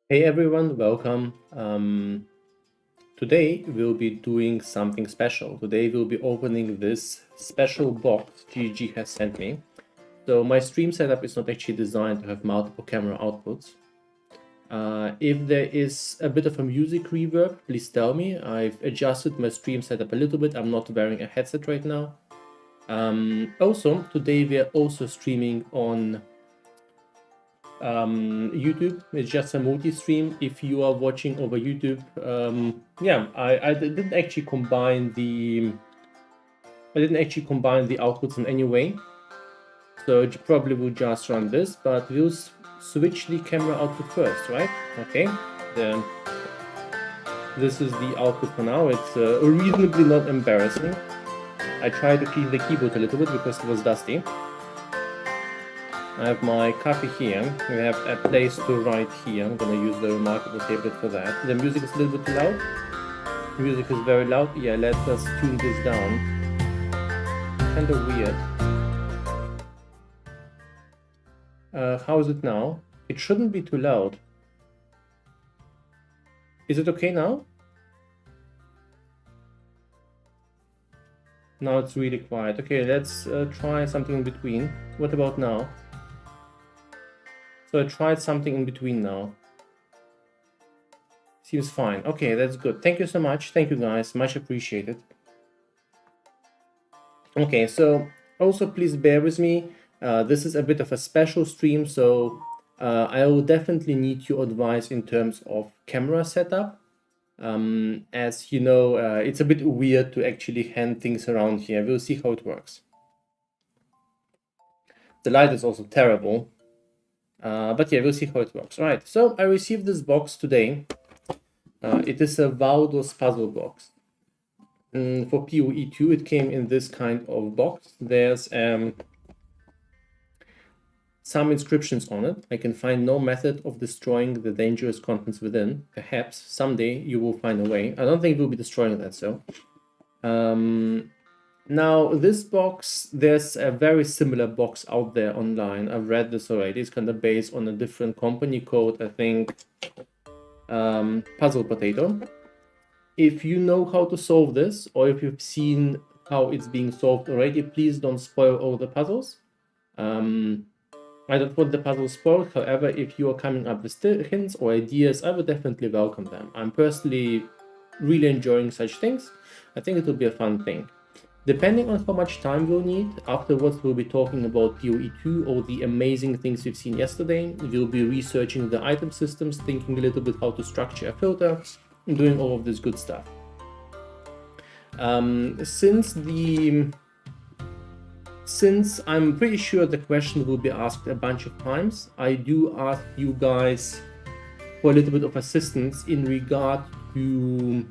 Hey everyone, welcome. Today we'll be doing something special. Today we'll be opening this special box GG has sent me. So my stream setup is not actually designed to have multiple camera outputs. If there is a bit of a music reverb, please tell me. I've adjusted my stream setup a little bit. I'm not wearing a headset right now. Also, today we are also streaming on YouTube. It's just a multi-stream. If you are watching over YouTube, yeah, I didn't actually combine the outputs in any way, so it probably will just run this, but we'll switch the camera output first, right? Okay, this is the output for now. It's reasonably not embarrassing. I tried to clean the keyboard a little bit because it was dusty. I have my coffee here. We have a place to write here. I'm gonna use the remarkable tablet for that. The music is a little bit loud. The music is very loud. Yeah, let us tune this down. Kind of weird. How is it now? It shouldn't be too loud. Is it okay now? Now it's really quiet. Okay, let's try something in between. What about now? So I tried something in between now. Seems fine. Okay, that's good. Thank you so much. Thank you guys. Much appreciated. Okay, so also please bear with me. This is a bit of a special stream, so I will definitely need your advice in terms of camera setup. As you know, it's a bit weird to actually hand things around here. We'll see how it works. The light is also terrible. But yeah, we'll see how it works. All right, so I received this box today. It is a Valdo's puzzle box. For POE2, it came in this kind of box. There's some inscriptions on it. I can find no method of destroying the dangerous contents within. Perhaps someday you will find a way. I don't think we'll be destroying that, so. Now, this box, there's a very similar box out there online. I've read this already. It's kind of based on a different company code, I think, Puzzle Potato. If you know how to solve this, or if you've seen how it's being solved already, please don't spoil all the puzzles. I don't want the puzzles spoiled. However, if you are coming up with hints or ideas, I would definitely welcome them. I'm personally really enjoying such things. I think it will be a fun thing. Depending on how much time we'll need, afterwards we'll be talking about POE2 or the amazing things we've seen yesterday. We'll be researching the item systems, thinking a little bit how to structure a filter, and doing all of this good stuff. Since I'm pretty sure the question will be asked a bunch of times, I do ask you guys for a little bit of assistance in regard to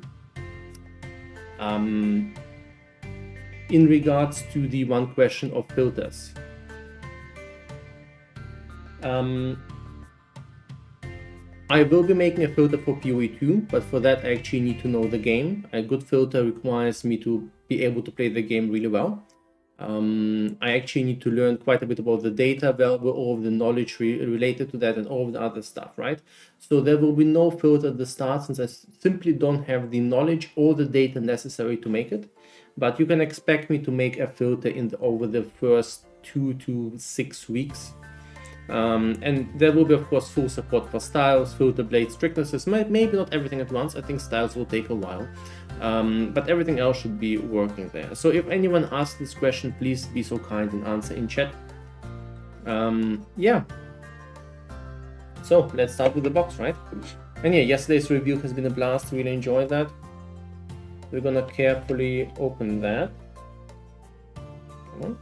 in regards to the one question of filters. I will be making a filter for POE2, but for that I actually need to know the game. A good filter requires me to be able to play the game really well. I actually need to learn quite a bit about the data, all of the knowledge related to that and all of the other stuff, right? So there will be no filter at the start since I simply don't have the knowledge or the data necessary to make it. But you can expect me to make a filter over the first 2 to 6 weeks. And there will be, of course, full support for styles, filter blade strictnesses, maybe not everything at once. I think styles will take a while, but everything else should be working there. So if anyone asks this question, please be so kind and answer in chat. Yeah. So let's start with the box, right? And yeah, yesterday's review has been a blast. Really enjoyed that. We're gonna carefully open that. Come on.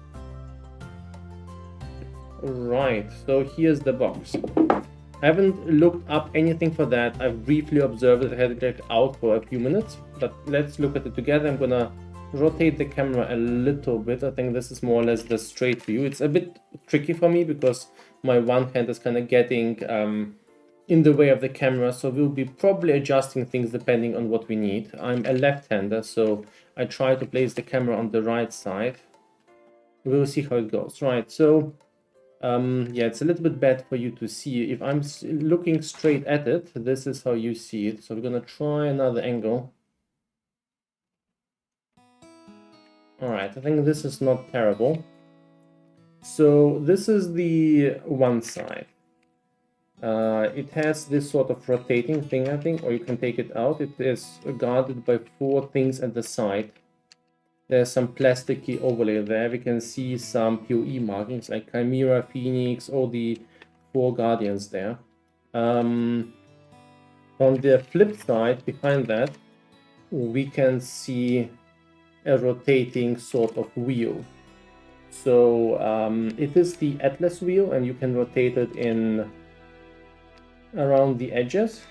Right, so here's the box. I haven't looked up anything for that. I've briefly observed it. I had it out for a few minutes, but let's look at it together. I'm gonna rotate the camera a little bit. I think this is more or less the straight view. It's a bit tricky for me because my one hand is kind of getting in the way of the camera, so we'll be probably adjusting things depending on what we need. I'm a left-hander, so I try to place the camera on the right side. We'll see how it goes. Right, so Yeah, it's a little bit bad for you to see. If I'm looking straight at it, this is how you see it. So we're gonna try another angle. All right, I think this is not terrible. So this is the one side. It has this sort of rotating thing, I think, or you can take it out. It is guarded by 4 things at the side. There's some plasticky overlay there. We can see some POE markings like Chimera, Phoenix, all the 4 guardians there. On the flip side, behind that, we can see a rotating sort of wheel. So it is the Atlas wheel, and you can rotate it in around the edges.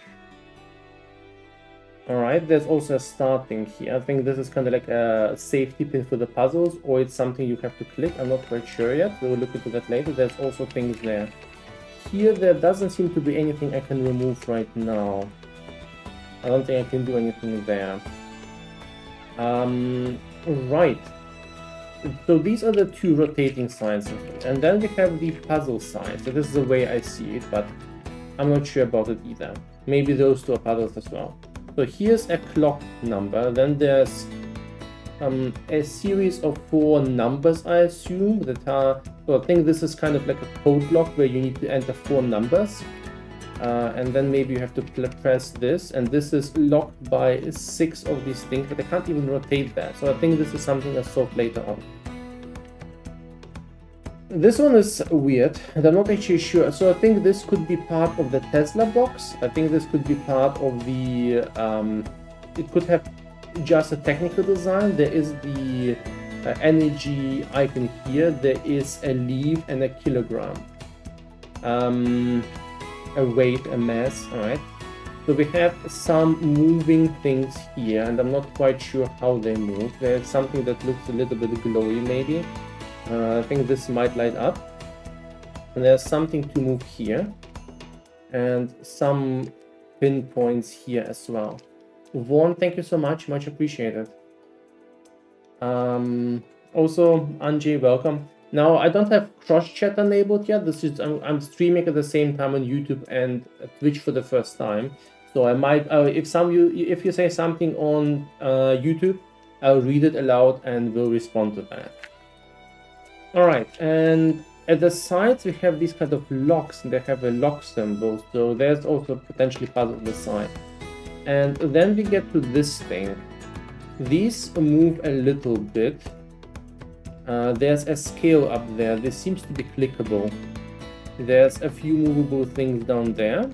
Alright, there's also a starting here. I think this is kind of like a safety pin for the puzzles, or it's something you have to click. I'm not quite sure yet. We'll look into that later. There's also things there. Here, there doesn't seem to be anything I can remove right now. I don't think I can do anything there. Right. So these are the 2 rotating sides, and then we have the puzzle side. So this is the way I see it, but I'm not sure about it either. Maybe those 2 are puzzles as well. So here's a clock number, then there's a series of 4 numbers, I assume, that are, so I think this is kind of like a code block where you need to enter 4 numbers. And then maybe you have to press this, and this is locked by 6 of these things, but I can't even rotate that. So I think this is something I'll solve later on. This one is weird, and I'm not actually sure. So I think this could be part of the Tesla box. I think this could be part of the... it could have just a technical design. There is the energy icon here. There is a leaf and a kilogram. A weight, a mass, alright. So we have some moving things here, and I'm not quite sure how they move. There's something that looks a little bit glowy, maybe. I think this might light up. And there's something to move here. And some pinpoints here as well. Vaughn, thank you so much. Much appreciated. Also, Anjay, welcome. Now, I don't have cross-chat enabled yet. This is I'm streaming at the same time on YouTube and Twitch for the first time. So I might, if you say something on YouTube, I'll read it aloud and will respond to that. All right, and at the sides we have these kind of locks, and they have a lock symbol. So there's also potentially puzzle on the side. And then we get to this thing. These move a little bit. There's a scale up there. This seems to be clickable. There's a few movable things down there.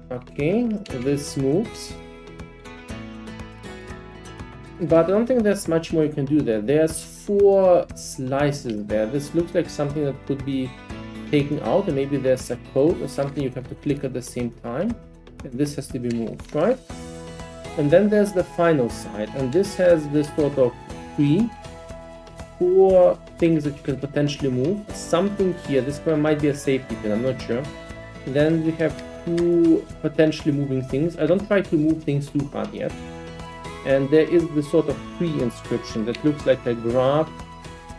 Okay, this moves. But I don't think there's much more you can do there. There's 4 slices there. This looks like something that could be taken out, and maybe there's a code or something you have to click at the same time. And this has to be moved, right? And then there's the final side, and this has this sort of tree. 4 things that you can potentially move. Something here, this one might be a safety pin, I'm not sure. Then we have 2 potentially moving things. I don't try to move things too hard yet. And there is this sort of tree inscription that looks like a graph,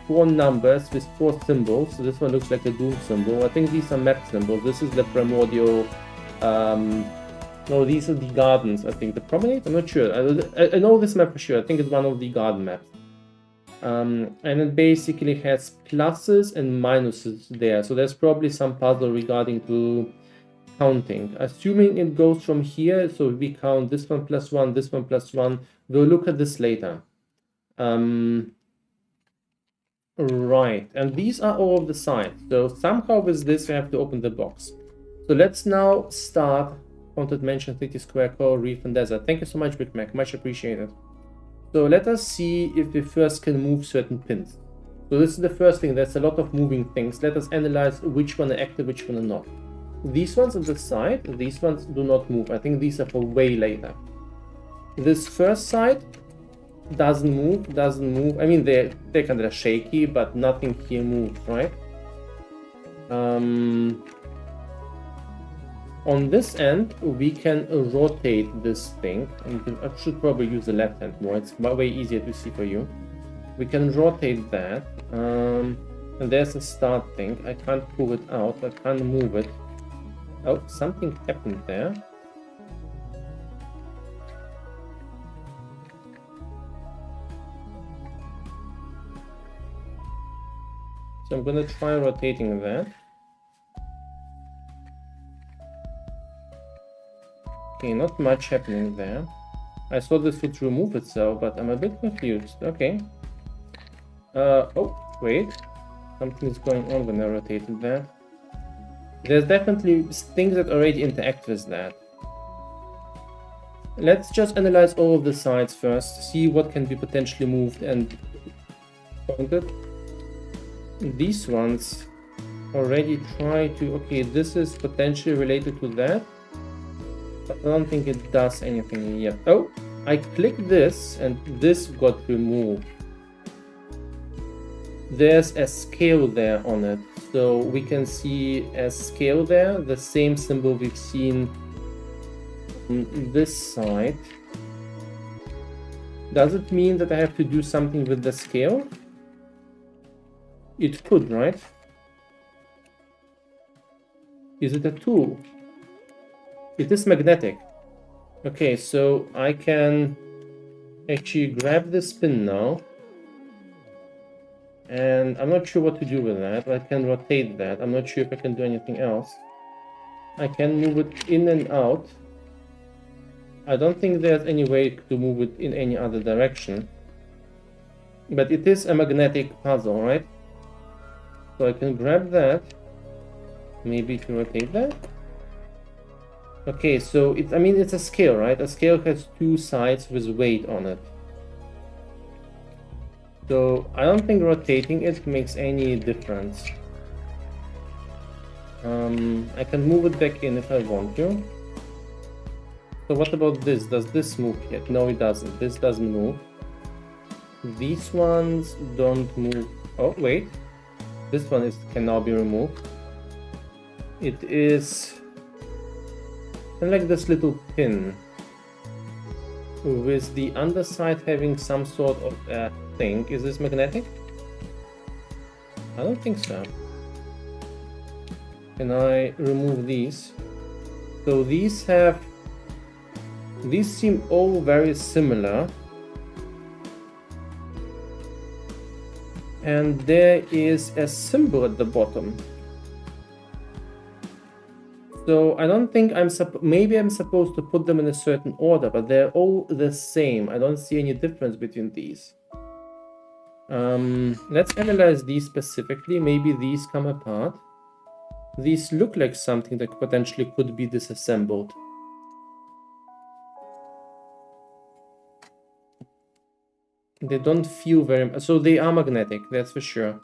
4 numbers with 4 symbols. So this one looks like a doom symbol. I think these are map symbols. This is the primordial, no, these are the gardens, I think. The promenade? I'm not sure. I know this map for sure. I think it's one of the garden maps. And it basically has pluses and minuses there. So there's probably some puzzle regarding to counting. Assuming it goes from here, so we count this one plus 1, this one plus 1. We'll look at this later. Right, and these are all of the sides. So somehow with this we have to open the box. So let's now start. Content mention City Square Core, Reef and Desert. Thank you so much, Big Mac, much appreciated. So let us see if we first can move certain pins. So this is the first thing. There's a lot of moving things. Let us analyze which one are active, which one are not. These ones on the side, these ones do not move. I think these are for way later. This first side doesn't move. I mean, they're kind of shaky, but nothing here moves, right? On this end, we can rotate this thing. And I should probably use the left hand more. It's way easier to see for you. We can rotate that. And there's a start thing. I can't pull it out. I can't move it. Oh, something happened there. So I'm gonna try rotating that. Okay, not much happening there. I thought this would remove itself, but I'm a bit confused. Okay. Oh, wait. Something is going on when I rotated that. There's definitely things that already interact with that. Let's just analyze all of the sides first, see what can be potentially moved and pointed. These ones already try to... Okay, this is potentially related to that, but I don't think it does anything yet. Oh, I clicked this and this got removed. There's a scale there on it, so we can see a scale there, the same symbol we've seen on this side. Does it mean that I have to do something with the scale? It could, right? Is it a tool? It is magnetic. Okay, so I can actually grab this pin now. And I'm not sure what to do with that. I can rotate that. I'm not sure if I can do anything else. I can move it in and out. I don't think there's any way to move it in any other direction. But it is a magnetic puzzle, right? So I can grab that. Maybe to rotate that. Okay, so I mean, it's a scale, right? A scale has two sides with weight on it. So I don't think rotating it makes any difference. I can move it back in if I want to. So what about this? Does this move yet? No, it doesn't. This doesn't move. These ones don't move. Oh, wait. This one can now be removed. It is like this little pin with the underside having some sort of thing. Is this magnetic? I don't think so. Can I remove these? So these seem all very similar. And there is a symbol at the bottom. So I don't think maybe I'm supposed to put them in a certain order, but they're all the same. I don't see any difference between these. Let's analyze these specifically. Maybe these come apart. These look like something that potentially could be disassembled. They don't feel very... So they are magnetic, that's for sure.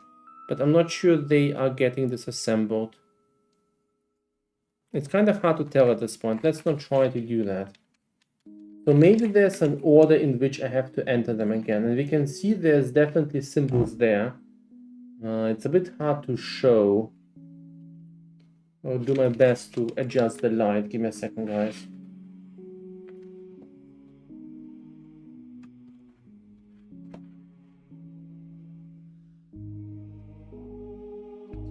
But I'm not sure they are getting disassembled. It's kind of hard to tell at this point. Let's not try to do that. So maybe there's an order in which I have to enter them again. And we can see there's definitely symbols there. It's a bit hard to show. I'll do my best to adjust the light. Give me a second, guys.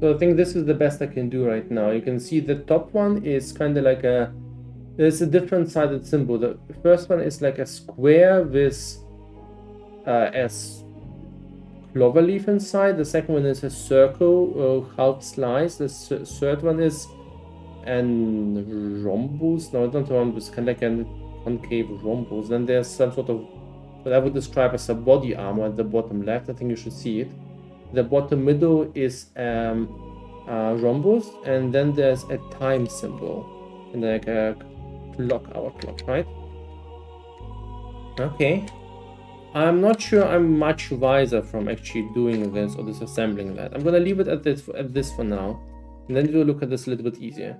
So I think this is the best I can do right now. You can see the top one is kind of like there's a different sided symbol. The first one is like a square with a clover leaf inside. The second one is a circle, half slice. The third one is an rhombus. No, not rhombus, kind of like a concave rhombus. Then there's some sort of what I would describe as a body armor at the bottom left. I think you should see it. The bottom middle is rhombus, and then there's a time symbol, and like a clock, our clock, right? Okay. I'm not sure I'm much wiser from actually doing this or disassembling that. I'm gonna leave it at this for now, and then we'll look at this a little bit easier.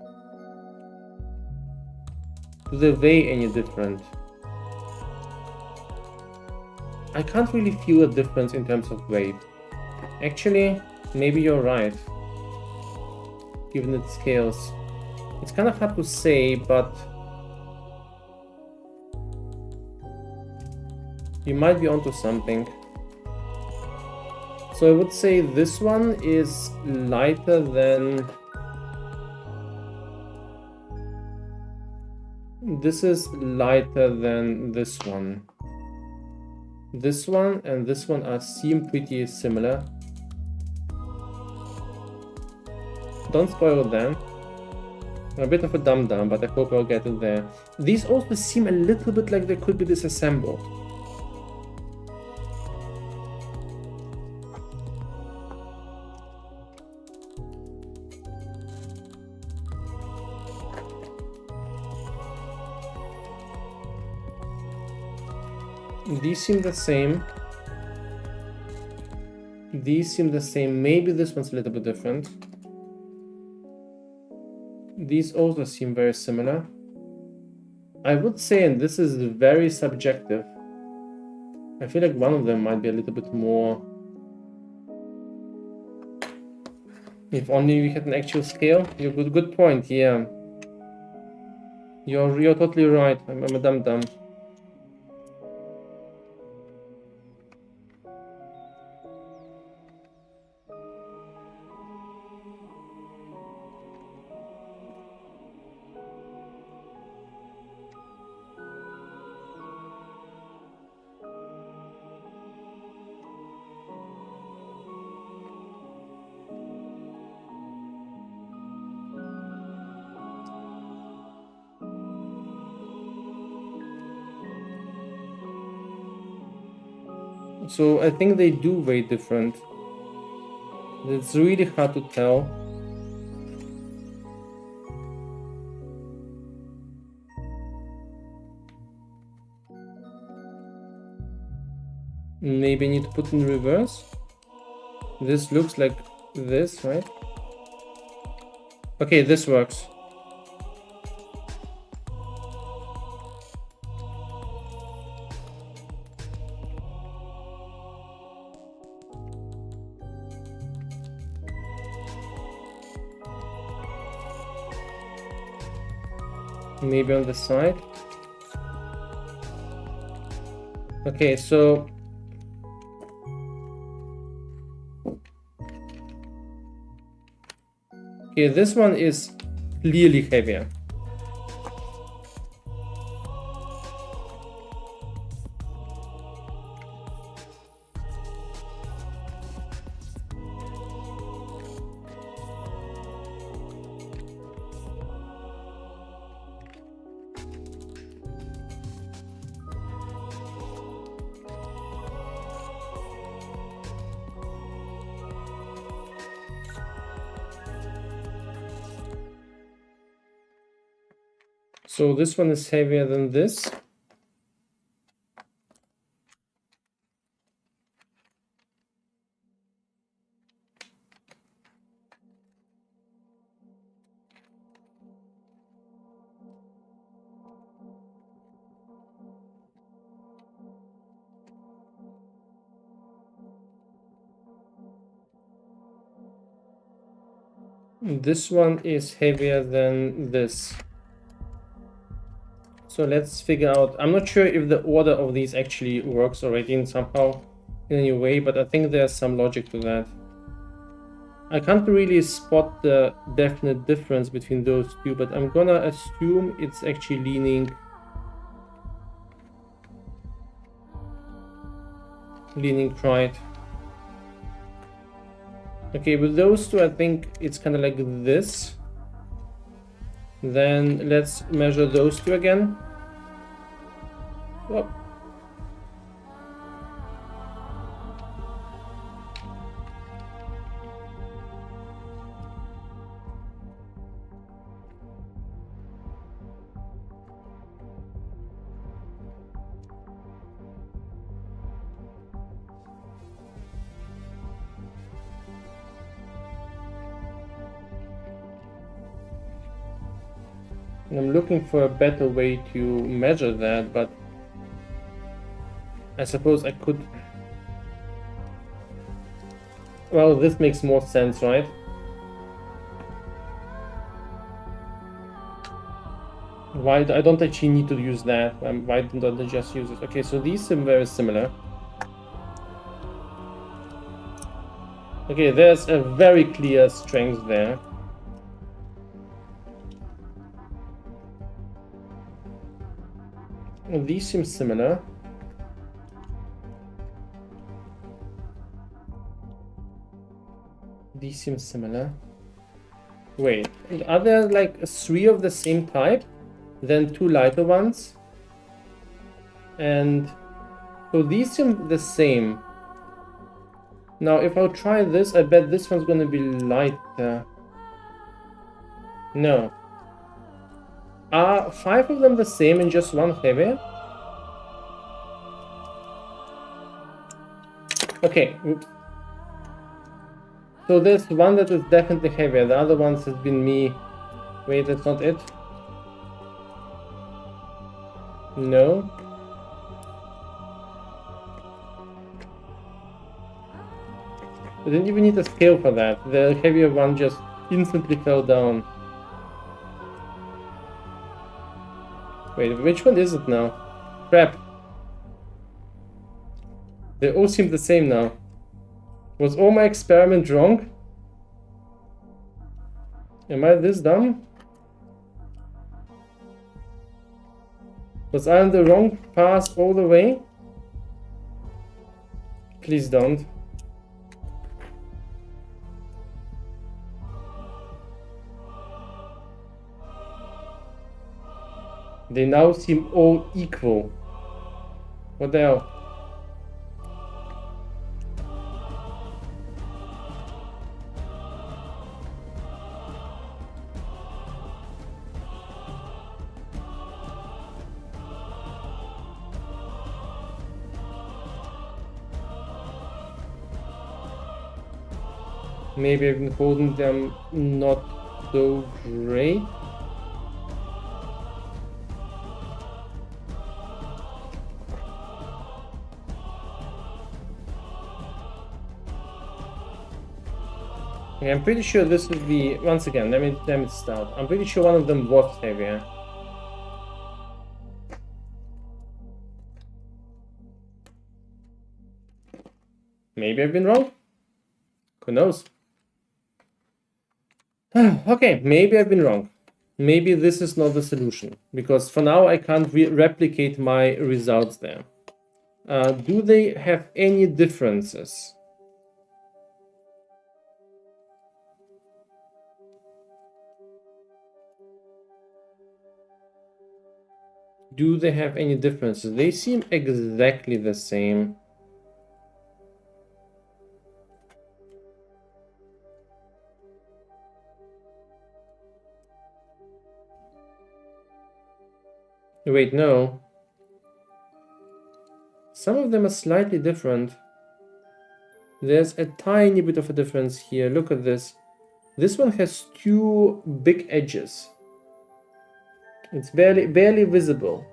Do they weigh any different? I can't really feel a difference in terms of weight. Actually, maybe you're right. Given its scales, it's kind of hard to say, but you might be onto something. So I would say this one is lighter than... This is lighter than this one. This one and this one seem pretty similar. Don't spoil them. I'm a bit of a dum-dum, but I hope I'll get it there. These also seem a little bit like they could be disassembled. These seem the same. These seem the same. Maybe this one's a little bit different. These also seem very similar. I would say, and this is very subjective, I feel like one of them might be a little bit more... If only we had an actual scale. You're good point, yeah. You're totally right. I'm a dum-dum. So I think they do weigh different. It's really hard to tell. Maybe I need to put in reverse. This looks like this, right? Okay, this works. Maybe on the side. Okay, so okay, this one is clearly heavier. So this one is heavier than this. This one is heavier than this. So let's figure out, I'm not sure if the order of these actually works already in somehow, in any way, but I think there's some logic to that. I can't really spot the definite difference between those two, but I'm gonna assume it's actually leaning right. Okay, with those two, I think it's kind of like this. Then let's measure those two again. Oh. I'm looking for a better way to measure that, but I suppose I could... Well, this makes more sense, right? Why I don't actually need to use that? Why don't I just use it? Okay, so these seem very similar. Okay, there's a very clear strength there. These seem similar. These seem similar. Wait, are there like 3 of the same type? Then 2 lighter ones? And so these seem the same. Now if I try this, I bet this one's gonna be lighter. No. Are 5 of them the same and just 1 heavier? Okay. Oops. So there's one that is definitely heavier. The other ones has been me. Wait, that's not it. No. I didn't even need a scale for that. The heavier one just instantly fell down. Wait, which one is it now? Crap. They all seem the same now. Was all my experiment wrong? Am I this dumb? Was I on the wrong path all the way? Please don't. They now seem all equal. What the hell? Maybe I've been holding them not so great. Okay, I'm pretty sure this would be, once again, let me start. I'm pretty sure one of them was heavier. Maybe I've been wrong. Who knows? Okay, maybe I've been wrong. Maybe this is not the solution, because for now I can't replicate my results there. Do they have any differences? Do they have any differences? They seem exactly the same. Wait, no. Some of them are slightly different. There's a tiny bit of a difference here. Look at this. This one has 2 big edges. It's barely visible.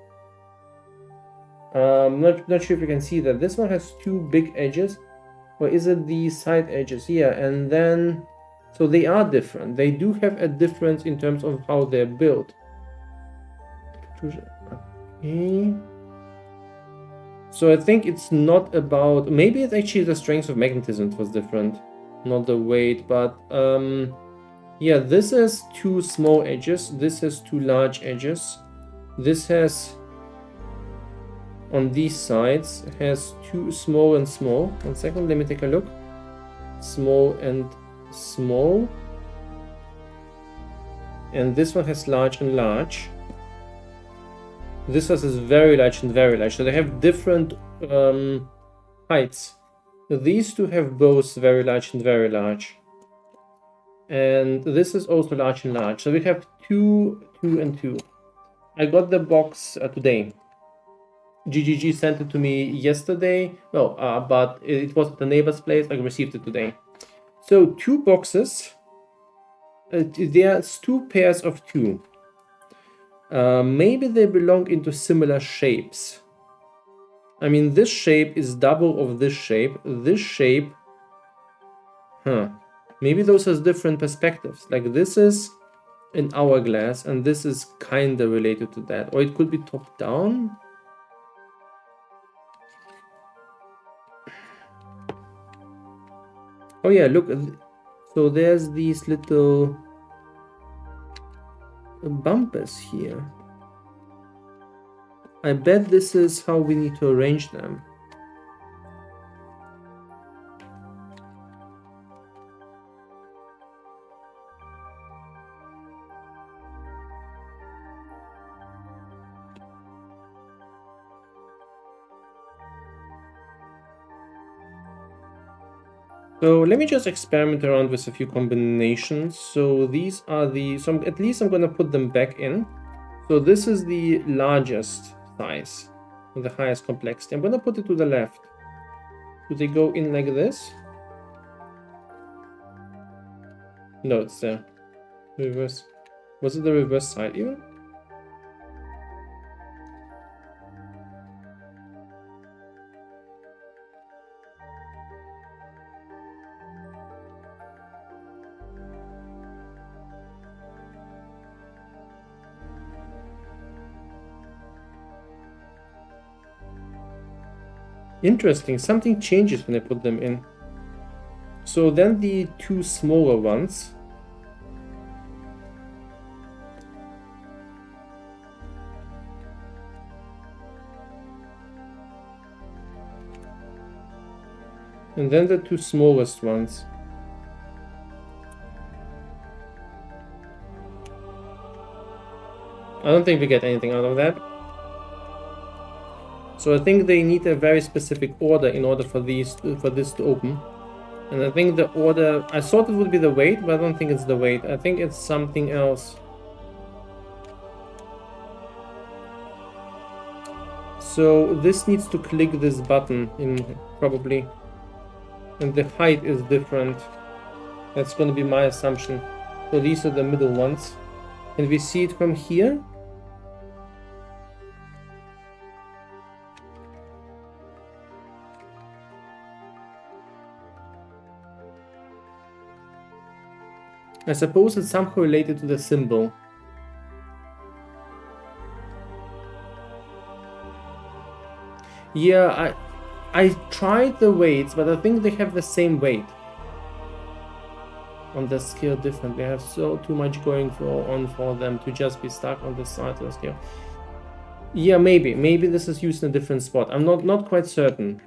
Not sure if you can see that. This one has 2 big edges. Or is it the side edges? Yeah, and then... So they are different. They do have a difference in terms of how they're built. Okay. So I think it's not about... Maybe it's actually the strength of magnetism was different. Not the weight, but... yeah, this has 2 small edges. This has 2 large edges. This has... On these sides, has 2 small and small. 1 second, let me take a look. Small and small. And this one has large and large. This one is very large and very large. So they have different heights. These 2 have both very large and very large. And this is also large and large. So we have 2, 2, and 2. I got the box today. GGG sent it to me yesterday. No, but it was at the neighbor's place. I received it today. So 2 boxes. There's 2 pairs of 2. Maybe they belong into similar shapes. I mean, this shape is double of this shape. This shape... Maybe those has different perspectives. Like this is an hourglass and this is kinda related to that. Or it could be top down. Oh yeah, look, so there's these little bumpers here. I bet this is how we need to arrange them. So let me just experiment around with a few combinations. So these are the, so at least I'm gonna put them back in. So this is the largest size, the highest complexity. I'm gonna put it to the left. Do they go in like this? No, it's the reverse. Was it the reverse side even? Interesting, something changes when I put them in. So then the two smaller ones. And then the two smallest ones. I don't think we get anything out of that. So I think they need a very specific order in order for this to open. And I think the order, I thought it would be the weight, but I don't think it's the weight. I think it's something else. So this needs to click this button in probably. And the height is different. That's going to be my assumption. So these are the middle ones. And we see it from here. I suppose it's somehow related to the symbol. Yeah, I tried the weights, but I think they have the same weight on the scale different. They have so too much going on for them to just be stuck on the side of the scale. Yeah, maybe this is used in a different spot. I'm not quite certain.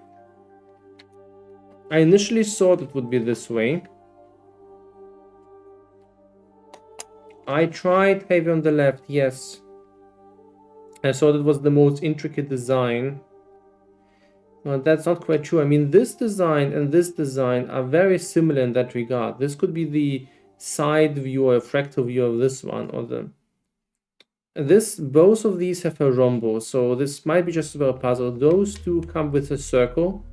I initially thought it would be this way. I tried heavy on the left, yes. I thought it was the most intricate design. That's not quite true. I mean, this design and this design are very similar in that regard. This could be the side view or a fractal view of this one, or both of these have a rhombus, so this might be just about a puzzle. Those two come with a circle.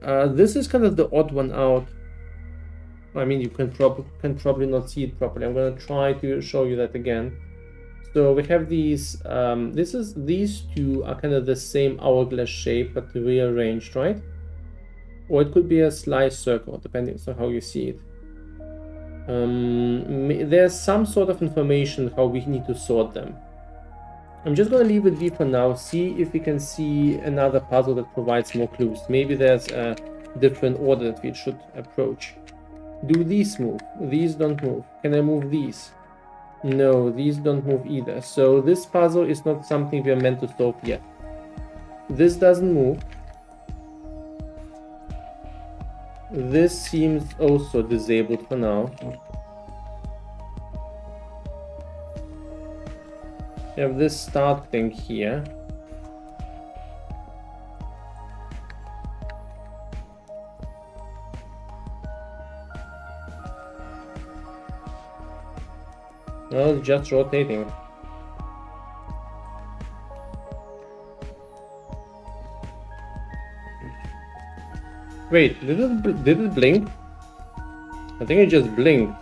This is kind of the odd one out. I mean, you can probably not see it properly. I'm going to try to show you that again. So we have these, these two are kind of the same hourglass shape, but rearranged, right? Or it could be a slice circle, depending on how you see it. There's some sort of information how we need to sort them. I'm just going to leave it be for now, see if we can see another puzzle that provides more clues. Maybe there's a different order that we should approach. Do these move? These don't move. Can I move these? No, these don't move either. So this puzzle is not something we are meant to solve yet. This doesn't move. This seems also disabled for now. We have this start thing here. No, it's just rotating. Wait, did it blink? I think it just blinked.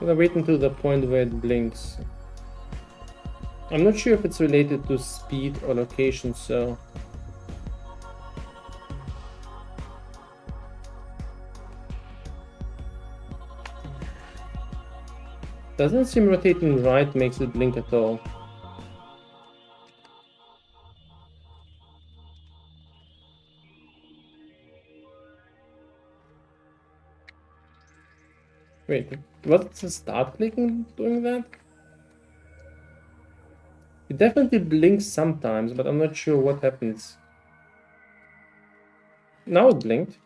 I'm gonna wait until the point where it blinks. I'm not sure if it's related to speed or location, so... Doesn't seem rotating right makes it blink at all. Wait, what's the start clicking doing that? It definitely blinks sometimes, but I'm not sure what happens. Now it blinked.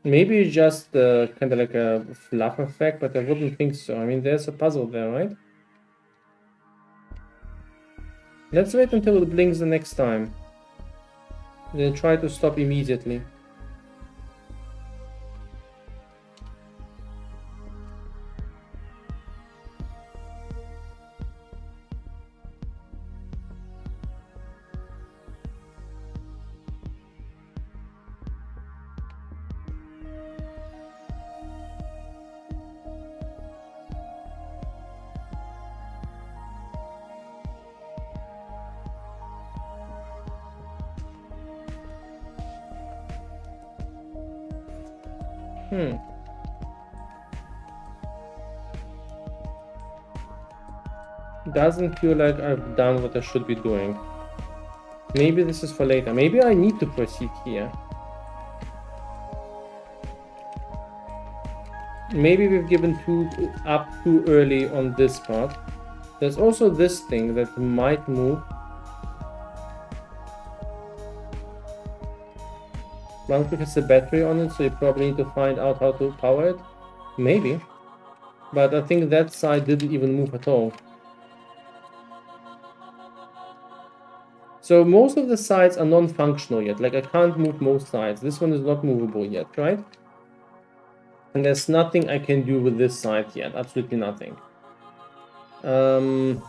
Maybe it's just kind of like a fluff effect, but I wouldn't think so. I mean, there's a puzzle there, right? Let's wait until it blinks the next time. Then try to stop immediately. Doesn't feel like I've done what I should be doing. Maybe this is for later. Maybe I need to proceed here. Maybe we've given up too early on this part. There's also this thing that might move. One has a battery on it, so you probably need to find out how to power it. Maybe. But I think that side didn't even move at all. So most of the sides are non-functional yet. Like I can't move most sides. This one is not movable yet, right? And there's nothing I can do with this side yet. Absolutely nothing. Then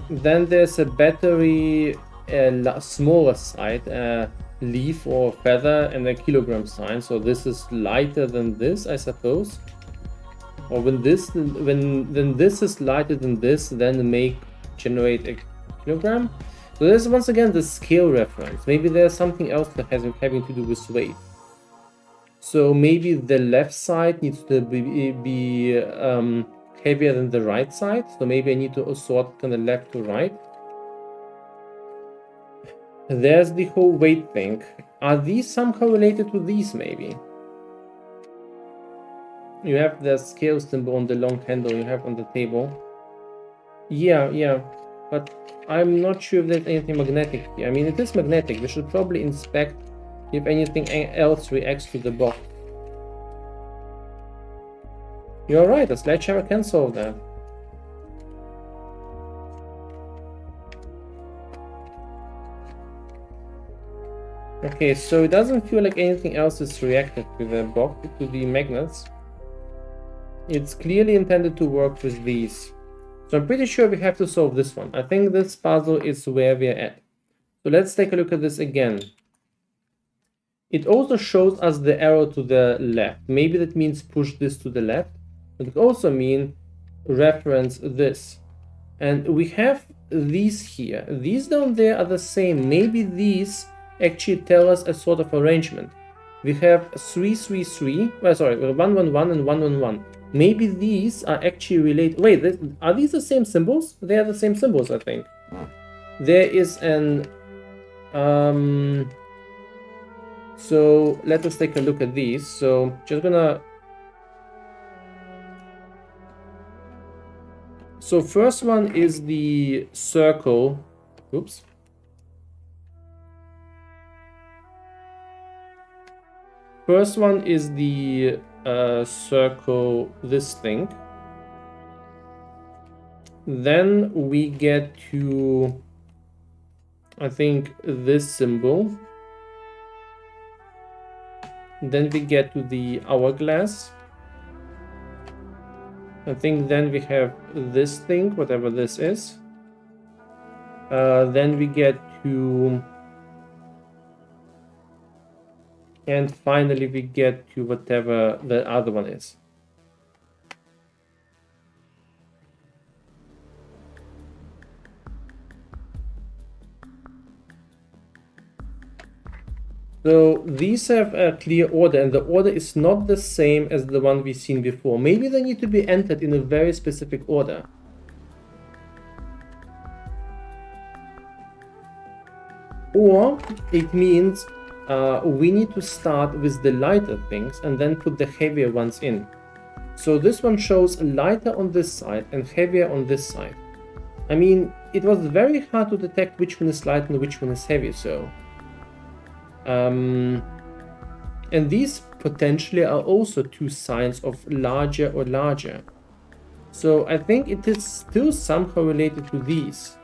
there's a battery, a smaller side, leaf or feather, and a kilogram sign. So this is lighter than this, I suppose. Or when this is lighter than this, then generate a kilogram. So this is once again the scale reference. Maybe there's something else that has having to do with weight. So maybe the left side needs to be heavier than the right side. So maybe I need to sort kind of left to right. There's the whole weight thing. Are these somehow related to these maybe? You have the scale symbol on the long handle you have on the table. Yeah. But I'm not sure if there's anything magnetic here. I mean, it is magnetic. We should probably inspect if anything else reacts to the box. You're right, a sledgehammer can solve that. Okay, so it doesn't feel like anything else is reacted to the box, to the magnets. It's clearly intended to work with these. So I'm pretty sure we have to solve this one. I think this puzzle is where we're at. So let's take a look at this again. It also shows us the arrow to the left. Maybe that means push this to the left. But it also means reference this. And we have these here. These down there are the same. Maybe these actually tell us a sort of arrangement. We have 3, 3, 3. Well, sorry, 1, 1, 1 and 1, 1, 1. Maybe these are actually related. Wait, are these the same symbols? They are the same symbols, I think. There is an... So let us take a look at these. So just gonna... So first one is the circle. Oops. First one is the circle, this thing. Then we get to, I think, this symbol. Then we get to the hourglass. I think then we have this thing, whatever this is. Then we get to And finally we get to whatever the other one is. So these have a clear order, and the order is not the same as the one we've seen before. Maybe they need to be entered in a very specific order. Or it means we need to start with the lighter things and then put the heavier ones in. So this one shows lighter on this side and heavier on this side. I mean, it was very hard to detect which one is light and which one is heavy, so... and these potentially are also two signs of larger or larger. So I think it is still somehow related to these.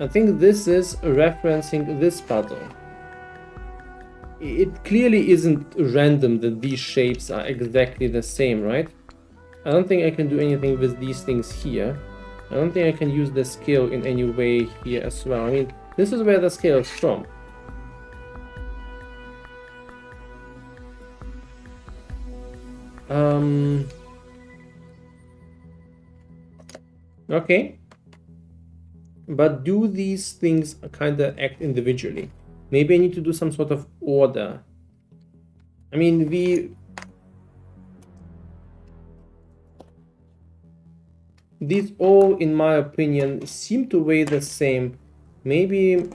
I think this is referencing this puzzle. It clearly isn't random that these shapes are exactly the same, right? I don't think I can do anything with these things here. I don't think I can use the scale in any way here as well. I mean, this is where the scale is from. Okay. But do these things kind of act individually? Maybe I need to do some sort of order. I mean, these all, in my opinion, seem to weigh the same. Maybe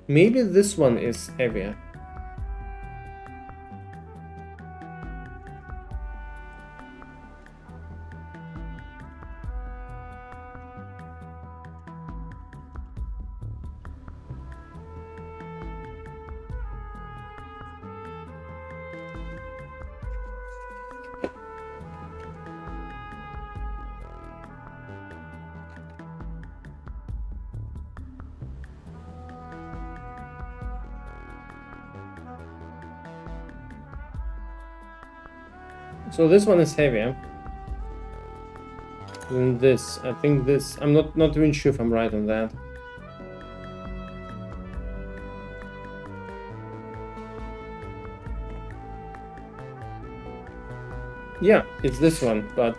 this one is heavier. So this one is heavier than this. I think this... I'm not even sure if I'm right on that. Yeah, it's this one, but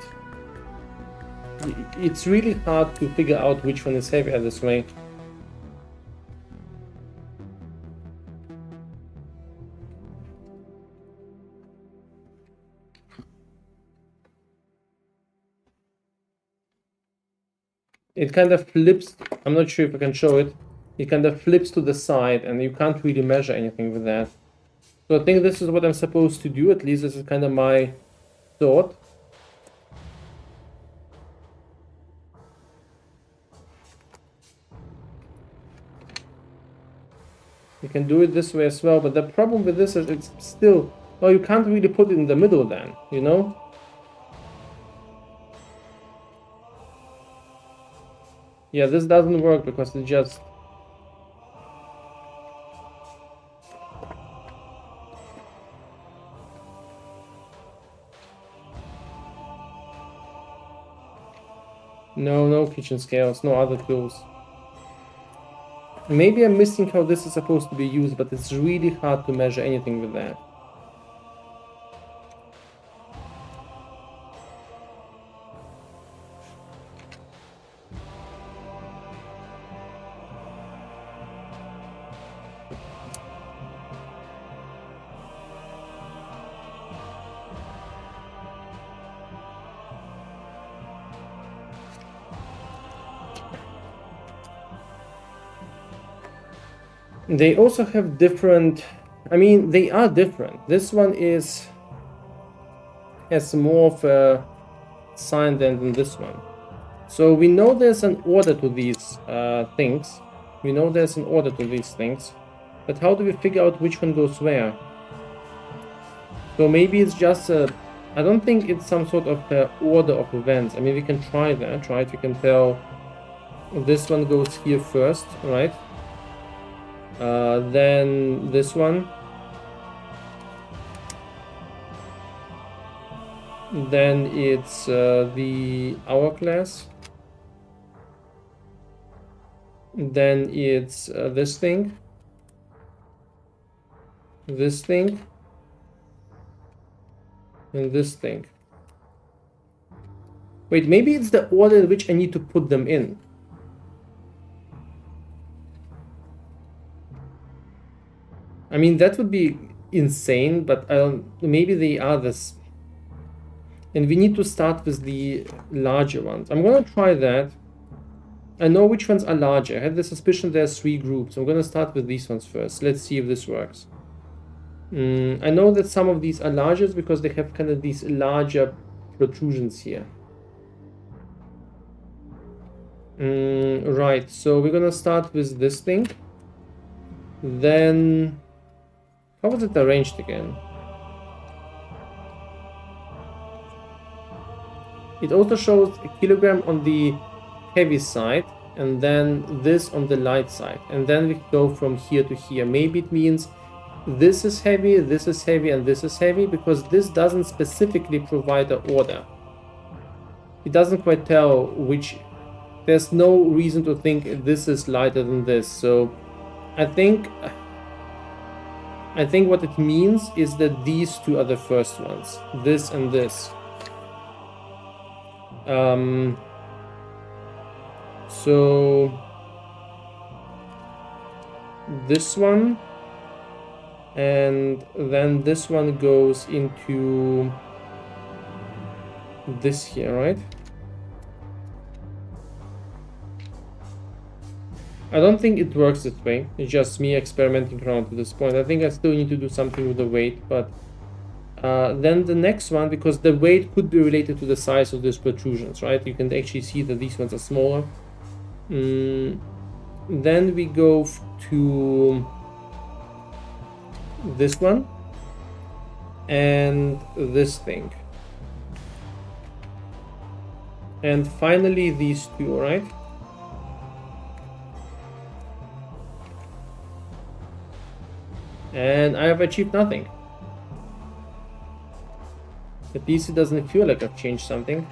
it's really hard to figure out which one is heavier this way. It kind of flips. I'm not sure if I can show it. It kind of flips to the side and you can't really measure anything with that. So I think this is what I'm supposed to do. At least this is kind of my thought. You can do it this way as well, but the problem with this is it's still... Oh, you can't really put it in the middle then, you know? Yeah, this doesn't work because it just... No kitchen scales, no other tools. Maybe I'm missing how this is supposed to be used, but it's really hard to measure anything with that. They also have different... I mean, they are different. This one has more of a sign than this one. So we know there's an order to these things. We know there's an order to these things. But how do we figure out which one goes where? So maybe it's just a... I don't think it's some sort of order of events. I mean, we can try that, right? We can tell this one goes here first, right? Then this one, then it's the hourglass, Then it's this thing, and this thing. Wait, maybe it's the order in which I need to put them in. I mean, that would be insane, but I don't, maybe they are this. And we need to start with the larger ones. I'm gonna try that. I know which ones are larger. I had the suspicion there's 3 groups. I'm gonna start with these ones first. Let's see if this works. I know that some of these are larger because they have kind of these larger protrusions here. Right, so we're gonna start with this thing. Then, how was it arranged again? It also shows a kilogram on the heavy side, and then this on the light side. And then we go from here to here. Maybe it means this is heavy, and this is heavy, because this doesn't specifically provide an order. It doesn't quite tell which. There's no reason to think this is lighter than this. So I think what it means is that these two are the first ones. This and this. So this one, and then this one goes into this here, right? I don't think it works this way. It's just me experimenting around to this point. I think I still need to do something with the weight, but then the next one, because the weight could be related to the size of these protrusions, right? You can actually see that these ones are smaller. Then we go to this one and this thing. And finally these two, right? And I have achieved nothing. At least it doesn't feel like I've changed something.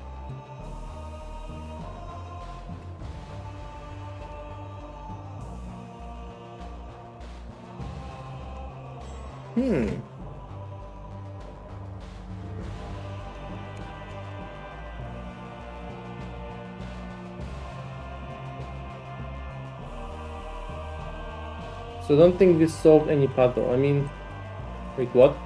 So I don't think this solved any puzzle. I mean, wait, what?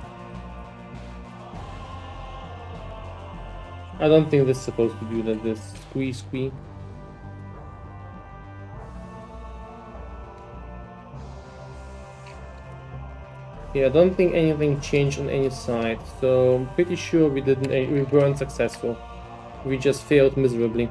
I don't think this is supposed to do that. This squeeze. Yeah, I don't think anything changed on any side. So I'm pretty sure we weren't successful. We just failed miserably.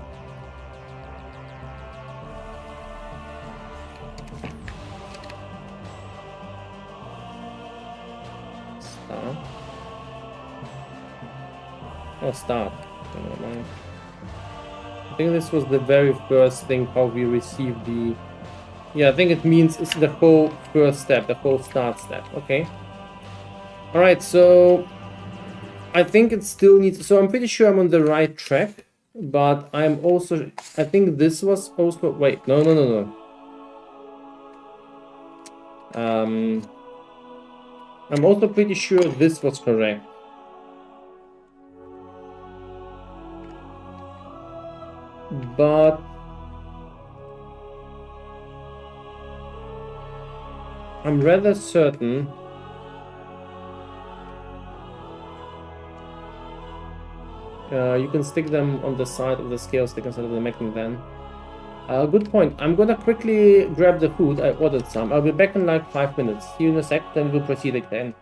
Start. Never mind. I think this was the very first thing how we received the. Yeah, I think it means it's the whole first step, the whole start step. Okay. All right, so I think it still needs. So I'm pretty sure I'm on the right track, but I'm also. I think this was also. Wait, no. I'm also pretty sure this was correct. But I'm rather certain you can stick them on the side of the scale stick instead of the magnum then. Good point. I'm gonna quickly grab the food. I ordered some. I'll be back in like 5 minutes. See you in a sec, then we'll proceed again.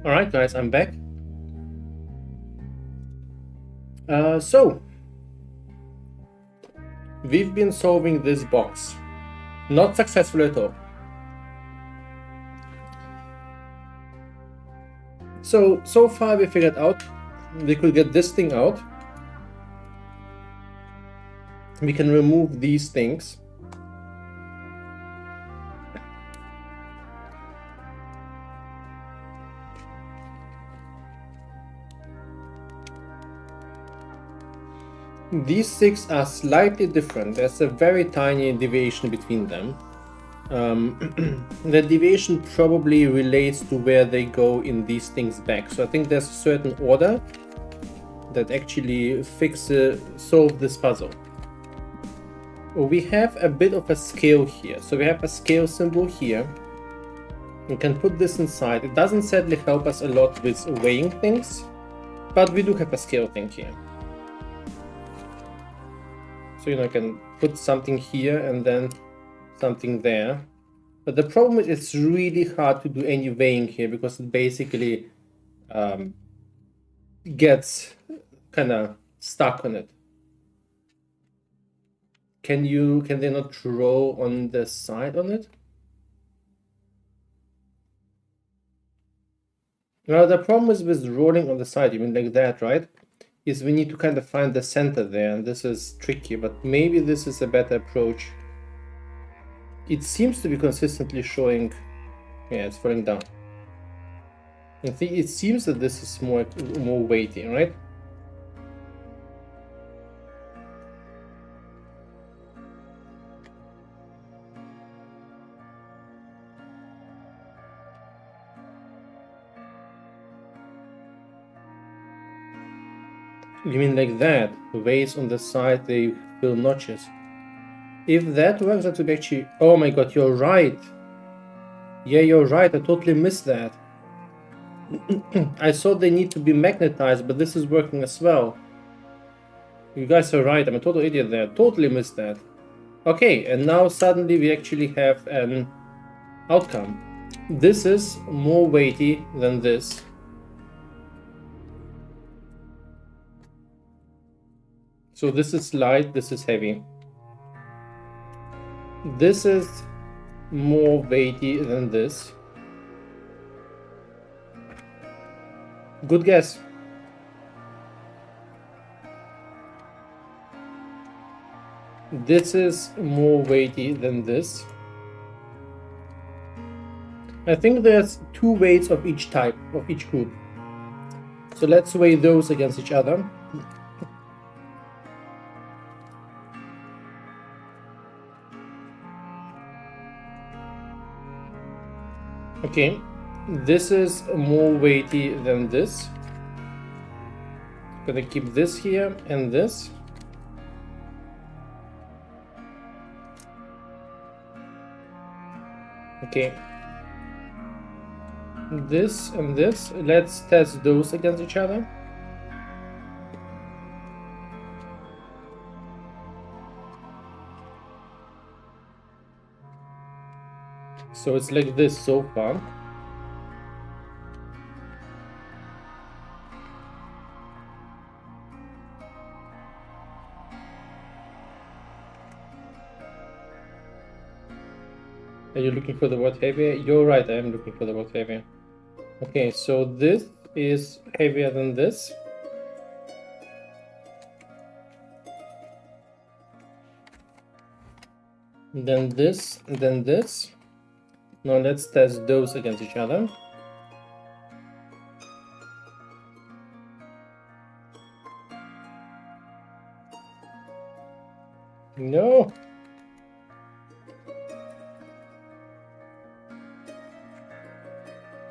Alright guys, I'm back. So we've been solving this box. Not successful at all. So far we figured out we could get this thing out. We can remove these things. These 6 are slightly different. There's a very tiny deviation between them. The deviation probably relates to where they go in these things back. So I think there's a certain order that actually solve this puzzle. We have a bit of a scale here. So we have a scale symbol here. We can put this inside. It doesn't sadly help us a lot with weighing things, but we do have a scale thing here. So, I can put something here and then something there. But the problem is it's really hard to do any weighing here because it basically gets kind of stuck on it. Can they not draw on the side on it? Well, the problem is with rolling on the side, you mean like that, right? Is we need to kind of find the center there, and this is tricky, but maybe this is a better approach. It seems to be consistently showing, yeah, it's falling down. I think it seems that this is more weighty, right? You mean like that? Weights on the side, they fill notches. If that works, that would be actually... Oh my god, you're right. Yeah, you're right. I totally missed that. I thought they need to be magnetized, but this is working as well. You guys are right. I'm a total idiot there. Totally missed that. Okay, and now suddenly we actually have an outcome. This is more weighty than this. So this is light, this is heavy. This is more weighty than this. Good guess. This is more weighty than this. I think there's 2 weights of each type, of each group. So let's weigh those against each other. Okay, this is more weighty than this. Gonna keep this here and this. Okay, this and this. Let's test those against each other. So it's like this so far. Are you looking for the word heavier? You're right, I am looking for the word heavier. Okay, so this is heavier than this. Then this, and then this. Now let's test those against each other. No.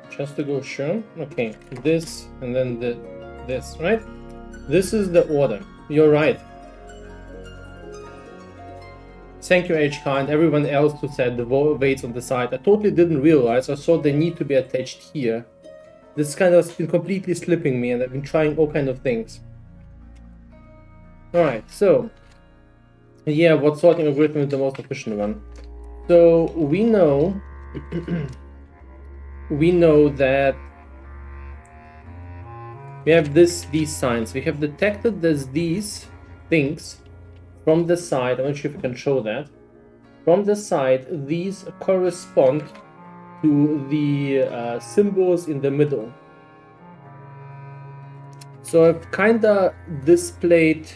Just to go sure. Okay, this and then this, right? This is the order. You're right. Thank you, HK, and everyone else who said the weights on the side. I totally didn't realize. I thought they need to be attached here. This kind of has been completely slipping me, and I've been trying all kind of things. Alright, so yeah, what sorting algorithm is the most efficient one? So we know we know that we have these signs. We have detected there's these things from the side. I'm not sure if I can show that. From the side, these correspond to the symbols in the middle. So I've kind of displayed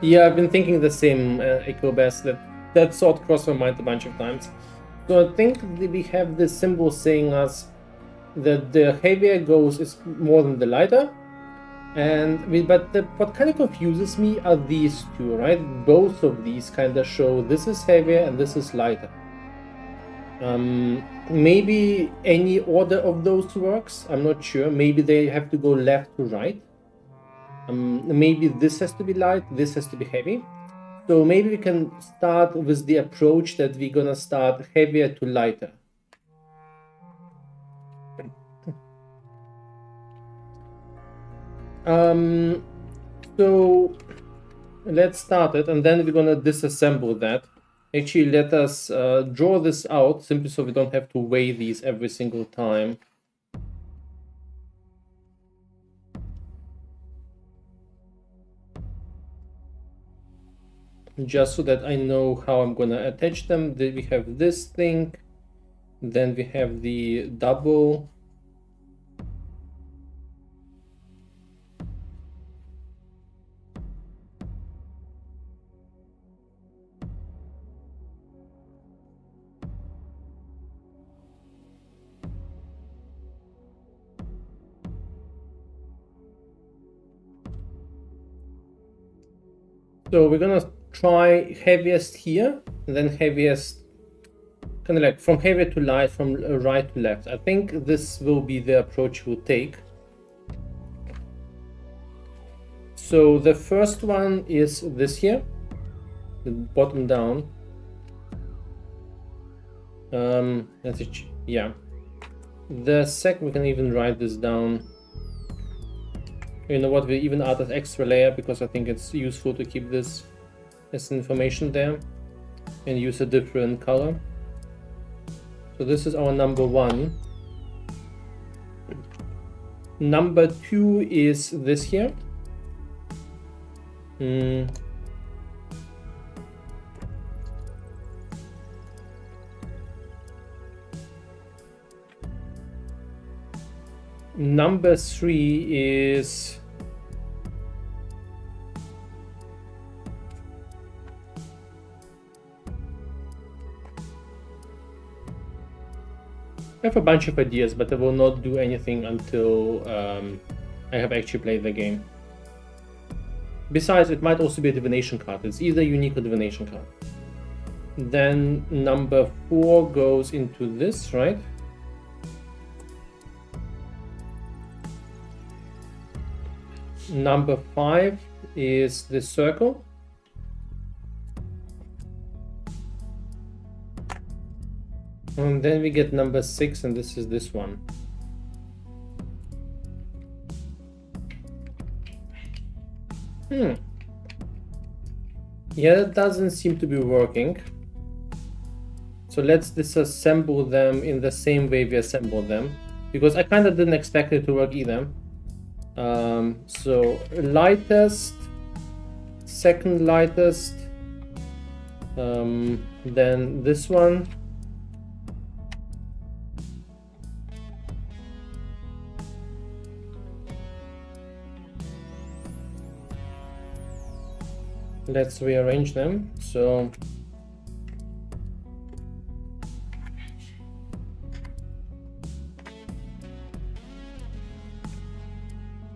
yeah, I've been thinking the same, Ecobest, that thought crossed my mind a bunch of times. So I think that we have this symbol saying us that the heavier it goes is more than the lighter. What kind of confuses me are these two, right? Both of these kind of show this is heavier and this is lighter. Maybe any order of those works, I'm not sure. Maybe they have to go left to right. Maybe this has to be light, this has to be heavy. So maybe we can start with the approach that we're gonna start heavier to lighter. So let's start it, and then we're gonna disassemble that. Actually, let us draw this out, simply so we don't have to weigh these every single time. Just so that I know how I'm gonna attach them. Then we have this thing, then we have the double. So we're gonna try heaviest here, and then heaviest, kind of like from heavy to light, from right to left. I think this will be the approach we'll take. So the first one is this here, the bottom down. That's it. Yeah. The second, we can even write this down. You know what, we even add an extra layer because I think it's useful to keep this as information there and use a different color. So this is our number one. Number two is this here. Number three is I have a bunch of ideas, but I will not do anything until I have actually played the game. Besides, it might also be a divination card. It's either unique or divination card. Then number four goes into this, right? Number five is this circle. And then we get number six, and this is this one. Yeah, that doesn't seem to be working. So let's disassemble them in the same way we assembled them, because I kind of didn't expect it to work either. So lightest, second lightest, then this one. Let's rearrange them. So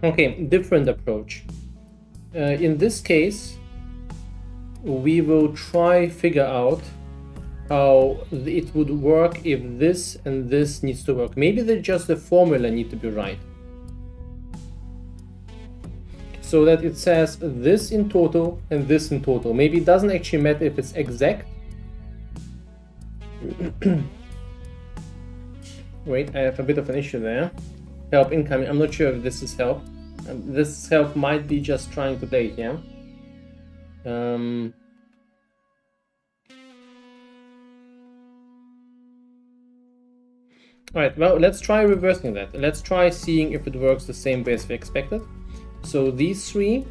okay, different approach. In this case, we will try figure out how it would work if this and this needs to work. Maybe just the formula need to be right, so that it says this in total and this in total. Maybe it doesn't actually matter if it's exact. Wait, I have a bit of an issue there. Help incoming. I'm not sure if this is help. This help might be just trying to play it, yeah? Alright, well, let's try reversing that. Let's try seeing if it works the same way as we expected. So these three.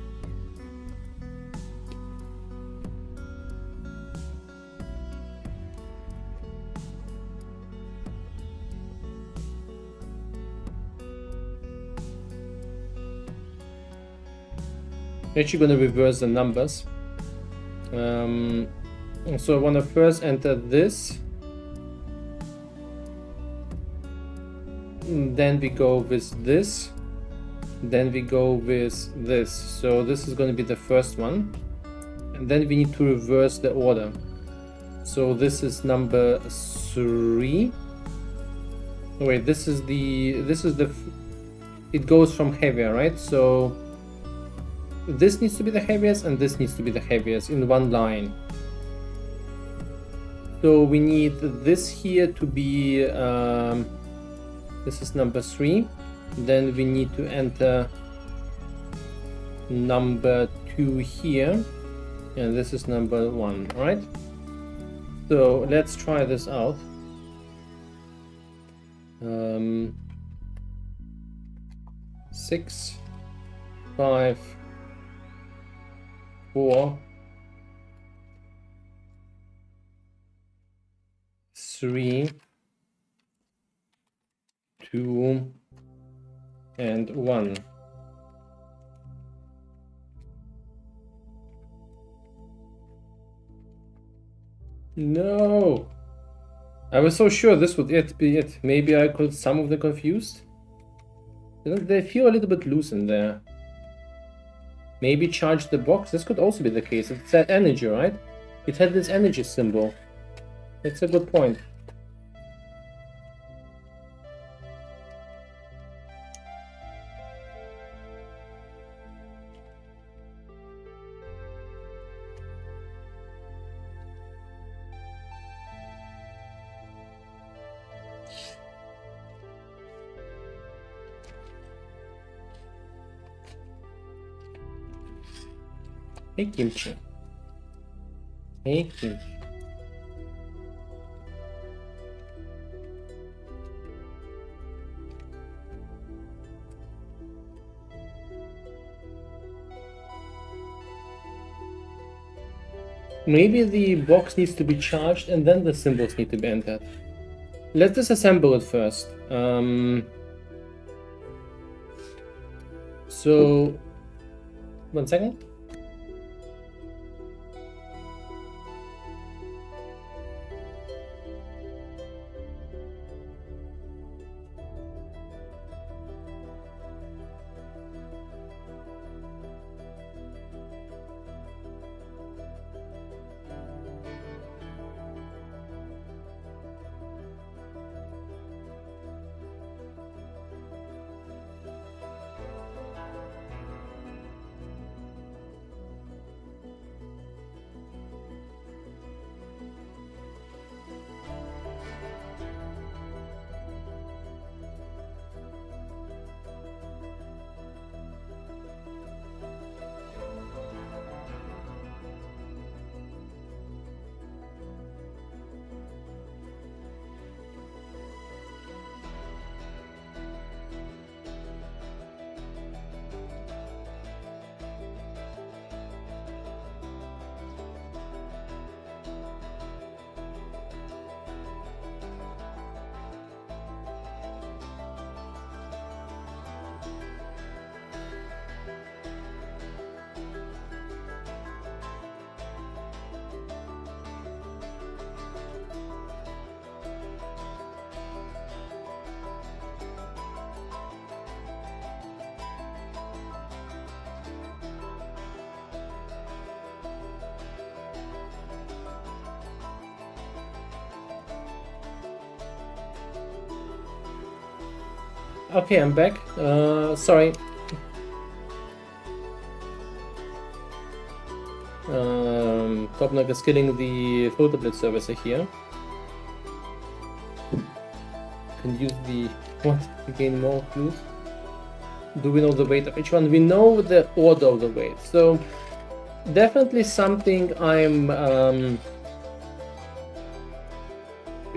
We're actually going to reverse the numbers. So I want to first enter this. Then we go with this. Then we go with this. So this is going to be the first one. And then we need to reverse the order. So this is number 3. Oh, wait, this is the it goes from heavier, right? So this needs to be the heaviest and this needs to be the heaviest in one line. So we need this here to be this is number 3. Then we need to enter number 2 here, and this is number 1. All right, so let's try this out. 6, 5, 4, 3, 2, and 1. No! I was so sure this would be it. Maybe I could some of the confused. They feel a little bit loose in there. Maybe charge the box. This could also be the case. It's that energy, right? It had this energy symbol. It's a good point. Hey Kimchi. Hey Kimchi. Maybe the box needs to be charged and then the symbols need to be entered. Let's disassemble it first. So, 1 second. Okay, I'm back. Sorry. Tobnac is killing the photo blitz servicer here. Can use the what to gain more clues. Do we know the weight of each one? We know the order of the weight. So definitely something I'm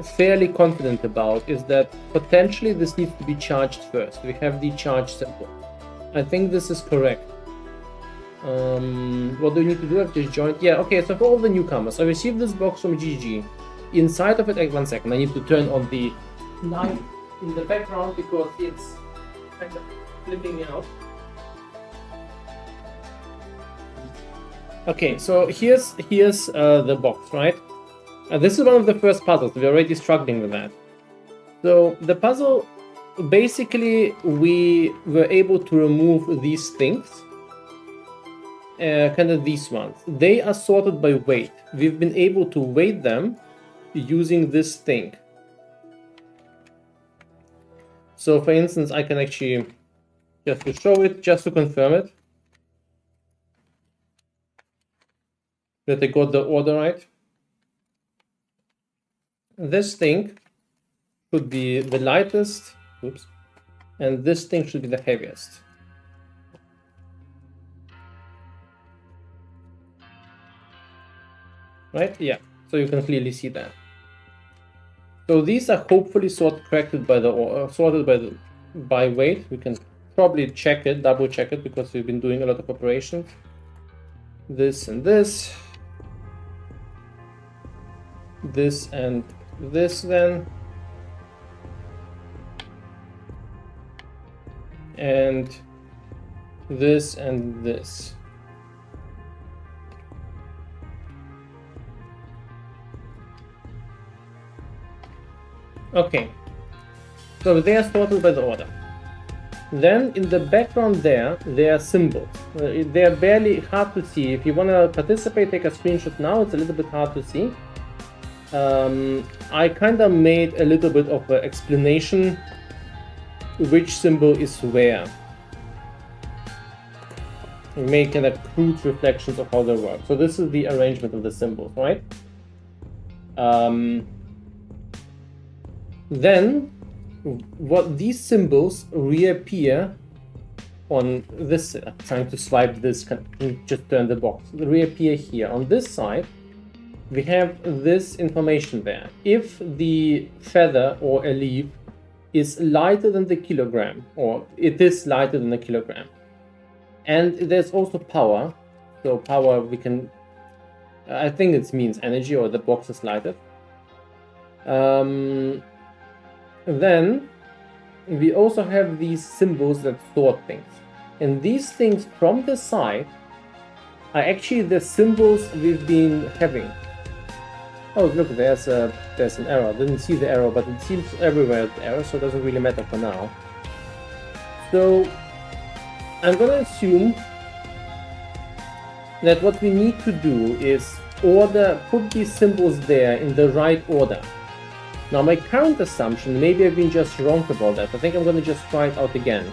fairly confident about is that potentially this needs to be charged first. We have the charge symbol. I think this is correct. What do we need to do? I've just joined. Yeah, okay, so for all the newcomers, I received this box from GG. Inside of it, 1 second, I need to turn on the light in the background because it's kind of flipping me out. Okay, so here's the box, right? This is one of the first puzzles. We're already struggling with that. So the puzzle, basically, we were able to remove these things, kind of these ones. They are sorted by weight. We've been able to weight them using this thing. So, for instance, I can actually, just to show it, just to confirm it, that I got the order right. This thing should be the lightest, oops, and this thing should be the heaviest. Right? Yeah, so you can clearly see that. So these are hopefully sorted correctly by the by weight. We can probably check it, double check it, because we've been doing a lot of operations. This and this. This and this then. And this and this. Okay, so they are sorted by the order. Then in the background there are symbols. They are barely hard to see. If you want to participate, take a screenshot now. It's a little bit hard to see. I kind of made a little bit of an explanation which symbol is where. We made kind of crude reflections of how they work. So this is the arrangement of the symbols, right? Then, what these symbols reappear on this, trying to swipe this, just turn the box, they reappear here. On this side, we have this information there. If the feather or a leaf is lighter than the kilogram, or it is lighter than a kilogram, and there's also power, so power we can, I think it means energy, or the box is lighter. Then we also have these symbols that sort things, and these things from the side are actually the symbols we've been having. Oh look, there's an arrow. I didn't see the arrow, but it seems everywhere the arrow, so it doesn't really matter for now. So I'm gonna assume that what we need to do is put these symbols there in the right order. Now my current assumption, maybe I've been just wrong about that, I think I'm going to just try it out again,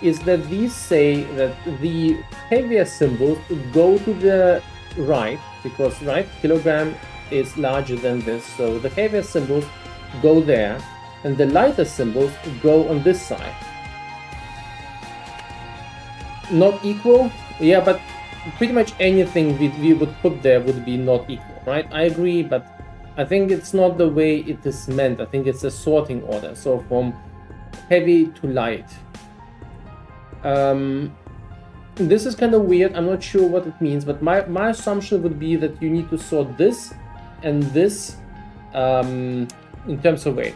is that these say that the heavier symbols go to the right, because right, kilogram is larger than this, so the heavier symbols go there, and the lighter symbols go on this side. Not equal? Yeah, but pretty much anything we would put there would be not equal, right? I agree, but I think it's not the way it is meant. I think it's a sorting order, so from heavy to light. This is kind of weird. I'm not sure what it means, but my assumption would be that you need to sort this and this in terms of weight.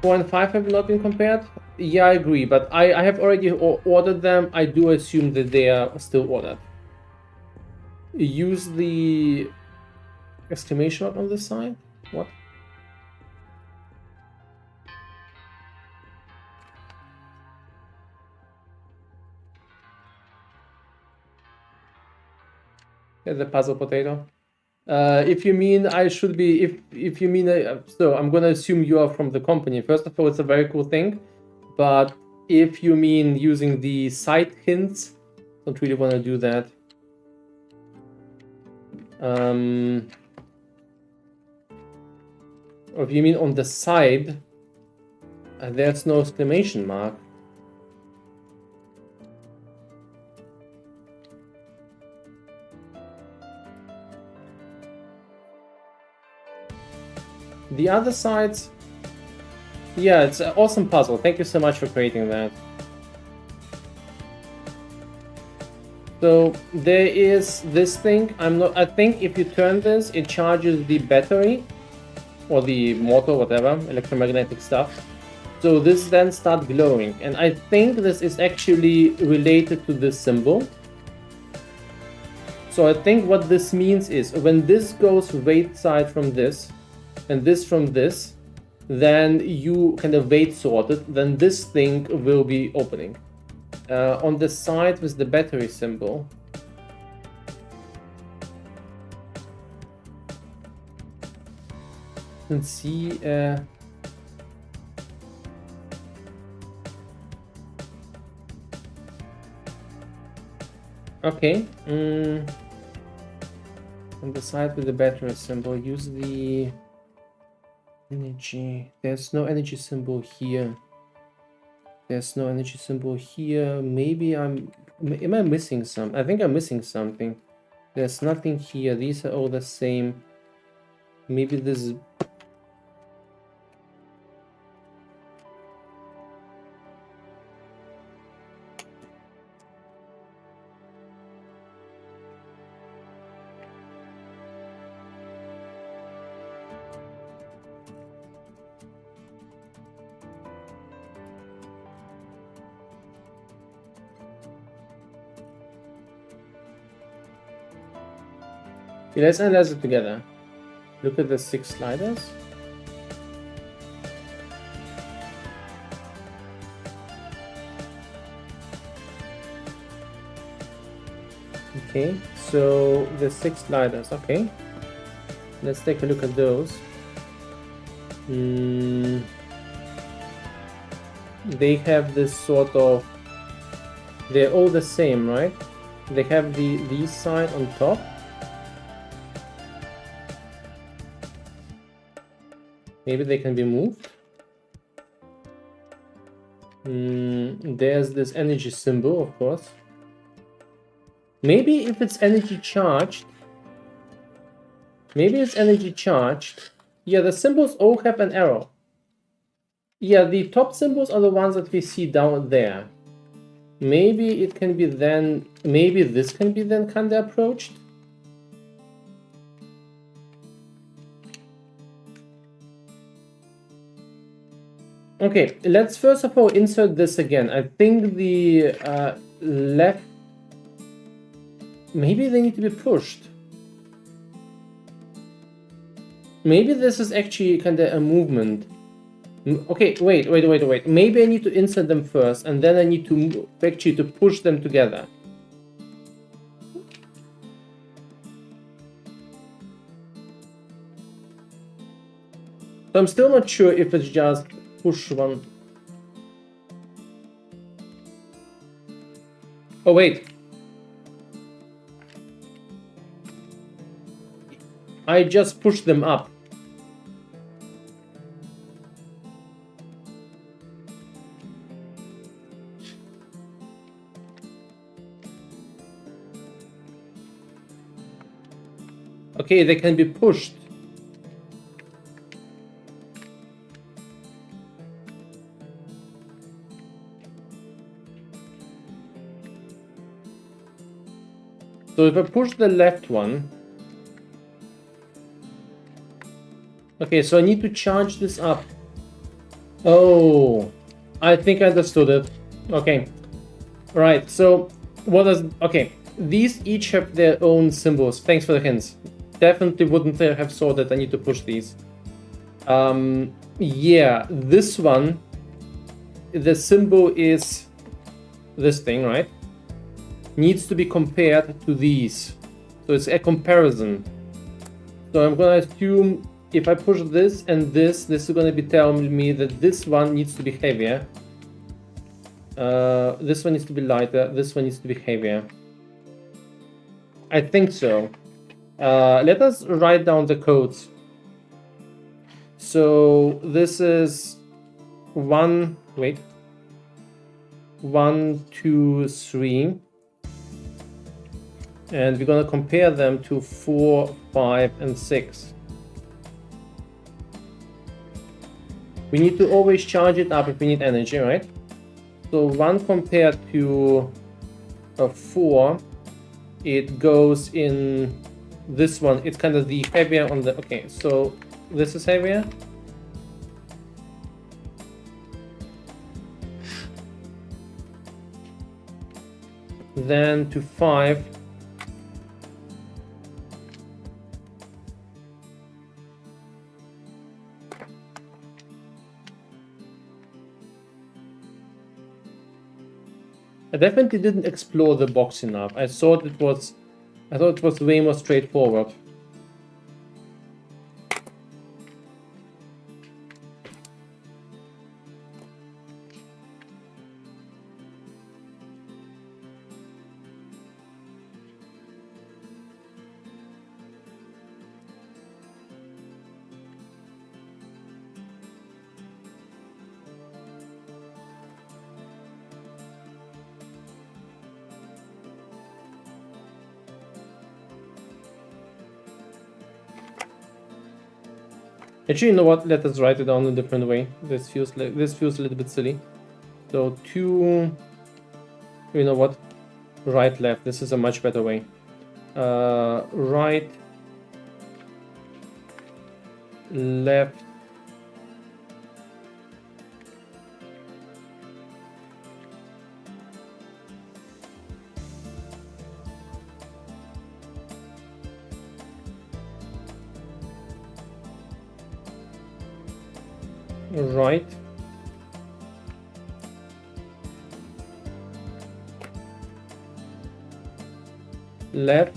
4 and 5 have not been compared. Yeah, I agree, but I have already ordered them. I do assume that they are still ordered. Use the exclamation mark on this side? What? The puzzle potato. If you mean I should be, if you mean, so I'm gonna assume you are from the company. First of all, it's a very cool thing, but if you mean using the side hints, don't really want to do that. Or if you mean on the side, there's no exclamation mark. The other sides, yeah, it's an awesome puzzle. Thank you so much for creating that. So there is this thing. I think if you turn this, it charges the battery or the motor, whatever, electromagnetic stuff. So this then starts glowing, and I think this is actually related to this symbol. So I think what this means is when this goes right side from this and this from this, then you kind of wait sort it, then this thing will be opening. On the side with the battery symbol, you can see okay, on the side with the battery symbol, use the energy. There's no energy symbol here. There's no energy symbol here. Maybe am I missing some? I think I'm missing something. There's nothing here. These are all the same. Maybe this is... Let's analyze it together. Look at the 6 sliders. Okay, so the 6 sliders, okay. Let's take a look at those. They have this sort of... They're all the same, right? They have these side on top. Maybe they can be moved. There's this energy symbol, of course. Maybe if it's energy charged. Maybe it's energy charged. Yeah, the symbols all have an arrow. Yeah, the top symbols are the ones that we see down there. Maybe it can be then... Maybe this can be then kind of approached. Okay, let's first of all insert this again. I think the left... Maybe they need to be pushed. Maybe this is actually kind of a movement. Okay, wait. Maybe I need to insert them first, and then I need to actually to push them together. So I'm still not sure if it's just push one. Oh wait. I just pushed them up. Okay, they can be pushed. So if I push the left one... Okay, so I need to charge this up. Oh, I think I understood it. Okay, right, so what does... Okay, these each have their own symbols. Thanks for the hints. Definitely wouldn't have saw that I need to push these. Yeah, this one, the symbol is this thing, right? Needs to be compared to these. So it's a comparison. So I'm gonna assume if I push this and this is gonna be telling me that this one needs to be heavier. This one needs to be lighter, this one needs to be heavier. I think so. Let us write down the codes. So this is 1, 2, 3. And we're gonna compare them to 4, 5, and 6. We need to always charge it up if we need energy, right? So 1 compared to a 4, it goes in this one. It's kind of the heavier on the, okay, so this is heavier. Then to 5. I definitely didn't explore the box enough. I thought it was way more straightforward. Actually, you know what? Let us write it down a different way. This feels a little bit silly. So 2, you know what? Right, left. This is a much better way. Right, left, right, left,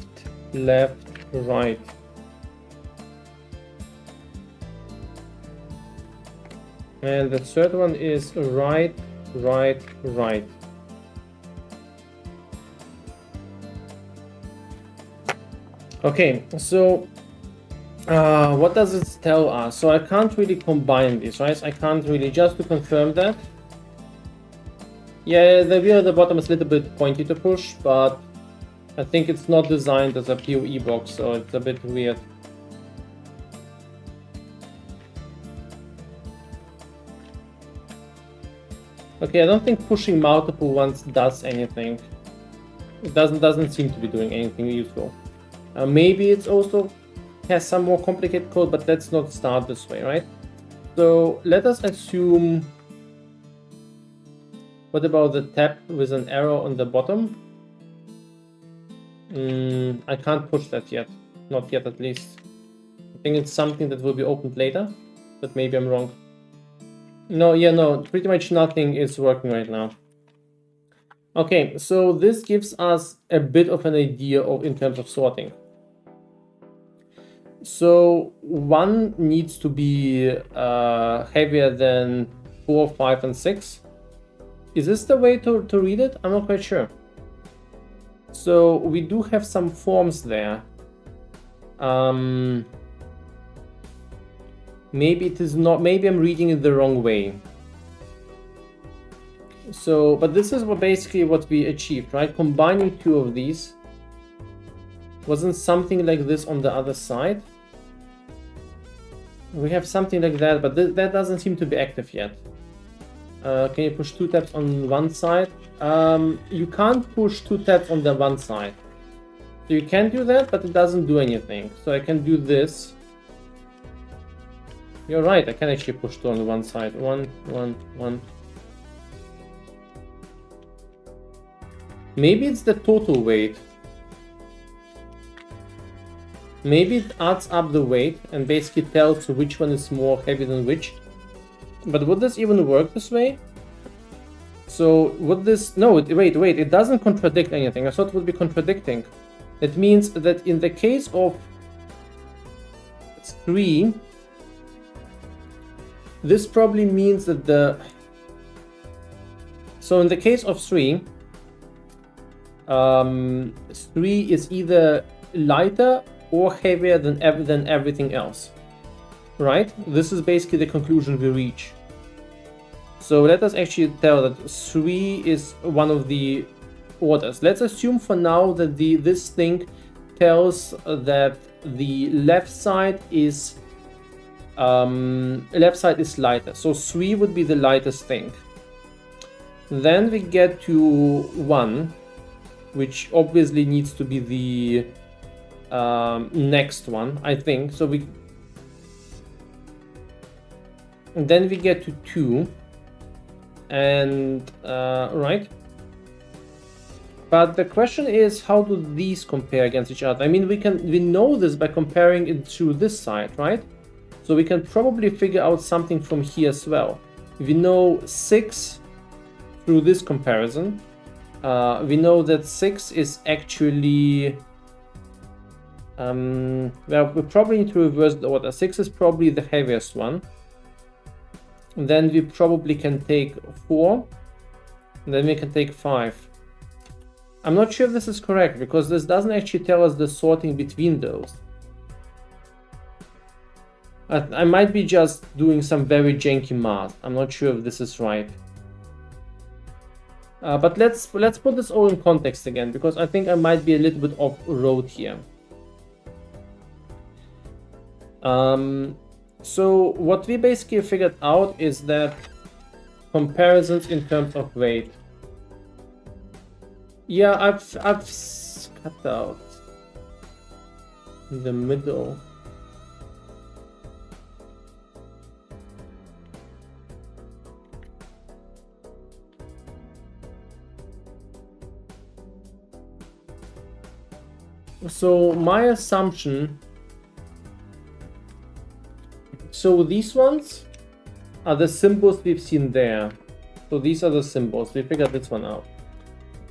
left, right. And the third one is right, right, right. Okay, so what does it tell us? So I can't really combine this, right? I can't really, just to confirm that. Yeah, the wheel at the bottom is a little bit pointy to push, but I think it's not designed as a POE box, so it's a bit weird. Okay, I don't think pushing multiple ones does anything. It doesn't seem to be doing anything useful. Maybe it's also has some more complicated code, but let's not start this way, right? So let us assume, what about the tab with an arrow on the bottom? I can't push that yet, not yet at least. I think it's something that will be opened later, but maybe I'm wrong. No, yeah, no, pretty much nothing is working right now. Okay, so this gives us a bit of an idea of in terms of sorting. So 1 needs to be heavier than 4, 5, and 6. Is this the way to read it? I'm not quite sure. So we do have some forms there. Maybe it is not, maybe I'm reading it the wrong way. So, but this is basically what we achieved, right? Combining 2 of these. Wasn't something like this on the other side? We have something like that, but that doesn't seem to be active yet. Can you push 2 tabs on one side? You can't push 2 tabs on the one side. So you can do that, but it doesn't do anything. So I can do this. You're right, I can actually push 2 on one side. 1, 1, 1. Maybe it's the total weight. Maybe it adds up the weight and basically tells which one is more heavy than which. But would this even work this way? So would this... No, wait, it doesn't contradict anything. I thought it would be contradicting. It means that in the case of 3, this probably means that the... So in the case of 3, 3 is either lighter or heavier than everything else, right? This is basically the conclusion we reach. So let us actually tell that 3 is one of the orders. Let's assume for now that this thing tells that the left side is left side is lighter. So 3 would be the lightest thing. Then we get to 1, which obviously needs to be the next one, I think. So and then we get to 2, and right. But the question is, how do these compare against each other? I mean, we know this by comparing it to this side, right? So we can probably figure out something from here as well. We know 6 through this comparison. We know that 6 is actually well, we probably need to reverse the order. 6 is probably the heaviest one. And then we probably can take 4, and then we can take 5. I'm not sure if this is correct, because this doesn't actually tell us the sorting between those. I might be just doing some very janky math. I'm not sure if this is right. But let's put this all in context again, because I think I might be a little bit off road here. So what we basically figured out is that comparisons in terms of weight. Yeah, I've cut out the middle. So my assumption, so these ones are the symbols we've seen there. So these are the symbols. We figured this one out.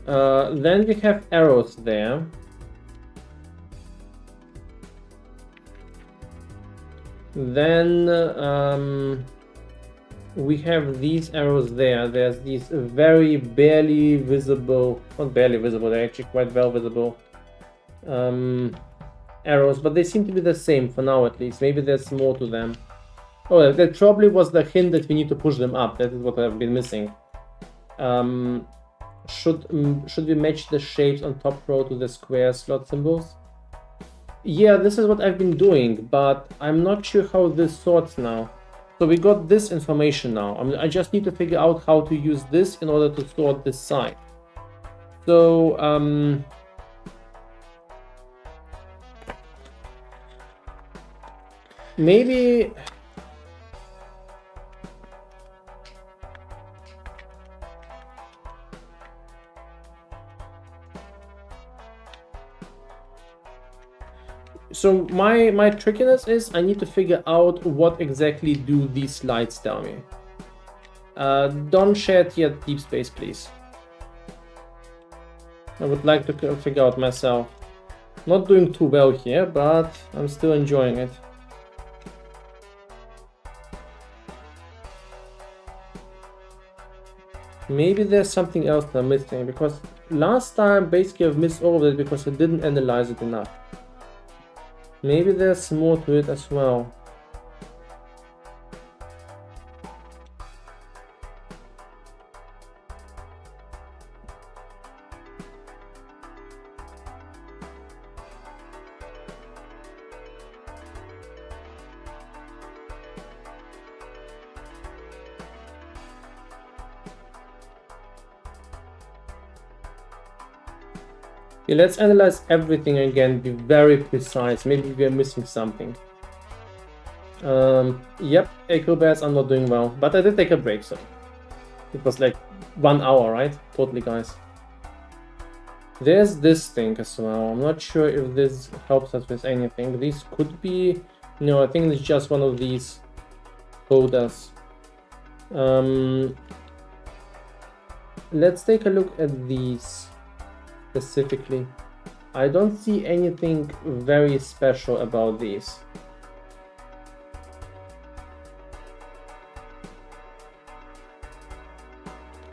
Then we have arrows there. Then we have these arrows there. There's these very barely visible, not barely visible, they're actually quite well visible arrows, but they seem to be the same for now at least. Maybe there's more to them. Oh, that probably was the hint that we need to push them up. That is what I've been missing. Should we match the shapes on top row to the square slot symbols? Yeah, this is what I've been doing, but I'm not sure how this sorts now. So we got this information now. I just need to figure out how to use this in order to sort this side. So maybe so my trickiness is I need to figure out what exactly do these lights tell me. Don't share it yet, Deep Space, please. I would like to figure out myself. Not doing too well here, but I'm still enjoying it. Maybe there's something else that I'm missing, because last time basically I've missed all of it because I didn't analyze it enough. Maybe there's more to it as well. Yeah, let's analyze everything again, be very precise. Maybe we are missing something. Yep, acrobats are not doing well, but I did take a break, so it was like 1 hour, right? Totally, guys. There's this thing as well. I'm not sure if this helps us with anything. These could be... No, I think it's just one of these folders. Let's take a look at these specifically. I don't see anything very special about these.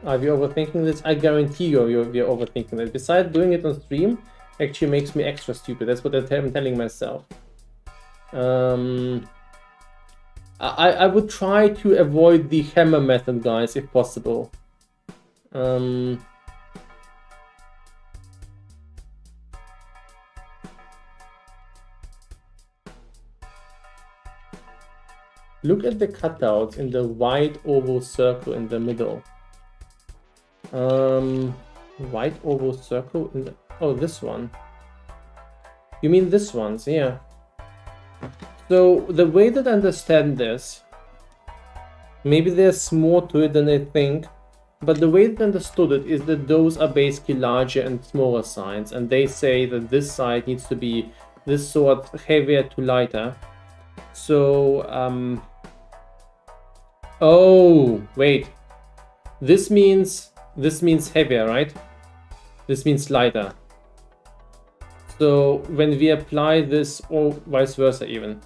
Are we overthinking this? I guarantee you're overthinking it. Besides, doing it on stream actually makes me extra stupid. That's what I'm telling myself. I would try to avoid the hammer method, guys, if possible. Look at the cutouts in the white oval circle in the middle. White oval circle in the... Oh, this one. You mean this one's, yeah. So the way that I understand this, maybe there's more to it than I think, but the way that I understood it is that those are basically larger and smaller signs, and they say that this side needs to be this sort heavier to lighter. So, oh, wait. This means heavier, right? This means lighter. So when we apply this, or vice versa even,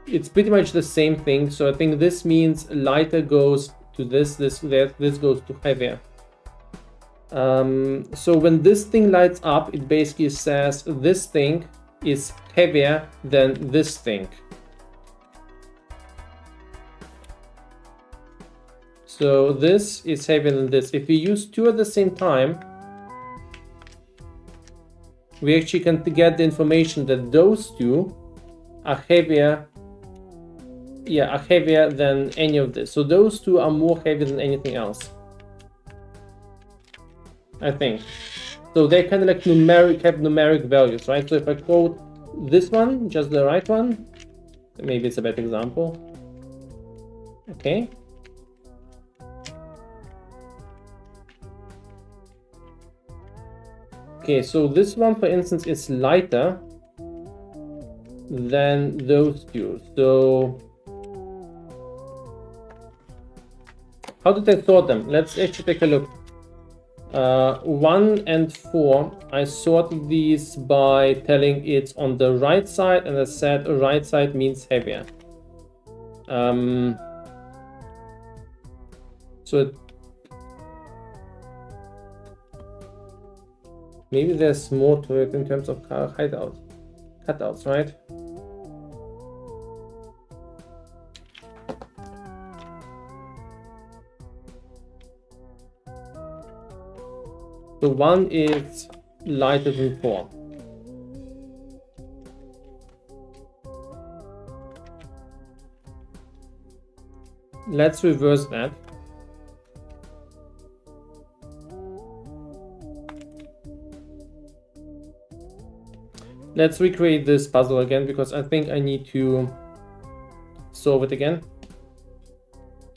it's pretty much the same thing. So I think this means lighter goes to this goes to heavier. So when this thing lights up, it basically says this thing is heavier than this thing. So this is heavier than this. If we use two at the same time, we actually can get the information that those two are heavier. Yeah, are heavier than any of this. So those two are more heavy than anything else, I think. So they kind of like have numeric values, right? So if I quote this one, just the right one, maybe it's a better example. Okay. Okay, so this one, for instance, is lighter than those two. So how did I sort them? Let's actually take a look. 1 and 4, I sorted these by telling it's on the right side, and I said right side means heavier. So maybe there's more to it in terms of cutouts, right? So 1 is lighter than 4. Let's reverse that. Let's recreate this puzzle again, because I think I need to solve it again.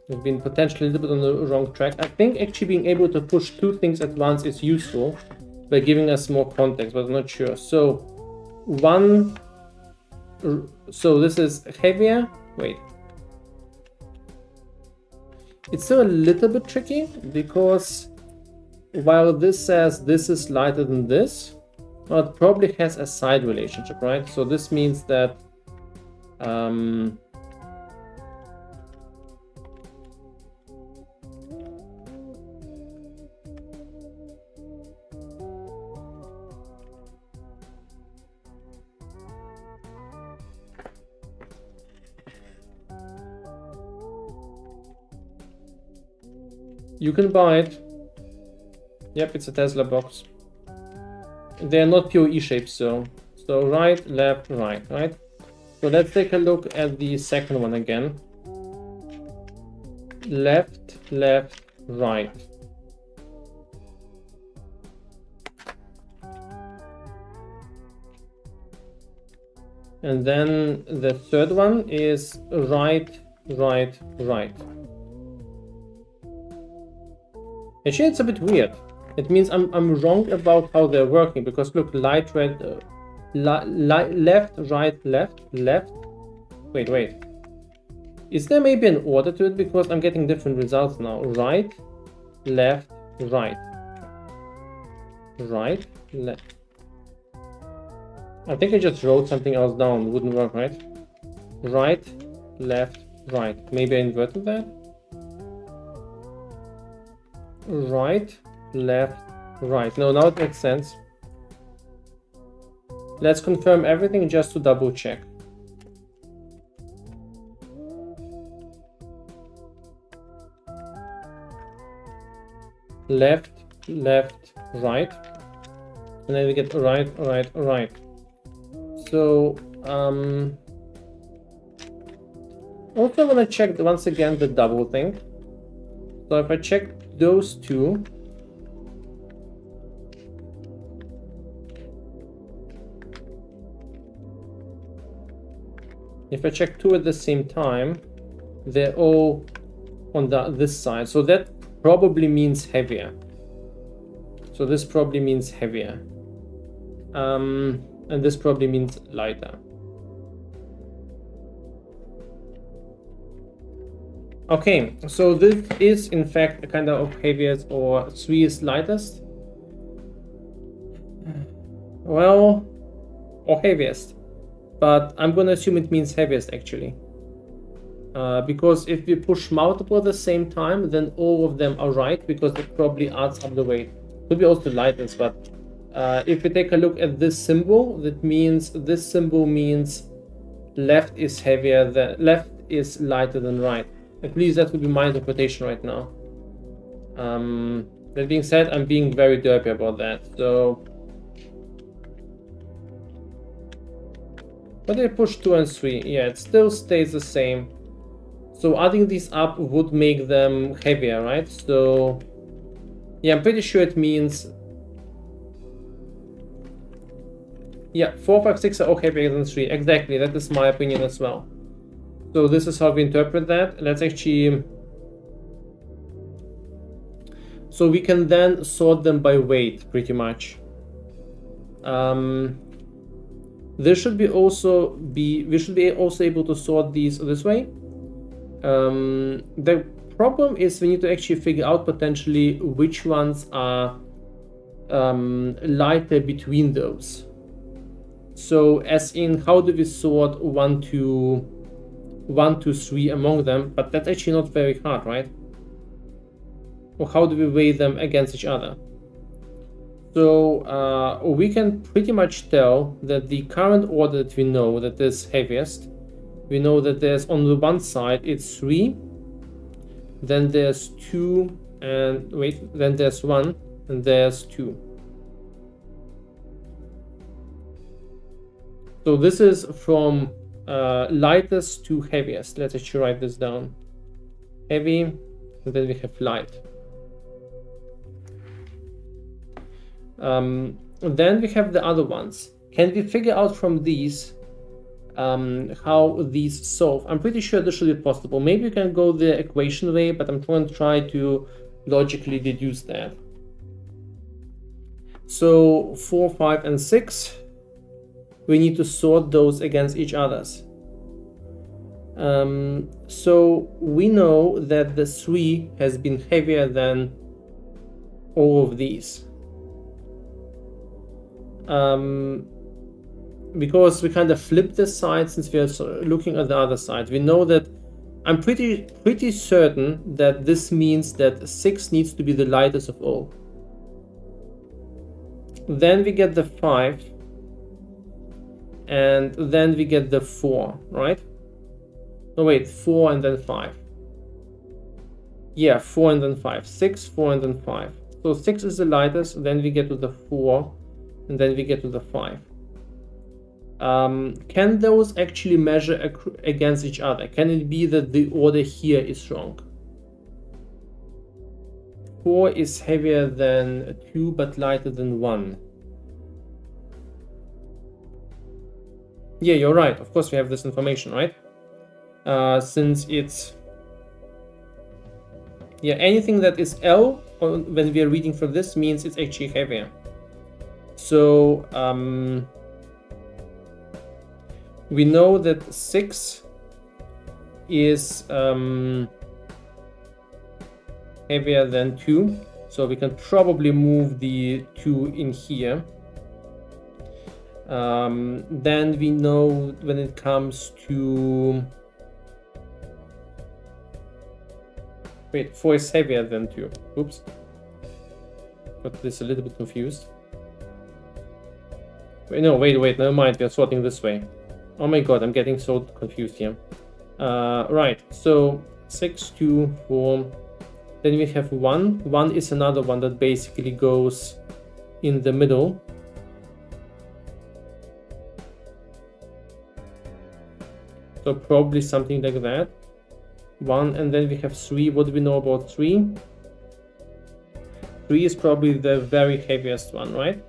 We've been potentially a little bit on the wrong track. I think actually being able to push two things at once is useful by giving us more context, but I'm not sure. So so this is heavier. Wait. It's still a little bit tricky, because while this says this is lighter than this, well, it probably has a side relationship, right? So this means that you can buy it. Yep, it's a Tesla box. They're not POE shapes, so right, left, right, right? So let's take a look at the second one again. Left, left, right. And then the third one is right, right, right. Actually, it's a bit weird. It means I'm wrong about how they're working, because look, light, red, left, right, left, left. Wait. Is there maybe an order to it? Because I'm getting different results now. Right, left, right. Right, left. I think I just wrote something else down. It wouldn't work, right? Right, left, right. Maybe I inverted that? Right, left, right. No, now it makes sense. Let's confirm everything just to double check. Left, left, right. And then we get right, right, right. So Also, I want to check once again the double thing. So if I check those two, if I check two at the same time, they're all on this side. So that probably means heavier. So this probably means heavier. And this probably means lighter. Okay, so this is in fact a kind of heaviest, or 3 is lightest. Well, or heaviest. But I'm gonna assume it means heaviest actually. Because if we push multiple at the same time, then all of them are right, because it probably adds up the weight. Could be also lightest, but if we take a look at this symbol, that means this symbol means left is heavier than left is lighter than right. At least that would be my interpretation right now. That being said, I'm being very derpy about that. So, but I push 2 and 3. Yeah, it still stays the same. So adding these up would make them heavier, right? So yeah, I'm pretty sure it means, yeah, 4, 5, 6 are all heavier than 3. Exactly, that is my opinion as well. So this is how we interpret that. Let's actually, so we can then sort them by weight pretty much. There should be also we should be also able to sort these this way. The problem is we need to actually figure out potentially which ones are lighter between those. So as in, how do we sort 1 to 3 among them? But that's actually not very hard, right? Or how do we weigh them against each other? So we can pretty much tell that the current order that we know that is heaviest, we know that there's on the one side it's 3, then there's 2, and wait, then there's 1, and there's 2. So this is from lightest to heaviest. Let's actually write this down. Heavy, and then we have light. Then we have the other ones. Can we figure out from these how these solve? I'm pretty sure this should be possible. Maybe you can go the equation way, but I'm going to try to logically deduce that. So 4, 5, and 6, we need to sort those against each others. So we know that the 3 has been heavier than all of these. Because we kind of flip this side since we are looking at the other side. We know that I'm pretty certain that this means that 6 needs to be the lightest of all. Then we get the 5, and then we get the 4, right? No, wait, 4 and then 5. Yeah, 4 and then 5. 6, 4, and then 5. So 6 is the lightest, then we get to the 4, and then we get to the 5. Can those actually measure against each other? Can it be that the order here is wrong? 4 is heavier than 2 but lighter than 1. Yeah, you're right. Of course we have this information, right? Since it's, yeah, anything that is L when we are reading from this means it's actually heavier. So we know that 6 is heavier than 2, so we can probably move the 2 in here. Then we know when it comes to, wait, 4 is heavier than 2. Oops, got this a little bit confused. Wait, no, wait, never mind, we are sorting this way. Oh my god, I'm getting so confused here. Right, so 6, 2, 4, then we have 1. 1 is another one that basically goes in the middle. So probably something like that. 1, and then we have 3. What do we know about 3? 3 is probably the very heaviest one, right?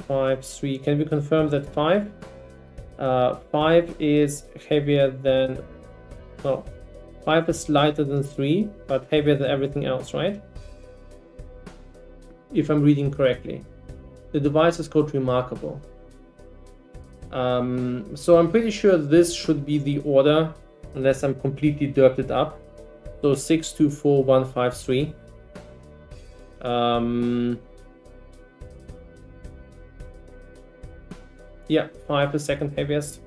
5, 3. Can we confirm that 5? 5 is heavier than... No. 5 is lighter than 3, but heavier than everything else, right? If I'm reading correctly. The device is called Remarkable. So I'm pretty sure this should be the order, unless I'm completely derped it up. So 6, 2, 4, 1, 5, 3. Yeah, 5 is second heaviest.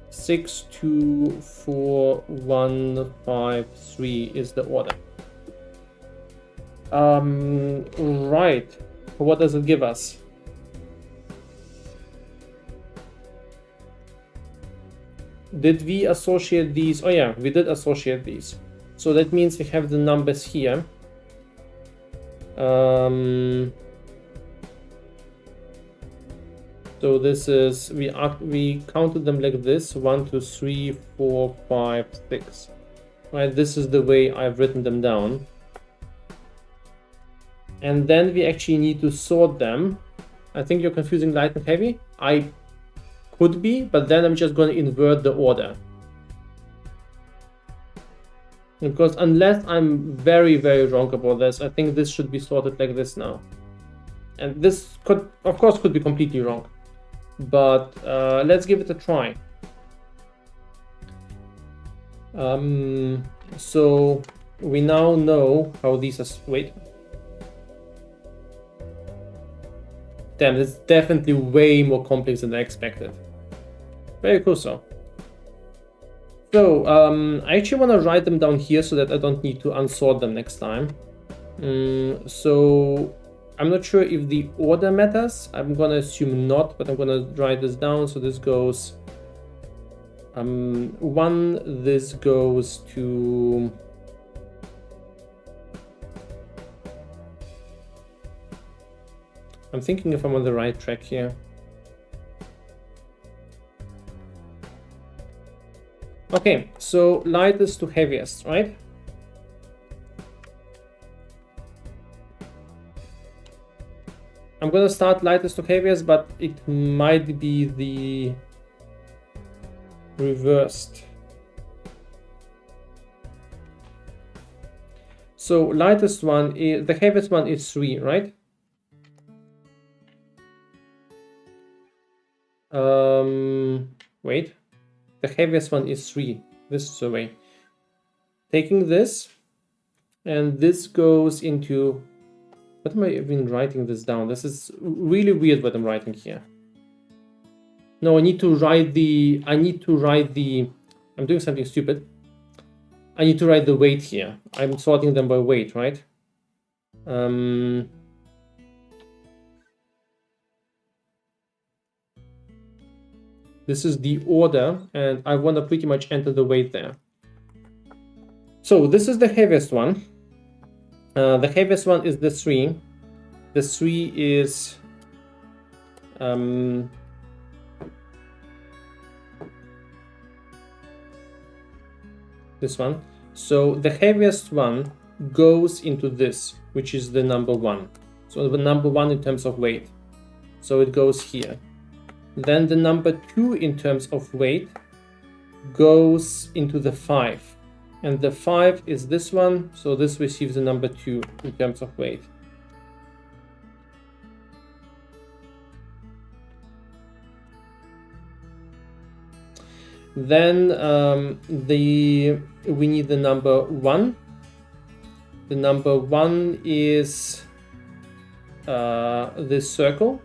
6, 2, 4, 1, 5, 3 is the order. Right. What does it give us? Did we associate these? Oh yeah, we did associate these. So that means we have the numbers here. So this is, we counted them like this: 1, 2, 3, 4, 5, 6. Right, this is the way I've written them down. And then we actually need to sort them. I think you're confusing light and heavy. I could be, but then I'm just going to invert the order. Because unless I'm very, very wrong about this, I think this should be sorted like this now. And this could, of course, could be completely wrong. But let's give it a try. So we now know how these are. Wait. Damn, it's definitely way more complex than I expected. Very cool, so. So I actually want to write them down here so that I don't need to unsort them next time. So I'm not sure if the order matters. I'm gonna assume not, but I'm gonna write this down. So this goes 1, this goes to I'm thinking if I'm on the right track here. Okay, so lightest to heaviest, right? I'm gonna start lightest to heaviest, but it might be the reversed. So lightest one is, the heaviest one is 3, right? Wait, the heaviest one is 3. This is the way. Taking this, and this goes into, what am I even writing this down? This is really weird what I'm writing here. No, I need to write the, I'm doing something stupid. I need to write the weight here. I'm sorting them by weight, right? This is the order, and I want to pretty much enter the weight there. So this is the heaviest one. The heaviest one is the 3. The 3 is this one. So the heaviest one goes into this, which is the number 1. So the number 1 in terms of weight. So it goes here. Then the number 2 in terms of weight goes into the 5. And the 5 is this one, so this receives the number 2 in terms of weight. Then we need the number 1. The number 1 is this circle.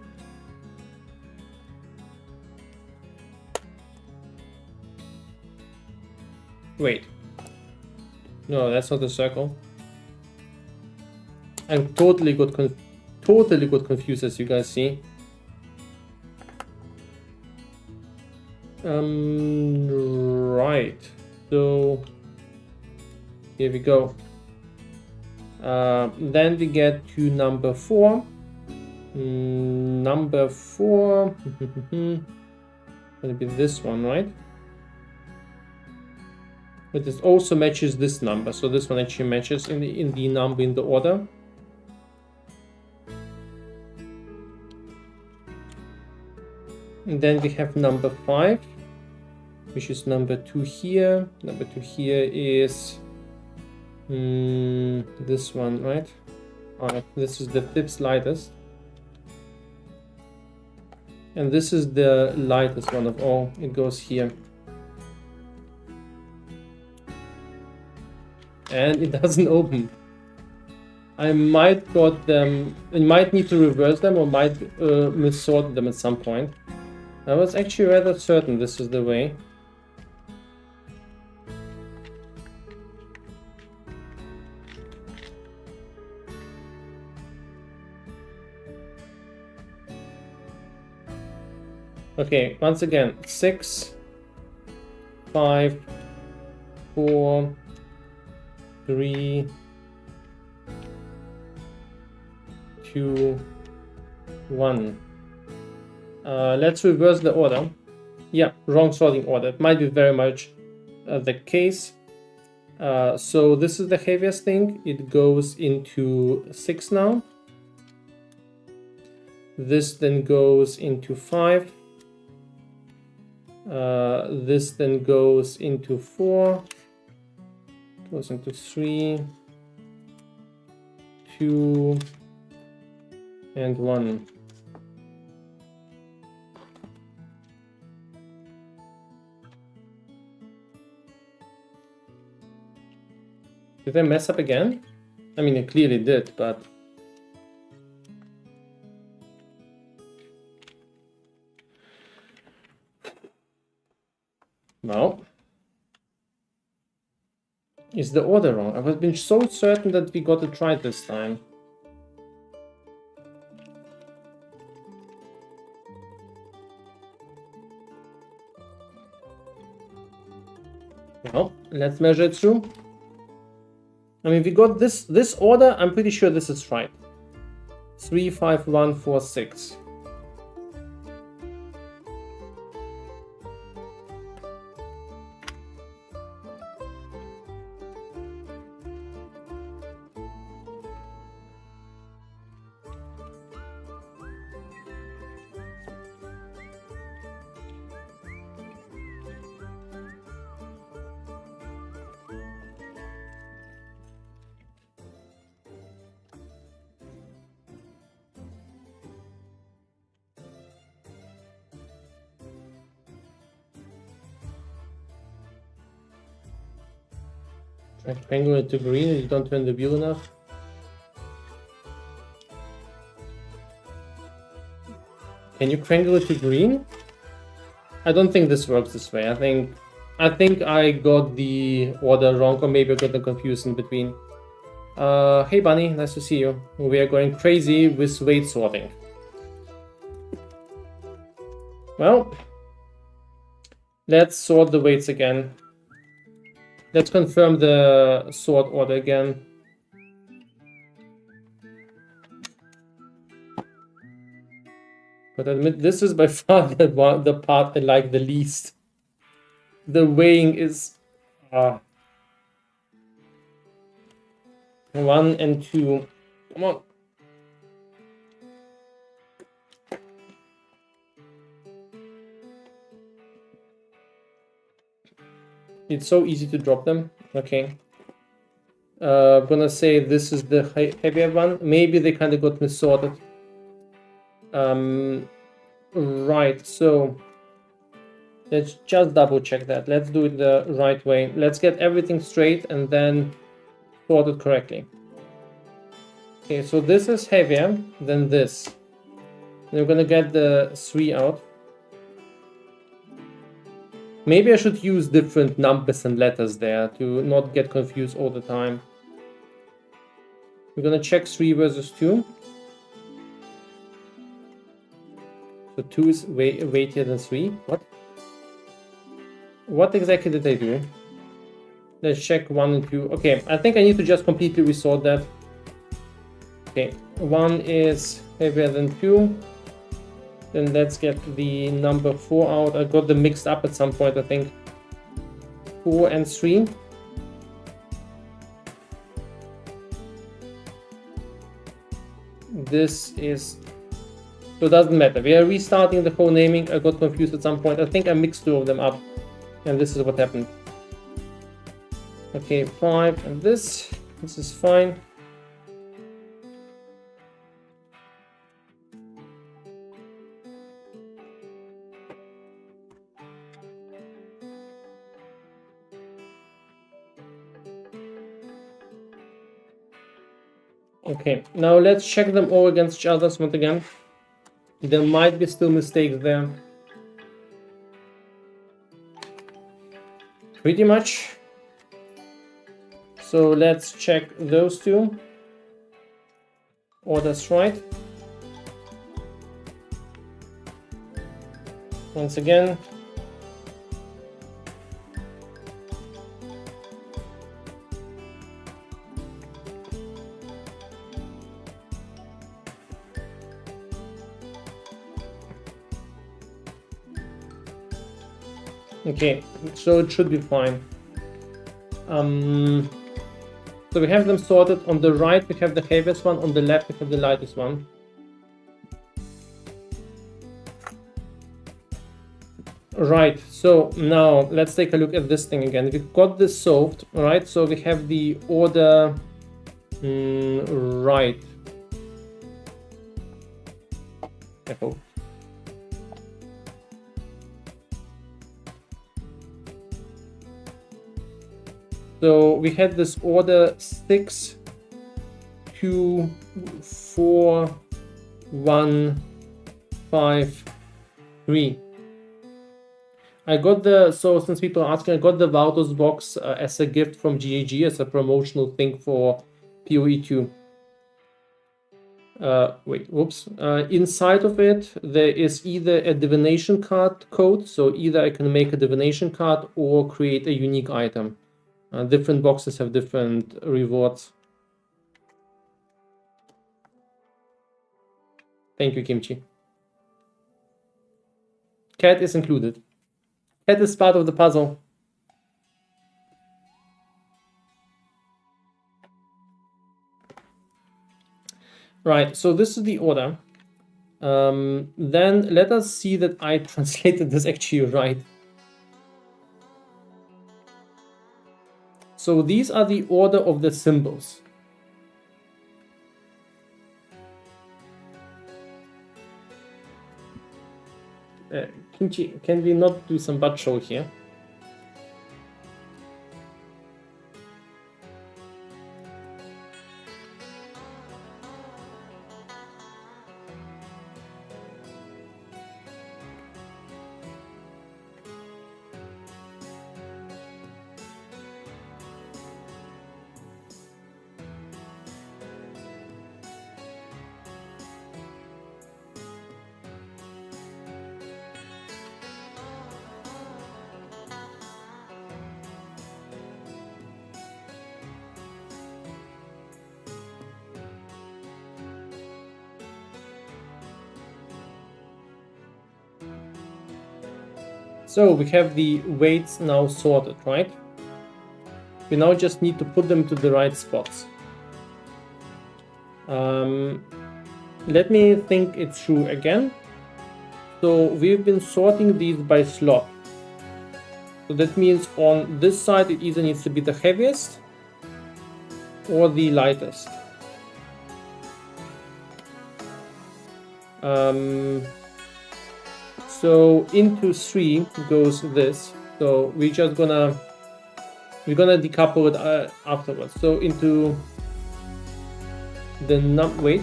Wait. No, that's not the circle. I'm totally got confused, as you guys see. Right. So here we go. Then we get to number 4. Number 4. Gonna be this one, right? But it also matches this number, so this one actually matches in the number in the order. And then we have number 5, which is number 2 here. Number 2 here is this one, right? Alright, this is the 5th lightest. And this is the lightest one of all. It goes here. And it doesn't open. I might got them. I might need to reverse them or might missort them at some point. I was actually rather certain this is the way. Okay, once again, 6, 5, 4, 3, 2, 1. Let's reverse the order. Yeah, wrong sorting order. It might be very much the case. So this is the heaviest thing. It goes into 6 now. This then goes into 5. This then goes into 4. Goes into 3, 2, and 1. Did I mess up again? I mean, it clearly did, but... No. Is the order wrong? I've been so certain that we got it right this time. Well, let's measure it through. I mean, we got this order. I'm pretty sure this is right. 3, 5, 1, 4, 6. Rectangle it to green, you don't turn the wheel enough. Can you crangle it to green? I don't think this works this way. I think I got the order wrong, or maybe I got them confused in between. Hey Bunny, nice to see you. We are going crazy with weight sorting. Well, let's sort the weights again. Let's confirm the sort order again. But admit, this is by far the part I like the least. The weighing is 1 and 2. Come on. It's so easy to drop them. Okay. I'm gonna say this is the heavier one. Maybe they kind of got missorted. Right, so let's just double check that. Let's do it the right way. Let's get everything straight and then sort it correctly. Okay, so this is heavier than this. And we're gonna get the 3 out. Maybe I should use different numbers and letters there to not get confused all the time. We're gonna check 3 versus 2. So 2 is weightier than 3. What? What exactly did I do? Let's check 1 and 2. Okay, I think I need to just completely resort that. Okay, 1 is heavier than 2. Then let's get the number 4 out. I got them mixed up at some point, I think. 4 and 3. This is... So it doesn't matter. We are restarting the whole naming. I got confused at some point. I think I mixed 2 of them up. And this is what happened. Okay, 5 and this. This is fine. Okay, now let's check them all against each other once again. There might be still mistakes there. Pretty much. So let's check those two. Oh, that's right. Once again. Okay, so it should be fine. So we have them sorted. On the right we have the heaviest one, on the left we have the lightest one. Right, so now let's take a look at this thing again. We've got this solved, right? So we have the order right. I hope. So we had this order 6, 2, 4, 1, 5, 3. I got the, so since people are asking, I got the Valdo's box as a gift from GAG, as a promotional thing for POE2. Wait, whoops. Inside of it, there is either a divination card code, so either I can make a divination card or create a unique item. Different boxes have different rewards. Thank you, Kimchi. Cat is included. Cat is part of the puzzle. Right, so this is the order. Then let us see that I translated this actually right. So these are the order of the symbols. Kimchi, can we not do some butt show here? So we have the weights now sorted, right? We now just need to put them to the right spots. Let me think it through again. So we've been sorting these by slot. So that means on this side it either needs to be the heaviest or the lightest. So into 3 goes this. So we're gonna decouple it afterwards. So into the wait,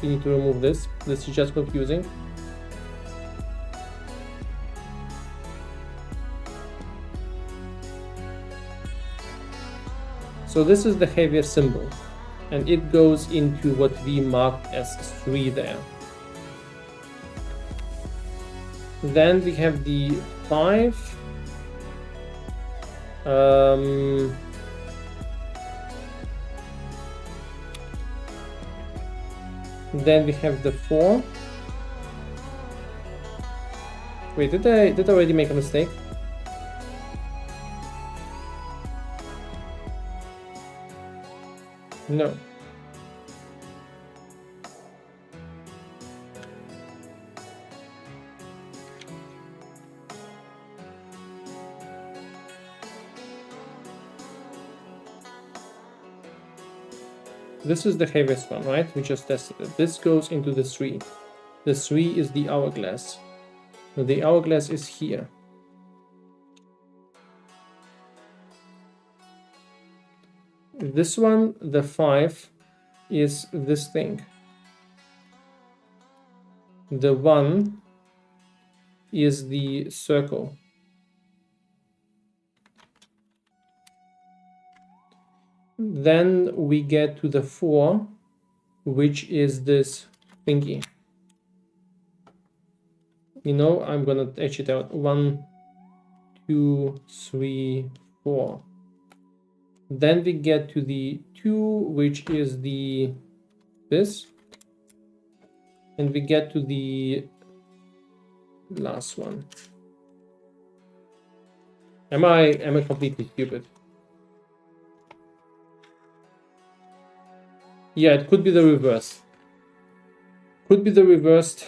we need to remove this. This is just confusing. So this is the heaviest symbol, and it goes into what we marked as 3 there. Then we have the 5. Then we have the 4. Wait, did I already make a mistake? No. This is the heaviest one, right? We just tested it. This goes into the 3. The 3 is the hourglass. The hourglass is here. This one, the 5, is this thing. The 1 is the circle. Then we get to the 4, which is this thingy. You know, I'm gonna etch it out. 1, 2, 3, 4. Then we get to the 2, which is the this. And we get to the last one. Am I completely stupid? Yeah, it could be the reverse. Could be the reversed.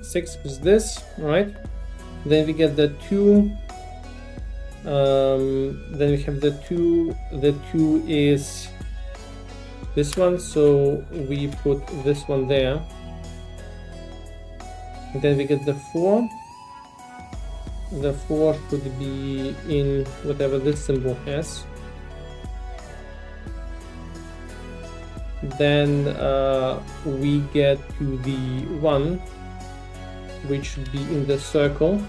Six is this, right? Then we get the 2. Then we have the 2. The 2 is this one, so we put this one there. And then we get the 4. The 4 could be in whatever this symbol has. Then we get to the 1, which should be in the circle.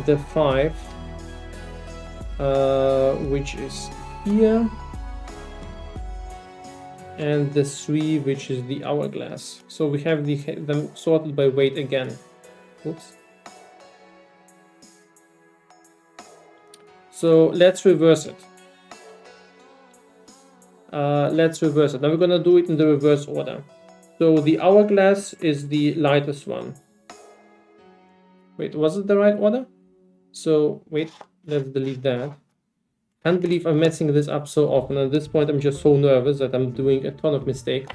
The 5, which is here. And the 3, which is the hourglass. So we have them sorted by weight again. Oops. So let's reverse it. Let's reverse it. Now we're gonna do it in the reverse order. So the hourglass is the lightest one. Wait, was it the right order? So wait, let's delete that. Can't believe I'm messing this up so often. At this point, I'm just so nervous that I'm doing a ton of mistakes.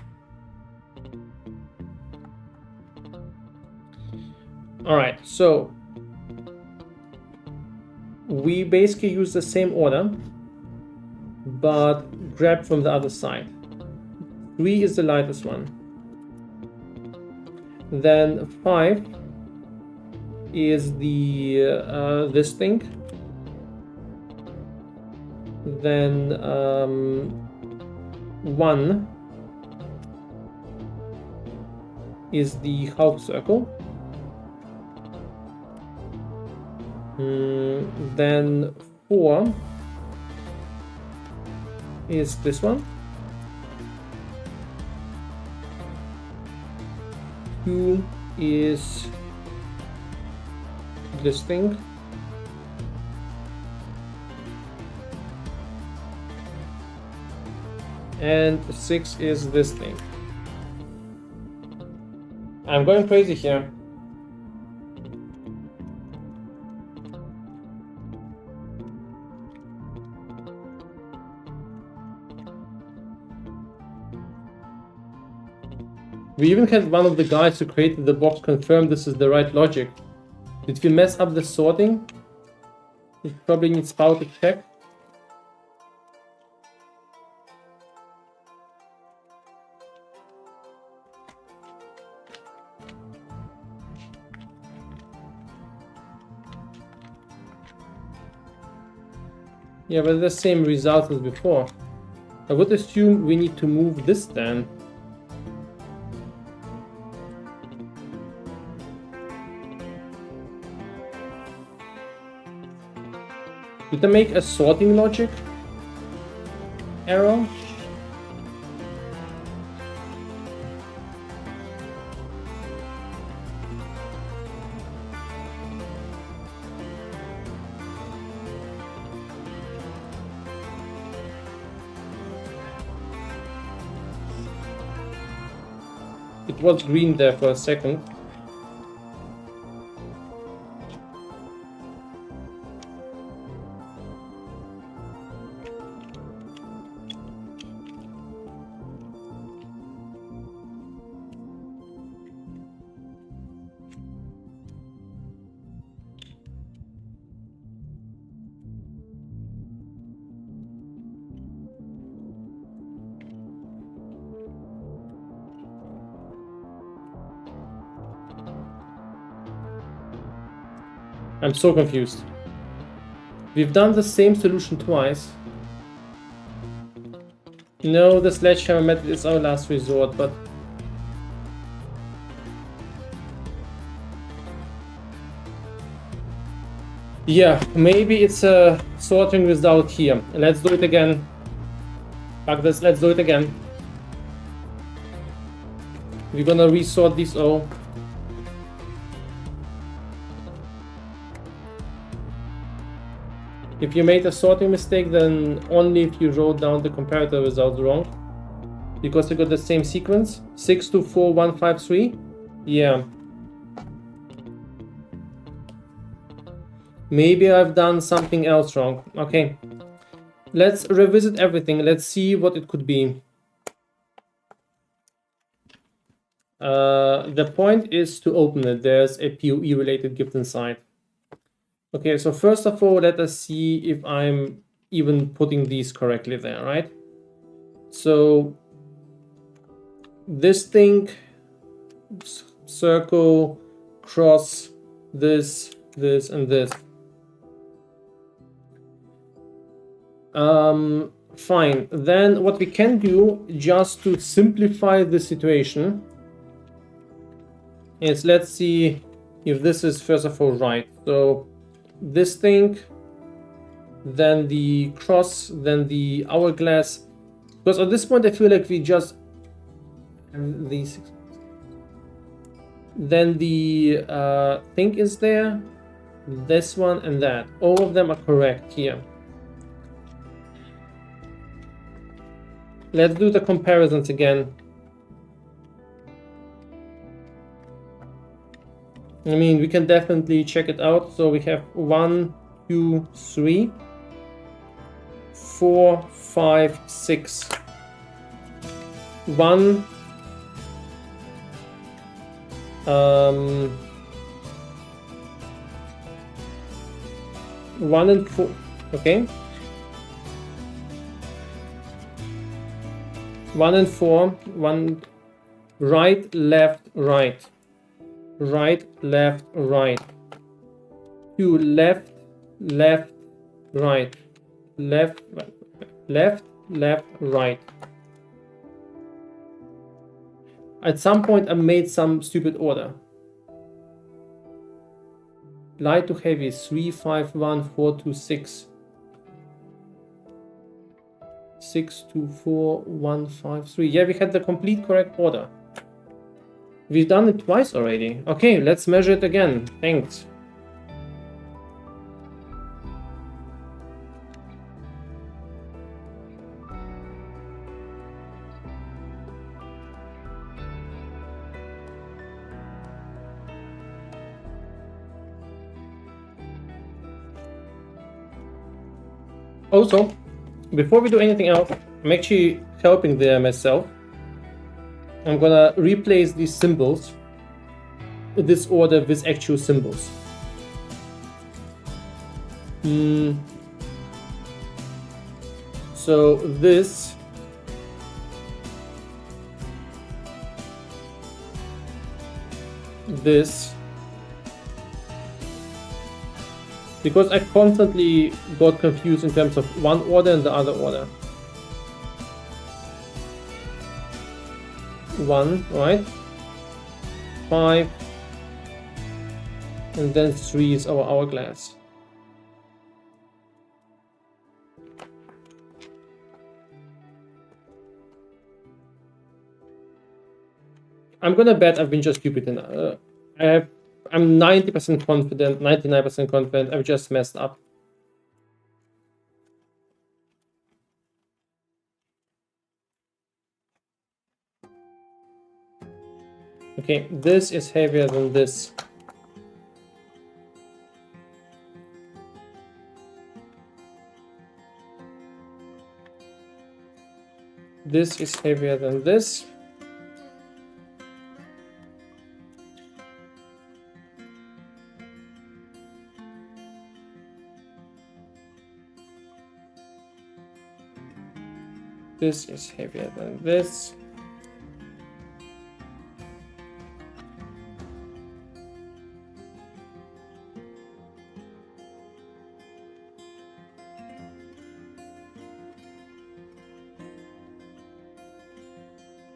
All right, so we basically use the same order, but grab from the other side. 3 is the lightest one. Then 5 is the this thing. Then 1 is the half circle. Then 4 is this one. 2 is this thing. And 6 is this thing. I'm going crazy here. We even had one of the guys who created the box confirm this is the right logic. Did we mess up the sorting? It probably needs power to check. Yeah, but the same result as before. I would assume we need to move this then. Did I make a sorting logic error? It was green there for a second. I'm so confused. We've done the same solution twice. No, the sledgehammer method is our last resort, but... yeah, maybe it's a sorting result here. Let's do it again. Fuck this, let's do it again. We're gonna resort these all. If you made a sorting mistake, then only if you wrote down the comparator results wrong. Because you got the same sequence. 6, 2, 4, 1, 5, 3. Yeah. Maybe I've done something else wrong. Okay. Let's revisit everything. Let's see what it could be. The point is to open it. There's a POE related gift inside. Okay, so first of all, let us see if I'm even putting these correctly there, right? So this thing, circle, cross, this, and this. Fine. Then what we can do, just to simplify the situation, is let's see if this is first of all right. So this thing, then the cross, then the hourglass. Because at this point I feel like we just these. Then the thing is there, this one and that. All of them are correct here. Let's do the comparisons again. I mean, we can definitely check it out. So we have 1, 2, 3, 4, 5, 6. 1, 1 and 4. Okay. 1 and 4. 1 right, left, right. Right, left, right. 2 left, left, right. Left, left, left, right. At some point I made some stupid order. Light to heavy, 3, 5, 1, 4, 2, 6. 6, 2, 4, 1, 5, 3. Yeah, we had the complete correct order. We've done it twice already. Okay, let's measure it again. Thanks. Also, before we do anything else, I'm actually helping there myself. I'm gonna replace these symbols in this order with actual symbols. So this because I constantly got confused in terms of one order and the other order. 1, right? 5, and then 3 is our hourglass. I'm gonna bet I've been just stupid enough. I'm 90% confident, 99% confident I've just messed up. Okay, this is heavier than this. This is heavier than this. This is heavier than this.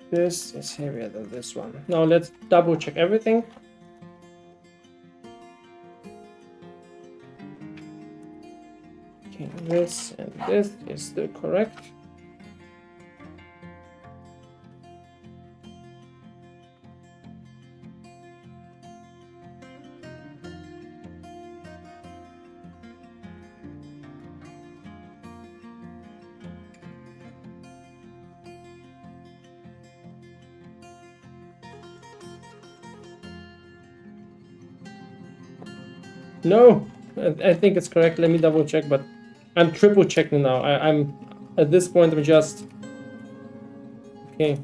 This is heavier than this one. Now let's double check everything. Okay, this and this is still correct. No, I think it's correct. Let me double check, but I'm triple checking now. I'm at this point. I'm just okay.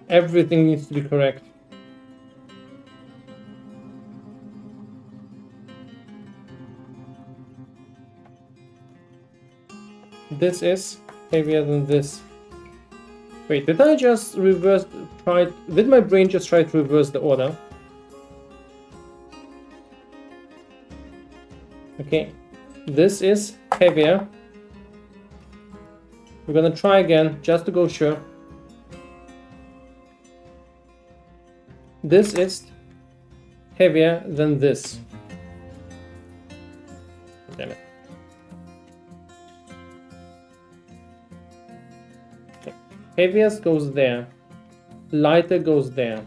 Everything needs to be correct. This is heavier than this. Wait, did I just reverse? Did my brain just try to reverse the order? Okay, this is heavier. We're gonna try again just to go sure. This is heavier than this. Damn it. Okay. Heaviest goes there. Lighter goes there.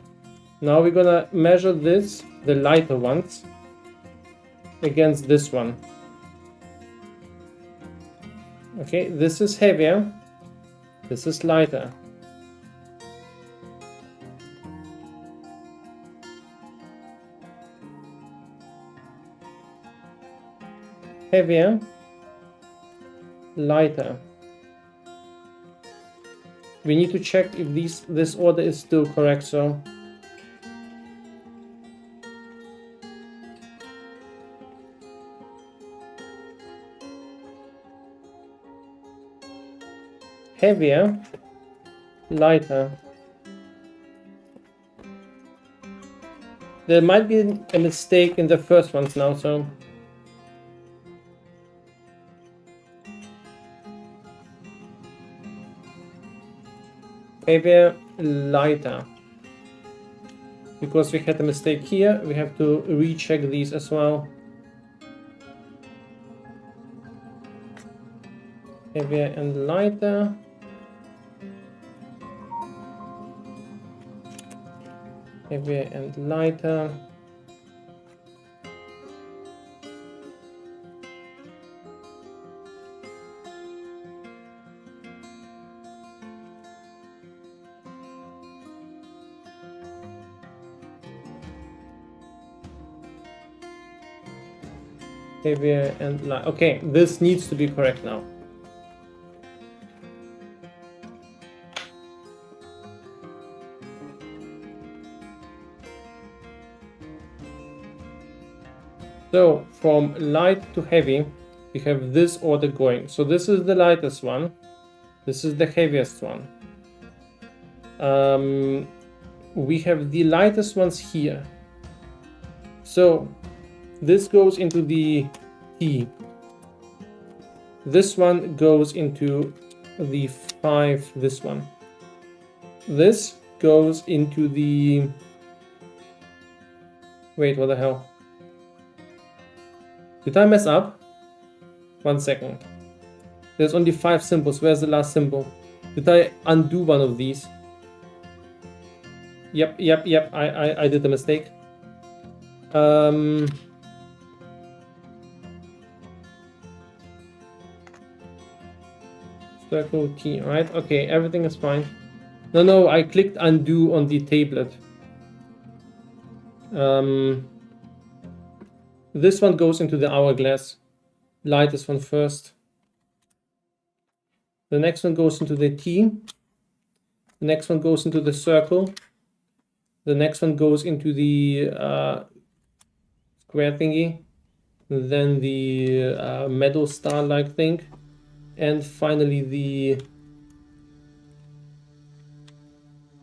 Now we're gonna measure this, the lighter ones, against this one. Okay, this is heavier. This is lighter. Heavier, lighter. We need to check if this order is still correct, so heavier, lighter. There might be a mistake in the first ones now, so heavier, lighter. Because we had a mistake here, we have to recheck these as well. Heavier and lighter. Heavier and lighter. Heavier and light. Okay, this needs to be correct now. So from light to heavy, we have this order going. So this is the lightest one. This is the heaviest one. We have the lightest ones here. So this goes into the T. This one goes into the 5, this one. This goes into the... Wait, what the hell? Did I mess up? 1 second. There's only 5 symbols. Where's the last symbol? Did I undo one of these? Yep. I did a mistake. Circle T, right? Okay, everything is fine. No, I clicked undo on the tablet. This one goes into the hourglass. Light this one first. The next one goes into the T. The next one goes into the circle. The next one goes into the square thingy. Then the metal star-like thing. And finally the...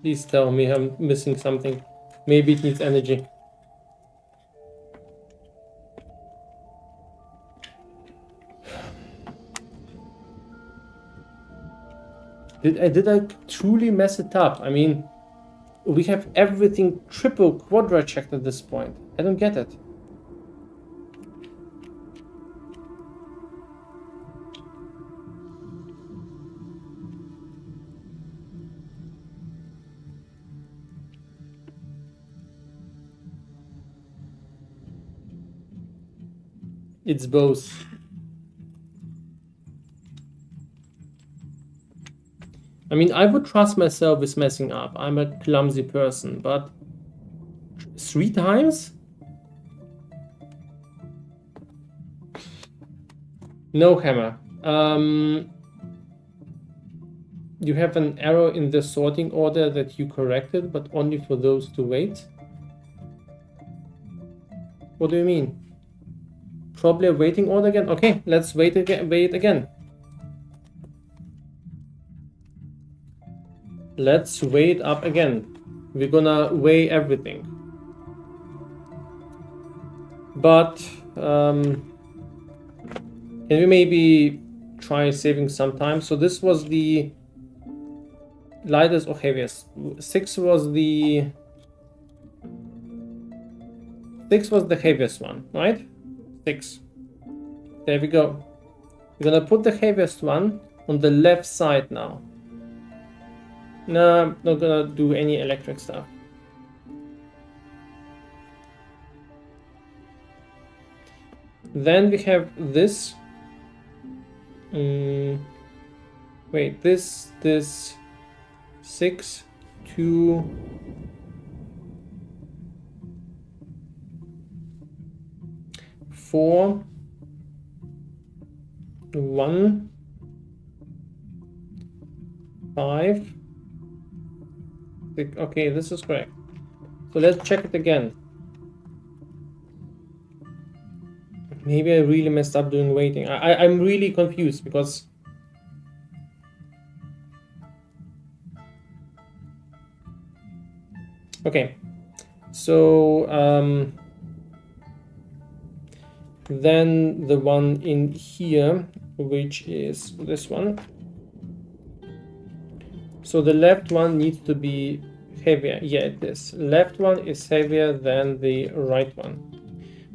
Please tell me I'm missing something. Maybe it needs energy. Did I truly mess it up? I mean, we have everything triple, quadra checked at this point. I don't get it. It's both. I mean, I would trust myself with messing up. I'm a clumsy person, but 3 times? No hammer. You have an error in the sorting order that you corrected, but only for those to wait. What do you mean? Probably a waiting order again? Okay, let's wait again. Let's wait up again. We're gonna weigh everything. But can we maybe try saving some time? So this was the lightest or heaviest. 6 was the heaviest one, right? 6. There we go. We're gonna put the heaviest one on the left side now. No, I'm not gonna do any electric stuff. Then we have this. Wait, this 6, 2, 4, 1, 5. Okay, this is correct. So let's check it again. Maybe I really messed up doing waiting. I'm really confused because okay. So then the one in here, which is this one. So the left one needs to be heavier. Yeah, it is. Left one is heavier than the right one.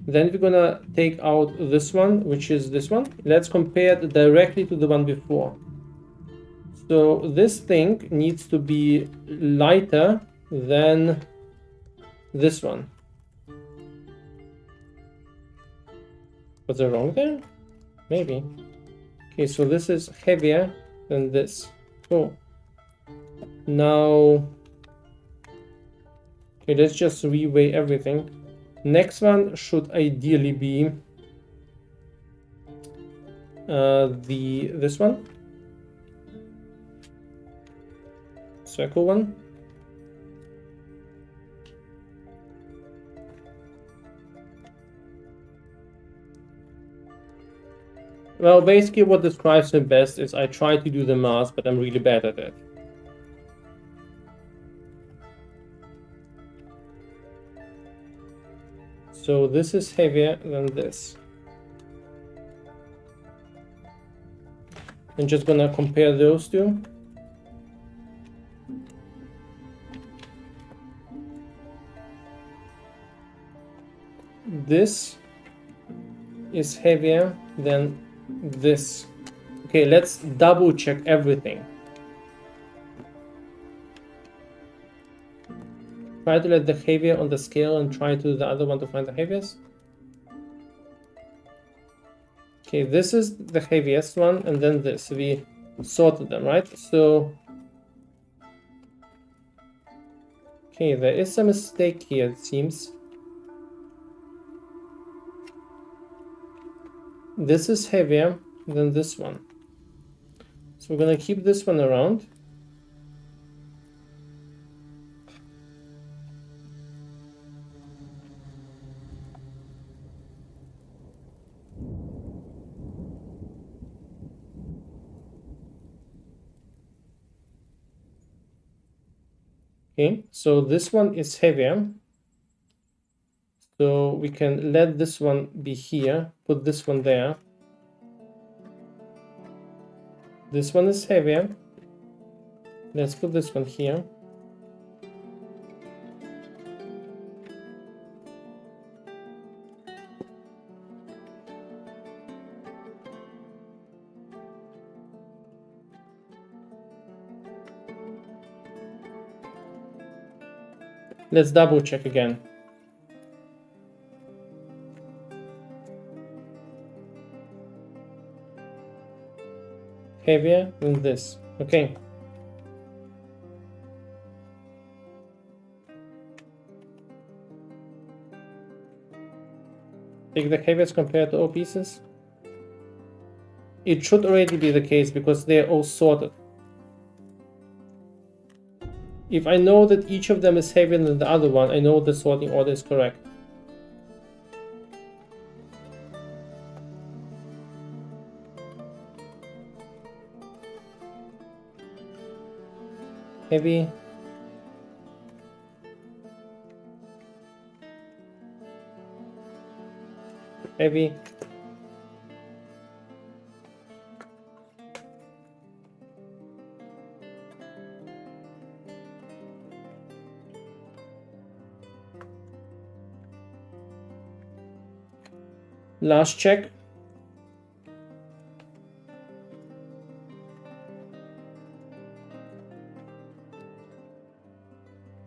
Then we're gonna take out this one, which is this one. Let's compare it directly to the one before. So this thing needs to be lighter than this one. Was I wrong there? Maybe. Okay, so this is heavier than this. Oh. Now, okay, let's just reweigh everything. Next one should ideally be this one, circle one. Well, basically what describes me best is I try to do the math, but I'm really bad at it. So this is heavier than this. I'm just gonna compare those two. This is heavier than this. Okay, let's double check everything. Try to let the heavier on the scale and try to the other one to find the heaviest. Okay, this is the heaviest one, and then this. We sorted them, right? So, okay, there is a mistake here, it seems. This is heavier than this one. So we're gonna keep this one around. Okay, so this one is heavier. So we can let this one be here, put this one there. This one is heavier. Let's put this one here. Let's double check again. Heavier than this. Okay. Take the heaviest compared to all pieces. It should already be the case because they are all sorted. If I know that each of them is heavier than the other one, I know the sorting order is correct. Heavy. Heavy. Last check.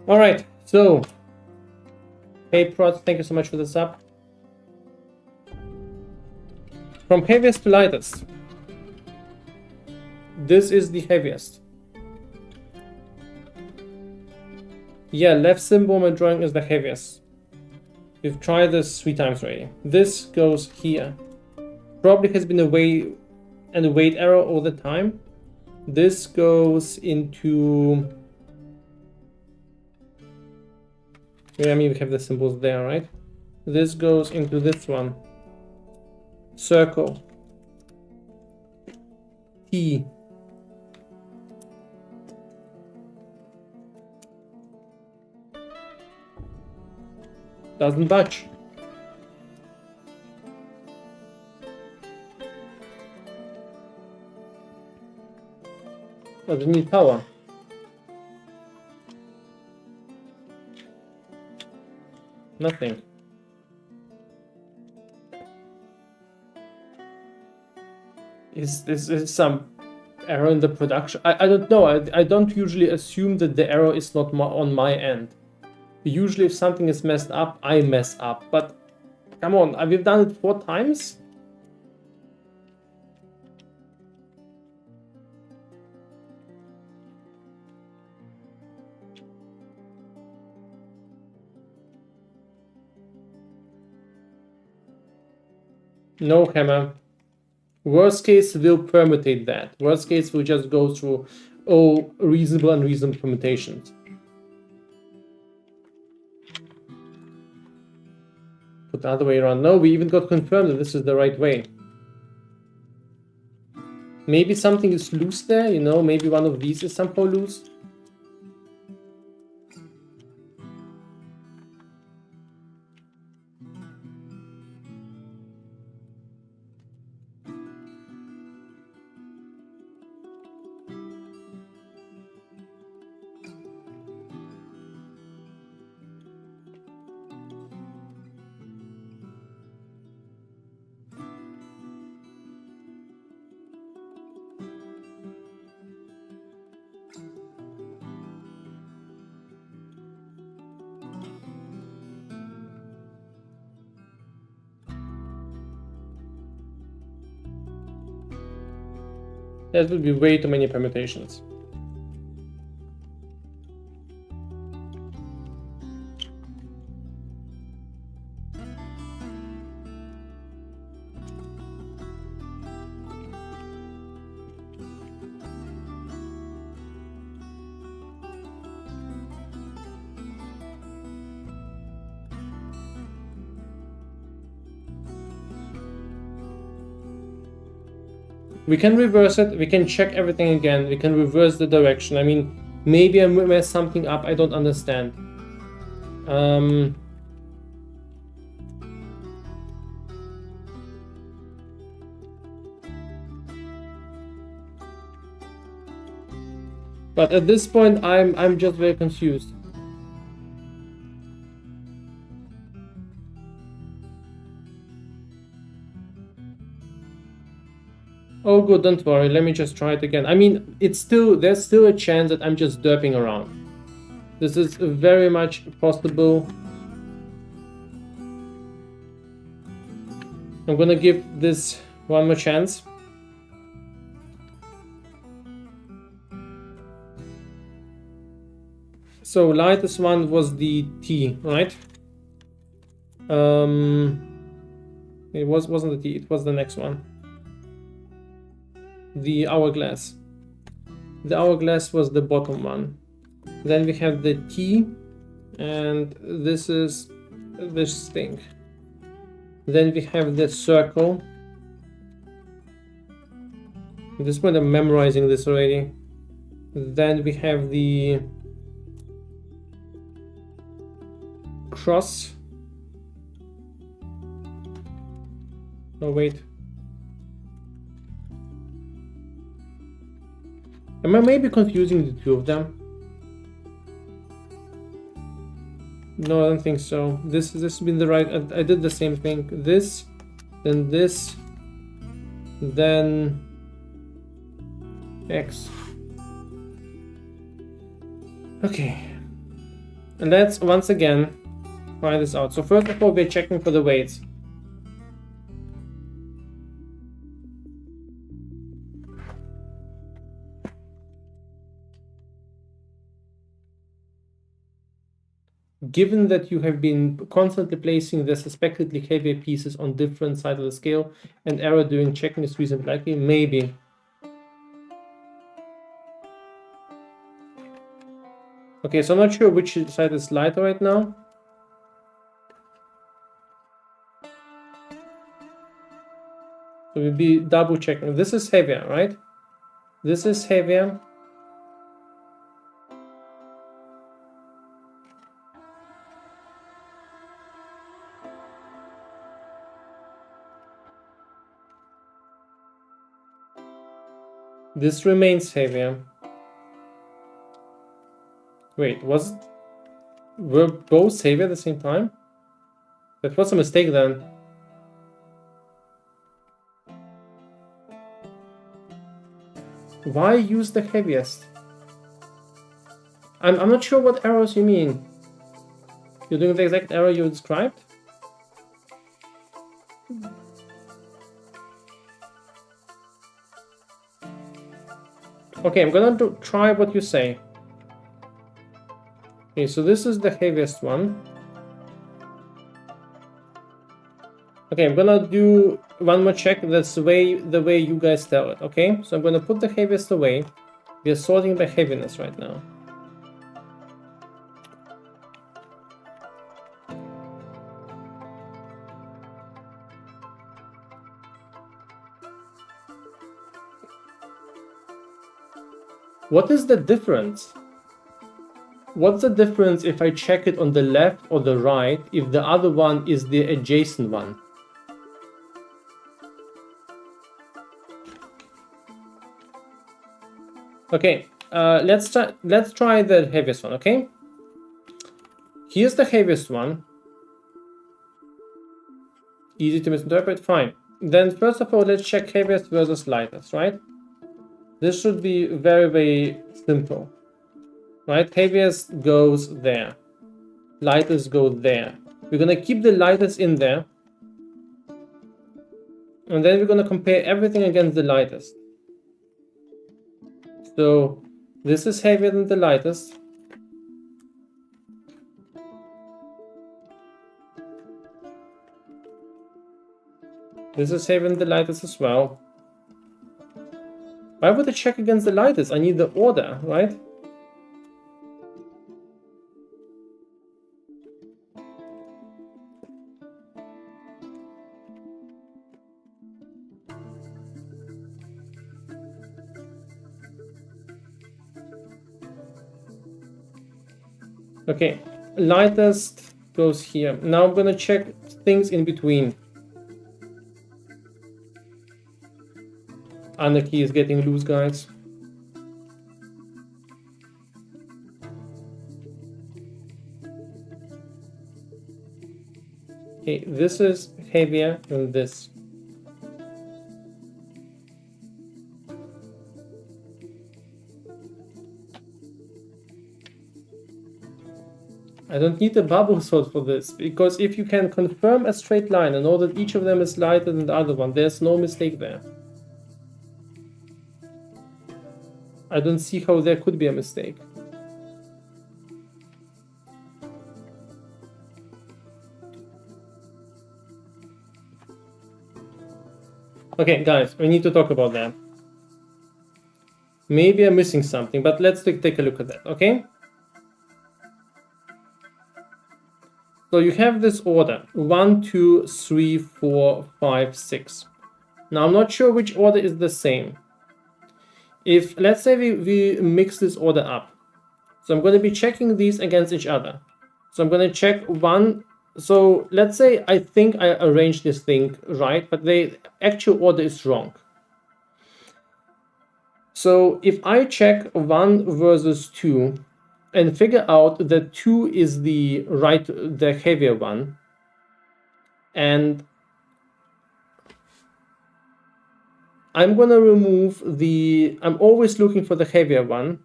All right, so hey Prod, thank you so much for the sub. From heaviest to lightest, this is the heaviest. Yeah, left symbol on my drawing is the heaviest. We've tried this 3 times already. This goes here. Probably has been a weight error all the time. This goes into... I mean, we have the symbols there, right? This goes into this one. Circle. T. Doesn't budge. Doesn't need power. Nothing. Is this some error in the production? I don't know. I don't usually assume that the error is not on my end. Usually if something is messed up, I mess up. But come on, we've done it 4 times? No, Hammer. Worst case will permutate that. Worst case will just go through all reasonable and unreasonable permutations. Put the other way around. No, we even got confirmed that this is the right way. Maybe something is loose there, you know, maybe one of these is somehow loose. That would be way too many permutations. We can reverse it, we can check everything again, we can reverse the direction. I mean, maybe I messed something up, I don't understand. But at this point, I'm just very confused. Oh good, don't worry, let me just try it again. I mean, there's still a chance that I'm just derping around. This is very much possible. I'm gonna give this one more chance. So lightest one was the T, right? It wasn't the T, it was the next one. The hourglass. The hourglass was the bottom one. Then we have the T, and this is this thing. Then we have the circle. At this point I'm memorizing this already. Then we have the cross. Oh wait. Am I maybe confusing the two of them? No, I don't think so. This has been the right. I did the same thing. This, then X. Okay. And let's once again try this out. So first of all, we're checking for the weights. Given that you have been constantly placing the suspectedly heavier pieces on different sides of the scale, and error during checking is reasonably likely, maybe. Okay, so I'm not sure which side is lighter right now. So we'll be double checking. This is heavier, right? This is heavier. This remains heavier. Wait, were both heavy at the same time? That was a mistake then. Why use the heaviest? I'm not sure what errors you mean. You're doing the exact error you described? Okay, I'm gonna try what you say. Okay, so this is the heaviest one. Okay, I'm gonna do one more check. That's the way you guys tell it. Okay, so I'm gonna put the heaviest away. We are sorting by heaviness right now. What is the difference? What's the difference if I check it on the left or the right if the other one is the adjacent one? Okay, let's try the heaviest one, okay? Here's the heaviest one. Easy to misinterpret, fine. Then first of all, let's check heaviest versus lightest, right? This should be very, very simple, right? Heaviest goes there, lightest goes there. We're gonna keep the lightest in there, and then we're gonna compare everything against the lightest. So this is heavier than the lightest. This is heavier than the lightest as well. Why would I check against the lightest? I need the order, right? Okay, lightest goes here. Now I'm gonna check things in between. Anarchy is getting loose, guys. Okay, this is heavier than this. I don't need a bubble sort for this, because if you can confirm a straight line and know that each of them is lighter than the other one, there's no mistake there. I don't see how there could be a mistake. Okay, guys, we need to talk about that. Maybe I'm missing something, but let's take a look at that, okay? So you have this order, 1, 2, 3, 4, 5, 6. Now I'm not sure which order is the same. If, let's say we mix this order up. So I'm going to be checking these against each other. So I'm going to check one. So let's say I think I arranged this thing right, but the actual order is wrong. So if I check 1 versus 2 and figure out that 2 is the heavier one, and I'm gonna remove I'm always looking for the heavier one.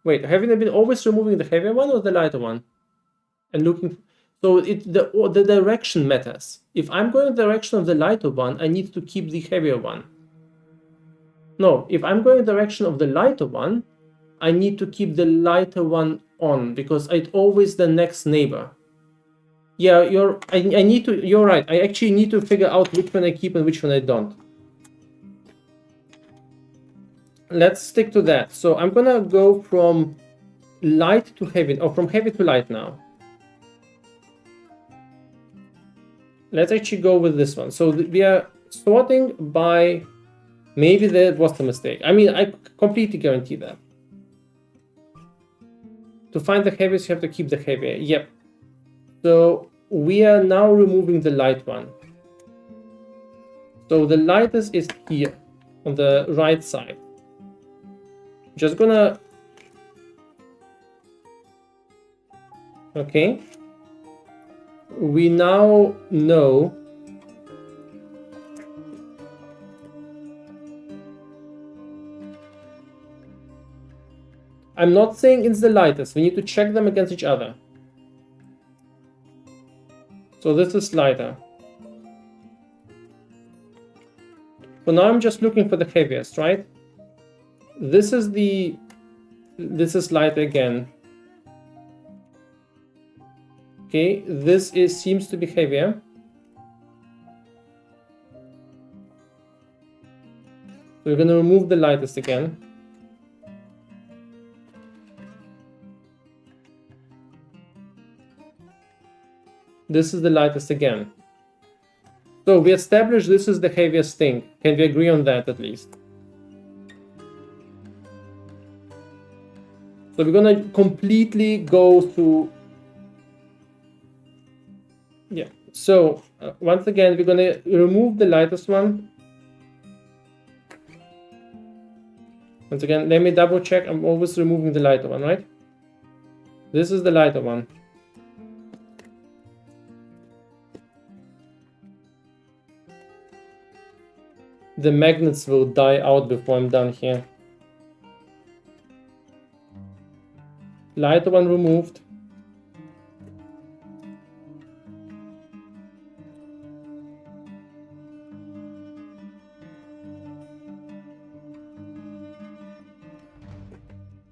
Wait, haven't I been always removing the heavier one or the lighter one? And looking, so the direction matters. If I'm going in the direction of the lighter one, I need to keep the heavier one. No, if I'm going in the direction of the lighter one, I need to keep the lighter one on, because it's always the next neighbor. Yeah, you're right. I actually need to figure out which one I keep and which one I don't. Let's stick to that. So I'm gonna go from light to heavy, or from heavy to light now. Let's actually go with this one. So we are sorting by, maybe that was the mistake. I mean, I completely guarantee that. To find the heaviest, you have to keep the heavier. Yep. So we are now removing the light one. So the lightest is here on the right side. Just gonna, okay. We now know I'm not saying it's the lightest. We need to check them against each other. So this is lighter. So now I'm just looking for the heaviest, right? This is lighter again. Okay, this seems to be heavier. So we're going to remove the lightest again. This is the lightest again. So we established this is the heaviest thing. Can we agree on that at least? So we're going to completely go through. Yeah. So once again, we're going to remove the lightest one. Once again, let me double check. I'm always removing the lighter one, right? This is the lighter one. The magnets will die out before I'm done here. Lighter one removed.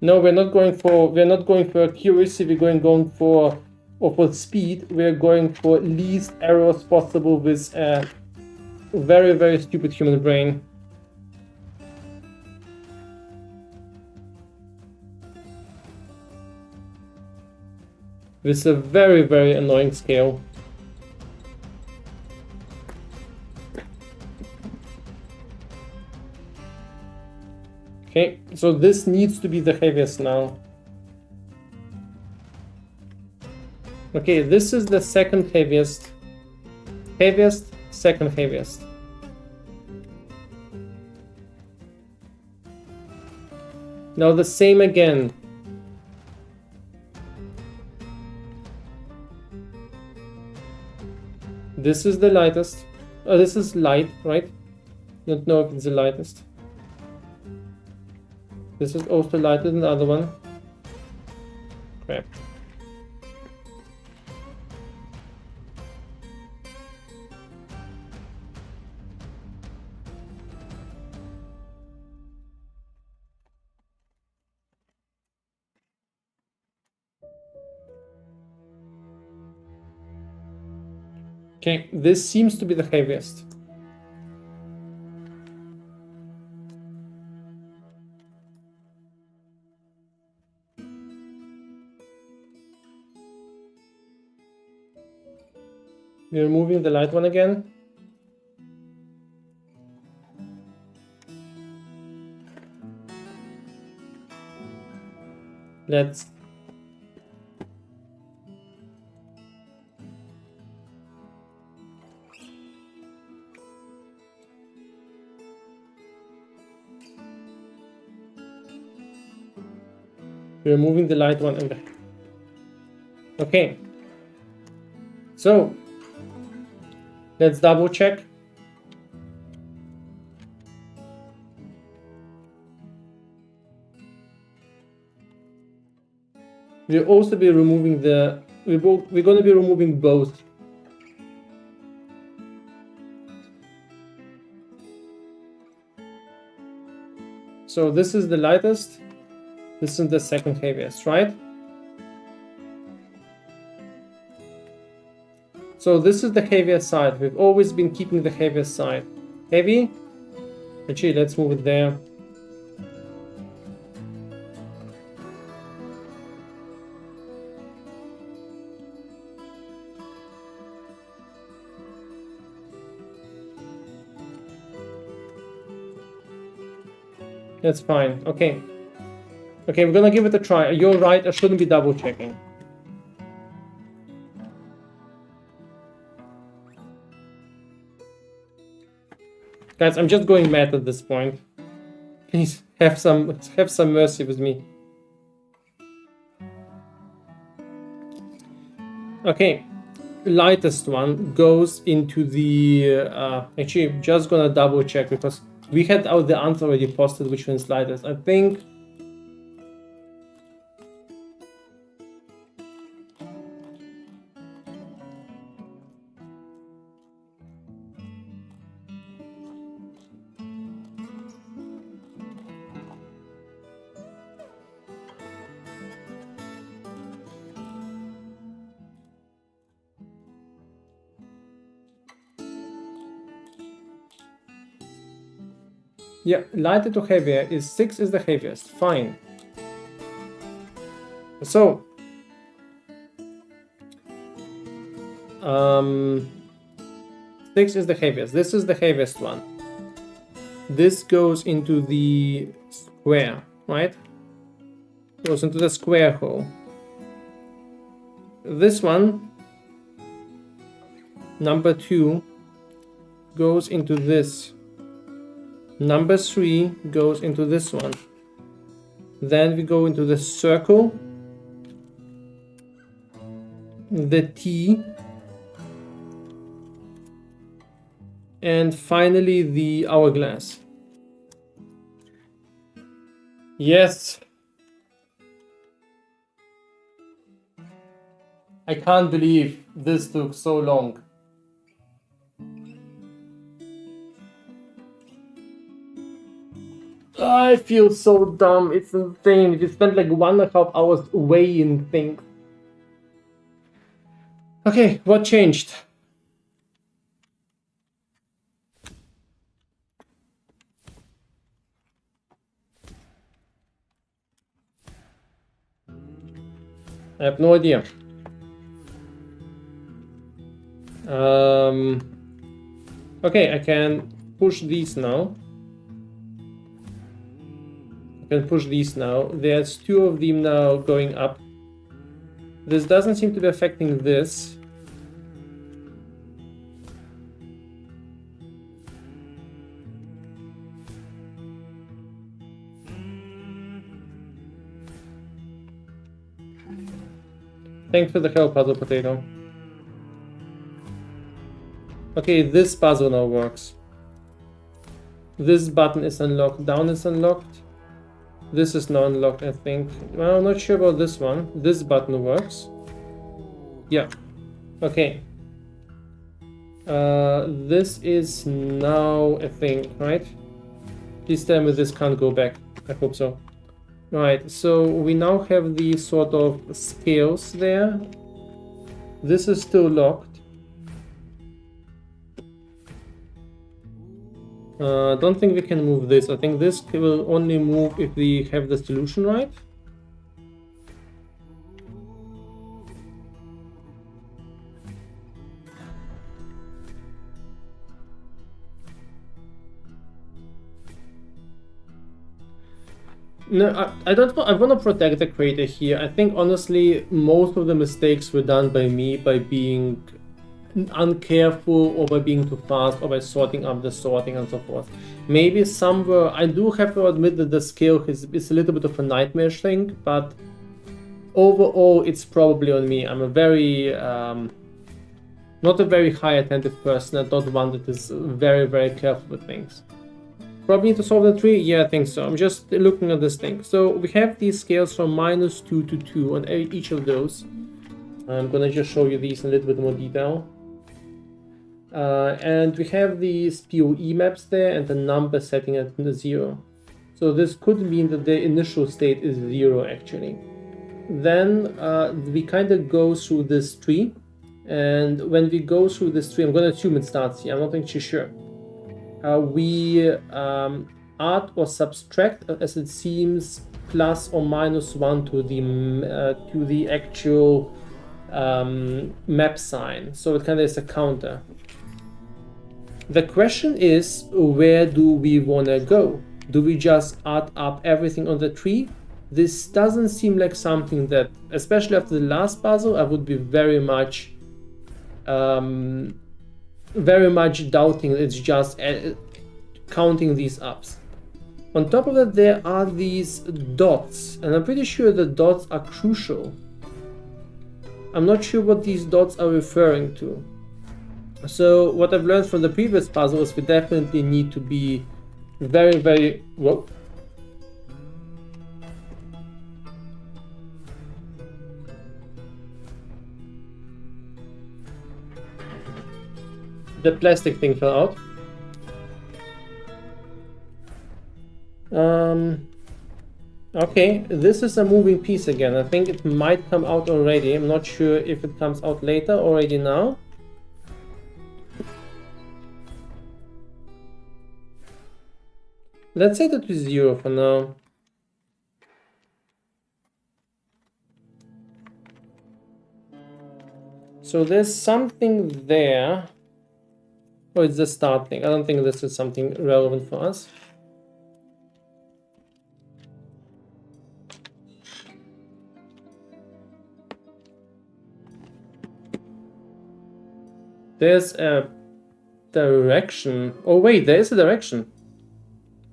No, we're not going for accuracy. We're going for speed. We're going for least errors possible with a very, very stupid human brain. With a very, very annoying scale. Okay, so this needs to be the heaviest now. Okay, this is the second heaviest. Heaviest, second heaviest. Now the same again. This is the lightest. Oh, this is light, right? Don't know if it's the lightest. This is also lighter than the other one. Crap. Okay, this seems to be the heaviest. We're removing the light one again. Let's removing the light one and the... Okay. So let's double check. We'll also be removing the... We're going to be removing both. So this is the lightest. This is the second heaviest, right? So this is the heaviest side. We've always been keeping the heaviest side. Heavy. Actually, let's move it there. That's fine. Okay. Okay, we're gonna give it a try. You're right, I shouldn't be double checking. Guys, I'm just going mad at this point. Please have some mercy with me. Okay, lightest one goes into the actually I'm just gonna double check because we had out the answer already posted which one's lightest. I think yeah, lighter to heavier is 6 is the heaviest. Fine. So, 6 is the heaviest. This is the heaviest one. This goes into the square, right? Goes into the square hole. This one, number 2, goes into this. Number 3 goes into this one. Then we go into the circle, the T, and finally the hourglass. Yes. I can't believe this took so long. I feel so dumb. It's insane. We spent like 1.5 hours weighing things. Okay, what changed? I have no idea. Okay, I can push these now. I can push these now. There's 2 of them now going up. This doesn't seem to be affecting this. Thanks for the help, Puzzle Potato. Okay, this puzzle now works. This button is unlocked. Down is unlocked. This is now unlocked, I think. Well, I'm not sure about this one. This button works. Yeah. Okay. This is now a thing, right? Please tell me this can't go back. I hope so. Right, so we now have these sort of scales there. This is still locked. Don't think we can move this. I think this will only move if we have the solution right. No, I don't. I want to protect the creator here. I think honestly, most of the mistakes were done by me by being uncareful or by being too fast or by sorting up the sorting and so forth. Maybe somewhere I do have to admit that the scale is a little bit of a nightmare thing, but overall it's probably on me. I'm a very not a very high attentive person. I'm not one that is very careful with things. Probably need to solve the tree? Yeah, I think so. I'm just looking at this thing. So we have these scales from -2 to 2 on each of those. I'm gonna just show you these in a little bit more detail. And we have these POE maps there and the number setting at 0. So this could mean that the initial state is 0 actually. Then we kind of go through this tree. And when we go through this tree, I'm gonna assume it starts here. I'm not actually sure. We add or subtract, as it seems, plus or -1 to the actual map sign. So it kind of is a counter. The question is, where do we want to go? Do we just add up everything on the tree? This doesn't seem like something that, especially after the last puzzle, I would be very much doubting that it's just counting these ups. On top of that, there are these dots, and I'm pretty sure the dots are crucial. I'm not sure what these dots are referring to. So what I've learned from the previous puzzle is we definitely need to be very whoa. The plastic thing fell out. Okay, this is a moving piece again. I think it might come out already. I'm not sure if it comes out later, already now. Let's set it to 0 for now. So there's something there. Oh, it's the start thing. I don't think this is something relevant for us. There's a direction. Oh wait, there is a direction.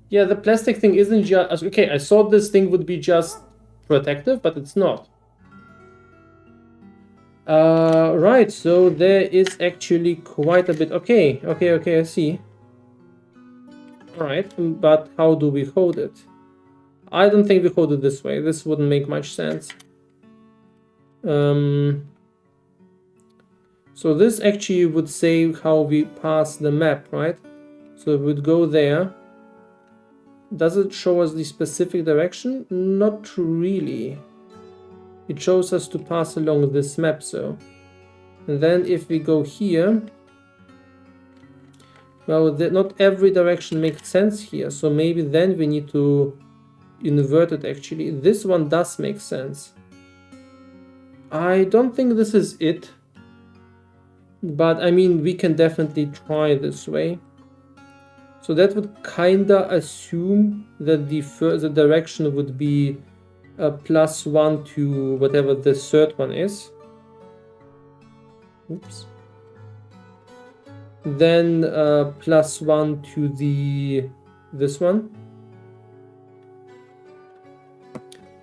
Yeah, the plastic thing isn't just... Okay, I thought this thing would be just protective, but it's not. Right, so there is actually quite a bit... Okay, I see. Alright, but how do we hold it? I don't think we hold it this way. This wouldn't make much sense. So this actually would say how we pass the map, right? So it would go there. Does it show us the specific direction? Not really. It shows us to pass along this map, so. And then if we go here, well, not every direction makes sense here, so maybe then we need to invert it actually. This one does make sense. I don't think this is it, but I mean, we can definitely try this way. So that would kinda assume that the direction would be +1 to whatever the third one is. Oops. Then +1 to this one.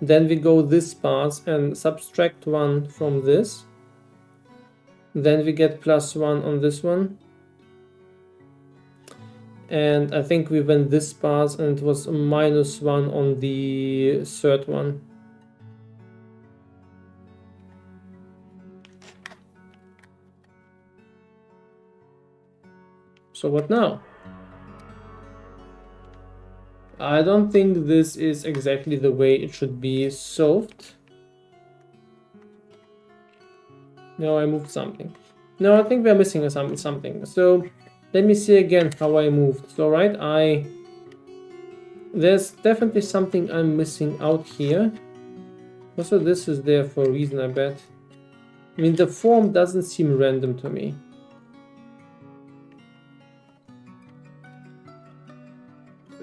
Then we go this path and subtract 1 from this. Then we get +1 on this one. And I think we went this path and it was -1 on the third one. So what now? I don't think this is exactly the way it should be solved. No, I moved something. No, I think we're missing something. So let me see again how I moved. So right, there's definitely something I'm missing out here. Also, this is there for a reason, I bet. I mean, the form doesn't seem random to me.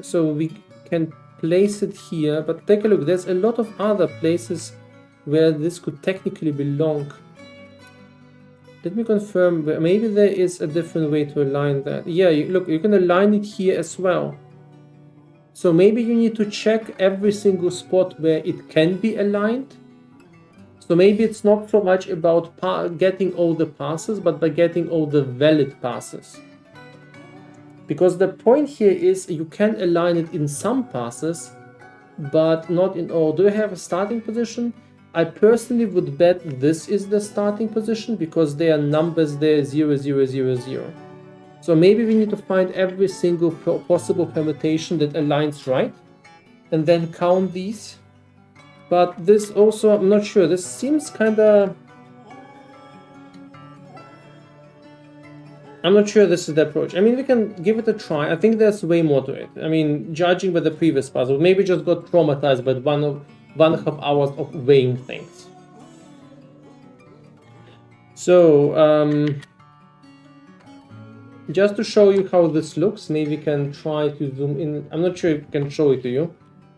So we can place it here, but take a look, there's a lot of other places where this could technically belong. Let me confirm, maybe there is a different way to align that. Yeah, look, you can align it here as well. So maybe you need to check every single spot where it can be aligned. So maybe it's not so much about getting all the passes, but by getting all the valid passes. Because the point here is you can align it in some passes, but not in all. Do you have a starting position? I personally would bet this is the starting position because there are numbers there 0, 0, 0, 0. So maybe we need to find every single possible permutation that aligns right and then count these. But this also, I'm not sure, this seems kind of... I'm not sure this is the approach. I mean, we can give it a try. I think there's way more to it. I mean, judging by the previous puzzle, maybe just got traumatized by 1.5 hours of weighing things. So, just to show you how this looks, maybe we can try to zoom in. I'm not sure if I can show it to you.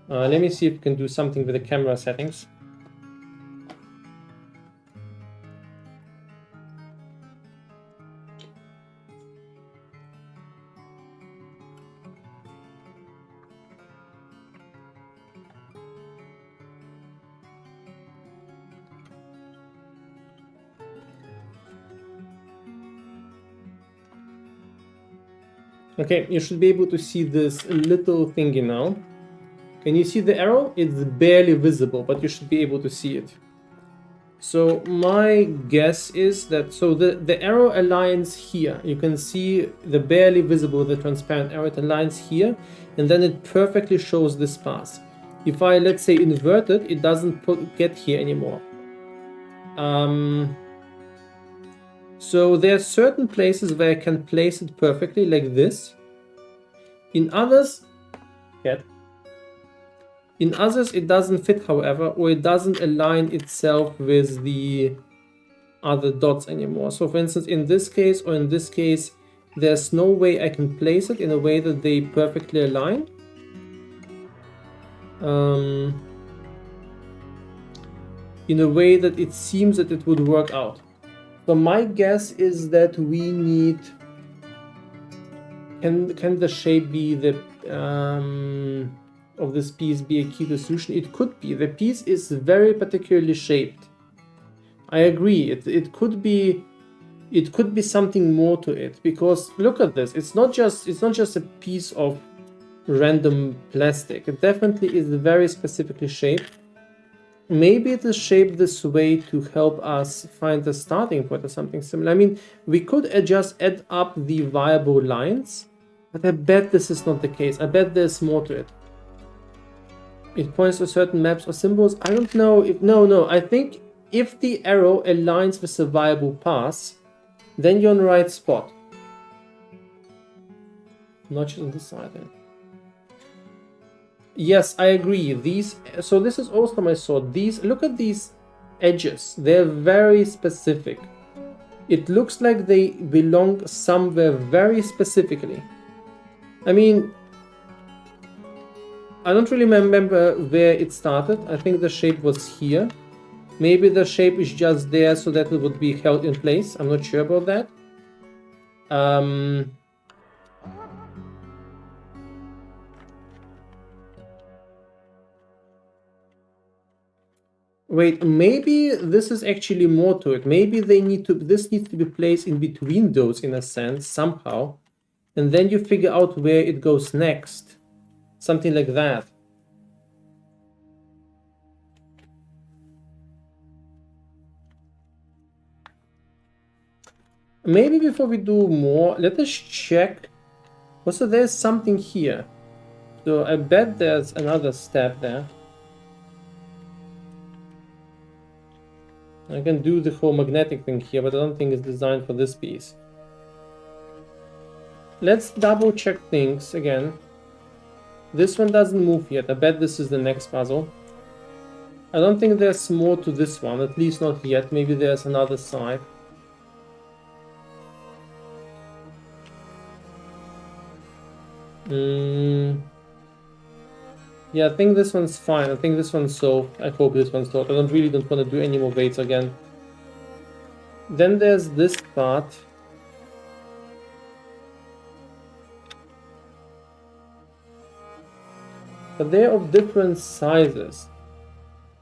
Let me see if we can do something with the camera settings. Okay, you should be able to see this little thingy now. Can you see the arrow? It's barely visible, but you should be able to see it. So my guess is that, so the arrow aligns here. You can see the barely visible, the transparent arrow, it aligns here, and then it perfectly shows this path. If I, let's say, invert it, it doesn't get here anymore. So there are certain places where I can place it perfectly, like this. In others, it doesn't fit, however, or it doesn't align itself with the other dots anymore. So for instance, in this case or in this case, there's no way I can place it in a way that they perfectly align. In a way that it seems that it would work out. So my guess is that we need... Can the shape be the... of this piece be a key to solution? It could be. The piece is very particularly shaped. I agree. It could be something more to it, because look at this. It's not just a piece of random plastic. It definitely is very specifically shaped. Maybe it is shaped this way to help us find the starting point or something similar. I mean, we could just add up the viable lines, but I bet this is not the case. I bet there's more to it. It points to certain maps or symbols. I don't know if... No. I think if the arrow aligns with a viable path, then you're on the right spot. Not just on the side then. Yes, I agree. So this is also my sword. Look at these edges. They're very specific. It looks like they belong somewhere very specifically. I mean, I don't really remember where it started. I think the shape was here. Maybe the shape is just there so that it would be held in place. I'm not sure about that. Wait, maybe this is actually more to it. Maybe this needs to be placed in between those in a sense, somehow. And then you figure out where it goes next. Something like that. Maybe before we do more, let us check. Also, there's something here. So I bet there's another step there. I can do the whole magnetic thing here, but I don't think it's designed for this piece. Let's double check things again. This one doesn't move yet. I bet this is the next puzzle. I don't think there's more to this one, at least not yet. Maybe there's another side. Yeah, I think this one's fine. I think this one's solved. I hope this one's solved. I really don't want to do any more weights again. Then there's this part. But they're of different sizes.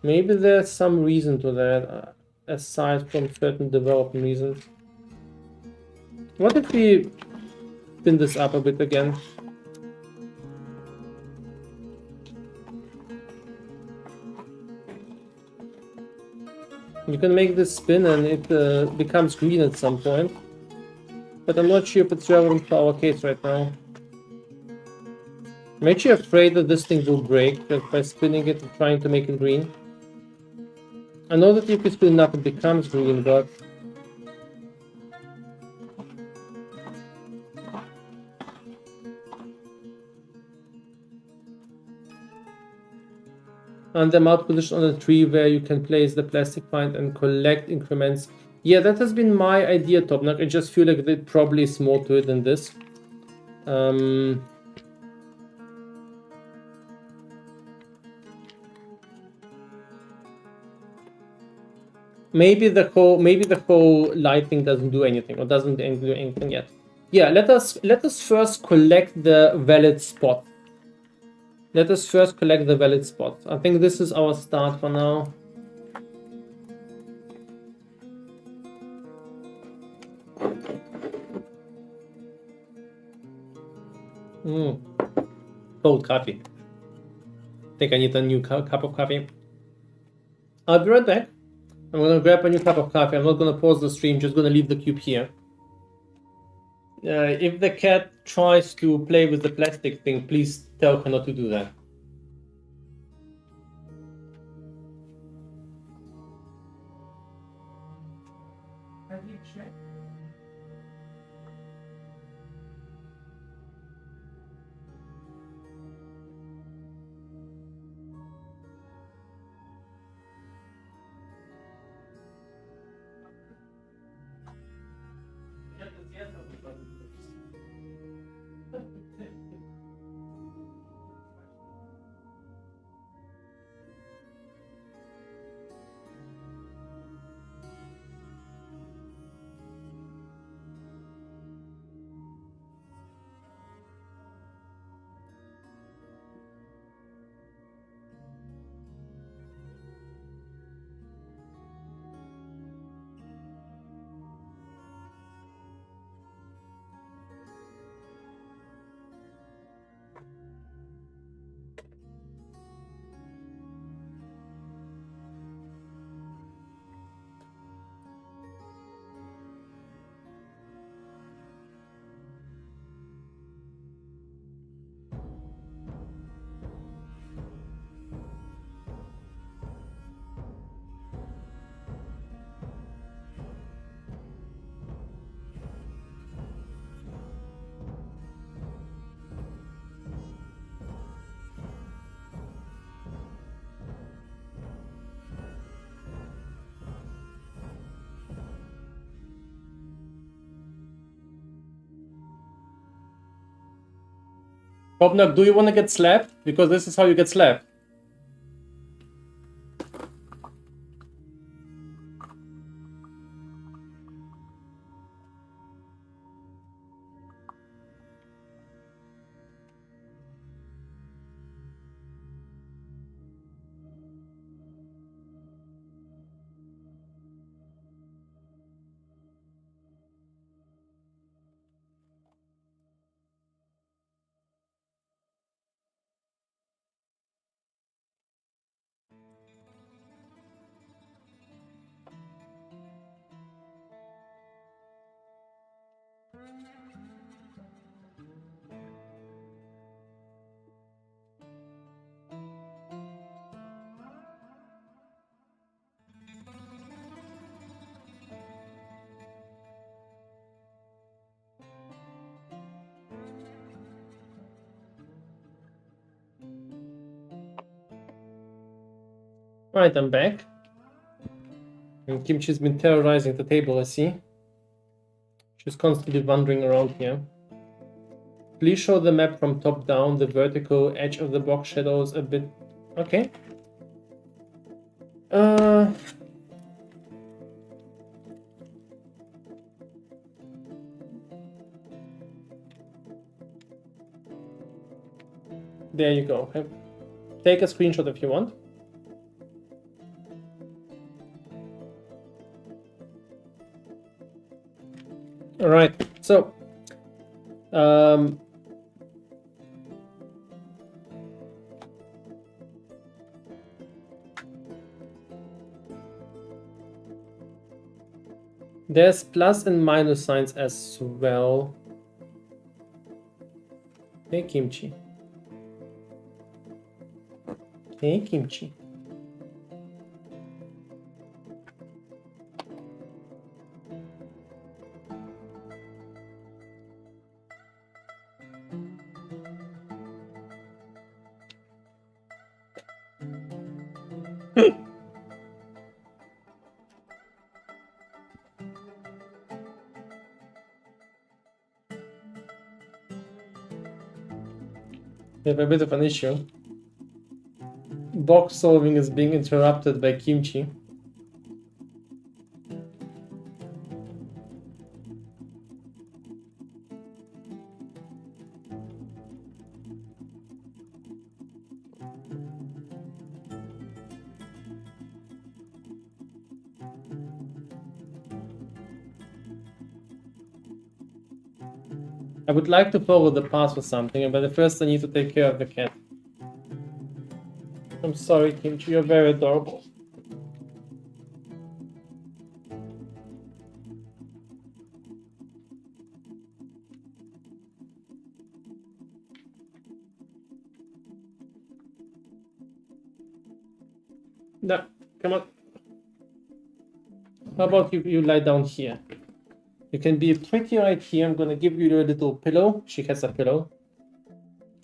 Maybe there's some reason to that, aside from certain development reasons. What if we spin this up a bit again? You can make this spin and it becomes green at some point. But I'm not sure if it's relevant for our case right now. I'm actually afraid that this thing will break just by spinning it and trying to make it green. I know that if you spin it up it becomes green, but... And the mount position on the tree where you can place the plastic find and collect increments. Yeah, that has been my idea, Tobnac. I just feel like there probably is more to it than this. Maybe the whole light thing doesn't do anything, or doesn't do anything yet. Yeah, let us first collect the valid spot. Let us first collect the valid spot. I think this is our start for now. Cold coffee. I think I need a new cup of coffee. I'll be right back. I'm gonna grab a new cup of coffee. I'm not gonna pause the stream, just gonna leave the cube here. If the cat tries to play with the plastic thing, please tell her not to do that. Have you checked? Tobnac, do you want to get slapped? Because this is how you get slapped. Alright, I'm back. And Kimchi's been terrorizing the table, I see. She's constantly wandering around here. Please show the map from top down. The vertical edge of the box shadows a bit... Okay. There you go. Take a screenshot if you want. All right, so there's plus and minus signs as well. Hey, Kimchi. Hey, Kimchi. We have a bit of an issue. Box solving is being interrupted by Kimchi. I would like to follow the path or something, but first I need to take care of the cat. I'm sorry, Kimchi, you're very adorable. No, come on. How about you lie down here? You can be pretty right here. I'm gonna give you a little pillow. She has a pillow.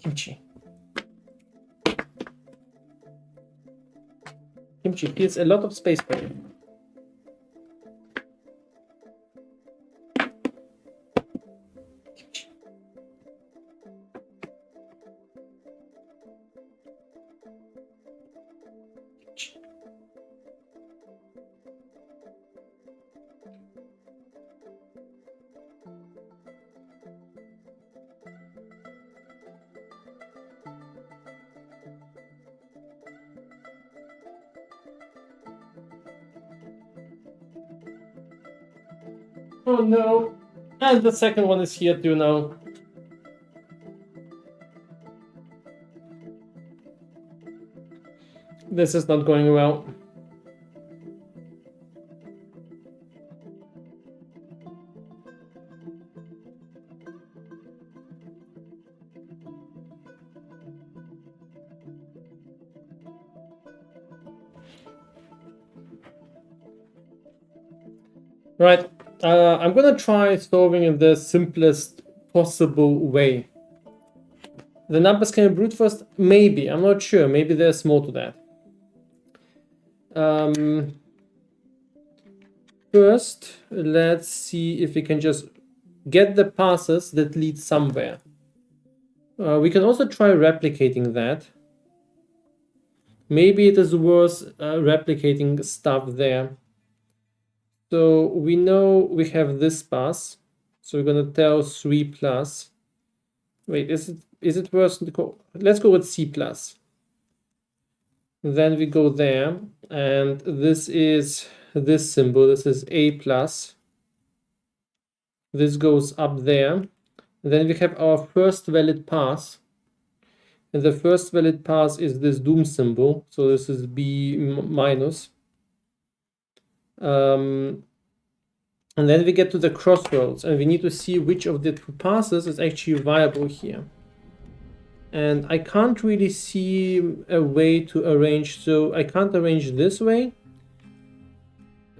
Kimchi. Kimchi feels a lot of space for you. Kimchi. Kimchi. Oh no, and the second one is here too now. This is not going well. Right. I'm gonna try solving in the simplest possible way. The numbers can be brute force? Maybe, I'm not sure. Maybe there's more to that. First, let's see if we can just get the passes that lead somewhere. We can also try replicating that. Maybe it is worth replicating stuff there. So we know we have this pass. So we're gonna tell 3 plus. Wait, is it worth to go? Let's go with C plus. Then we go there, and this is this symbol. This is A plus. This goes up there. Then we have our first valid pass. And the first valid pass is this doom symbol. So this is B minus. And then we get to the crossroads, and we need to see which of the two passes is actually viable here. And I can't really see a way to arrange, so I can't arrange this way.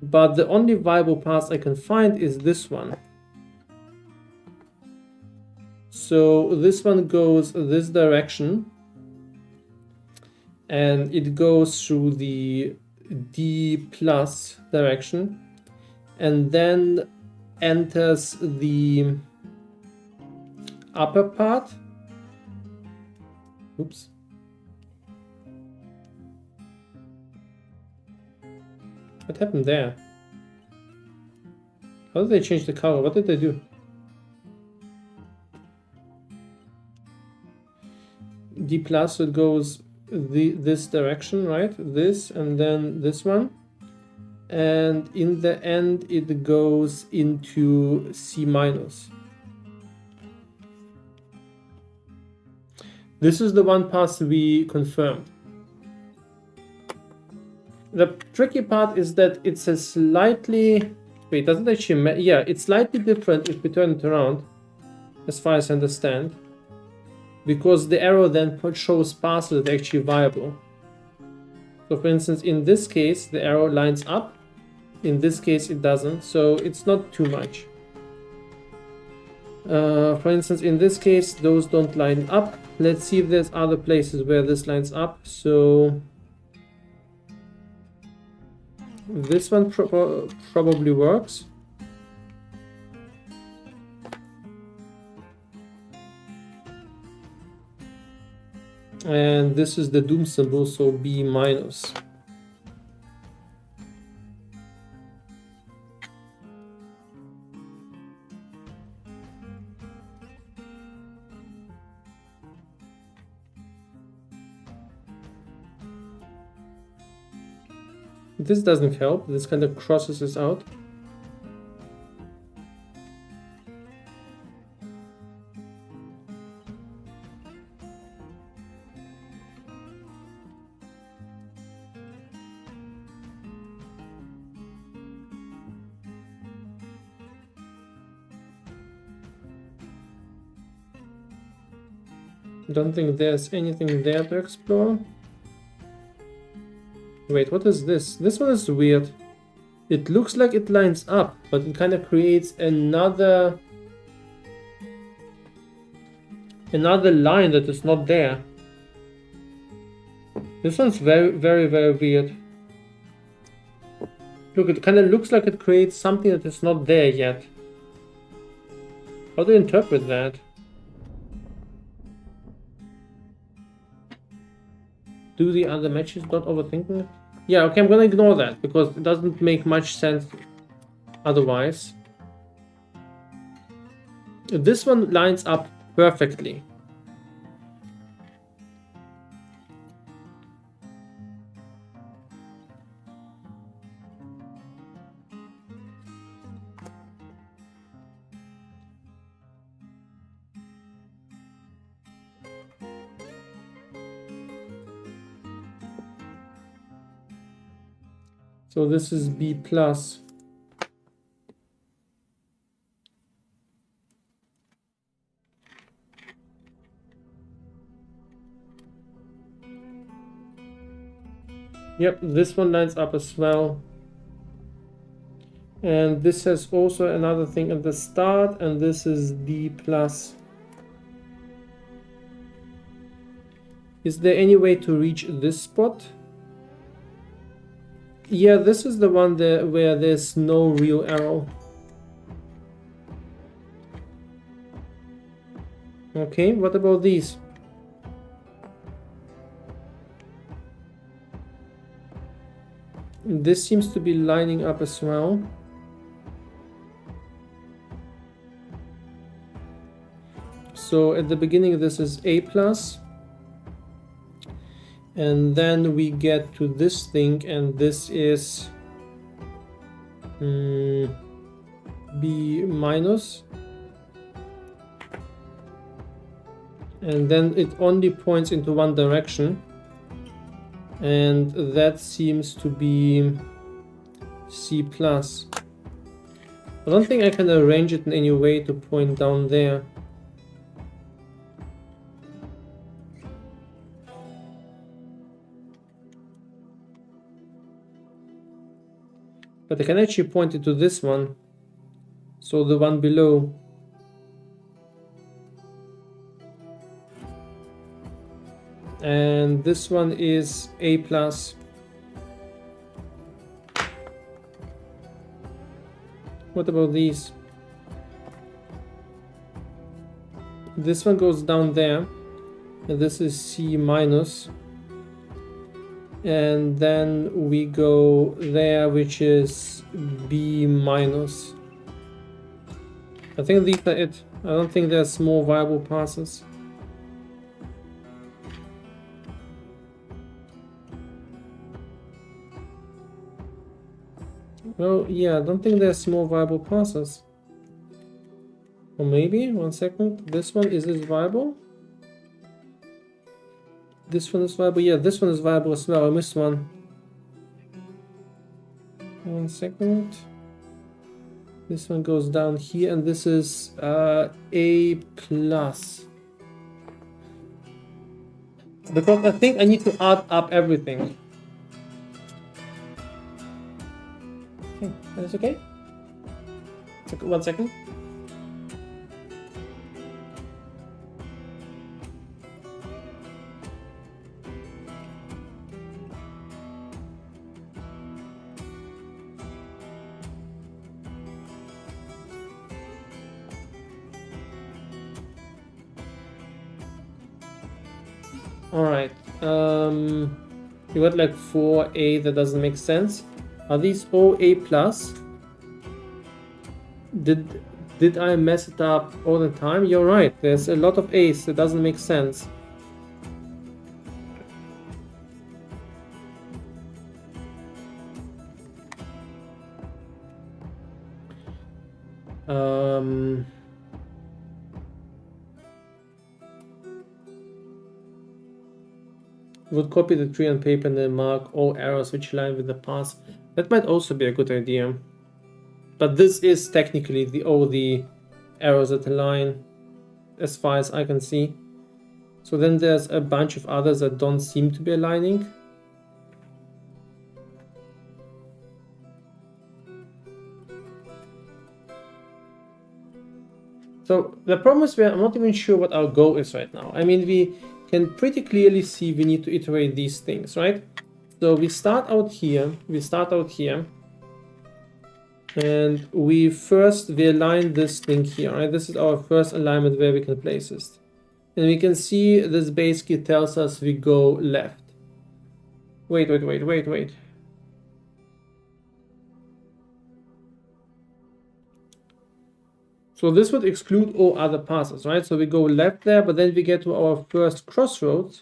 But the only viable path I can find is this one. So this one goes this direction, and it goes through the D plus direction, and then enters the upper part. Oops. What happened there? How did they change the color? What did they do? D plus, so it goes this direction, right? This, and then this one. And in the end, it goes into C minus. This is the one pass we confirmed. The tricky part is that it's a slightly... Wait, doesn't actually... Yeah, it's slightly different if we turn it around, as far as I understand. Because the arrow then shows passes that are actually viable. So for instance, in this case, the arrow lines up. In this case, it doesn't, so it's not too much. For instance, in this case, those don't line up. Let's see if there's other places where this lines up. So this one probably works. And this is the doom symbol, so B minus. This doesn't help. This kind of crosses us out. Don't think there's anything there to explore. Wait, what is this? This one is weird. It looks like it lines up, but it kind of creates another line that is not there. This one's very, very, very weird. Look, it kind of looks like it creates something that is not there yet. How do you interpret that? Do the other matches, not overthinking it? Yeah, okay, I'm gonna ignore that because it doesn't make much sense otherwise. This one lines up perfectly. So this is B plus. Yep, this one lines up as well. And this has also another thing at the start, and this is D plus. Is there any way to reach this spot? Yeah, this is the one there where there's no real arrow. Okay, what about these? This seems to be lining up as well. So at the beginning this is A plus, and then we get to this thing, and this is B minus, and then it only points into one direction, and that seems to be C plus. I don't think I can arrange it in any way to point down there. But I can actually point it to this one, so the one below. And this one is A plus. What about these? This one goes down there, and this is C minus. And then we go there, which is B minus. I think these are it. I don't think there's more viable passes. Well, yeah, I don't think there's more viable passes. Or maybe, 1 second, this one, is this viable? This one is viable, yeah, this one is viable as well, I missed one. 1 second. This one goes down here, and this is A plus. Because I think I need to add up everything. Okay, that's okay? 1 second. Alright, you got like 4A, that doesn't make sense. Are these all A plus? Did I mess it up all the time? You're right, there's a lot of A's, that doesn't make sense. Would copy the tree on paper and then mark all arrows which line with the path. That might also be a good idea. But this is technically all the arrows that align, as far as I can see. So then there's a bunch of others that don't seem to be aligning. So the problem is I'm not even sure what our goal is right now. I mean, we can pretty clearly see we need to iterate these things, right? So we start out here, and we align this thing here, right? This is our first alignment where we can place this. And we can see this basically tells us we go left. Wait. So this would exclude all other passes, right? So we go left there, but then we get to our first crossroads.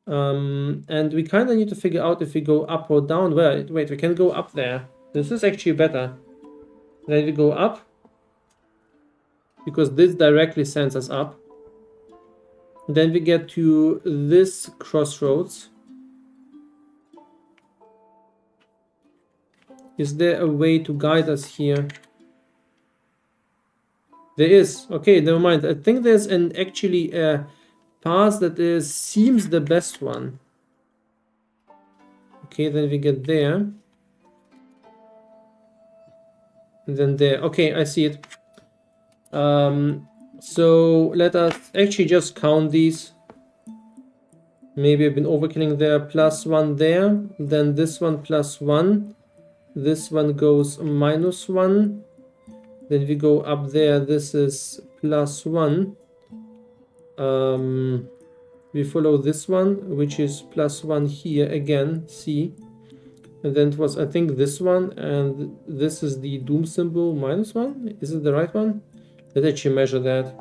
And we kind of need to figure out if we go up or down. Well, wait, we can go up there. This is actually better. Then we go up, because this directly sends us up. Then we get to this crossroads. Is there a way to guide us here? There is. Okay, never mind. I think there's actually a path that seems the best one. Okay, then we get there. And then there. Okay, I see it. So let us actually just count these. Maybe I've been overkilling there. +1 there. Then this one +1. This one goes -1. Then we go up there, this is +1. We follow this one, which is +1 here again, C. And then it was, I think, this one, and this is the doom symbol -1. Is it the right one? Let's actually measure that.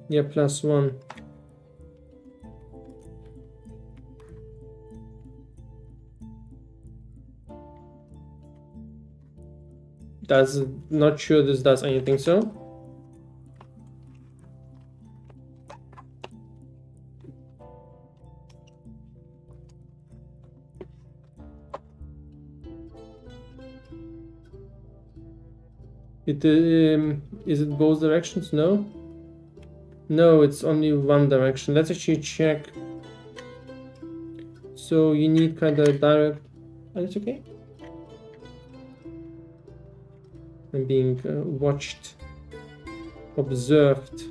Yeah, +1. Not sure this does anything, so. Is it both directions? No. No, it's only one direction. Let's actually check. So you need kind of direct. Oh, it's okay. I'm being watched, observed,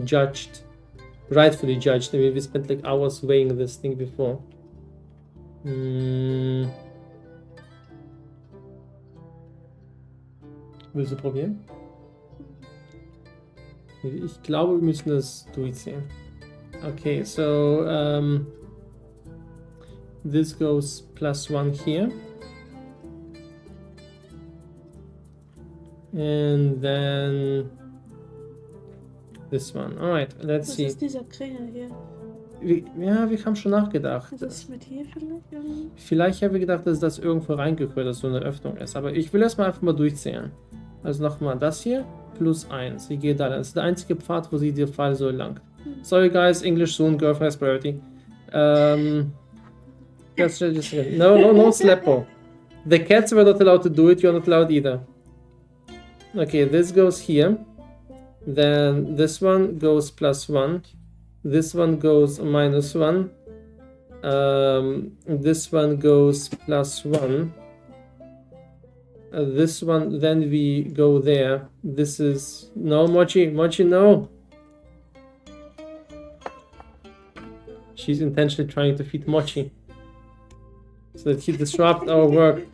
judged, rightfully judged. I mean, we spent like hours weighing this thing before. Willst du probieren? Ich glaube, wir müssen das durchziehen. Okay, so this goes +1 here. And then this one. Alright, let's see. Was ist dieser Kringel hier? Ja, wir haben schon nachgedacht. Was ist mit hier vielleicht irgendwie? Vielleicht haben wir gedacht, dass das irgendwo reingehört, dass so eine Öffnung ist. Aber ich will erstmal einfach mal durchzählen. Also nochmal das hier +1. Ich gehe da. Das ist der einzige Pfad, wo sie der Pfeil so langt. Sorry guys, English soon, girlfriend has priority. No slappo. The cats were not allowed to do it, you're not allowed either. Okay, this goes here. Then this one goes +1. This one goes -1. This one goes +1. This one, then we go there. This is no Mochi, no. She's intentionally trying to feed Mochi so that he disrupts our work.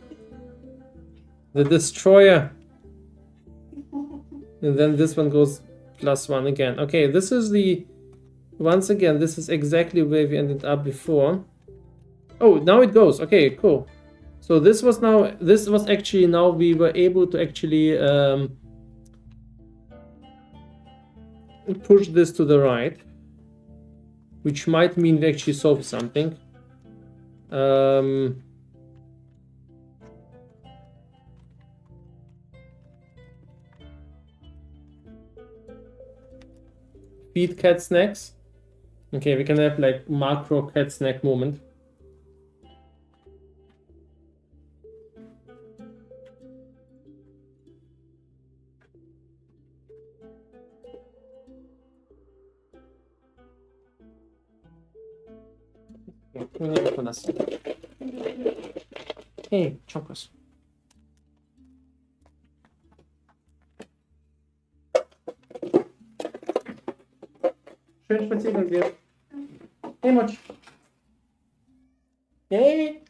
The destroyer. And then this one goes +1 again. Okay, this is the... Once again, this is exactly where we ended up before. Oh, now it goes. Okay, cool. So this was actually now we were able to actually push this to the right, which might mean we actually solved something. Feed cat snacks. Okay, we can have like macro cat snack moment. Hey, Chokos. Schön spazieren gehen. Hey, Moch. Hey.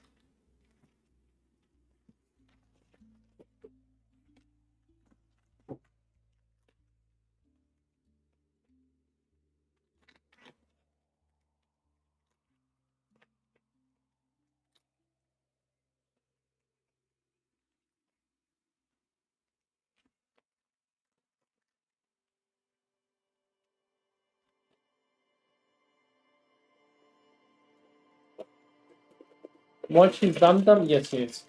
Mochi Dum Dum? Yes, he is.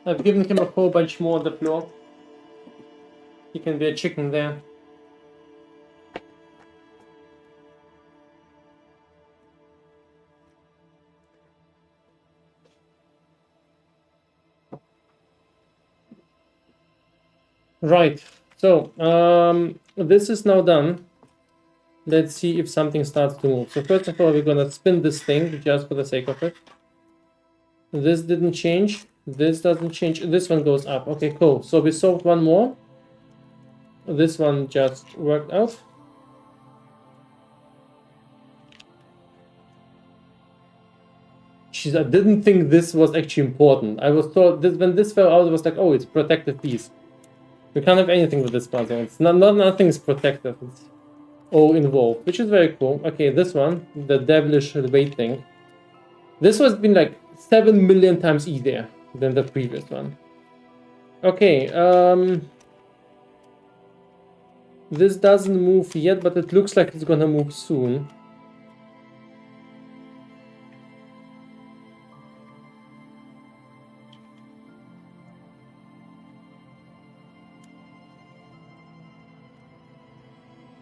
I've given him a whole bunch more on the floor. He can be a chicken there. Right, so this is now done. Let's see if something starts to move. So first of all, we're gonna spin this thing just for the sake of it. This didn't change. This doesn't change. This one goes up. Okay, cool. So we solved one more. This one just worked out. Jeez, I didn't think this was actually important. I was told this when this fell out, it was like, oh, it's protective piece. We can't have anything with this puzzle. It's not nothing is protective. It's all involved, which is very cool. Okay, this one, the devilish weight thing. This was been like 7 million times easier than the previous one. Okay, this doesn't move yet, but it looks like it's gonna move soon.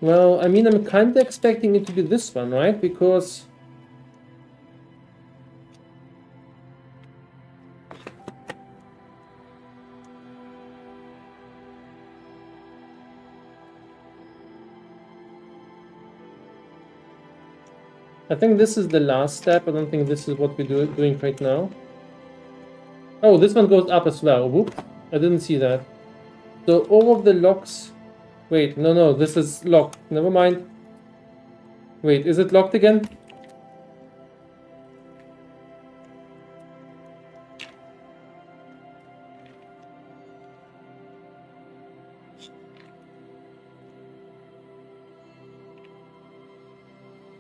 Well, I mean, I'm kind of expecting it to be this one, right? Because I think this is the last step. I don't think this is what we're doing right now. Oh, this one goes up as well. Whoop. I didn't see that. So all of the locks... Wait, no, this is locked. Never mind. Wait, is it locked again?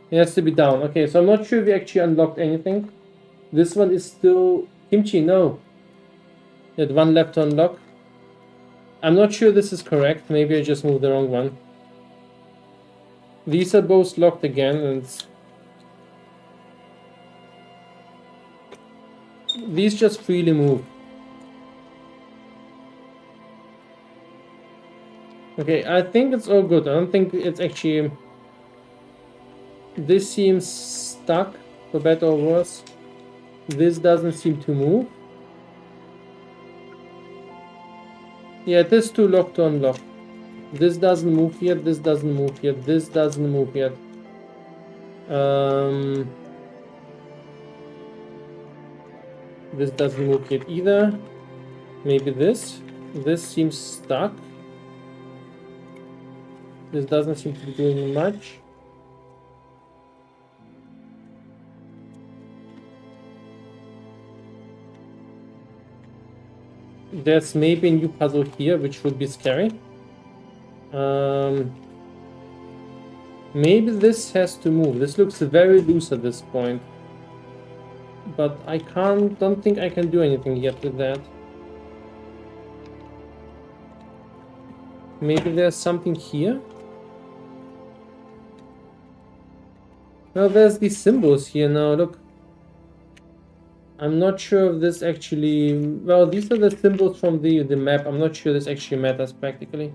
It has to be down. Okay, so I'm not sure if we actually unlocked anything. This one is still... Kimchi, no. You had one left to unlock. I'm not sure this is correct. Maybe I just moved the wrong one. These are both locked again, and these just freely move. Okay, I think it's all good. I don't think it's actually... This seems stuck, for better or worse. This doesn't seem to move. Yeah, it is too locked to unlock. This doesn't move yet, this doesn't move yet, this doesn't move yet. This doesn't move yet either. Maybe this. This seems stuck. This doesn't seem to be doing much. There's maybe a new puzzle here, which would be scary. Maybe this has to move. This looks very loose at this point. But I don't think I can do anything yet with that. Maybe there's something here? Well, there's these symbols here now, look. I'm not sure if this actually... Well, these are the symbols from the map. I'm not sure this actually matters practically.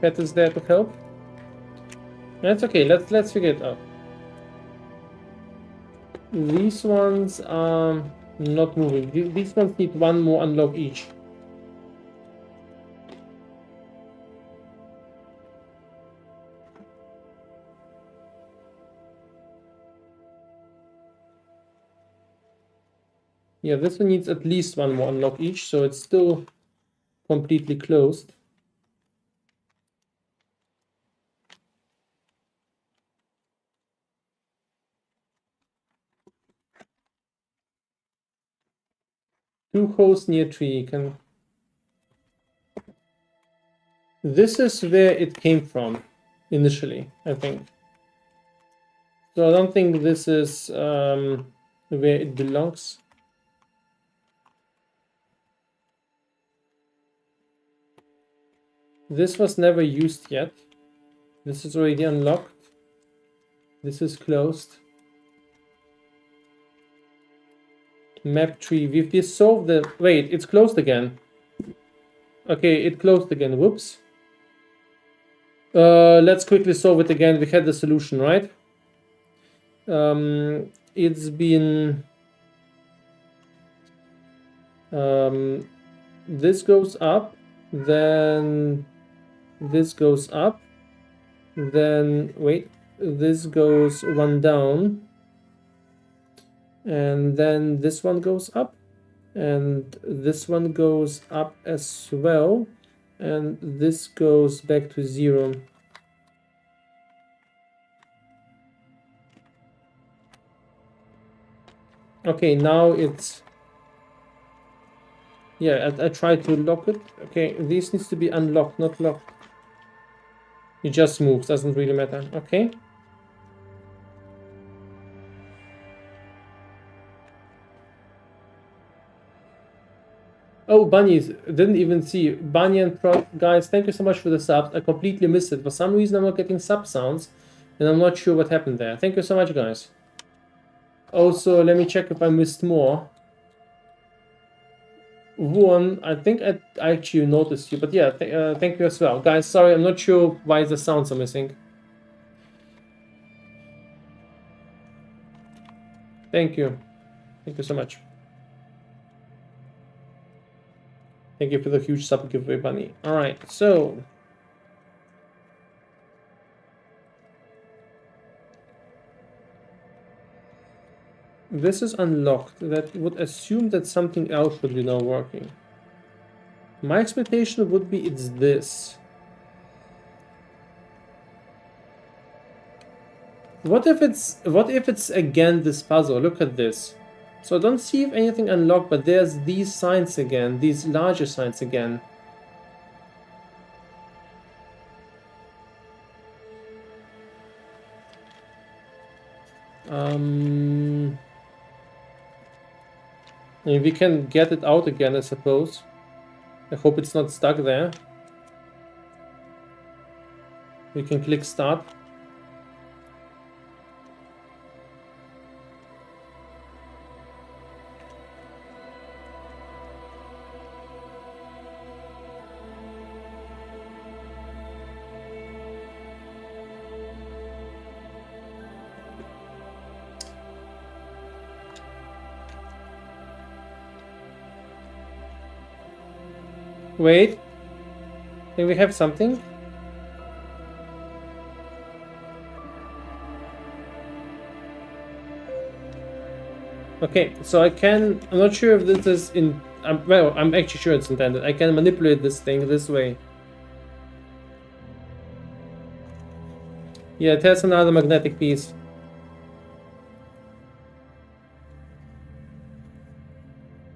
Pet is there to help. That's okay. Let's figure it out. These ones are not moving. These ones need one more unlock each. Yeah, this one needs at least one more unlock each, so it's still completely closed. Two holes near tree can... This is where it came from initially, I think. So I don't think this is where it belongs. This was never used yet. This is already unlocked. This is closed. Map tree. We've solved the... Wait, it's closed again. Okay, it closed again. Whoops. Let's quickly solve it again. We had the solution, right? It's been... this goes up. Then... This goes up. Then... Wait. This goes one down. And then this one goes up. and this one goes up as well, and this goes back to 0. Okay, now it's, yeah, I tried to lock it. Okay, this needs to be unlocked, not locked. It just moves, doesn't really matter. Okay. Oh, bunnies, didn't even see. Bunny and Prod, guys, thank you so much for the subs. I completely missed it. For some reason, I'm not getting sub sounds, and I'm not sure what happened there. Thank you so much, guys. Also, let me check if I missed more. One, I think I actually noticed you, but yeah, thank you as well. Guys, sorry, I'm not sure why the sounds are missing. Thank you. Thank you so much. Thank you for the huge sub giveaway, Bunny. Alright, so... this is unlocked. That would assume that something else would be now working. My expectation would be it's this. What if it's again this puzzle? Look at this. So I don't see if anything unlocked, but there's these signs again, these larger signs again. And we can get it out again, I suppose. I hope it's not stuck there. We can click start. Wait, think we have something? Okay, so I'm not sure if this is well, I'm actually sure it's intended. I can manipulate this thing this way. Yeah, it has another magnetic piece.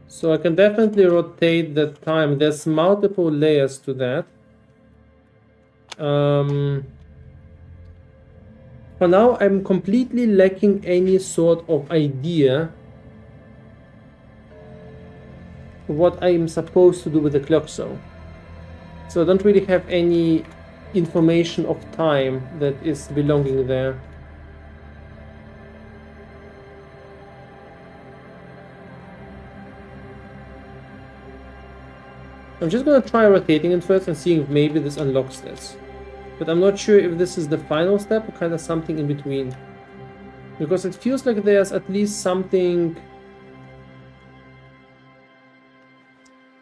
So I can definitely rotate the time. There's multiple layers to that. For now, I'm completely lacking any sort of idea what I'm supposed to do with the clock zone. So I don't really have any information of time that is belonging there. I'm just gonna try rotating it first and seeing if maybe this unlocks this. But I'm not sure if this is the final step or kind of something in between. Because it feels like there's at least something...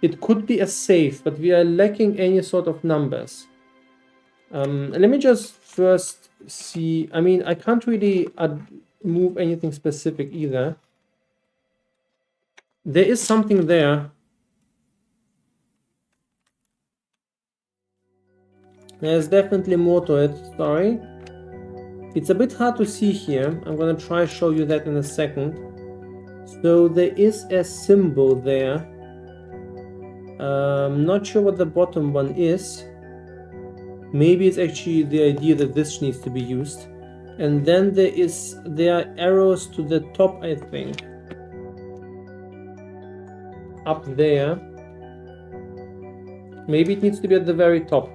It could be a safe, but we are lacking any sort of numbers. Let me just first see... I mean, I can't really move anything specific either. There is something there. There's definitely more to it, sorry. It's a bit hard to see here. I'm gonna try show you that in a second. So there is a symbol there. Not sure what the bottom one is. Maybe it's actually the idea that this needs to be used. And then there are arrows to the top, I think. Up there. Maybe it needs to be at the very top.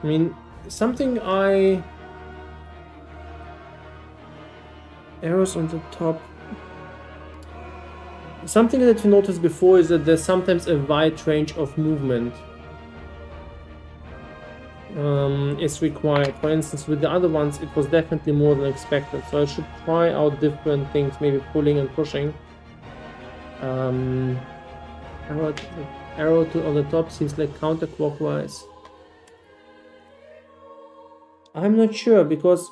I mean, something arrows on the top. something that you noticed before is that there's sometimes a wide range of movement is required. For instance, with the other ones, it was definitely more than expected. So I should try out different things, maybe pulling and pushing. Arrow to on the top seems like counterclockwise. I'm not sure because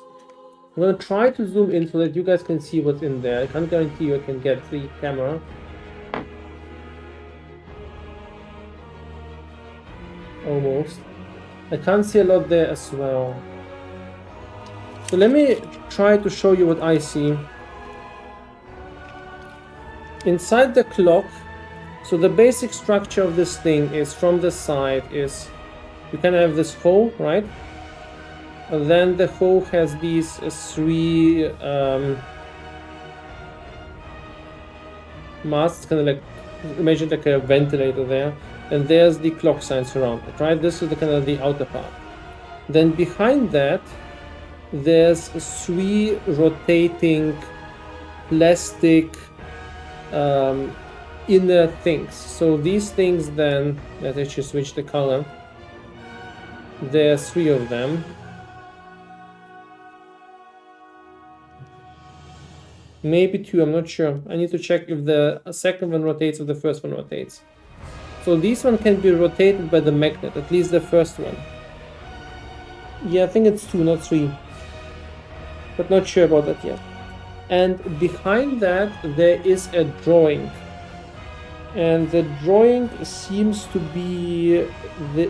I'm gonna try to zoom in so that you guys can see what's in there. I can't guarantee you I can get the camera. Almost. I can't see a lot there as well. So let me try to show you what I see. Inside the clock, so the basic structure of this thing is from the side is you can have this hole, right? And then the hole has these three masts, kind of like, imagine like a ventilator there. And there's the clock sign surrounded, right? This is the kind of the outer part. Then behind that, there's three rotating plastic inner things. So these things then, let's actually switch the color. There's three of them. Maybe two, I'm not sure. I need to check if the second one rotates or the first one rotates. So this one can be rotated by the magnet, at least the first one. Yeah, I think it's two, not three. But not sure about that yet. And behind that, there is a drawing. And the drawing seems to be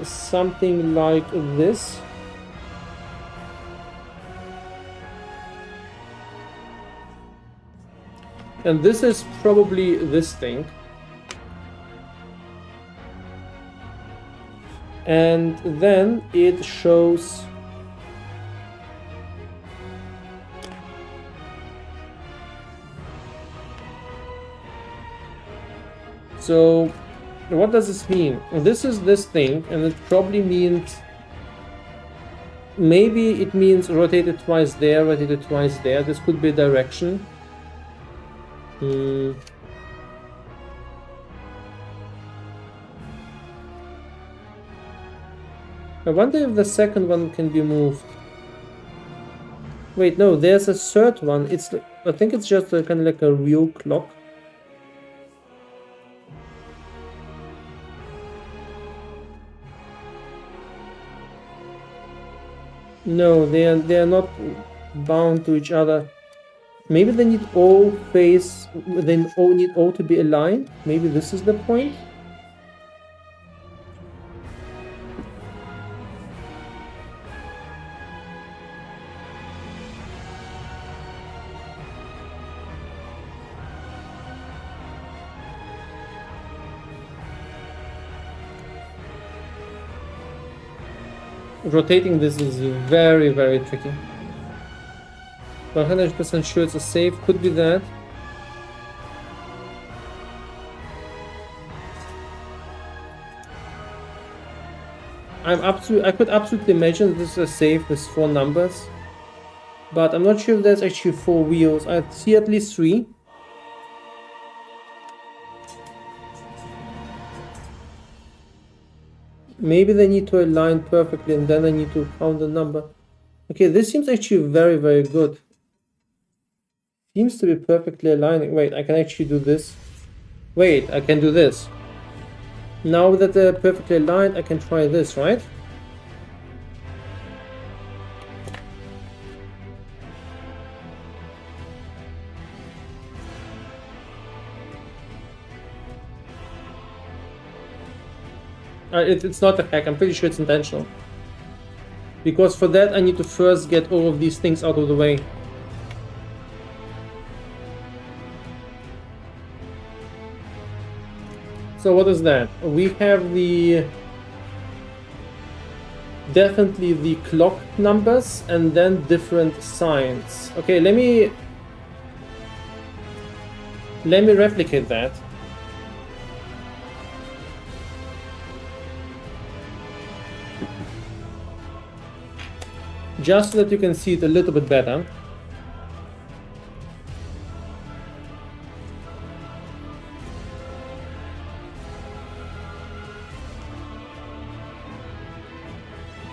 something like this. And this is probably this thing. And then it shows so what does this mean? This is this thing, and it probably means, maybe it means rotate it twice there, rotate it twice there. This could be direction. I wonder if the second one can be moved. Wait, no, there's a third one. I think it's just kind of like a real clock. No, they are not bound to each other. Maybe they need all need all to be aligned. Maybe this is the point. Rotating this is very, very tricky. 100% sure it's a save, could be that. I could absolutely imagine that this is a save with 4 numbers. But I'm not sure if there's actually 4 wheels. I see at least 3. Maybe they need to align perfectly and then I need to count the number. Okay, this seems actually very, very good. Seems to be perfectly aligning. Wait, I can actually do this. Wait, I can do this. Now that they're perfectly aligned, I can try this, right? It's not a hack, I'm pretty sure it's intentional. Because for that I need to first get all of these things out of the way. So what is that? We have definitely the clock numbers and then different signs. Okay, let me replicate that. Just so that you can see it a little bit better.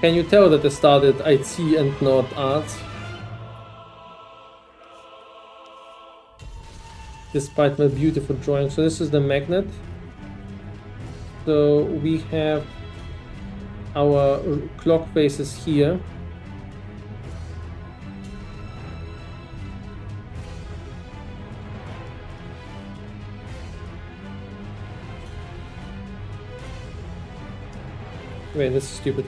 Can you tell that I started IT and not arts? Despite my beautiful drawing. So this is the magnet. So we have our clock faces here. Wait, this is stupid.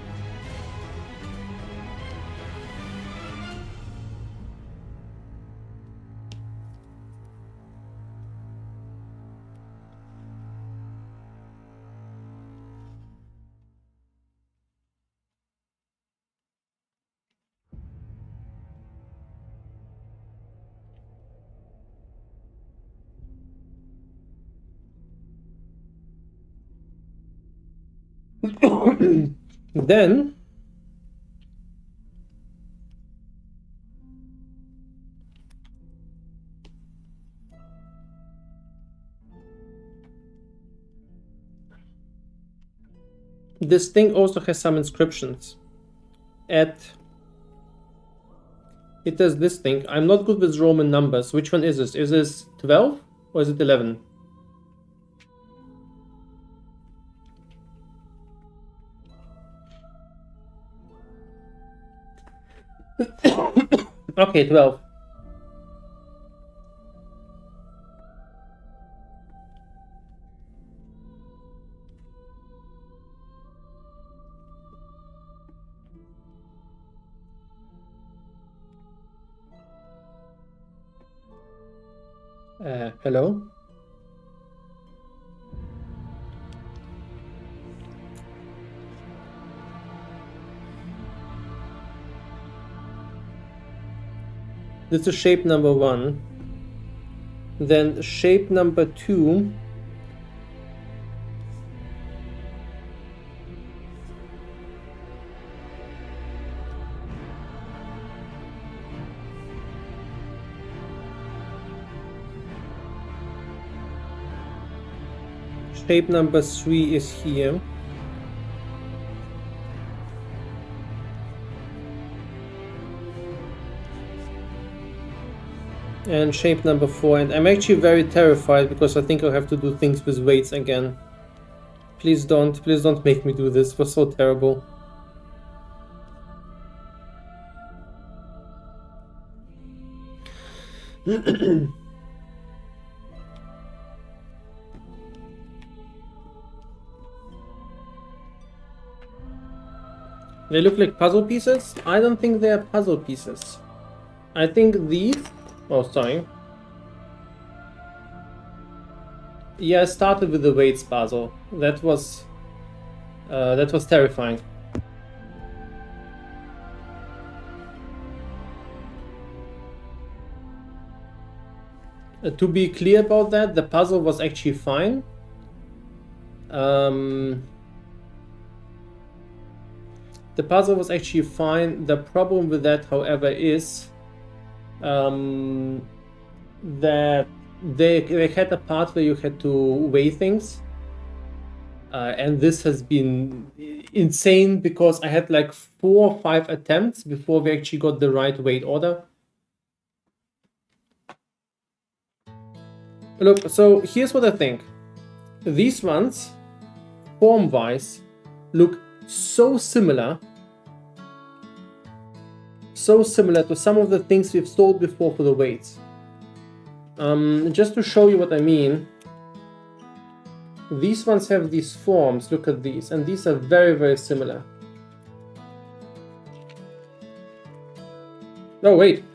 Then this thing also has some inscriptions. It does this thing. I'm not good with Roman numbers. Which one is this? Is this 12 or is it 11? Okay, 12. Hello? This is shape number 1. Then shape number 2. Shape number 3 is here. And shape number 4, and I'm actually very terrified because I think I'll have to do things with weights again. Please don't make me do this. It was so terrible. They look like puzzle pieces? I don't think they are puzzle pieces. I think these... Oh, sorry. Yeah, I started with the weights puzzle. That was terrifying. To be clear about that, the puzzle was actually fine. The puzzle was actually fine. The problem with that, however, is that they had a part where you had to weigh things, and this has been insane because I had like 4 or 5 attempts before we actually got the right weight order. Look, so here's what I think. These ones, form-wise, look so similar to some of the things we've sold before for the weights. Just to show you what I mean, these ones have these forms, look at these, and these are very, very similar. Oh, wait.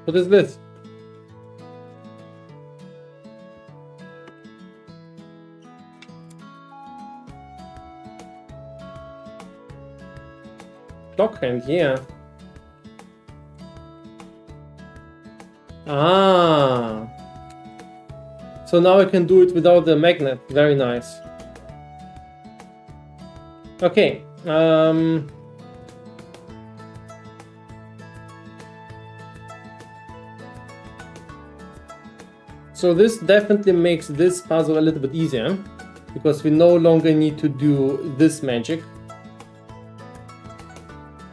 What is this? Clock hand, yeah. Ah. So now I can do it without the magnet. Very nice. Okay. So this definitely makes this puzzle a little bit easier. because we no longer need to do this magic.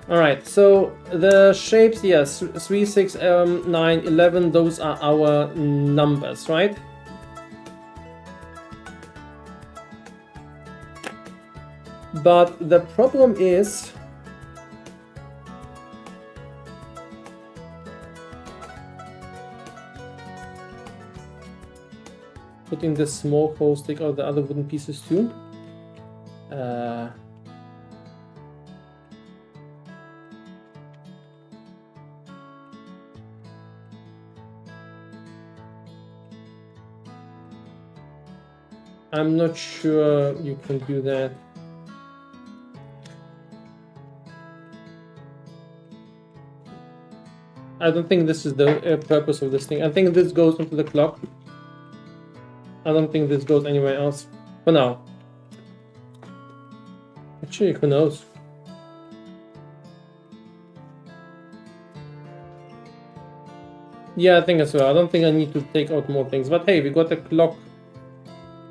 Alright, so the shapes, yes, 3, 6, 9, 11, those are our numbers, right? But the problem is putting the small holes, take out the other wooden pieces too. I'm not sure you can do that. I don't think this is the purpose of this thing. I think this goes into the clock. I don't think this goes anywhere else for now. Actually, who knows? Yeah, I think as well. I don't think I need to take out more things. But hey, we got a clock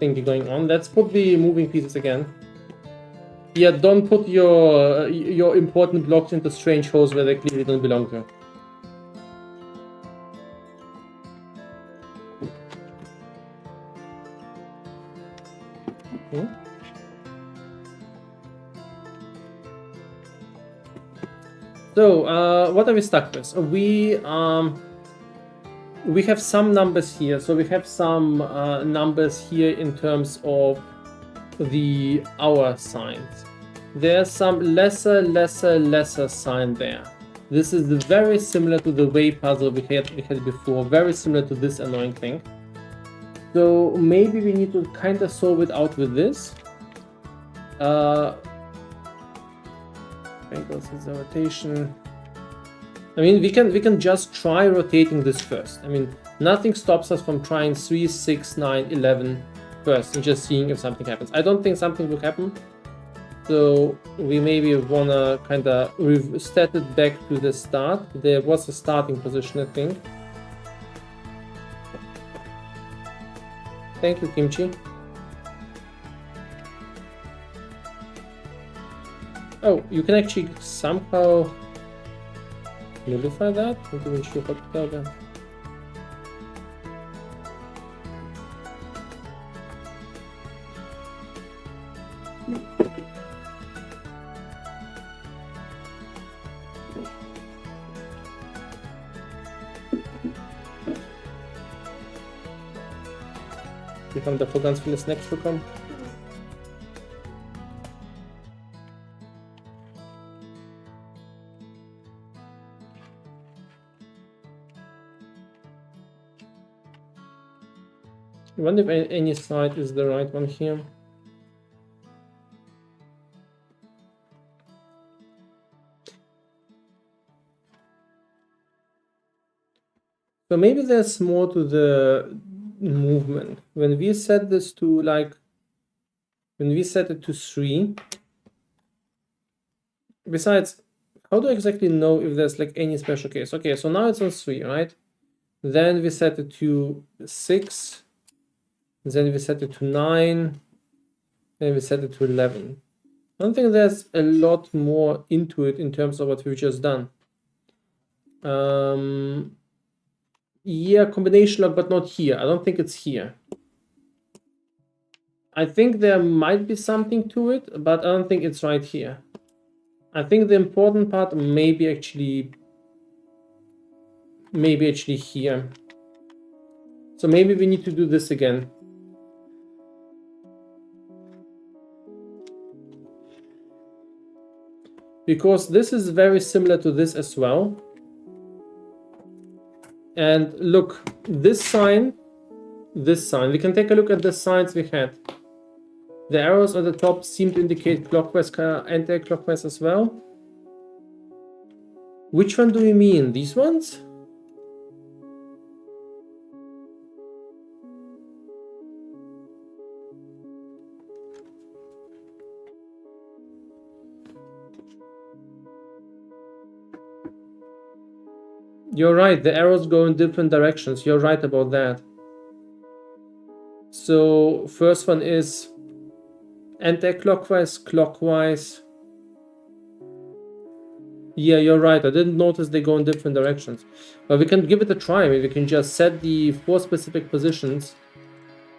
thingy going on. Let's put the moving pieces again. Yeah, don't put your important blocks into strange holes where they clearly don't belong to. So, what are we stuck with? We have some numbers here. So we have some numbers here in terms of the hour signs. There's some lesser sign there. This is very similar to the way puzzle we had before. Very similar to this annoying thing. So maybe we need to kind of solve it out with this. Angles is the rotation. I mean, we can just try rotating this first. I mean, nothing stops us from trying 3, 6, 9, 11 first and just seeing if something happens. I don't think something will happen. So we maybe wanna kind of set it back to the start. There was a starting position, I think. Thank you, Kimchi. Oh, you can actually somehow nullify that? I'm not even sure how to tell that. Wir haben davor ganz viele Snacks bekommen. I wonder if any side is the right one here. So maybe there's more to the movement. When we set this to when we set it to 3, besides, how do I exactly know if there's any special case? Okay, so now it's on 3, right? Then we set it to 6, then we set it to 9, then we set it to 11. I don't think there's a lot more into it in terms of what we've just done. Yeah, combination lock, but not here. I don't think it's here. I think there might be something to it, but I don't think it's right here. I think the important part may be actually here. So maybe we need to do this again. Because this is very similar to this as well. And look, this sign, we can take a look at the signs we had. The arrows on the top seem to indicate clockwise, anti-clockwise as well. Which one do we mean? These ones? You're right, the arrows go in different directions. You're right about that. So first one is Anti-clockwise, clockwise. Yeah, you're right. I didn't notice they go in different directions. But we can give it a try. Maybe we can just set the 4 specific positions.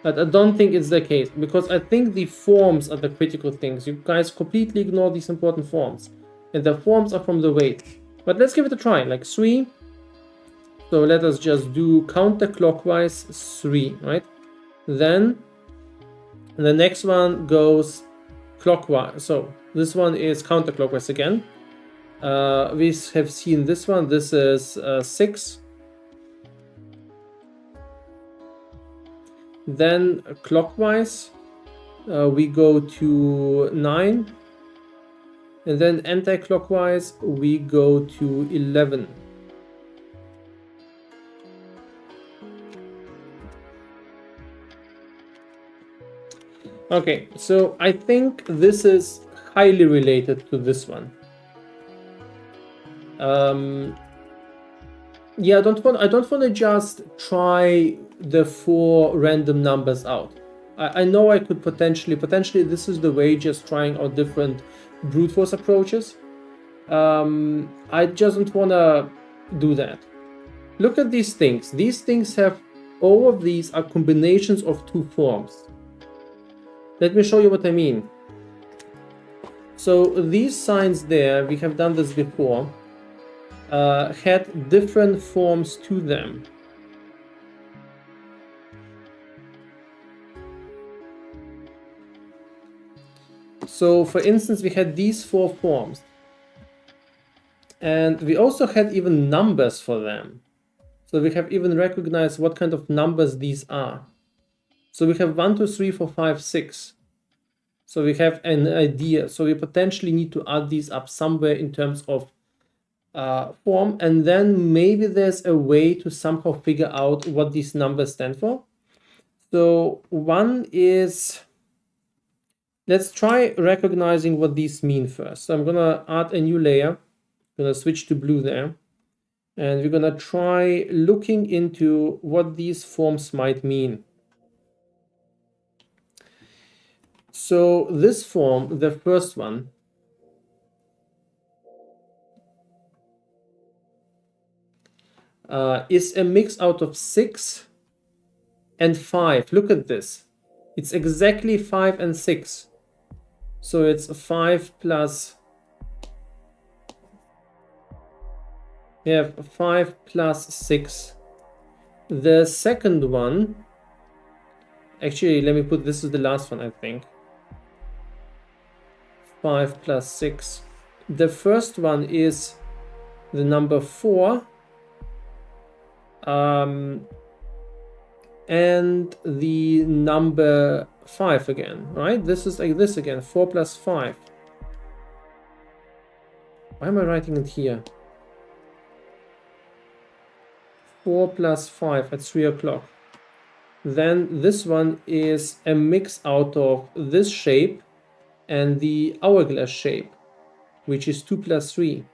But I don't think it's the case, because I think the forms are the critical things. You guys completely ignore these important forms. And the forms are from the weight. But let's give it a try, like 3. So let us just do counterclockwise 3, right? Then the next one goes clockwise. So this one is counterclockwise again. We have seen this one. This is 6. Then clockwise, we go to 9. And then anti-clockwise, we go to 11. Okay, so I think this is highly related to this one. Yeah, I don't want to just try the 4 random numbers out. I know I could potentially this is the way, just trying out different brute force approaches. I just don't want to do that. Look at these things. These things have, all of these are combinations of 2 forms. Let me show you what I mean. So these signs there, we have done this before, had different forms to them. So for instance, we had these 4 forms. And we also had even numbers for them. So we have even recognized what kind of numbers these are. So we have 1, 2, 3, 4, 5, 6. So we have an idea. So we potentially need to add these up somewhere in terms of form. And then maybe there's a way to somehow figure out what these numbers stand for. So one is, let's try recognizing what these mean first. So I'm going to add a new layer. I'm going to switch to blue there. And we're going to try looking into what these forms might mean. So this form, the first one, is a mix out of 6 and 5. Look at this. It's exactly 5 and 6. So it's 5 plus... We have 5 plus 6. The second one... Actually, let me put... This is the last one, I think. 5 plus 6. The first one is the number 4. And the number 5 again, right? This is like this again, 4 plus 5. Why am I writing it here? 4 plus 5 at 3 o'clock. Then this one is a mix out of this shape and the hourglass shape, which is 2 plus 3.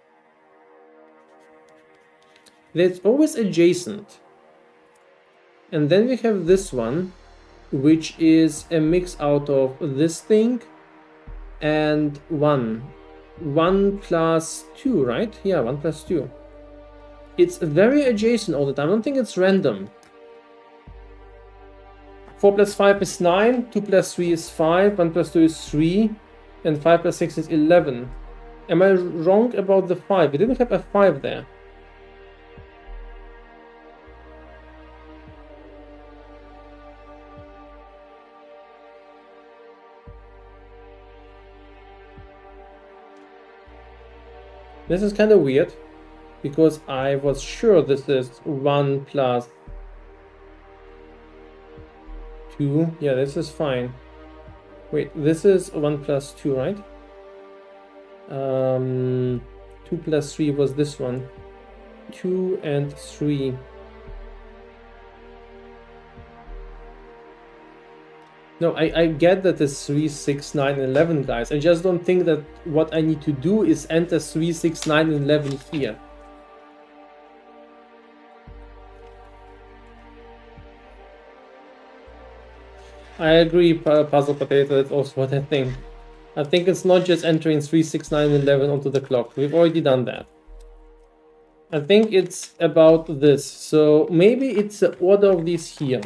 That's always adjacent. And then we have this one, which is a mix out of this thing and 1. 1 plus 2, right? Yeah, 1 plus 2. It's very adjacent all the time. I don't think it's random. 4 plus 5 is 9, 2 plus 3 is 5, 1 plus 2 is 3, and 5 plus 6 is 11. Am I wrong about the 5? We didn't have a 5 there. This is kind of weird, because I was sure this is 1 plus 2. Yeah, this is fine. Wait, this is 1 plus 2, right? 2 plus 3 was this one. 2 and 3. No, I get that it's 3, 6, 9, and 11, guys. I just don't think that what I need to do is enter 3, 6, 9, and 11 here. I agree, Puzzle Potato, that's also what I think. I think it's not just entering 3, 6, 9, 11 onto the clock. We've already done that. I think it's about this. So maybe it's the order of these here.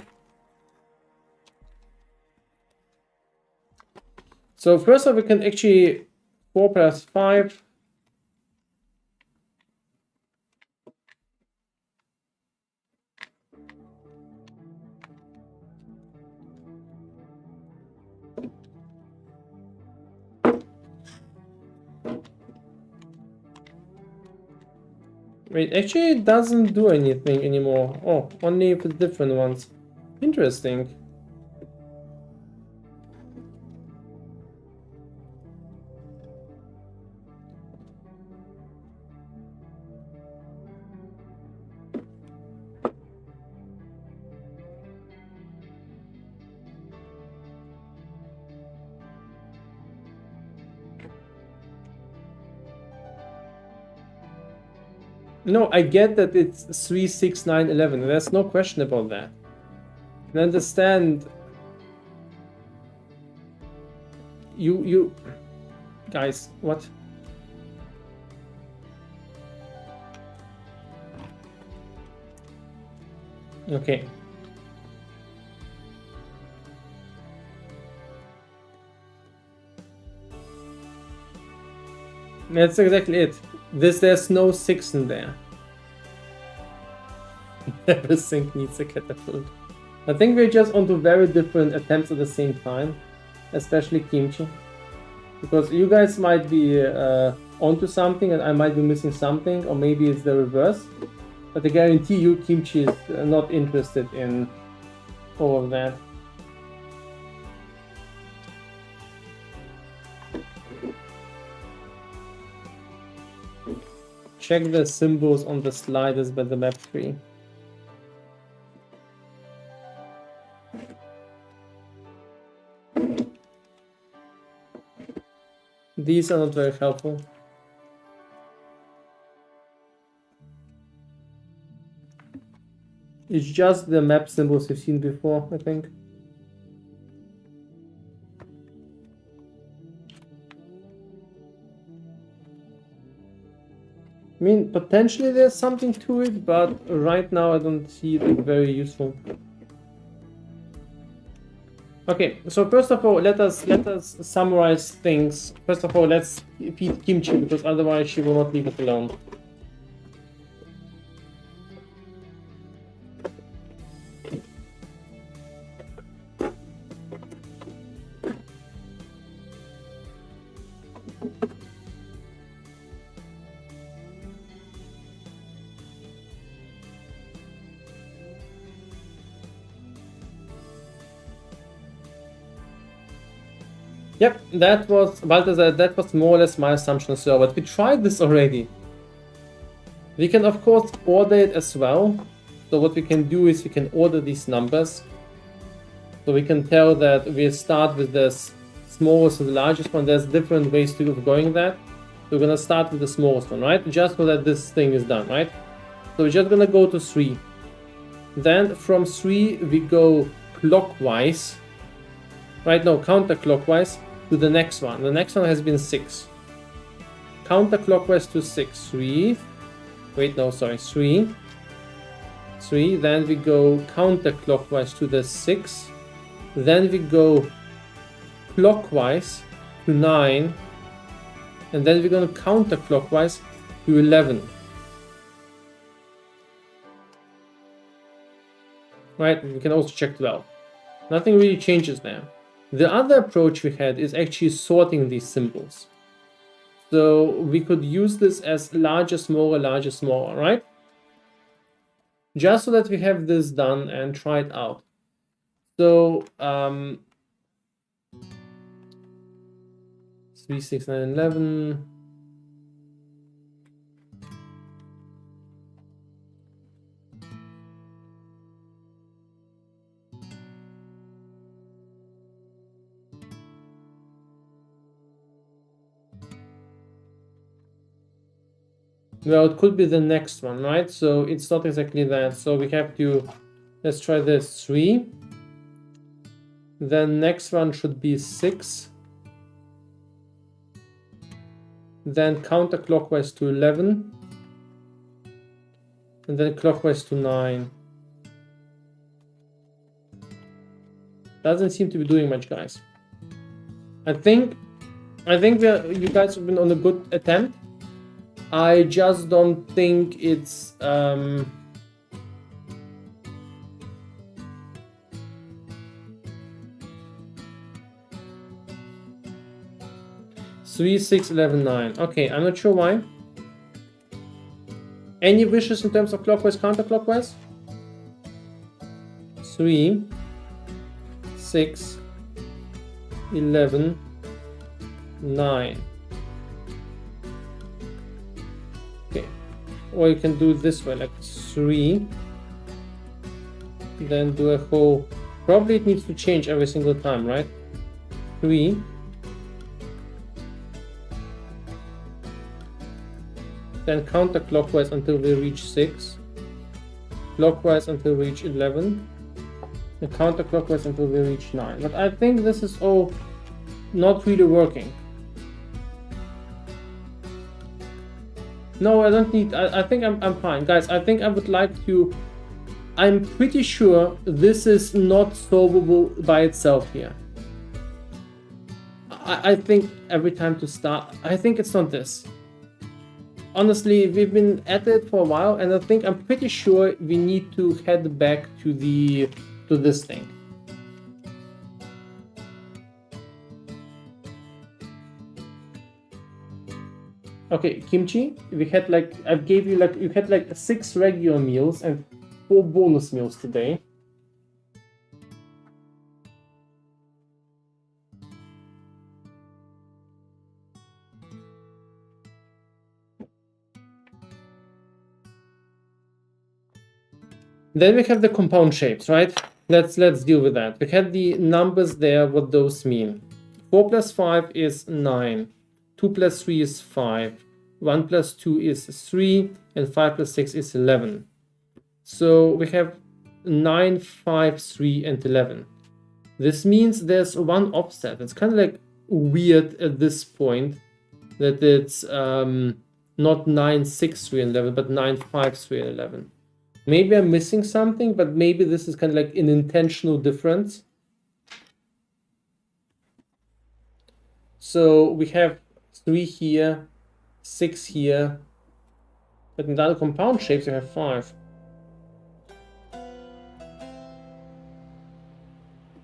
So first off, we can actually 4 plus 5. Wait, actually it doesn't do anything anymore. Oh, only for different ones. Interesting. No, I get that it's 3, 6, 9, 11. There's no question about that. I understand. You guys, what? Okay. That's exactly it. There's no 6 in there. NeverSink needs a catapult. I think we're just onto very different attempts at the same time, especially Kimchi. Because you guys might be onto something and I might be missing something, or maybe it's the reverse. But I guarantee you Kimchi is not interested in all of that. Check the symbols on the sliders by the map tree. These are not very helpful. It's just the map symbols you've seen before, I think. I mean, potentially there's something to it, but right now I don't see it very useful. Okay, so first of all, let us summarize things. First of all, let's feed Kimchi, because otherwise she will not leave us alone. Yep, that was Balthazar, that was more or less my assumption as well, but we tried this already. We can of course order it as well. So what we can do is we can order these numbers. So we can tell that we start with the smallest and the largest one. There's different ways of going that. So we're gonna start with the smallest one, right? Just so that this thing is done, right? So we're just gonna go to 3. Then from 3 we go clockwise. Right, no, counterclockwise to the next one. The next one has been 6. Counterclockwise to 6. 3. Wait, no, sorry. 3. 3. Then we go counterclockwise to the 6. Then we go clockwise to 9. And then we're going to counterclockwise to 11. Right, we can also check 12. Nothing really changes there. The other approach we had is actually sorting these symbols. So we could use this as larger, smaller, right? Just so that we have this done and try it out. So 3, 6, 9, 11. Well, it could be the next one, right? So it's not exactly that. So we have to, let's try this 3. Then next one should be 6. Then counterclockwise to 11. And then clockwise to 9. Doesn't seem to be doing much, guys. I think you guys have been on a good attempt. I just don't think it's 3, 6, 11, 9. Okay, I'm not sure why. Any wishes in terms of clockwise, counterclockwise? 3, 6, 11, 9. Okay, or you can do it this way, like 3, then do a whole. Probably it needs to change every single time, right? 3, then counterclockwise until we reach 6, clockwise until we reach 11, and counterclockwise until we reach 9. But I think this is all not really working. No, I don't need. I think I'm fine, guys. I think I would like to. I'm pretty sure this is not solvable by itself here. I think every time to start, I think it's not this. Honestly, we've been at it for a while, and I think I'm pretty sure we need to head back to this thing. Okay, kimchi. We had like I gave you like you had like 6 regular meals and 4 bonus meals today. Then we have the compound shapes, right? Let's deal with that. We had the numbers there, what those mean. 4 plus 5 is 9. 2 plus 3 is 5. 1 plus 2 is 3. And 5 plus 6 is 11. So we have 9, 5, 3, and 11. This means there's one offset. It's kind of like weird at this point that it's not 9, 6, 3, and 11, but 9, 5, 3, and 11. Maybe I'm missing something, but maybe this is kind of like an intentional difference. So we have 3 here, 6 here, but in the other compound shapes you have 5.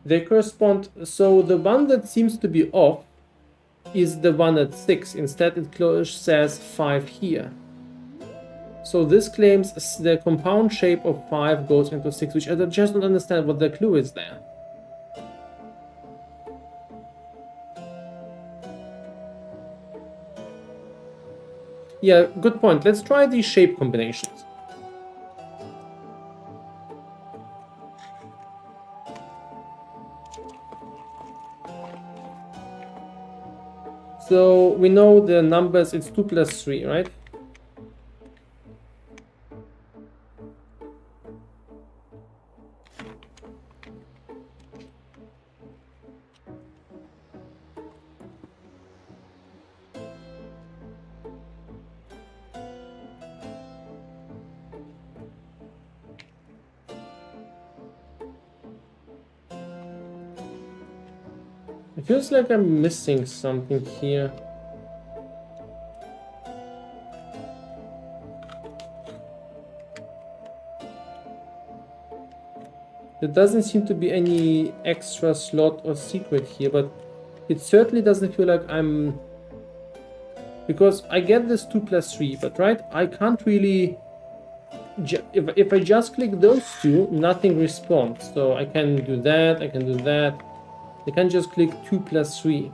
They correspond, so the one that seems to be off is the one at 6. Instead it says 5 here. So this claims the compound shape of 5 goes into 6, which I just don't understand what the clue is there. Yeah, good point. Let's try these shape combinations. So we know the numbers, it's 2 plus 3, right? It feels like I'm missing something here. There doesn't seem to be any extra slot or secret here, but it certainly doesn't feel like I'm... Because I get this 2 plus 3, but right, I can't really... If I just click those two, nothing responds. So I can do that, I can do that. I can just click 2 plus 3.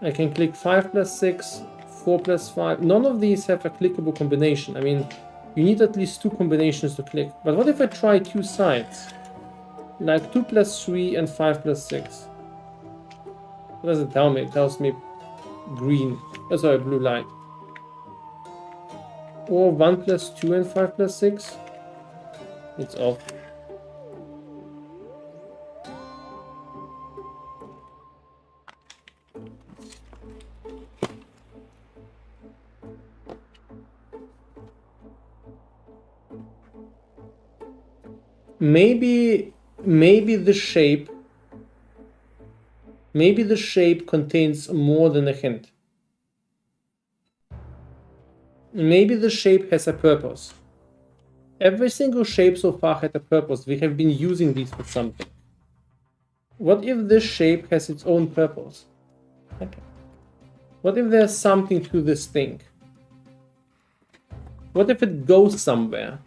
I can click 5 plus 6, 4 plus 5. None of these have a clickable combination. I mean, you need at least 2 combinations to click. But what if I try 2 sides? Like 2 plus 3 and 5 plus 6. What does it tell me? It tells me green. Oh, sorry, blue light. Or 1 plus 2 and 5 plus 6. It's off. Maybe the shape contains more than a hint. Maybe the shape has a purpose. Every single shape so far had a purpose. We have been using these for something. What if this shape has its own purpose? Okay. What if there's something to this thing? What if it goes somewhere?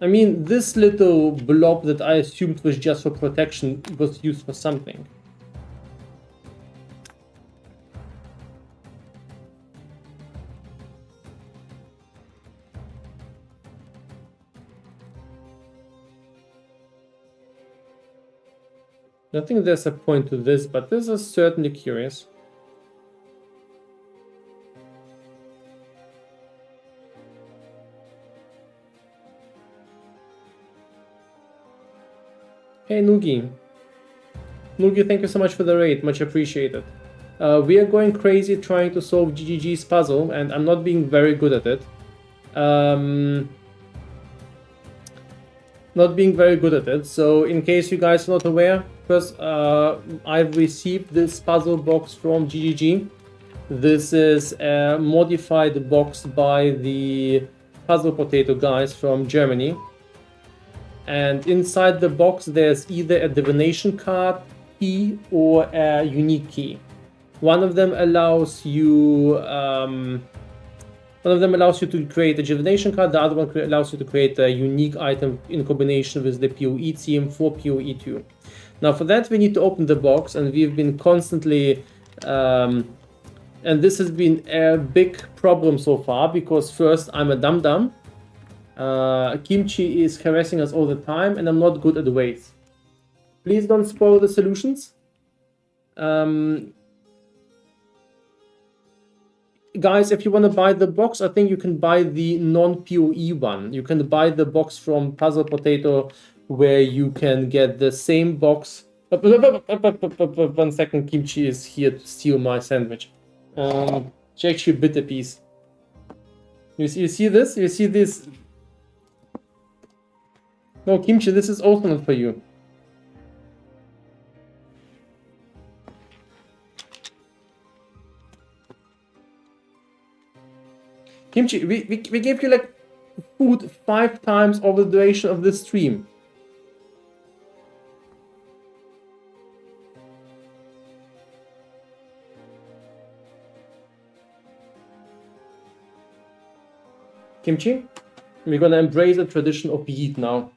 I mean, this little blob that I assumed was just for protection was used for something. I think there's a point to this, but this is certainly curious. Hey Noogie. Noogie, thank you so much for the raid, much appreciated. We are going crazy trying to solve GGG's puzzle, and I'm not being very good at it. Not being very good at it, so in case you guys are not aware, first, I've received this puzzle box from GGG. This is a modified box by the Puzzle Potato guys from Germany. And inside the box there's either a divination card, key, or a unique key. One of them allows you to create a divination card, the other one allows you to create a unique item in combination with the POE team for POE2. Now for that we need to open the box, and we've been constantly and this has been a big problem so far, because first, I'm a dum-dum. Kimchi is harassing us all the time, and I'm not good at ways. Please don't spoil the solutions. Guys, if you want to buy the box, I think you can buy the non-POE one. You can buy the box from Puzzle Potato, where you can get the same box. 1 second, Kimchi is here to steal my sandwich. She actually bit a piece. You see this? You see this? No, Kimchi, this is also not for you. Kimchi, we gave you like food 5 times over the duration of this stream. Kimchi, we're gonna embrace the tradition of yeet now.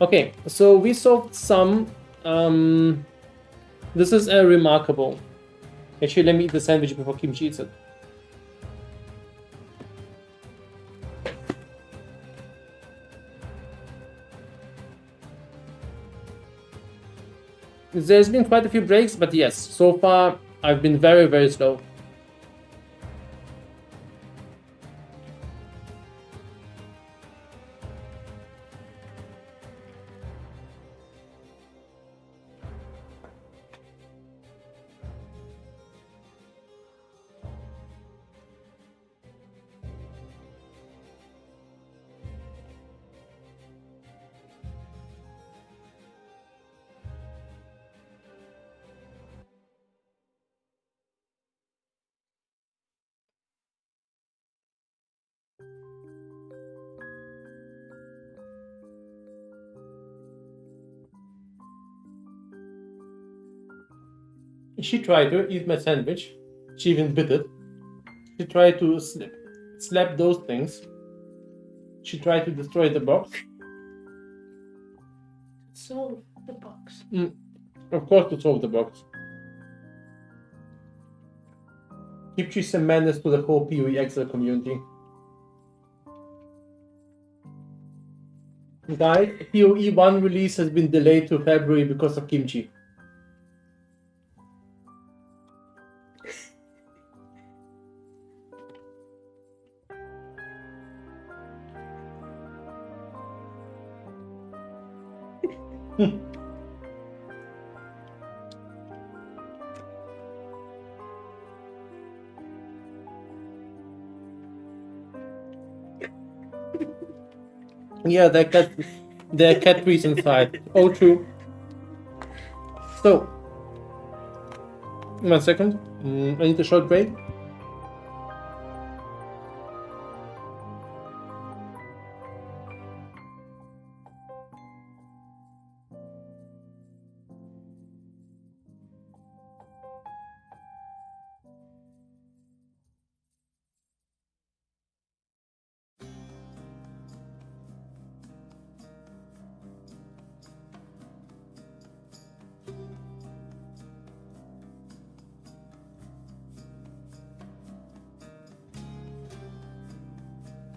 Okay, so we solved some. This is a remarkable. Actually, let me eat the sandwich before Kimchi eats it. There's been quite a few breaks, but yes, so far I've been very, very slow. She tried to eat my sandwich. She even bit it. She tried to slap those things. She tried to destroy the box. Solve the box. Of course, to solve the box. Kimchi's a menace to the whole POE exile community. Guys, POE 1 release has been delayed to February because of Kimchi. Yeah, there are cat trees inside. Oh, true. So, 1 second. I need a short break.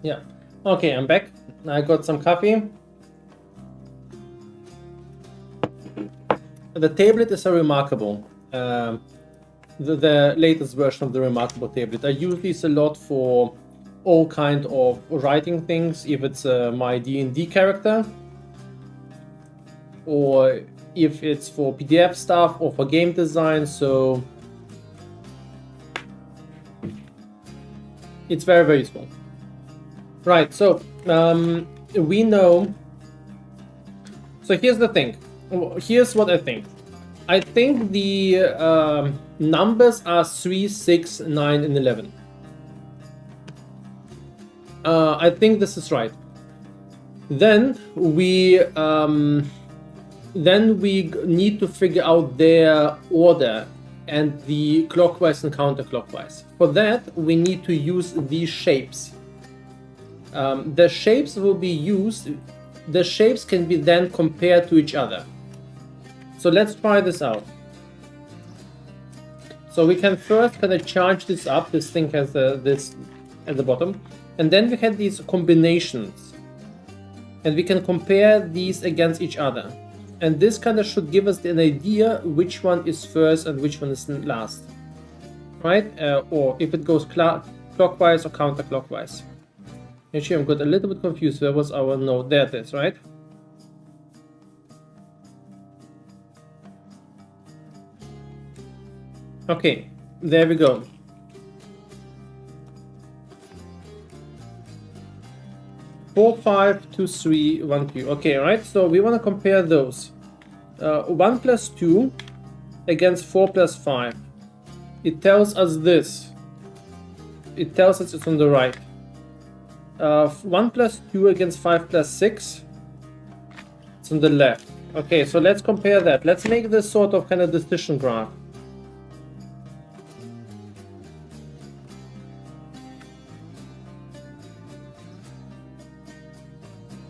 Yeah. Okay, I'm back. I got some coffee. The tablet is a remarkable. The latest version of the remarkable tablet. I use this a lot for all kind of writing things. If it's my D&D character, or if it's for PDF stuff, or for game design. So it's very, very useful. Right, so we know. So here's the thing. Here's what I think. I think the numbers are 3, 6, 9, and 11. I think this is right. Then we need to figure out their order and the clockwise and counterclockwise. For that, we need to use these shapes. The shapes will be used. The shapes can be then compared to each other. So let's try this out. So we can first kind of charge this up. This thing has this at the bottom, and then we have these combinations, and we can compare these against each other. And this kind of should give us an idea which one is first and which one is last, right? Or if it goes clockwise or counterclockwise. Actually, I'm got a little bit confused. Where was our node? There it is, right? Okay, there we go. Four, 5, 2, 3, 1, 2. Okay, right? So we want to compare those. 1 plus 2 against 4 plus 5. It tells us this. It tells us it's on the right. 1 plus 2 against 5 plus 6. It's on the left. Okay, so let's compare that. Let's make this sort of kind of decision graph.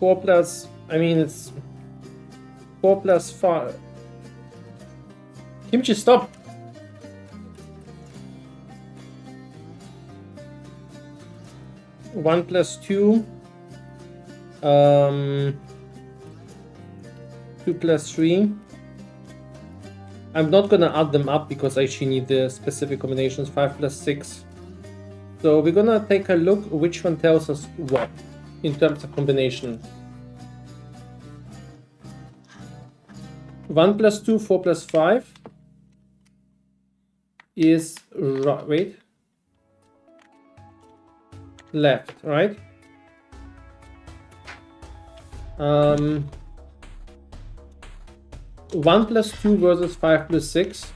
It's 4 plus 5. Kimchi, stop! One plus 2. 2 plus 3. I'm not gonna add them up because I actually need the specific combinations. 5 plus 6. So we're gonna take a look which one tells us what in terms of combination. 1 plus 2, 4 plus 5 is right. Wait. Left, right? 1 plus 2 versus 5 plus 6.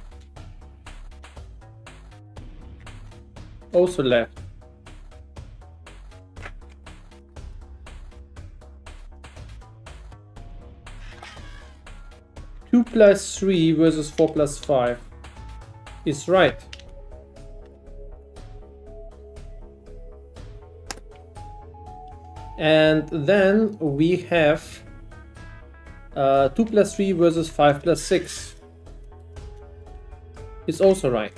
Also left. Two plus 3 versus 4 plus 5 is right. And then we have 2 plus 3 versus 5 plus 6 is also right.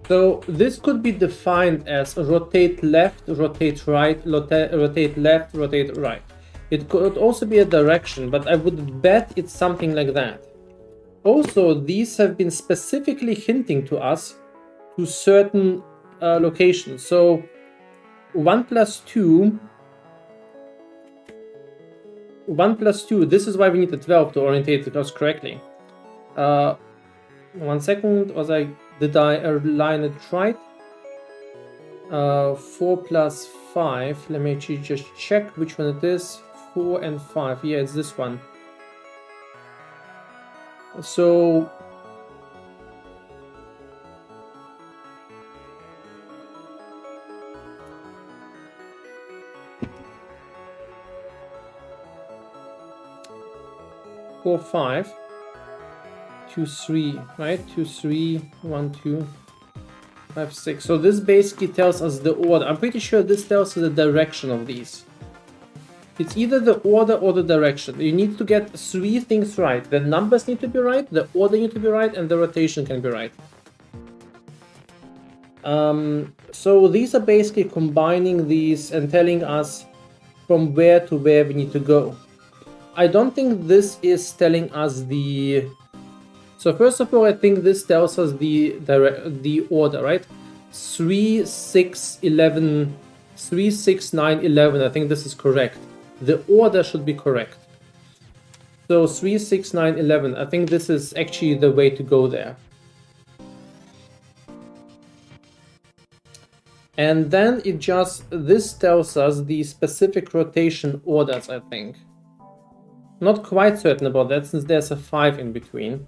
So this could be defined as rotate left, rotate right, rotate left, rotate right. It could also be a direction, but I would bet it's something like that. Also, these have been specifically hinting to us to certain locations. So 1 plus 2, this is why we need a 12 to orientate us correctly. 1 second, was I Did I align it right? 4 plus 5. Let me actually just check which one it is. 4 and 5. Yeah, it's this one. So four, 5, 2, 3, right? 2, 3, 1, 2, 5, 6. So this basically tells us the order. I'm pretty sure this tells us the direction of these. It's either the order or the direction. You need to get 3 things right. The numbers need to be right, the order need to be right, and the rotation can be right. So these are basically combining these and telling us from where to where we need to go. I don't think this is telling us the... So first of all, I think this tells us the order, right? 3, 6, 11, 3, 6, 9, 11. I think this is correct. The order should be correct. So 3, 6, 9, 11. I think this is actually the way to go there. And then it just, this tells us the specific rotation orders, I think. Not quite certain about that since there's a 5 in between.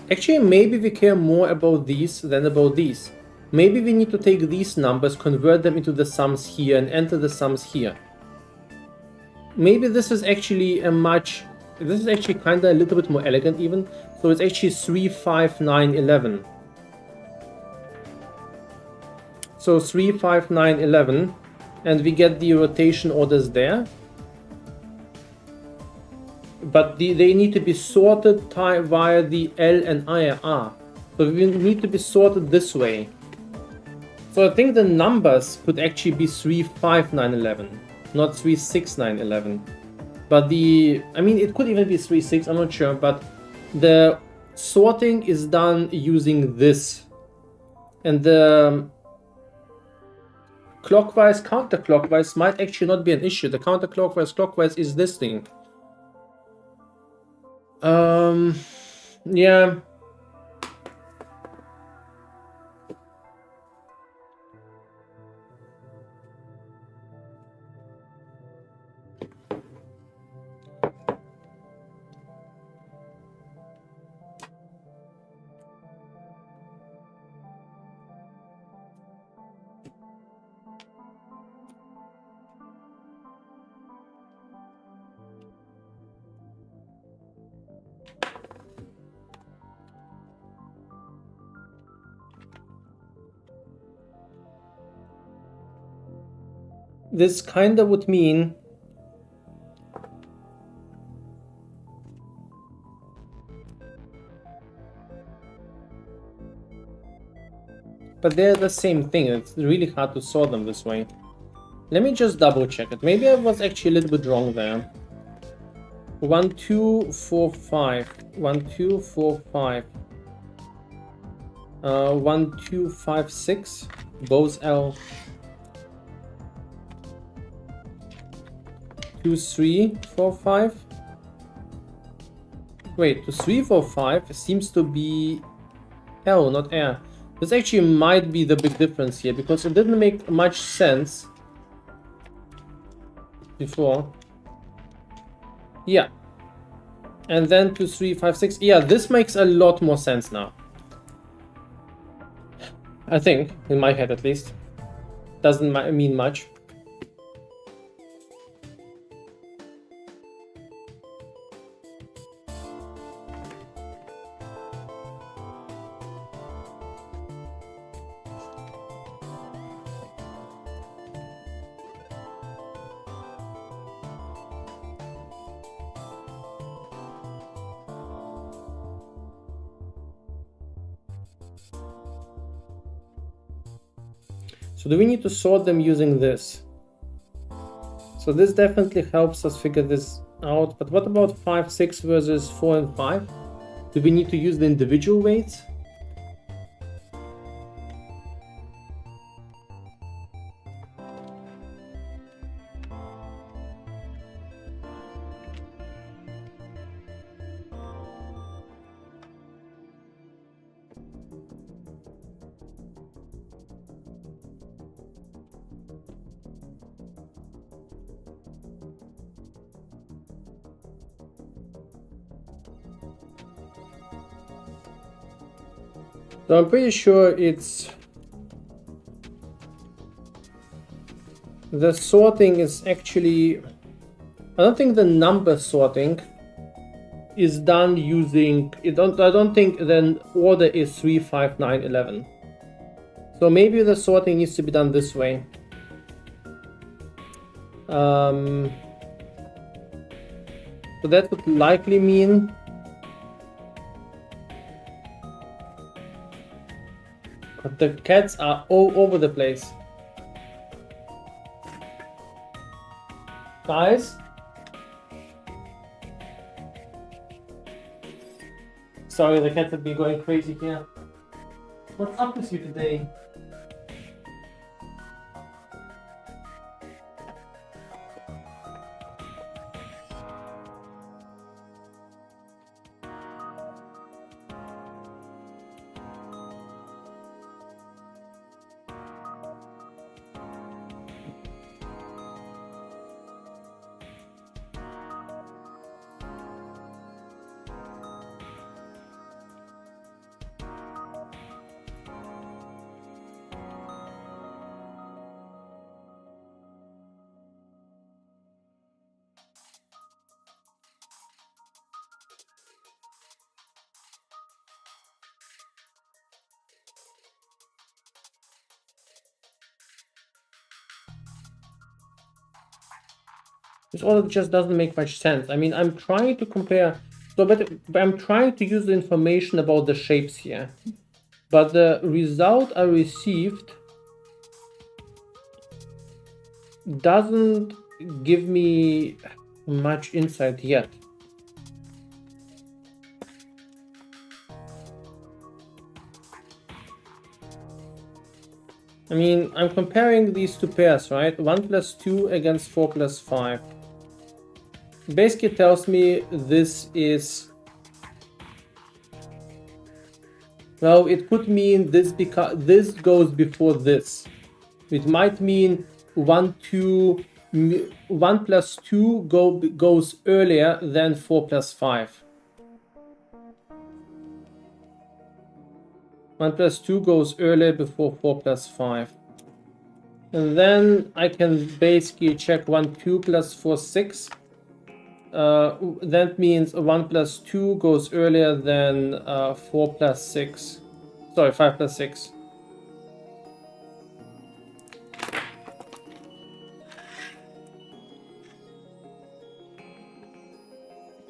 Actually, maybe we care more about these than about these. Maybe we need to take these numbers, convert them into the sums here, and enter the sums here. Maybe this is actually this is actually kind of a little bit more elegant even. So it's actually 3, 5, 9, 11. So 3, 5, 9, 11. And we get the rotation orders there. But they need to be sorted via the L and IR. So we need to be sorted this way. So I think the numbers could actually be 3, 5, 9, 11, not 3, 6, 9, 11. But I mean, it could even be 3, 6, I'm not sure, but the sorting is done using this. And the clockwise, counterclockwise might actually not be an issue. The counterclockwise, clockwise is this thing. Yeah. This kind of would mean but they're the same thing. It's really hard to sort them this way. Let me just double check it. Maybe I was actually a little bit wrong there. 1, 2, 4, 5. 1, 2, 4, 5. 1, 2, 5, 6. Both L. 2, 3, 4, 5. Wait, 2, 3, 4, 5 seems to be L, not R. This actually might be the big difference here because it didn't make much sense before. Yeah. And then 2, 3, 5, 6. Yeah, this makes a lot more sense now. I think, in my head at least. Doesn't mean much. So do we need to sort them using this? So this definitely helps us figure this out. But what about 5, 6 versus 4 and 5? Do we need to use the individual weights? So I'm pretty sure it's... The sorting is actually... I don't think the number sorting is done using... I don't think the order is 3, 5, 9, 11. So maybe the sorting needs to be done this way. So that would likely mean... But the cats are all over the place. Guys? Sorry, the cats have been going crazy here. What's up with you today? This order just doesn't make much sense. I mean, I'm trying to compare, but I'm trying to use the information about the shapes here. But the result I received doesn't give me much insight yet. I mean, I'm comparing these two pairs, right? 1 plus 2 against 4 plus 5. Basically tells me this is... Well, it could mean this because this goes before this. It might mean 1 plus 2 goes earlier than 4 plus 5. 1 plus 2 goes earlier before 4 plus 5. And then I can basically check 1, 2 plus 4, 6. That means 1 plus 2 goes earlier than 4 plus 6. Sorry, 5 plus 6.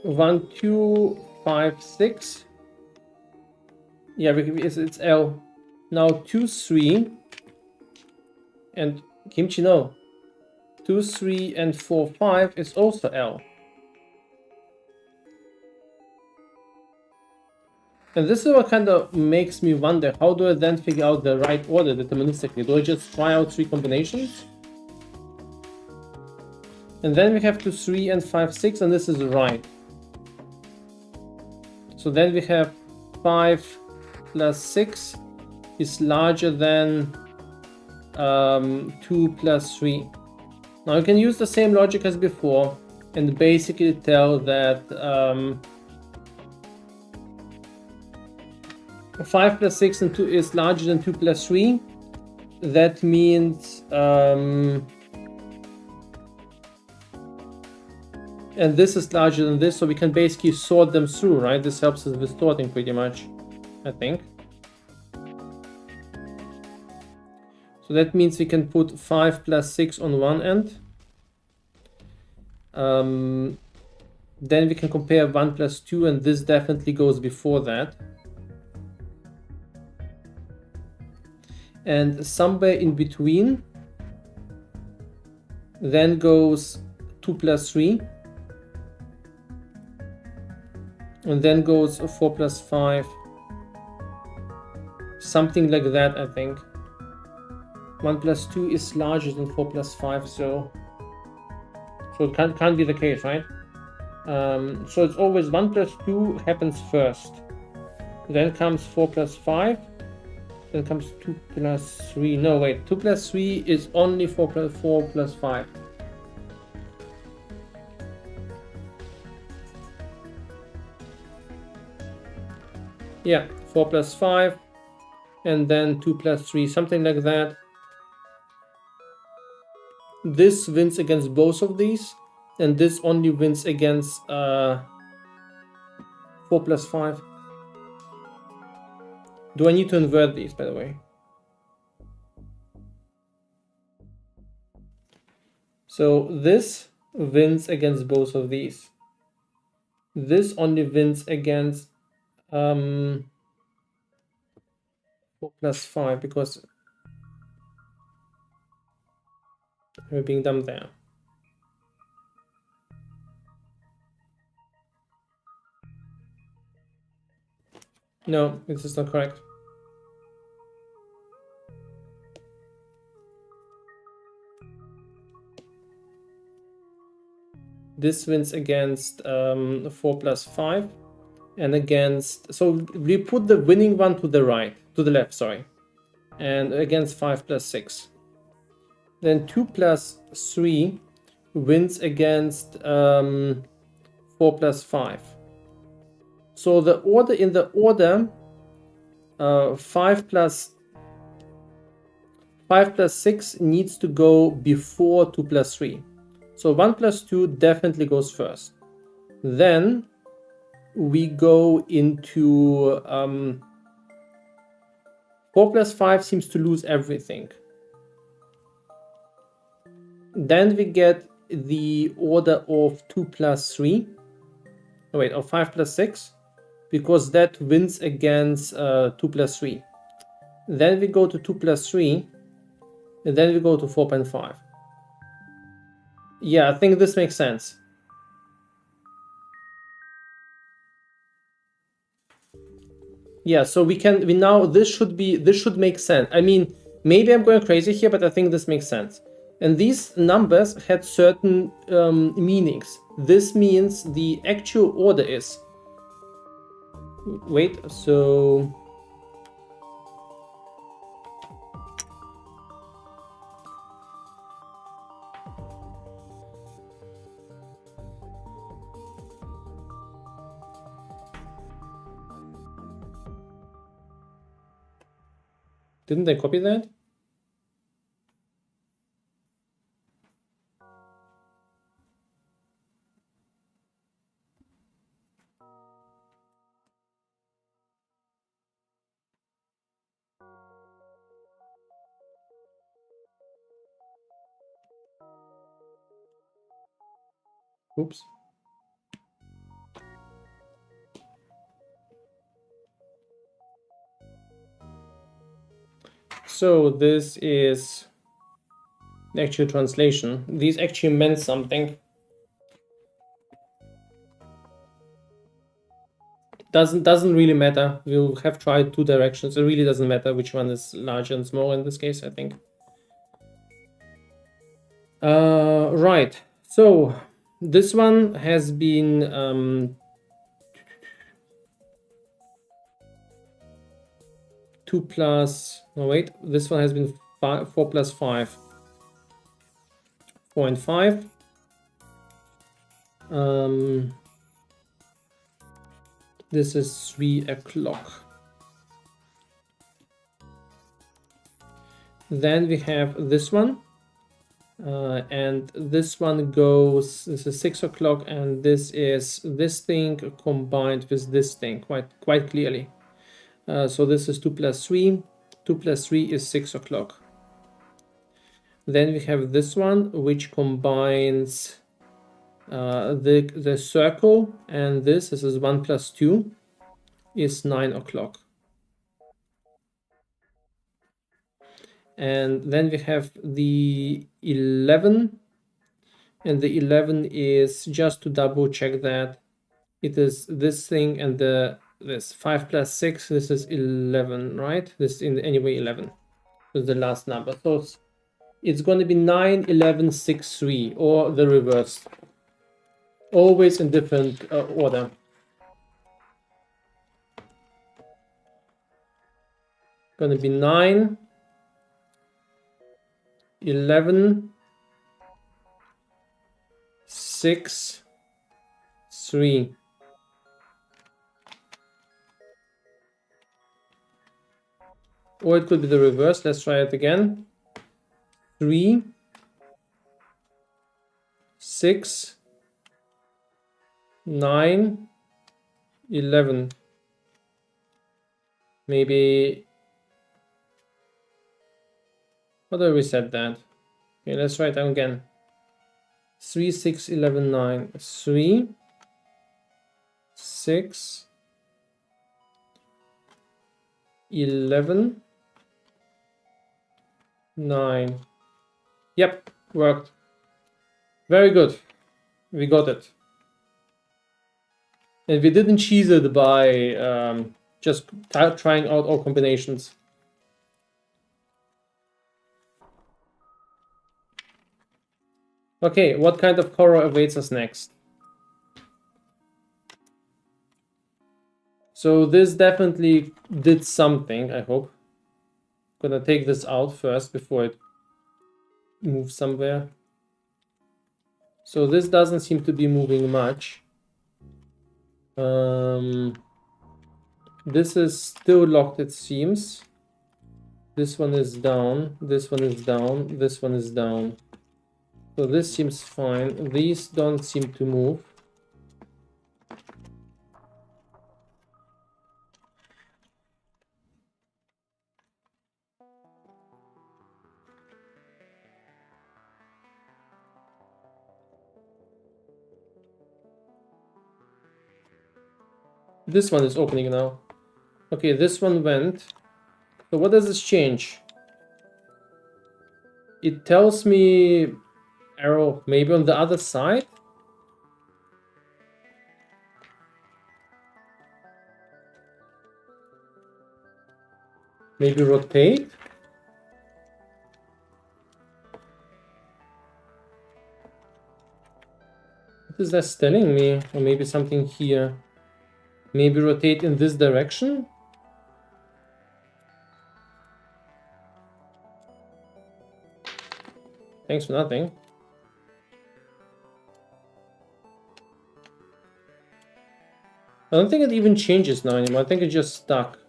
One, 2, 5, 6. Yeah, it's L. Now 2, 3. And Kimchi, no. 2, 3, and 4, 5 is also L. And this is what kind of makes me wonder, how do I then figure out the right order deterministically? Do I just try out 3 combinations? And then we have 2, 3, and 5, 6, and this is right. So then we have 5 plus 6 is larger than 2 plus 3. Now you can use the same logic as before and basically tell that 5 plus 6 and 2 is larger than 2 plus 3. That means and this is larger than this, so we can basically sort them through, right? This helps us with sorting pretty much, I think. So that means we can put 5 plus 6 on one end. Then we can compare 1 plus 2, and this definitely goes before that. And somewhere in between, then goes 2 plus 3. And then goes 4 plus 5. Something like that, I think. 1 plus 2 is larger than 4 plus 5, so it can't be the case, right? So it's always 1 plus 2 happens first. Then comes 4 plus 5. Then comes 2 plus 3. No, wait. 2 plus 3 is only 4 plus 5. Yeah, 4 plus 5. and then 2 plus 3, something like that. This wins against both of these, and this only wins against 4 plus 5. Do I need to invert these, by the way? So this wins against both of these. This only wins against 4 plus 5 because we're being dumb there. No, this is not correct. This wins against 4 plus 5 and against, so we put the winning one to the right, to the left, sorry, and against 5 plus 6. Then 2 plus 3 wins against 4 plus 5. So the order, in the order, 5 plus 6 needs to go before 2 plus 3. So 1 plus 2 definitely goes first. Then we go into 4 plus 5 seems to lose everything. Then we get the order of 2 plus 3. Oh wait, of 5 plus 6, because that wins against 2 plus 3. Then we go to 2 plus 3, and then we go to 4.5. Yeah, I think this makes sense. Yeah, so we now this should make sense. I mean, maybe I'm going crazy here, but I think this makes sense. And these numbers had certain meanings. This means the actual order is, wait, so didn't I copy that? Oops. So this is the actual translation. These actually meant something. Doesn't really matter. We'll have tried 2 directions. It really doesn't matter which one is larger and smaller in this case, I think. Right. So this one has been 2 plus, no wait, this one has been 4 plus 5, 4 and 5. This is 3 o'clock. Then we have this one, and this one goes, this is 6 o'clock, and this is this thing combined with this thing quite clearly. So this is 2 plus 3. 2 plus 3 is 6 o'clock. Then we have this one, which combines the circle, and this is 1 plus 2 is 9 o'clock. And then we have the 11, and the 11 is, just to double check that, it is this thing and this 5 plus 6, this is 11, right? This is anyway 11 is the last number. So it's going to be 9, 11, 6, 3, or the reverse. Always in different order. Going to be 9, 11, 6, 3. Or it could be the reverse. Let's try it again. 3, 6, 9, 11. Maybe. How do I reset that? Okay, let's try it again. 3, 6, 11, 9. 3, 6, 11, 9. Yep, worked. Very good. We got it. And we didn't cheese it by just trying out all combinations. Okay, what kind of horror awaits us next? So this definitely did something, I hope. Gonna take this out first before it moves somewhere. So this doesn't seem to be moving much. This is still locked, it seems. This one is down, this one is down, this one is down. So this seems fine. These don't seem to move. This one is opening now. Okay, this one went. So what does this change? It tells me arrow maybe on the other side. Maybe rotate. What is that telling me? Or maybe something here. Maybe rotate in this direction. Thanks for nothing. I don't think it even changes now anymore. I think it's just stuck.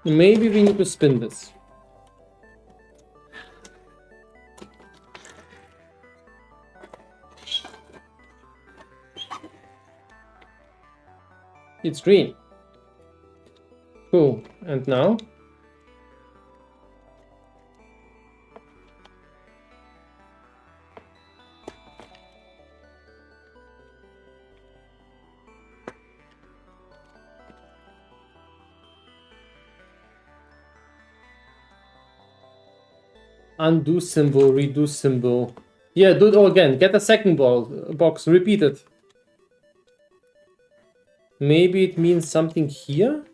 Maybe we need to spin this. It's green. Cool. And now? Undo symbol, redo symbol. Yeah, do it all again. Get a second box, repeat it. Maybe it means something here?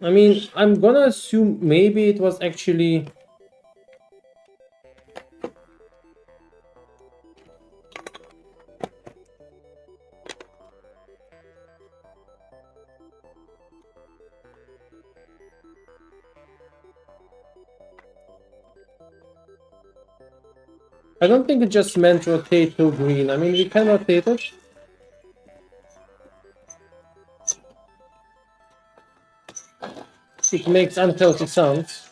I mean, I'm gonna assume maybe it was actually... I don't think it just meant rotate to green. I mean, we can rotate it. It makes unhealthy sounds.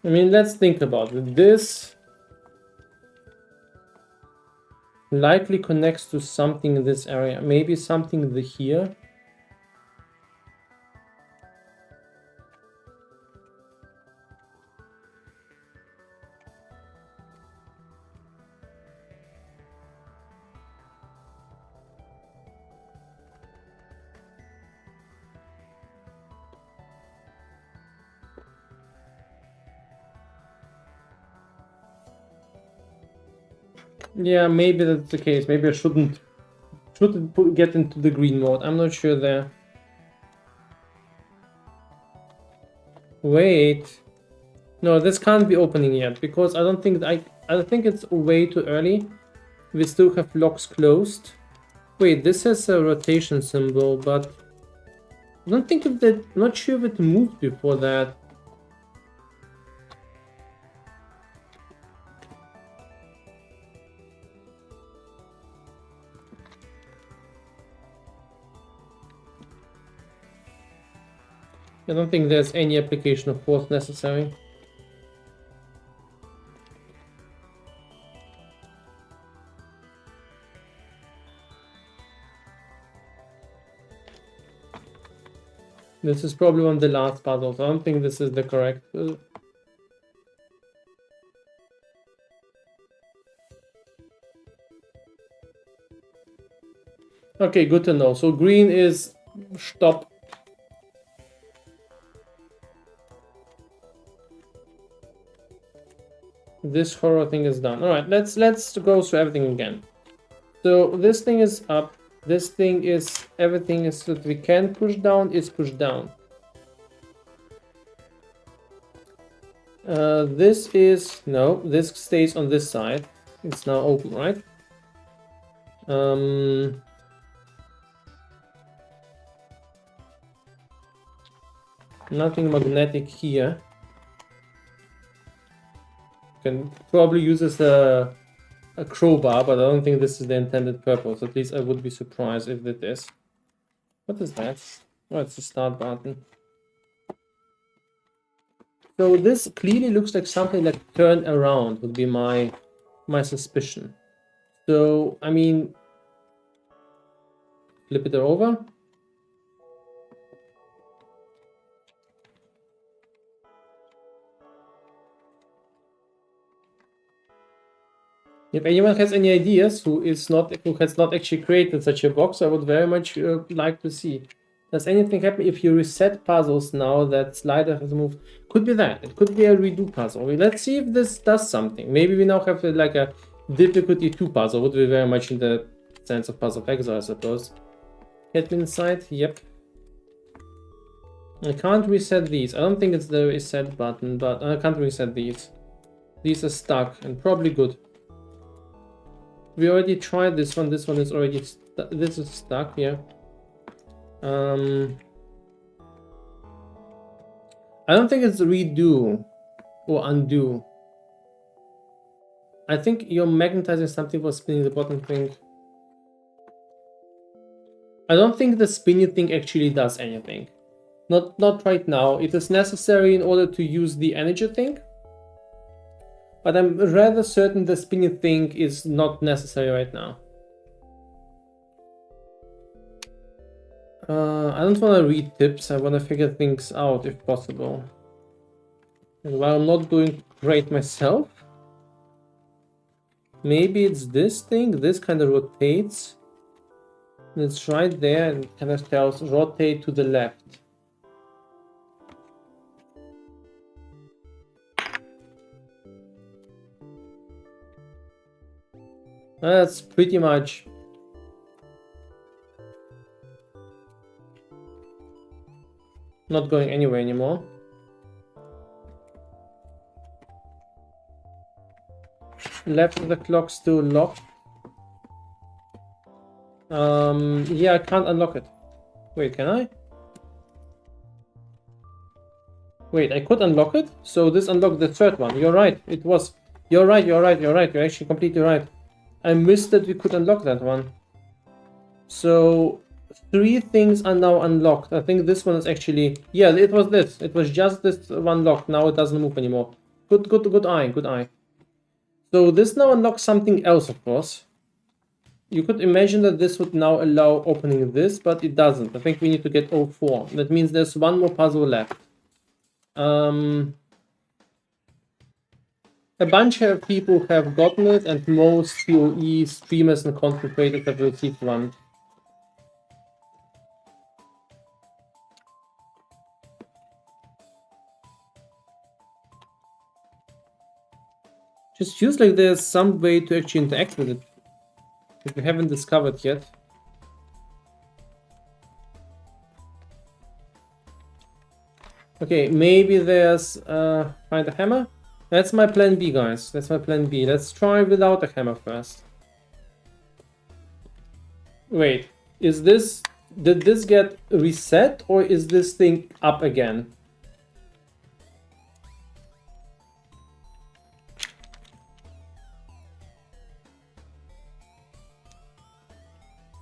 I mean, let's think about it. This likely connects to something in this area. Maybe something here. Yeah, maybe that's the case. Maybe I shouldn't get into the green mode. I'm not sure there. Wait. No, this can't be opening yet because I don't think I think it's way too early. We still have locks closed. Wait, this has a rotation symbol, but I don't think if that. Not sure if it moved before that. I don't think there's any application of force necessary. This is probably one of the last puzzles. I don't think this is the correct. Okay, good to know. So green is stop. This horror thing is done. All right, let's go through everything again. So this thing is up. This thing is everything is that we can push down is pushed down. This is no. This stays on this side. It's now open, right? Nothing magnetic here. Can probably use as a crowbar, but I don't think this is the intended purpose. At least I would be surprised if it is. What is that? Oh, it's the start button. So this clearly looks like something like turn around would be my suspicion. So I mean, flip it over. If anyone has any ideas who has not actually created such a box, I would very much like to see. Does anything happen if you reset puzzles now that slider has moved? Could be that. It could be a redo puzzle. Let's see if this does something. Maybe we now have like a difficulty 2 puzzle. Would be very much in the sense of puzzle of exile, I suppose. Get me inside. Yep. I can't reset these. I don't think it's the reset button, but I can't reset these. These are stuck and probably good. We already tried this one. This one is already this is stuck here. I don't think it's redo or undo. I think you're magnetizing something for spinning the bottom thing. I don't think the spinning thing actually does anything. Not right now. It is necessary in order to use the energy thing. But I'm rather certain the spinning thing is not necessary right now. I don't want to read tips. I want to figure things out if possible. And while I'm not doing great myself, maybe it's this thing. This kind of rotates. And it's right there and kind of tells rotate to the left. That's pretty much not going anywhere anymore. Left of the clock still locked. Yeah, I can't unlock it. Wait, can I? Wait, I could unlock it? So this unlocked the third one. You're right. It was. You're right. You're actually completely right. I missed that we could unlock that one. So 3 things are now unlocked. I think this one is actually... Yeah, it was this. It was just this one locked. Now it doesn't move anymore. Good eye. So this now unlocks something else, of course. You could imagine that this would now allow opening this, but it doesn't. I think we need to get 04. That means there's one more puzzle left. A bunch of people have gotten it, and most POE streamers and content creators have received one. Just feels like there's some way to actually interact with it that we haven't discovered yet. Okay, maybe there's find a hammer. That's my plan B, guys. That's my plan B. Let's try without a hammer first. Wait, is this... Did this get reset or is this thing up again?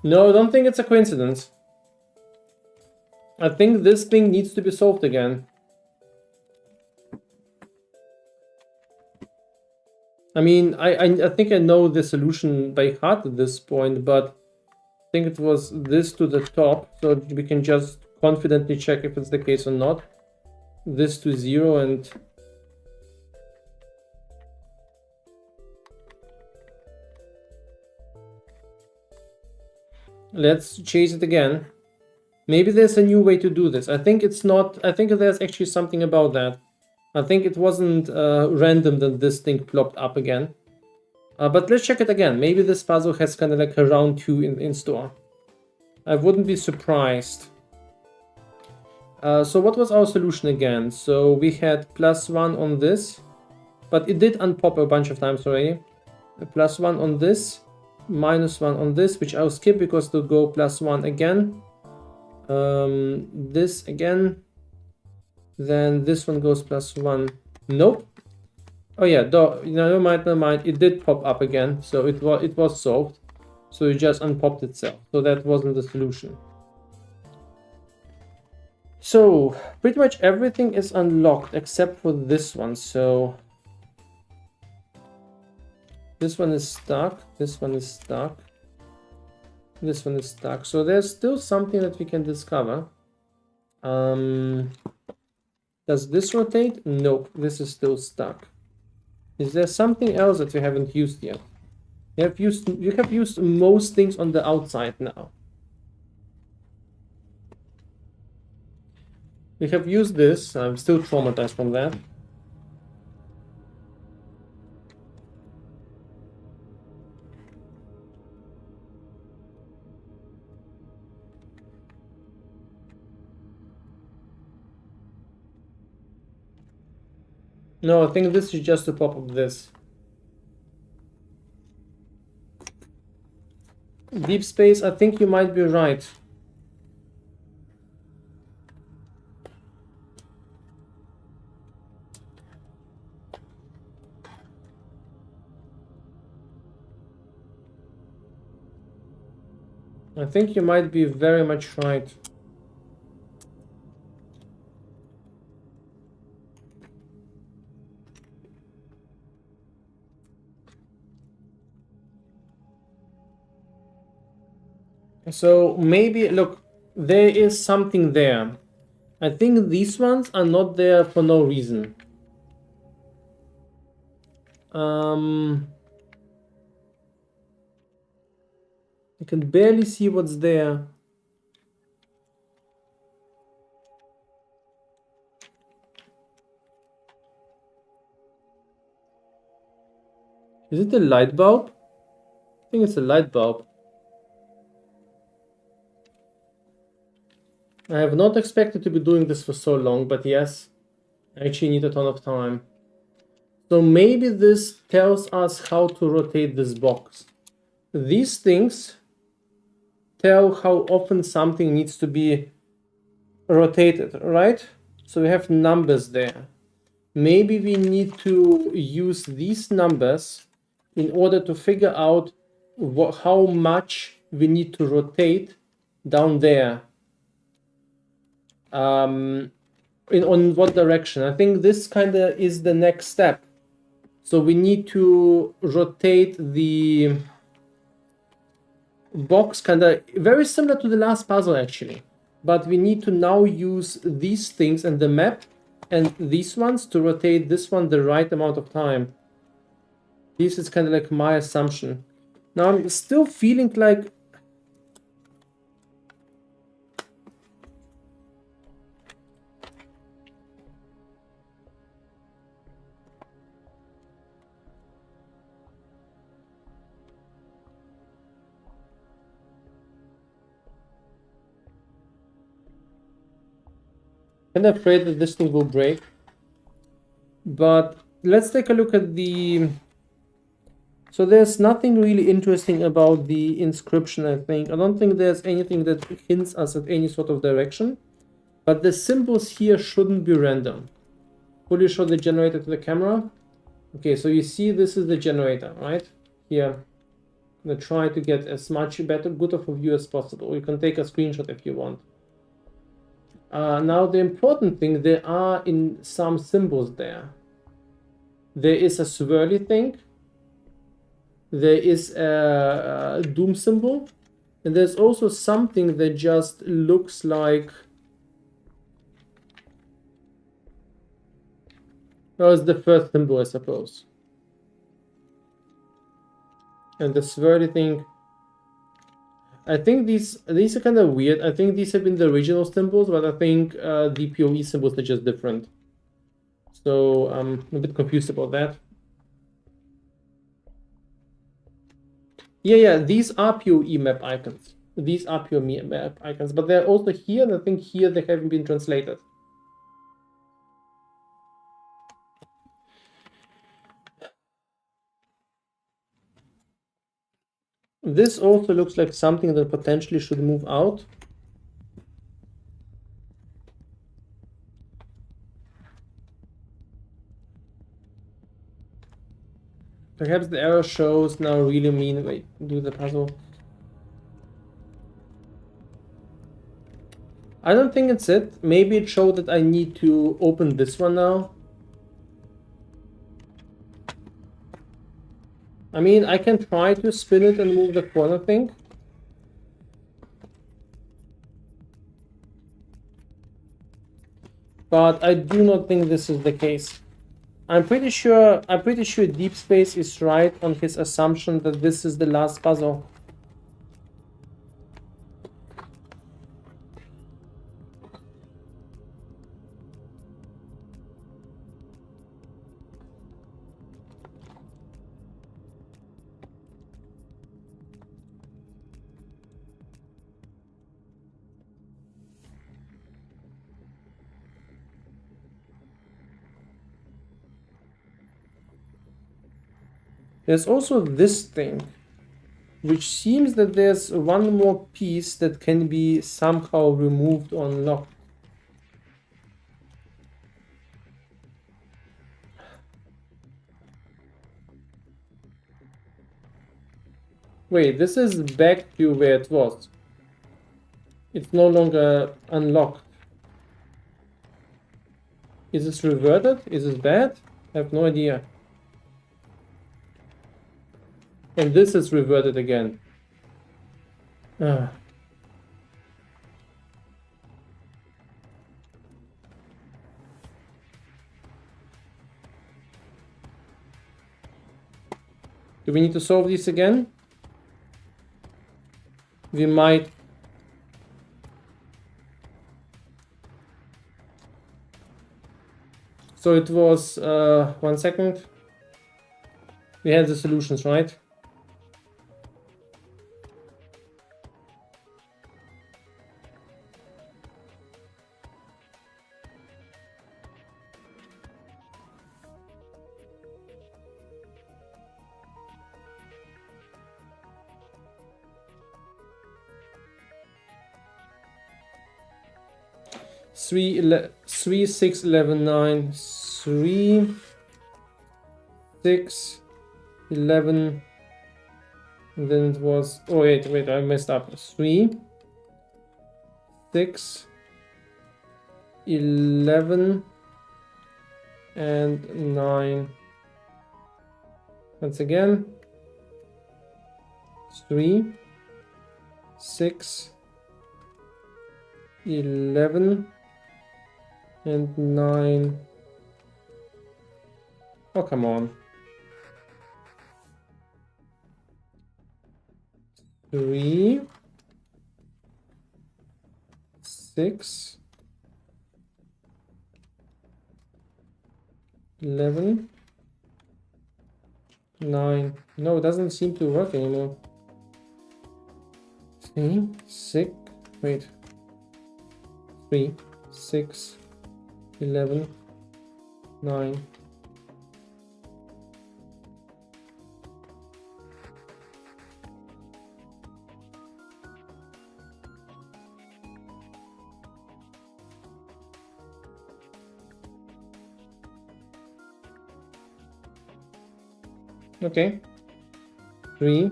No, I don't think it's a coincidence. I think this thing needs to be solved again. I mean, I think I know the solution by heart at this point, but I think it was this to the top, so we can just confidently check if it's the case or not. This to 0 and... Let's chase it again. Maybe there's a new way to do this. I think it's not... I think there's actually something about that. I think it wasn't random that this thing plopped up again. But let's check it again. Maybe this puzzle has kind of like a round 2 in store. I wouldn't be surprised. So what was our solution again? So we had +1 on this. But it did unpop a bunch of times already. +1 on this. -1 on this, which I'll skip because it'll go +1 again. This again. Then this one goes +1. Nope. Oh yeah, never mind. It did pop up again, so it was solved. So it just unpopped itself. So that wasn't the solution. So pretty much everything is unlocked except for this one. So this one is stuck. This one is stuck. This one is stuck. So there's still something that we can discover. Does this rotate? Nope, this is still stuck. Is there something else that we haven't used yet? You have used most things on the outside now. We have used this. I'm still traumatized from that. No, I think this is just to pop up this. Deep space, I think you might be right. I think you might be very much right. So maybe, look, there is something there. I think these ones are not there for no reason. I can barely see what's there. Is it a light bulb? I think it's a light bulb. I have not expected to be doing this for so long, but yes, I actually need a ton of time. So maybe this tells us how to rotate this box. These things tell how often something needs to be rotated, right? So we have numbers there. Maybe we need to use these numbers in order to figure out how much we need to rotate down there. On what direction? I think this kind of is the next step. So we need to rotate the box kind of very similar to the last puzzle actually, but we need to now use these things and the map and these ones to rotate this one the right amount of time. This is kind of like my assumption. Now I'm still feeling like kind of afraid that this thing will break. But let's take a look at the... So there's nothing really interesting about the inscription, I think. I don't think there's anything that hints us at any sort of direction. But the symbols here shouldn't be random. Fully show the generator to the camera. Okay, so you see this is the generator, right? Here. I'm gonna try to get as much good of a view as possible. You can take a screenshot if you want. Now the important thing, there are in some symbols there. There is a swirly thing. There is a doom symbol. And there's also something that just looks like... That was the first symbol, I suppose. And the swirly thing... I think these are kind of weird. I think these have been the original symbols, but I think the POE symbols are just different. So I'm a bit confused about that. Yeah, these are POE map icons. These are POE map icons, but they're also here, and I think here they haven't been translated. This also looks like something that potentially should move out. Perhaps the error shows now really mean... Wait, do the puzzle. I don't think it's it. Maybe it showed that I need to open this one now. I mean, I can try to spin it and move the corner thing. But I do not think this is the case. I'm pretty sure Deep Space is right on his assumption that this is the last puzzle. There's also this thing, which seems that there's one more piece that can be somehow removed or unlocked. Wait, this is back to where it was. It's no longer unlocked. Is this reverted? Is this bad? I have no idea. And this is reverted again. Ah. Do we need to solve this again? We might. So it was 1 second. We had the solutions, right? Three, 6, 11, 9, 3, 6, 11, and then it was, oh wait, I messed up. 3, 6, 11, and 9. Once again, 3, 6, 11, and 9. Oh, come on. 3, 6, 11, 9. No, it doesn't seem to work anymore. 3, 6, wait. 3, 6, 11, 9. Okay. 3,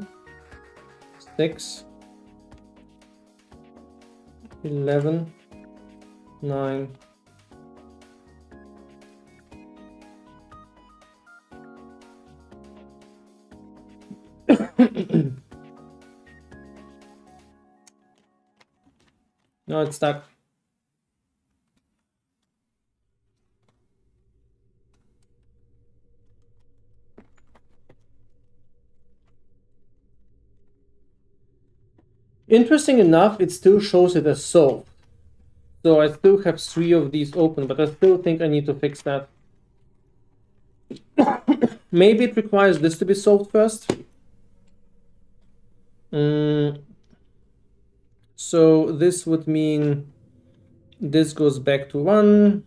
6, 11, 9. No, it's stuck. Interesting enough, it still shows it as solved. So I still have 3 of these open, but I still think I need to fix that. Maybe it requires this to be solved first. So this would mean this goes back to 1.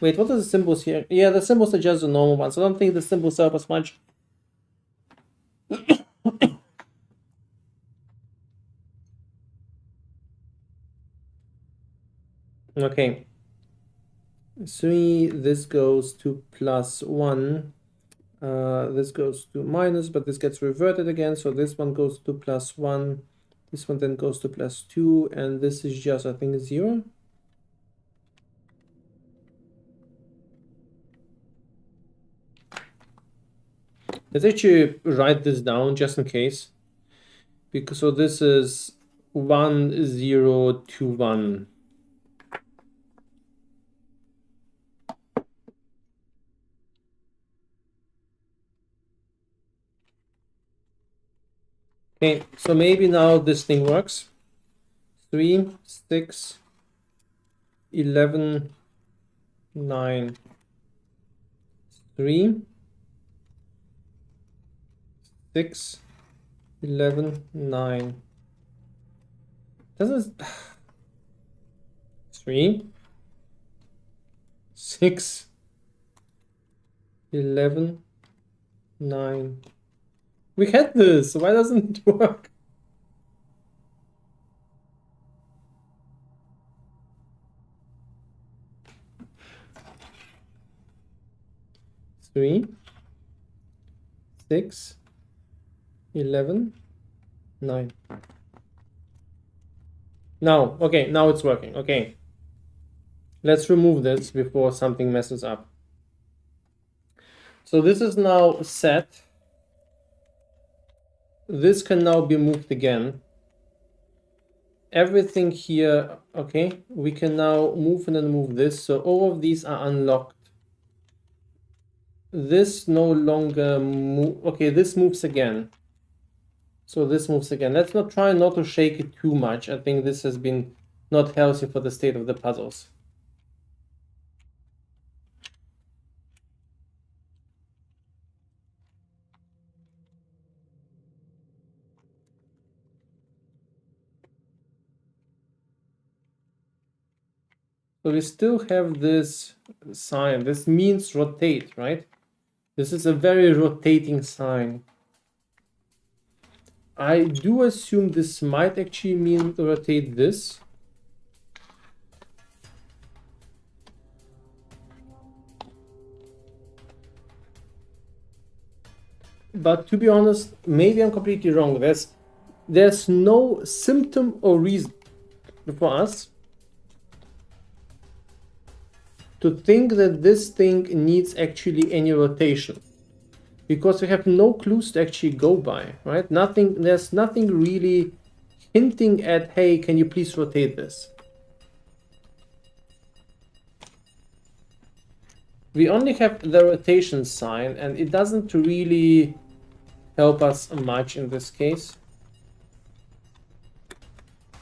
Wait, what are the symbols here? Yeah, the symbols are just the normal ones. I don't think the symbols help us much. Okay. 3, this goes to +1. This goes to minus, but this gets reverted again. So this one goes to +1. This one then goes to +2. And this is just, I think, 0. Let's actually write this down just in case. Because so this is 1, 0, 2, 1. Okay, so maybe now this thing works. 3, 6, 11, 9, 3, 6, 11, 9. Doesn't 3, 6, 11, 9. We had this. Why doesn't it work? Three, 6, 11, 9. Now, okay, now it's working. Okay. Let's remove this before something messes up. So this is now set. This can now be moved again. Everything here, okay, we can now move and then move this. So all of these are unlocked. This no longer move. Okay, this moves again. So this moves again. Let's not try not to shake it too much. I think this has been not healthy for the state of the puzzles. So we still have this sign. This means rotate, right? This is a very rotating sign. I do assume this might actually mean rotate this. But to be honest, maybe I'm completely wrong. There's no symptom or reason for us to think that this thing needs actually any rotation, because we have no clues to actually go by, right? There's nothing really hinting at, hey, can you please rotate this? We only have the rotation sign, and it doesn't really help us much in this case.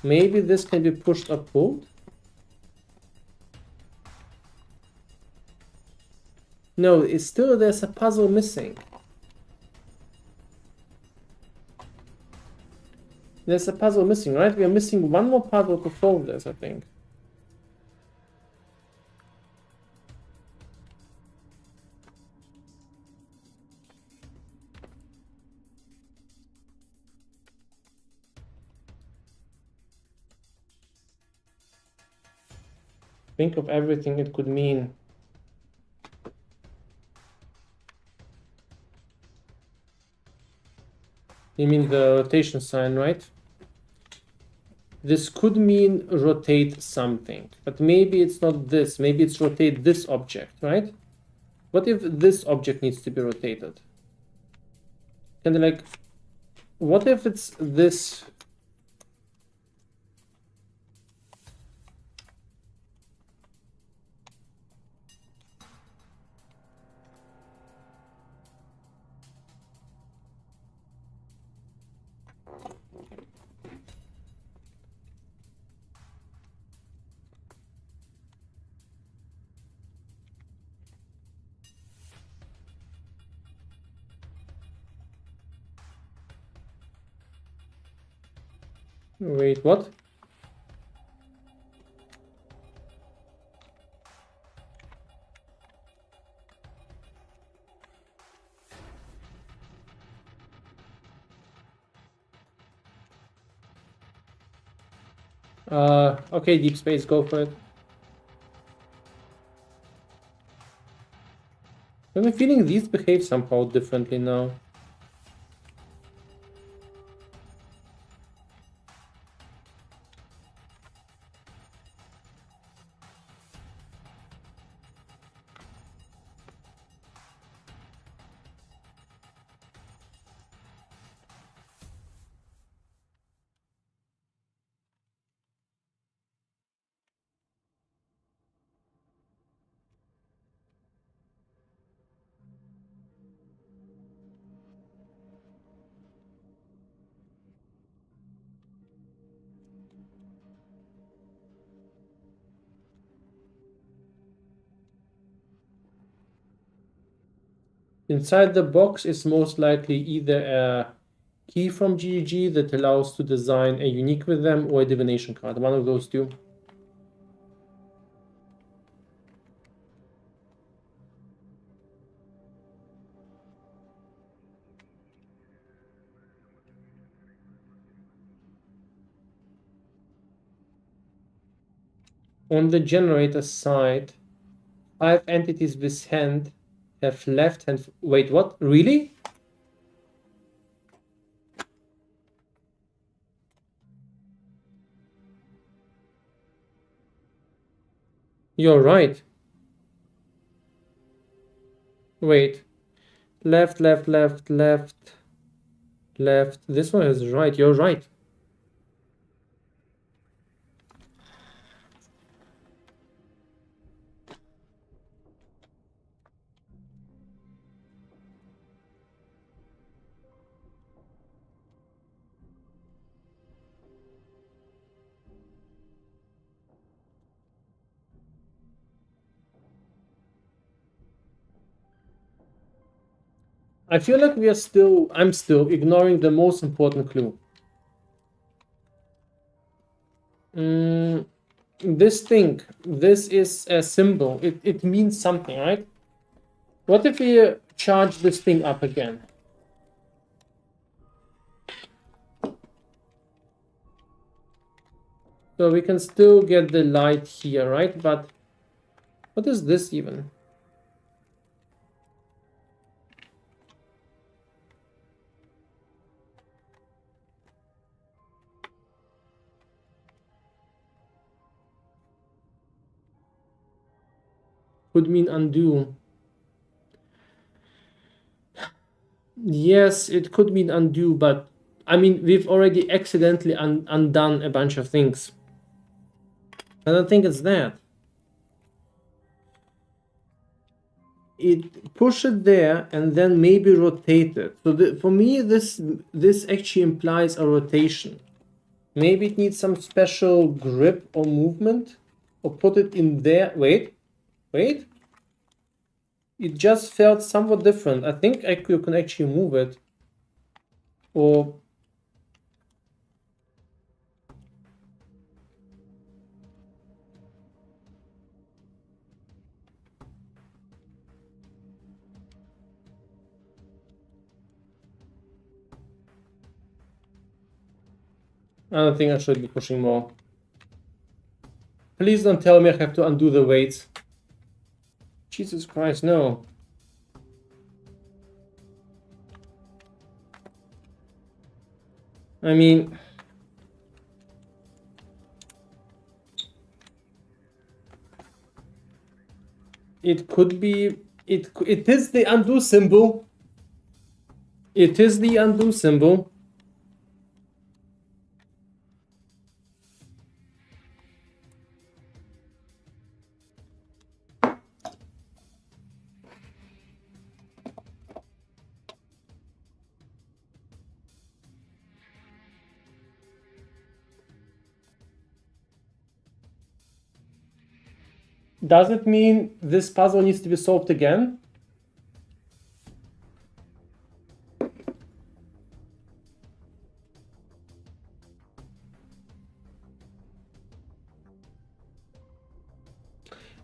Maybe this can be pushed or pulled. No, it's still, there's a puzzle missing. There's a puzzle missing, right? We are missing one more puzzle to solve this, I think. Think of everything it could mean. You mean the rotation sign, right? This could mean rotate something, but maybe it's not this. Maybe it's rotate this object, right? What if this object needs to be rotated? Kind of like, what if it's this? Wait, what? Okay, Deep Space, go for it. I have a feeling these behave somehow differently now. Inside the box is most likely either a key from GG that allows to design a unique with them, or a divination card, one of those two. On the generator side, 5 entities with hand have left hand. Wait, what? Really? You're right. Wait. Left, left, left, left, left. This one is right. You're right. I feel like I'm still ignoring the most important clue. This thing, this is a symbol. It means something, right? What if we charge this thing up again? So we can still get the light here, right? But what is this even? Could mean undo. Yes, it could mean undo, but I mean, we've already accidentally undone a bunch of things. I don't think it's that. It push it there and then maybe rotate it. So for me, this actually implies a rotation. Maybe it needs some special grip or movement, or put it in there. Wait. It just felt somewhat different. I think you can actually move it. Or I don't think I should be pushing more. Please don't tell me I have to undo the weights. Jesus Christ, no. I mean... It could be... It is the undo symbol. It is the undo symbol. Does it mean this puzzle needs to be solved again?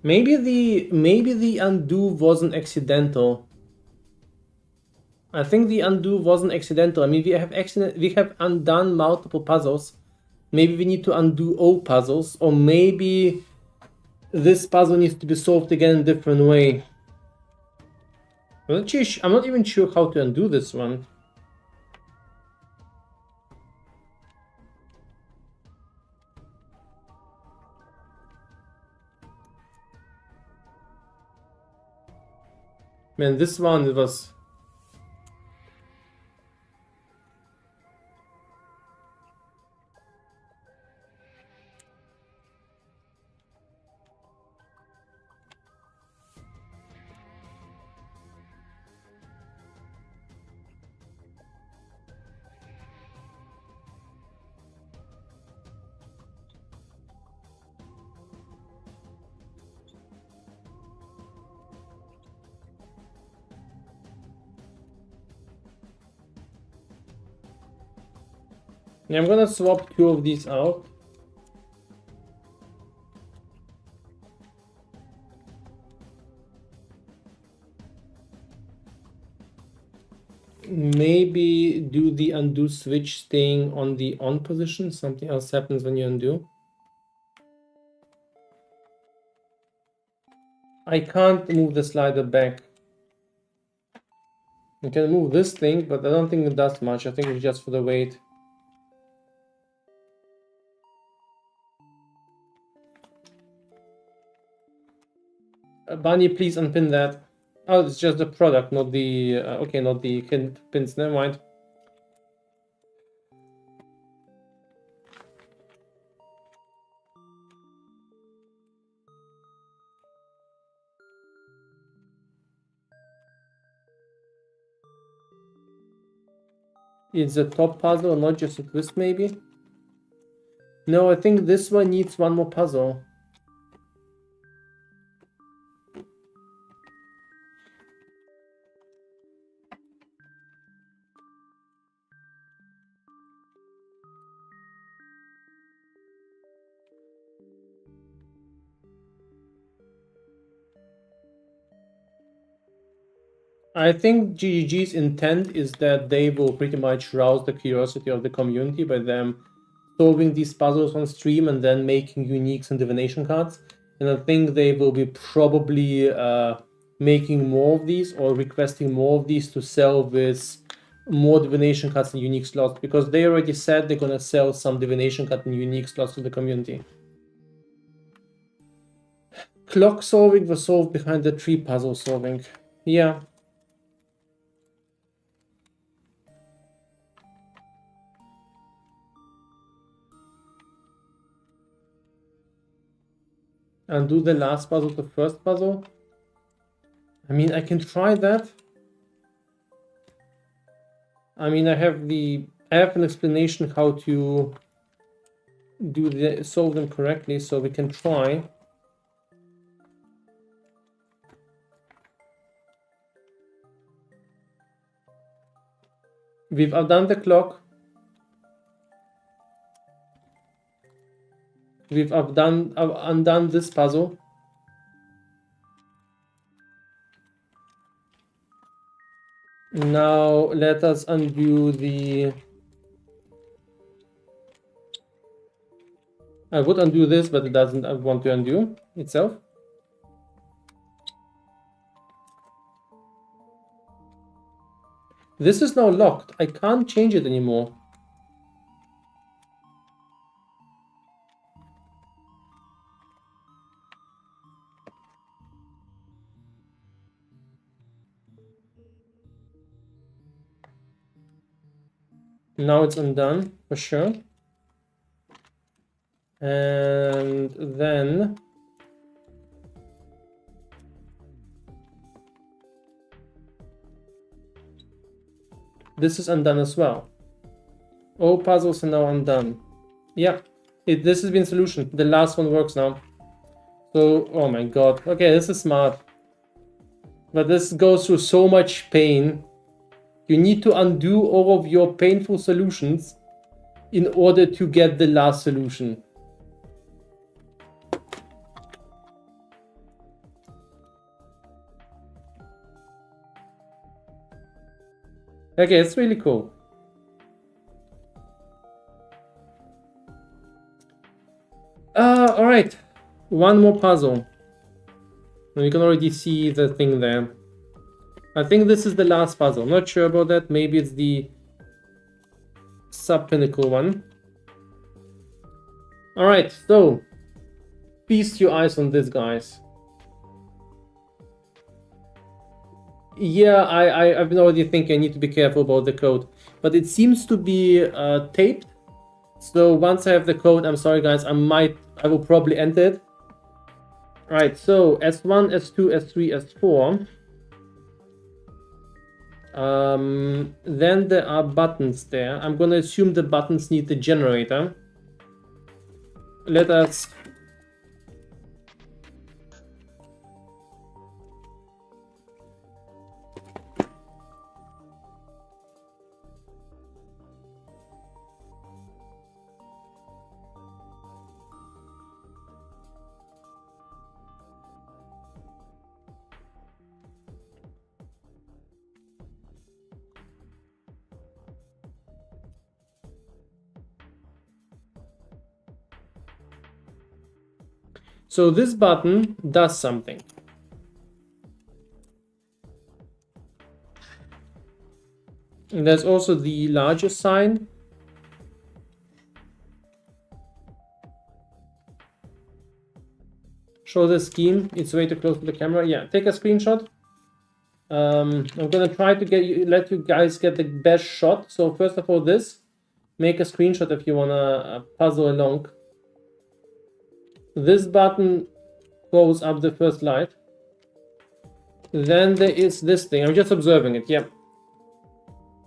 Maybe the undo wasn't accidental. I think the undo wasn't accidental. I mean, we have undone multiple puzzles. Maybe we need to undo all puzzles, or maybe this puzzle needs to be solved again in a different way. I'm not even sure how to undo this one. Man, this one, it was... Yeah, I'm gonna swap 2 of these out. Maybe do the undo switch staying on the on position. Something else happens when you undo. I can't move the slider back. You can move this thing, but I don't think it does much. I think it's just for the weight. Bunny, please unpin that. Oh, it's just the product, not the... okay, not the pins. Never mind. It's a top puzzle, not just a twist, maybe? No, I think this one needs one more puzzle. I think GGG's intent is that they will pretty much rouse the curiosity of the community by them solving these puzzles on stream and then making uniques and divination cards. And I think they will be probably making more of these or requesting more of these to sell with more divination cards and unique slots, because they already said they're gonna sell some divination card and unique slots to the community. Clock solving was solved behind the tree puzzle solving. Yeah. And do the last puzzle to first puzzle. I mean, I can try that. I mean, I have an explanation how to solve them correctly, so we can try. We've done the clock. We've undone this puzzle. Now let us undo the I would undo this, but it doesn't want to undo itself. This is now locked. I can't change it anymore. Now it's undone for sure. And then this is undone as well. All puzzles are now undone. Yeah, this has been solution. The last one works now. So, oh my god. Okay, this is smart. But this goes through so much pain. You need to undo all of your painful solutions in order to get the last solution. Okay, it's really cool. All right, one more puzzle. And you can already see the thing there. I think this is the last puzzle. Not sure about that. Maybe it's the sub-pinnacle one. All right, so feast your eyes on this, guys. Yeah, I've been already thinking I need to be careful about the code, but it seems to be taped. So once I have the code, I'm sorry guys, I will probably enter it. All right, so S1, S2, S3, S4. Then there are buttons there. I'm gonna assume the buttons need the generator. Let us So this button does something. And there's also the larger sign. Show the scheme. It's way too close to the camera. Yeah, take a screenshot. I'm gonna try to let you guys get the best shot. So first of all, make a screenshot if you wanna puzzle along. This button goes up the first light. Then there is this thing. I'm just observing it. Yeah.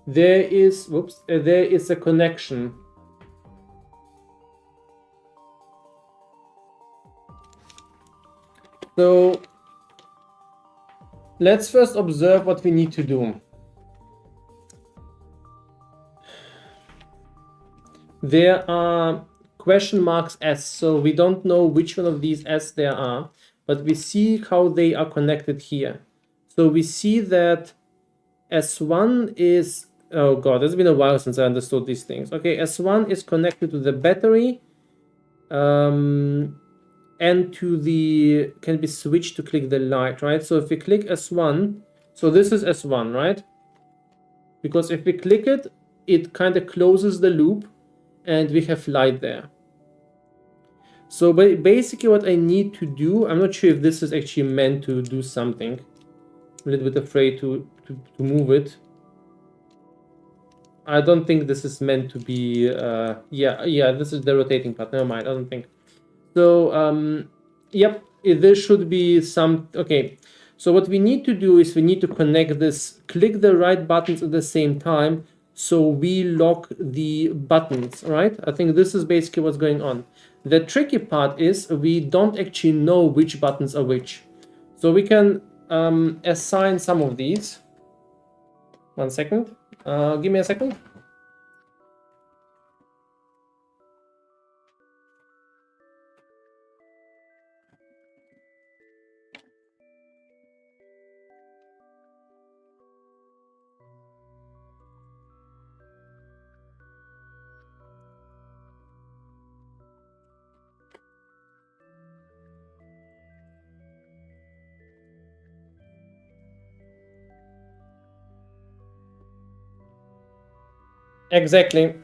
There is a connection. So let's first observe what we need to do. There are question marks S, so we don't know which one of these S there are, but we see how they are connected here. So we see that S1 is, oh god, it's been a while since I understood these things. Okay, S1 is connected to the battery, and to the, can be switched to click the light, right? So if we click S1, so this is S1, right? Because if we click it, it kind of closes the loop and we have light there. So basically what I need to do, I'm not sure if this is actually meant to do something. A little bit afraid to move it. I don't think this is meant to be, yeah, this is the rotating part, never mind, I don't think. So, yep, there should be some, okay. So what we need to do is we need to connect this, click the right buttons at the same time, so we lock the buttons, right? I think this is basically what's going on. The tricky part is we don't actually know which buttons are which. So we can assign some of these. 1 second. Give me a second. Exactly.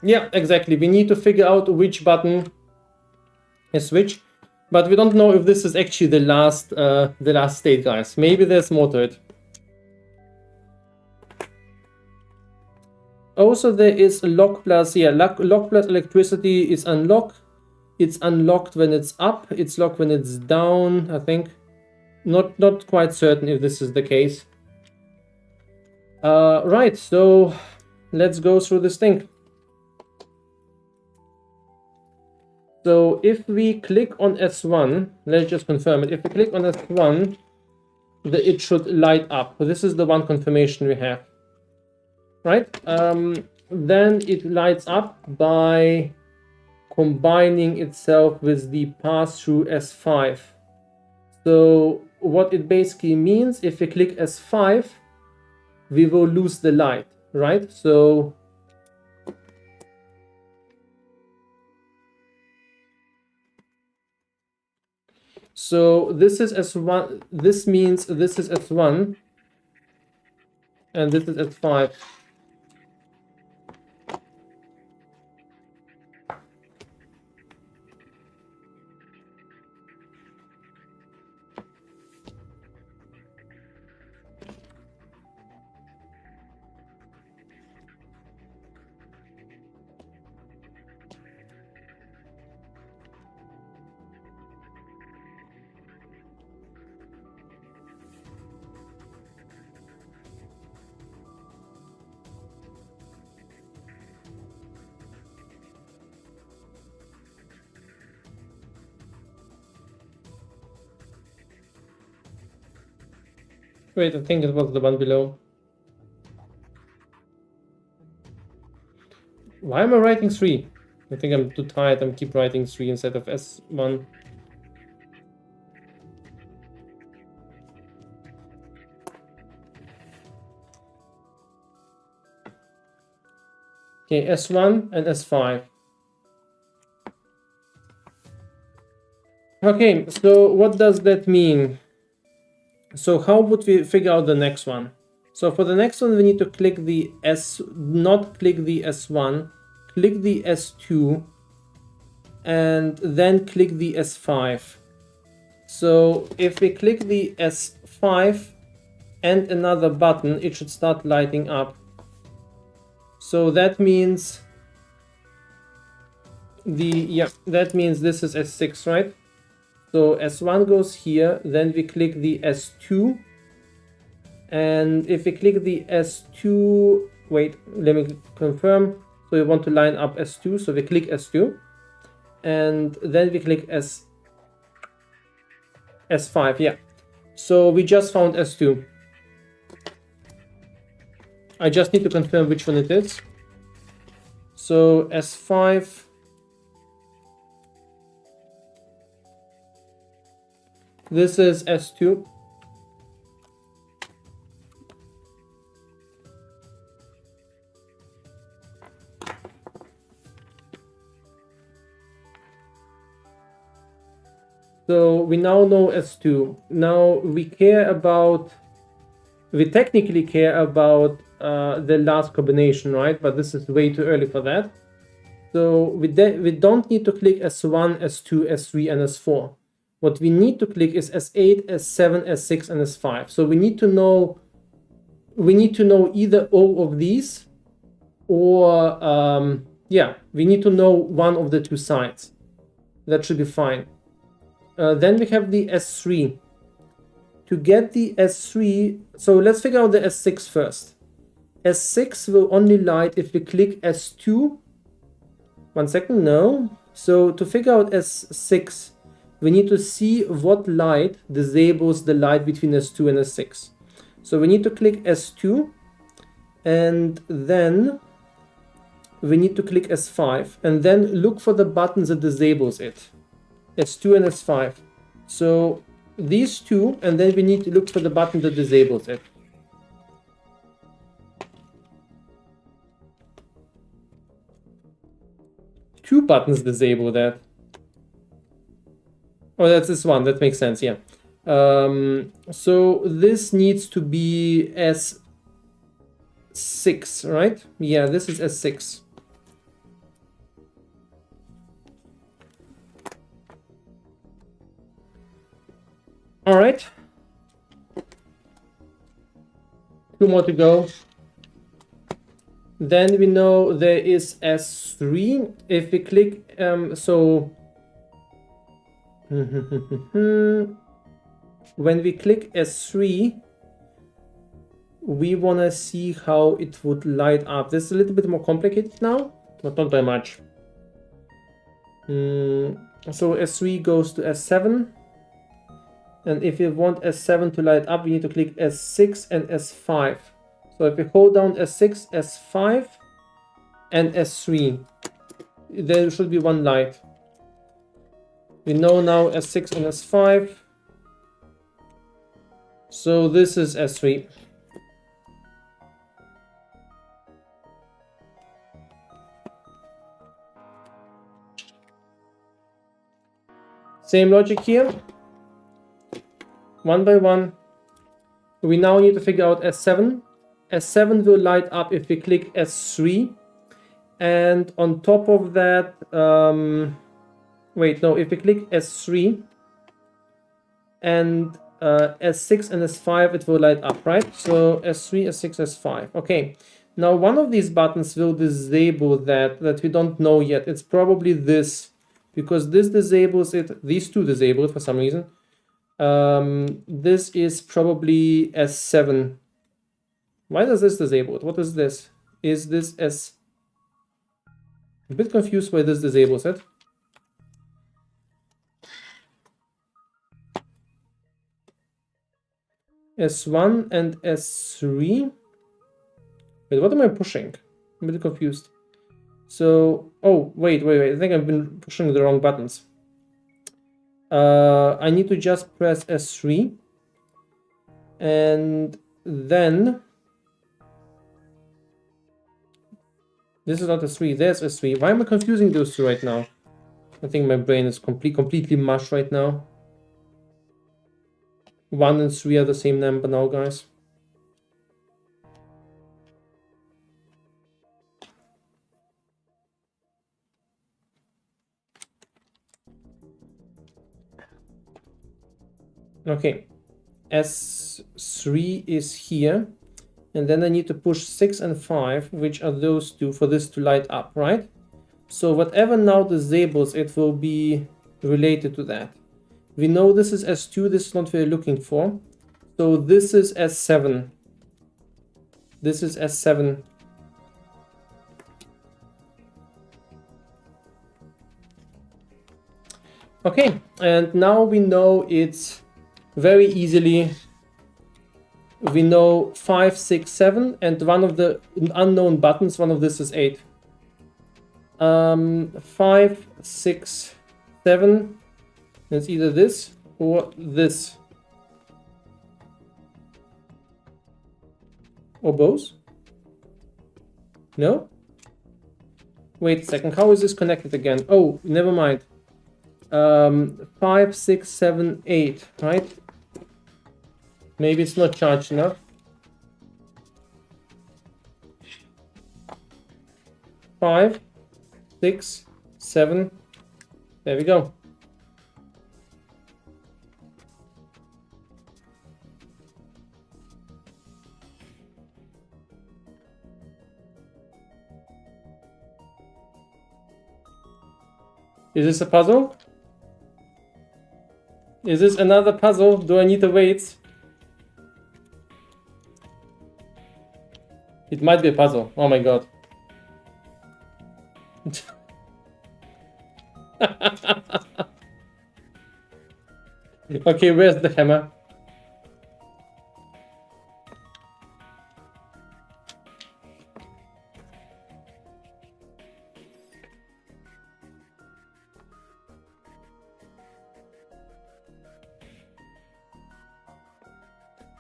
Yeah, exactly. We need to figure out which button is which, but we don't know if this is actually the last state, guys. Maybe there's more to it. Also, there is lock plus, yeah, lock plus electricity is unlocked. It's unlocked when it's up. It's locked when it's down, I think. Not quite certain if this is the case. Right, so let's go through this thing. So if we click on S1, let's just confirm it. If we click on S1, it should light up. So this is the one confirmation we have. Right? Then it lights up by combining itself with the pass-through S5. So what it basically means, if we click S5, we will lose the light, right? So this is S1, this means this is S1, and this is S5. Wait, I think it was the one below. Why am I writing 3? I think I'm too tired. I'm keep writing 3 instead of S1. Okay, S1 and S5. Okay, so what does that mean? So how would we figure out the next one? So for the next one, we need to click the not click the S1, click the S2, and then click the S5. So if we click the S5 and another button, it should start lighting up. So that means that means this is S6, right? So S1 goes here, then we click the S2, and if we click the S2, wait, let me confirm. So we want to line up S2, so we click S2, and then we click S5, yeah. So we just found S2. I just need to confirm which one it is. So S5. This is S2. So we now know S2. Now we technically care about the last combination, right? But this is way too early for that. So we don't need to click S1, S2, S3, and S4. What we need to click is S8, S7, S6, and S5. So we need to know either all of these, or we need to know one of the two sides. That should be fine. Then we have the S3. To get the S3, so let's figure out the S6 first. S6 will only light if we click S2. 1 second, no. So to figure out S6, we need to see what light disables the light between S2 and S6. So we need to click S2, and then we need to click S5, and then look for the buttons that disables it. S2 and S5. So these two, and then we need to look for the button that disables it. Two buttons disable that. Oh, that's this one. That makes sense, yeah. So this needs to be S6, right? Yeah, this is S6. All right. 2 more to go. Then we know there is S3. If we click, when we click S3, we want to see how it would light up. This is a little bit more complicated now, but not very much. So S3 goes to S7. And if you want S7 to light up, we need to click S6 and S5. So if we hold down S6, S5, and S3, there should be one light. We know now S6 and S5. So this is S3. Same logic here. One by one. We now need to figure out S7. S7 will light up if we click S3. And on top of that, if we click S3 and S6 and S5, it will light up, right? So S3, S6, S5. Okay. Now one of these buttons will disable that we don't know yet. It's probably this, because this disables it. These two disable it for some reason. This is probably S7. Why does this disable it? What is this? Is this S? I'm a bit confused why this disables it. S1 and S3. Wait, what am I pushing? I'm a bit confused. So, oh, wait. I think I've been pushing the wrong buttons. I need to just press S3. And then... This is not S3, there's S3. Why am I confusing those two right now? I think my brain is completely mush right now. 1 and 3 are the same number now, guys. Okay, S3 is here. And then I need to push 6 and 5, which are those two, for this to light up, right? So whatever now disables it will be related to that. We know this is S2, this is not what we're looking for. So this is S7. This is S7. Okay, and now we know it's very easily. We know 5, 6, 7, and one of the unknown buttons, one of this is 8. 5, 6, 7. It's either this or this. Or both? No? Wait a second, how is this connected again? Oh, never mind. 5, 6, 7, 8, right? Maybe it's not charged enough. 5, 6, 7. There we go. Is this a puzzle? Is this another puzzle? Do I need the weights? It might be a puzzle. Oh my god. Okay, where's the hammer?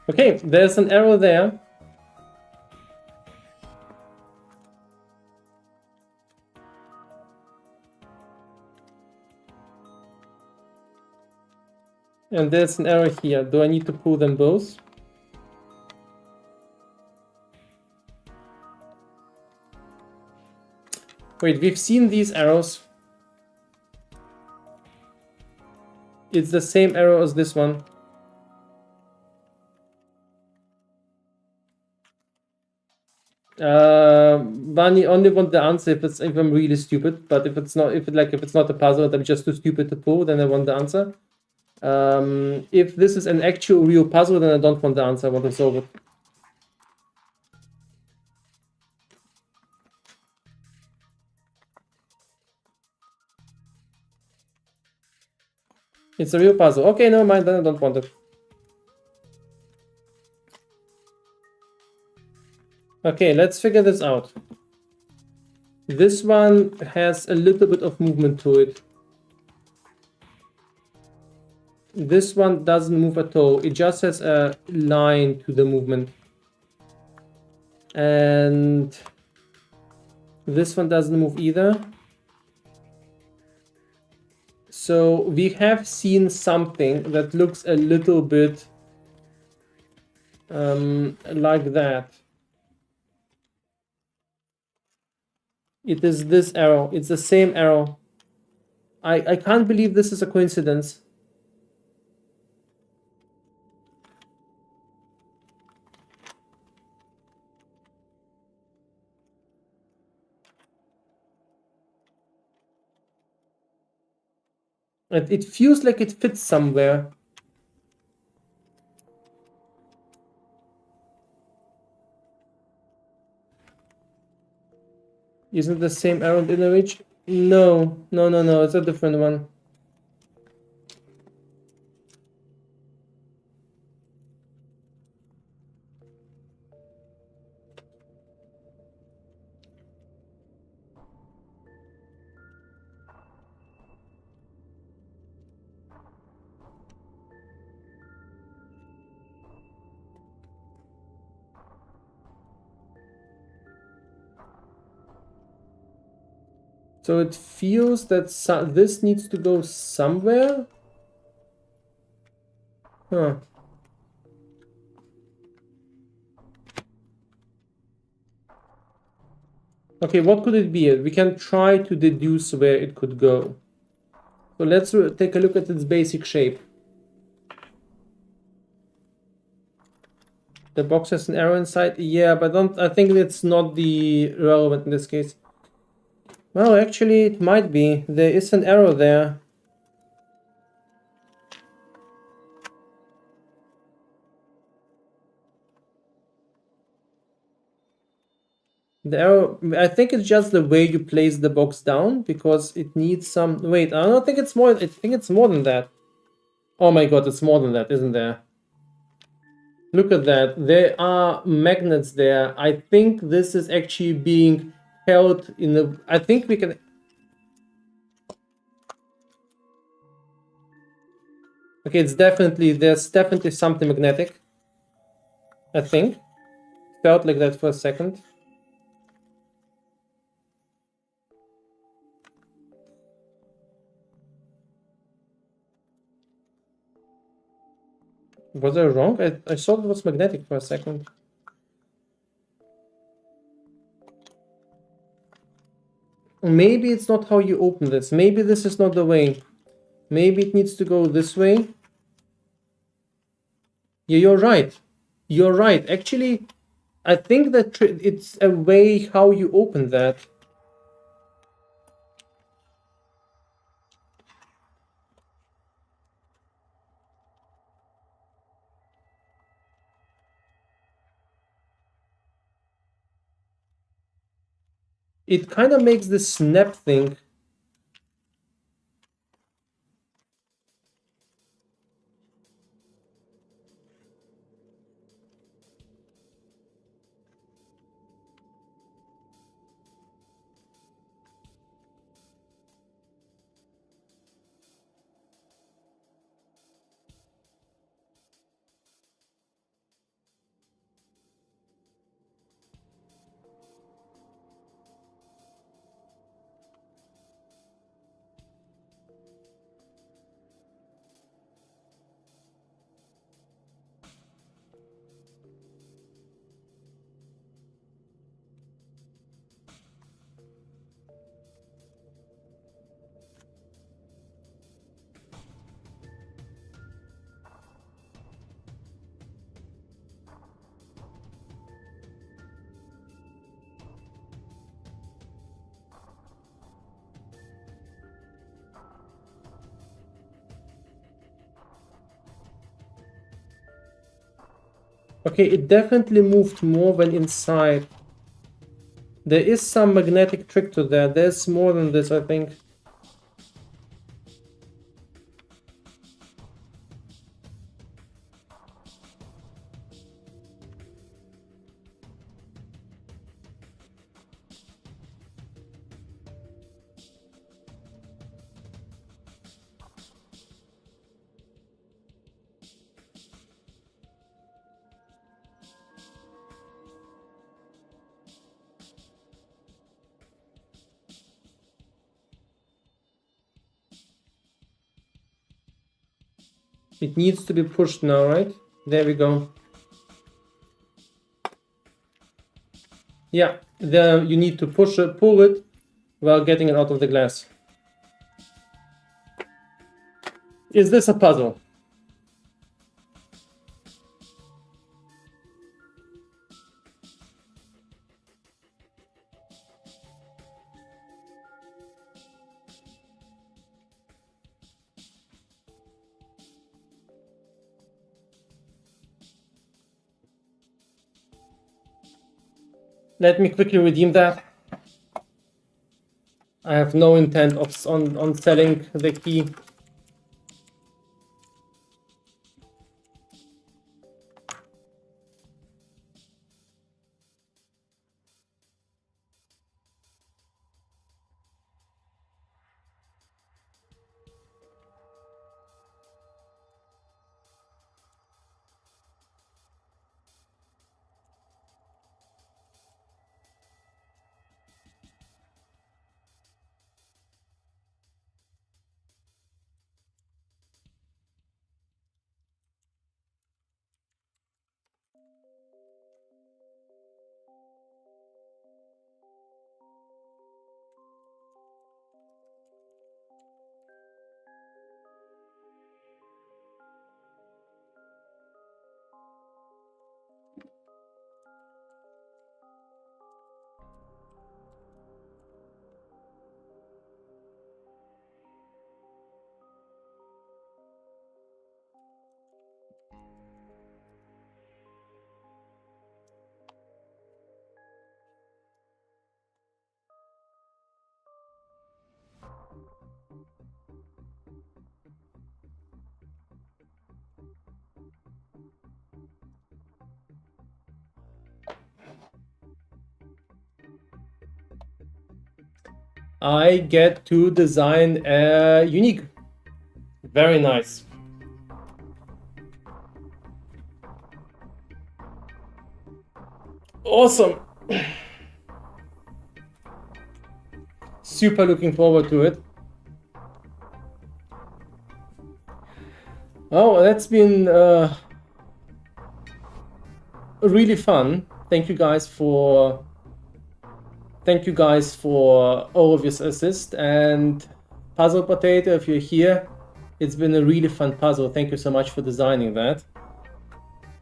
Okay, there's an arrow there. And there's an arrow here. Do I need to pull them both? Wait, we've seen these arrows. It's the same arrow as this one. Bunny only want the answer if I'm really stupid, but if it's not a puzzle and I'm just too stupid to pull, then I want the answer. If this is an actual real puzzle, then I don't want the answer, I want to solve it. It's a real puzzle. Okay, never mind, then I don't want it. Okay, let's figure this out. This one has a little bit of movement to it. This one doesn't move at all. It just has a line to the movement. And this one doesn't move either. So we have seen something that looks a little bit like that. It is this arrow. It's the same arrow. I can't believe this is a coincidence. And it feels like it fits somewhere. Isn't the same arrow in the reach? No, it's a different one. So it feels that this needs to go somewhere. Huh. Okay, what could it be? We can try to deduce where it could go. So let's take a look at its basic shape. The box has an arrow inside. Yeah, but I think it's not the relevant in this case. Well, actually, it might be. There is an arrow there. The arrow, I think it's just the way you place the box down, because it needs some... Wait, I don't think it's more... I think it's more than that. Oh my god, it's more than that, isn't there? Look at that. There are magnets there. I think this is actually being held in the... I think we can... Okay, it's definitely... There's definitely something magnetic. I think. Felt like that for a second. Was I wrong? I thought it was magnetic for a second. Maybe it's not how you open this. Maybe this is not the way. Maybe it needs to go this way. Yeah, you're right. You're right. Actually, I think that it's a way how you open that. It kind of makes this snap thing. Okay, it definitely moved more than inside. There is some magnetic trick to that. There's more than this, I think. It needs to be pushed now, right? There we go. Yeah, there you need to push it, pull it, while getting it out of the glass. Is this a puzzle? Let me quickly redeem that. I have no intent of on selling the key. I get to design a unique. Very nice. Awesome. Super looking forward to it. Oh, that's been really fun. Thank you guys for all of your assist, and Puzzle Potato, if you're here, it's been a really fun puzzle. Thank you so much for designing that.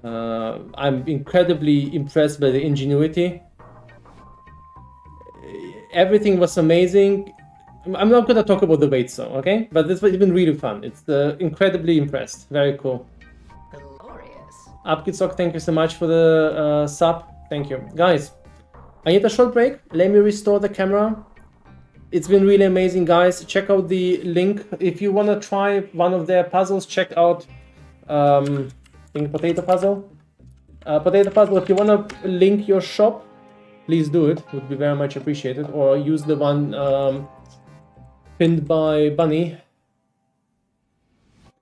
I'm incredibly impressed by the ingenuity. Everything was amazing. I'm not gonna talk about the weights though, okay? But this has been really fun. It's incredibly impressed. Very cool. Glorious. Upkitsok, thank you so much for the sub. Thank you. Guys, I need a short break. Let me restore the camera. It's been really amazing, guys. Check out the link. If you want to try one of their puzzles, check out I think Potato Puzzle. Potato Puzzle, if you want to link your shop, please do it. Would be very much appreciated. Or use the one pinned by Bunny.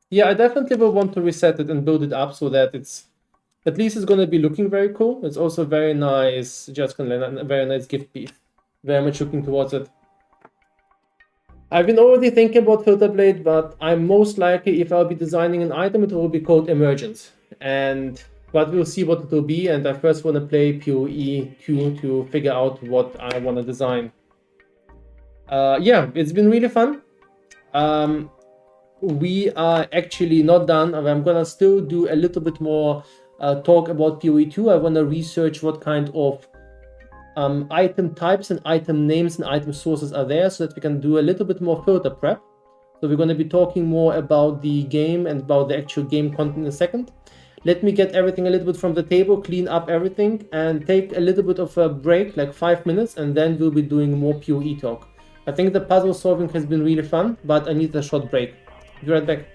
Yeah, I definitely will want to reset it and build it up so that it's at least it's going to be looking very cool. It's also very nice, just a very nice gift piece. Very much looking towards it. I've been already thinking about Filter Blade, but I'm most likely, if I'll be designing an item, it will be called Emergence. But we'll see what it will be, and I first want to play POE2 to figure out what I want to design. Yeah, it's been really fun. We are actually not done. I'm gonna still do a little bit more talk about POE2. I want to research what kind of item types and item names and item sources are there so that we can do a little bit more filter prep. So we're going to be talking more about the game and about the actual game content in a second. let me get everything a little bit from the table, clean up everything, and take a little bit of a break, like 5 minutes, and then we'll be doing more PoE talk. I think the puzzle solving has been really fun, but I need a short break. Be right back.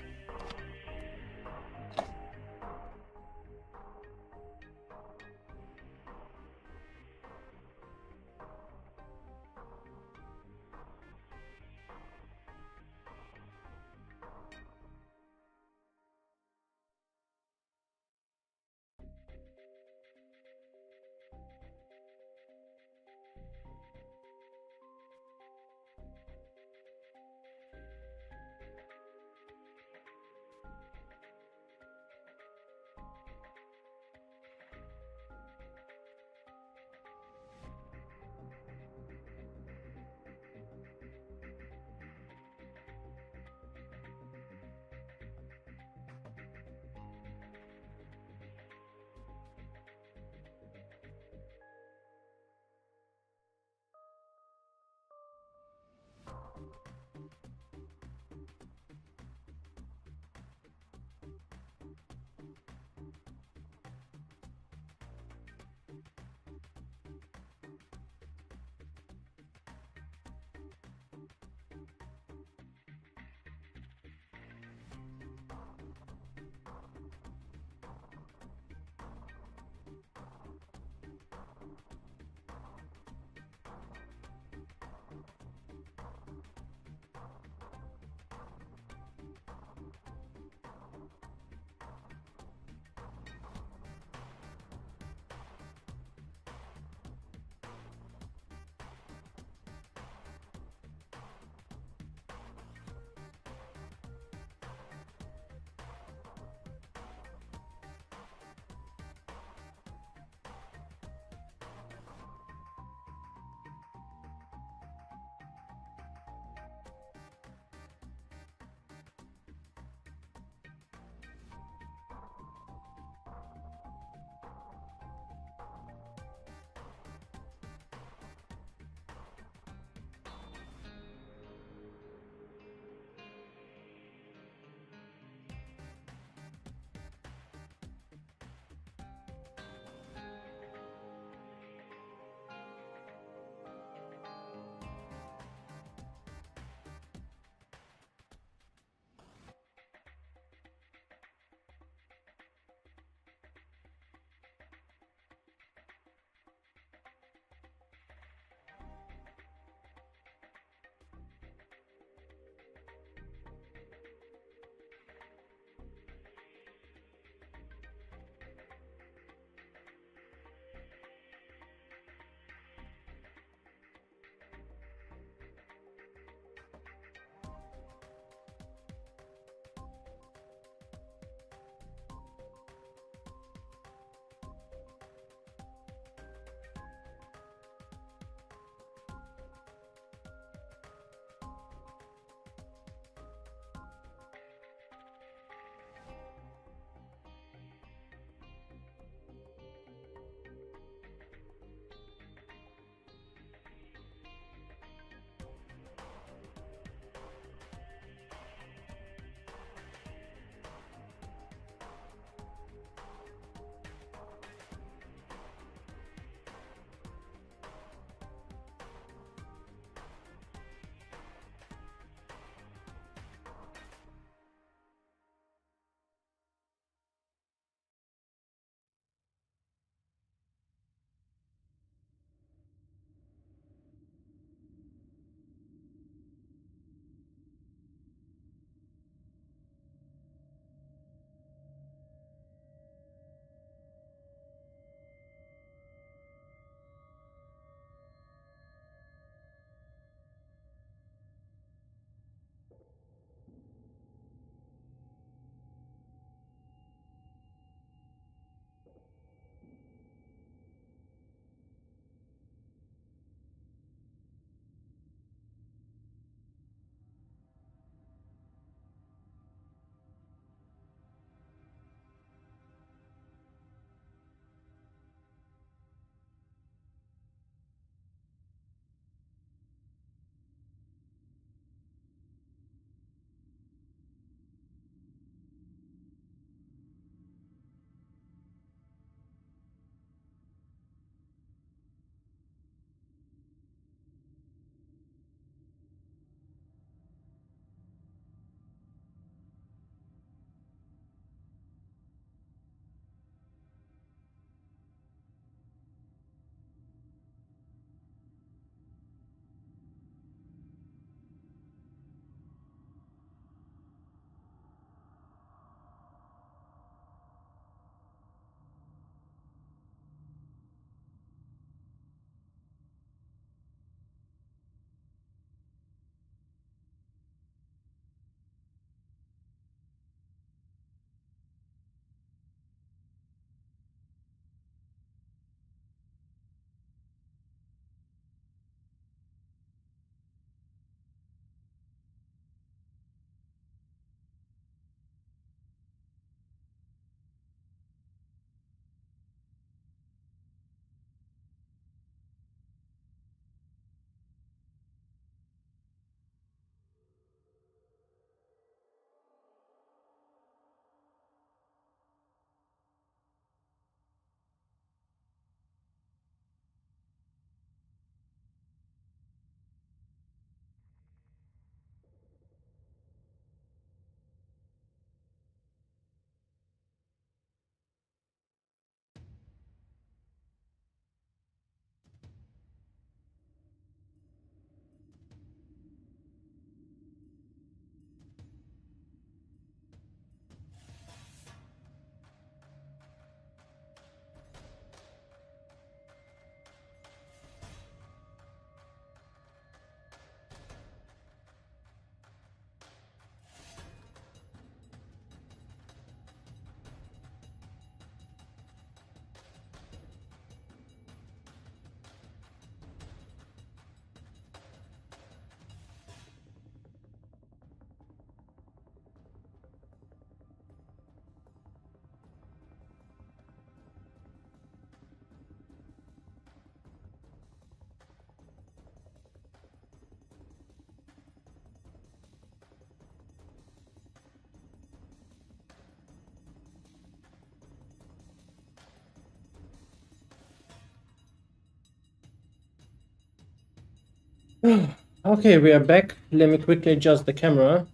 Okay, we are back. Let me quickly adjust the camera.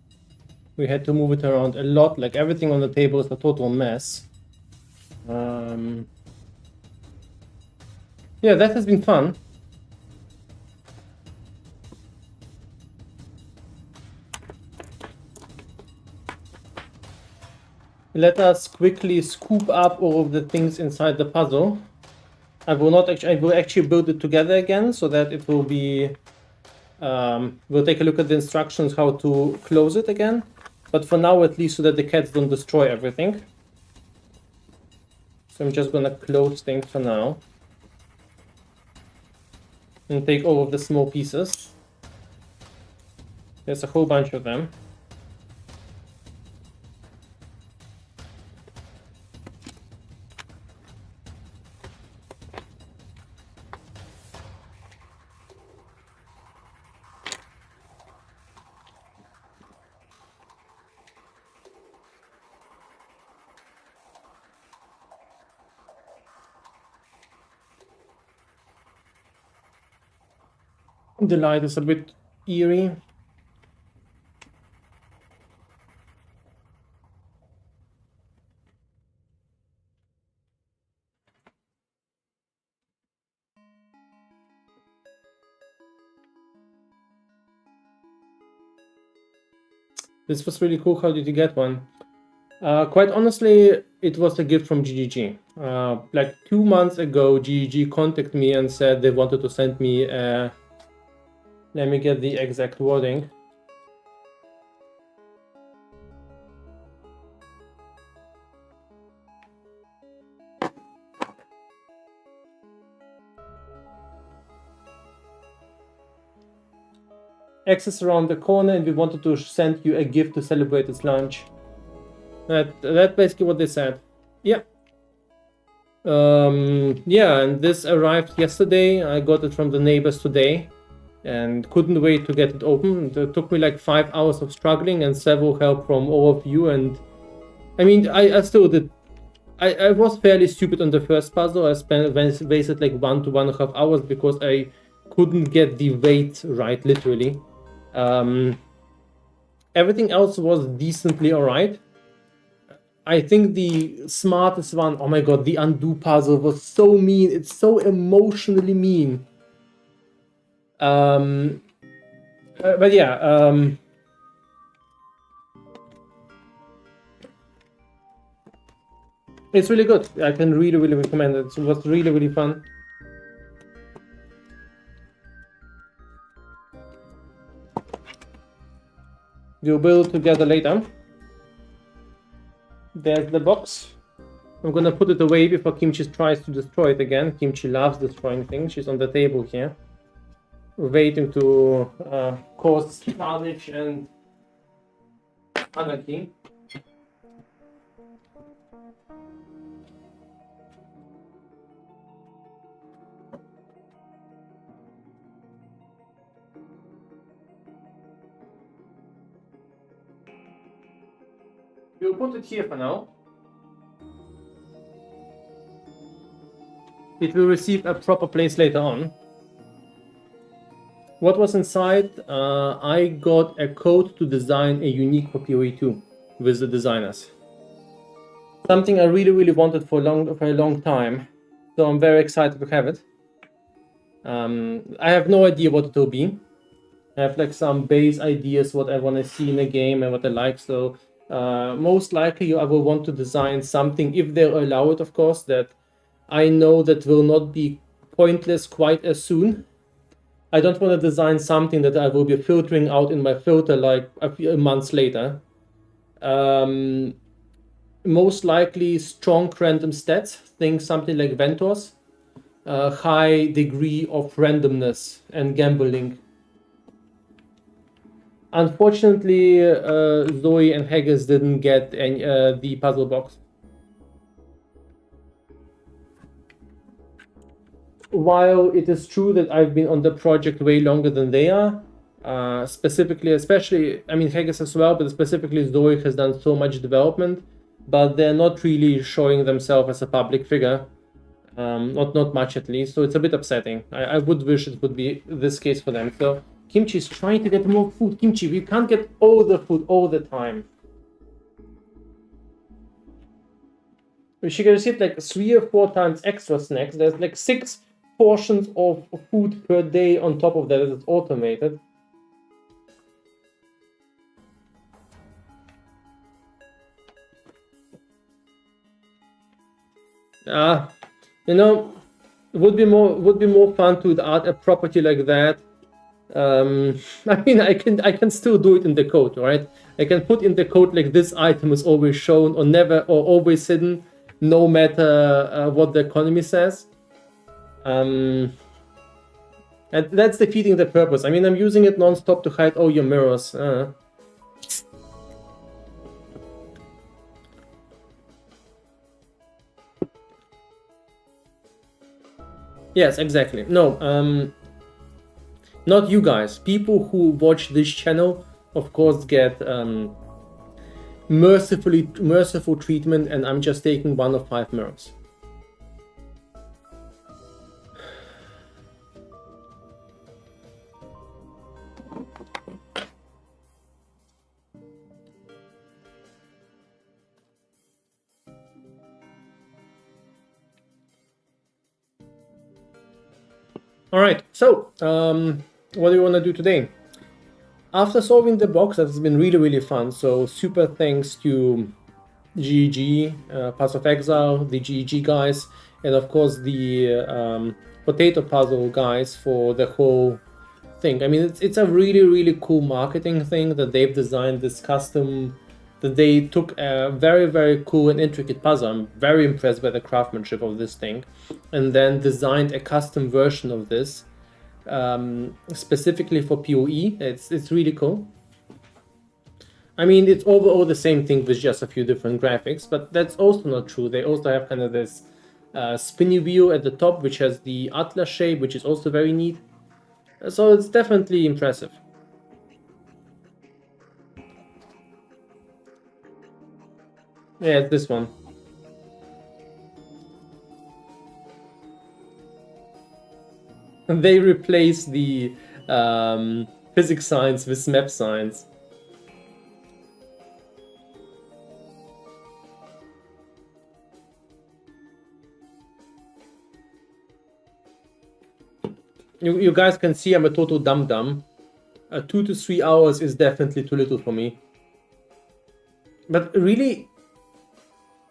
We had to move it around a lot, like everything on the table is a total mess. Yeah, that has been fun. Let us quickly scoop up all of the things inside the puzzle. I will actually build it together again so that it will be. We'll take a look at the instructions how to close it again. But for now, at least, so that the cats don't destroy everything. So I'm just gonna close things for now. And take all of the small pieces. There's a whole bunch of them. The light is a bit eerie. This was really cool. How did you get one? Quite honestly, it was a gift from GGG. Like 2 months ago, GGG contacted me and said they wanted to send me a... Let me get the exact wording. Access around the corner, and we wanted to send you a gift to celebrate its launch. That's basically what they said. Yeah. Yeah, and this arrived yesterday. I got it from the neighbors today and couldn't wait to get it open. It took me like 5 hours of struggling and several help from all of you. And I mean, I still did. I was fairly stupid on the first puzzle. I wasted like 1 to 1.5 hours because I couldn't get the weight right, literally. Everything else was decently alright. I think the smartest one, oh my god, the undo puzzle was so mean. It's so emotionally mean. But yeah, it's really good. I can really recommend it. It was really fun. We'll build together later. There's the box. I'm gonna put it away before Kimchi tries to destroy it again. Kimchi loves destroying things. She's on the table here, waiting to cause carnage and anarchy. We'll put it here for now. It will receive a proper place later on. What was inside? I got a code to design a unique for POE2 with the designers. Something I really wanted for a long time. So I'm very excited to have it. I have no idea what it will be. I have like some base ideas what I want to see in a game and what I like. So most likely I will want to design something, if they allow it, of course, that I know that will not be pointless quite as soon. I don't want to design something that I will be filtering out in my filter like a few months later. Most likely strong random stats, think something like Ventors, high degree of randomness and gambling. Unfortunately, Zoe and Haggis didn't get the puzzle box. While it is true that I've been on the project way longer than they are, especially, I mean, Haggis as well, but specifically Zoe has done so much development, but they're not really showing themselves as a public figure. Not much at least, so it's a bit upsetting. I would wish it would be this case for them. So Kimchi is trying to get more food. Kimchi, we can't get all the food all the time. She can receive like 3 or 4 times extra snacks. There's like 6 portions of food per day on top of that. It's automated. You know, it would be more fun to add a property like that. I mean, I can still do it in the code, right? I can put in the code like this item is always shown or never or always hidden, no matter what the economy says. And that's defeating the purpose. I mean, I'm using it non-stop to hide all your mirrors. Yes, exactly. No, not you guys. People who watch this channel, of course, get merciful treatment, and I'm just taking 1 of 5 mirrors. All right, so what do you want to do today? After solving the box, that has been really fun. So super thanks to GEG, Path of Exile, the GEG guys, and of course the potato puzzle guys for the whole thing. I mean, it's a really cool marketing thing that they've designed this custom. That they took a very cool and intricate puzzle. I'm very impressed by the craftsmanship of this thing, and then designed a custom version of this specifically for PoE. It's really cool. I mean, it's overall the same thing with just a few different graphics, but that's also not true. They also have kind of this spinny wheel at the top, which has the atlas shape, which is also very neat. So it's definitely impressive. Yeah, it's this one. They replace the physics signs with map signs. You guys can see I'm a total dum-dum. 2 to 3 hours is definitely too little for me. But really,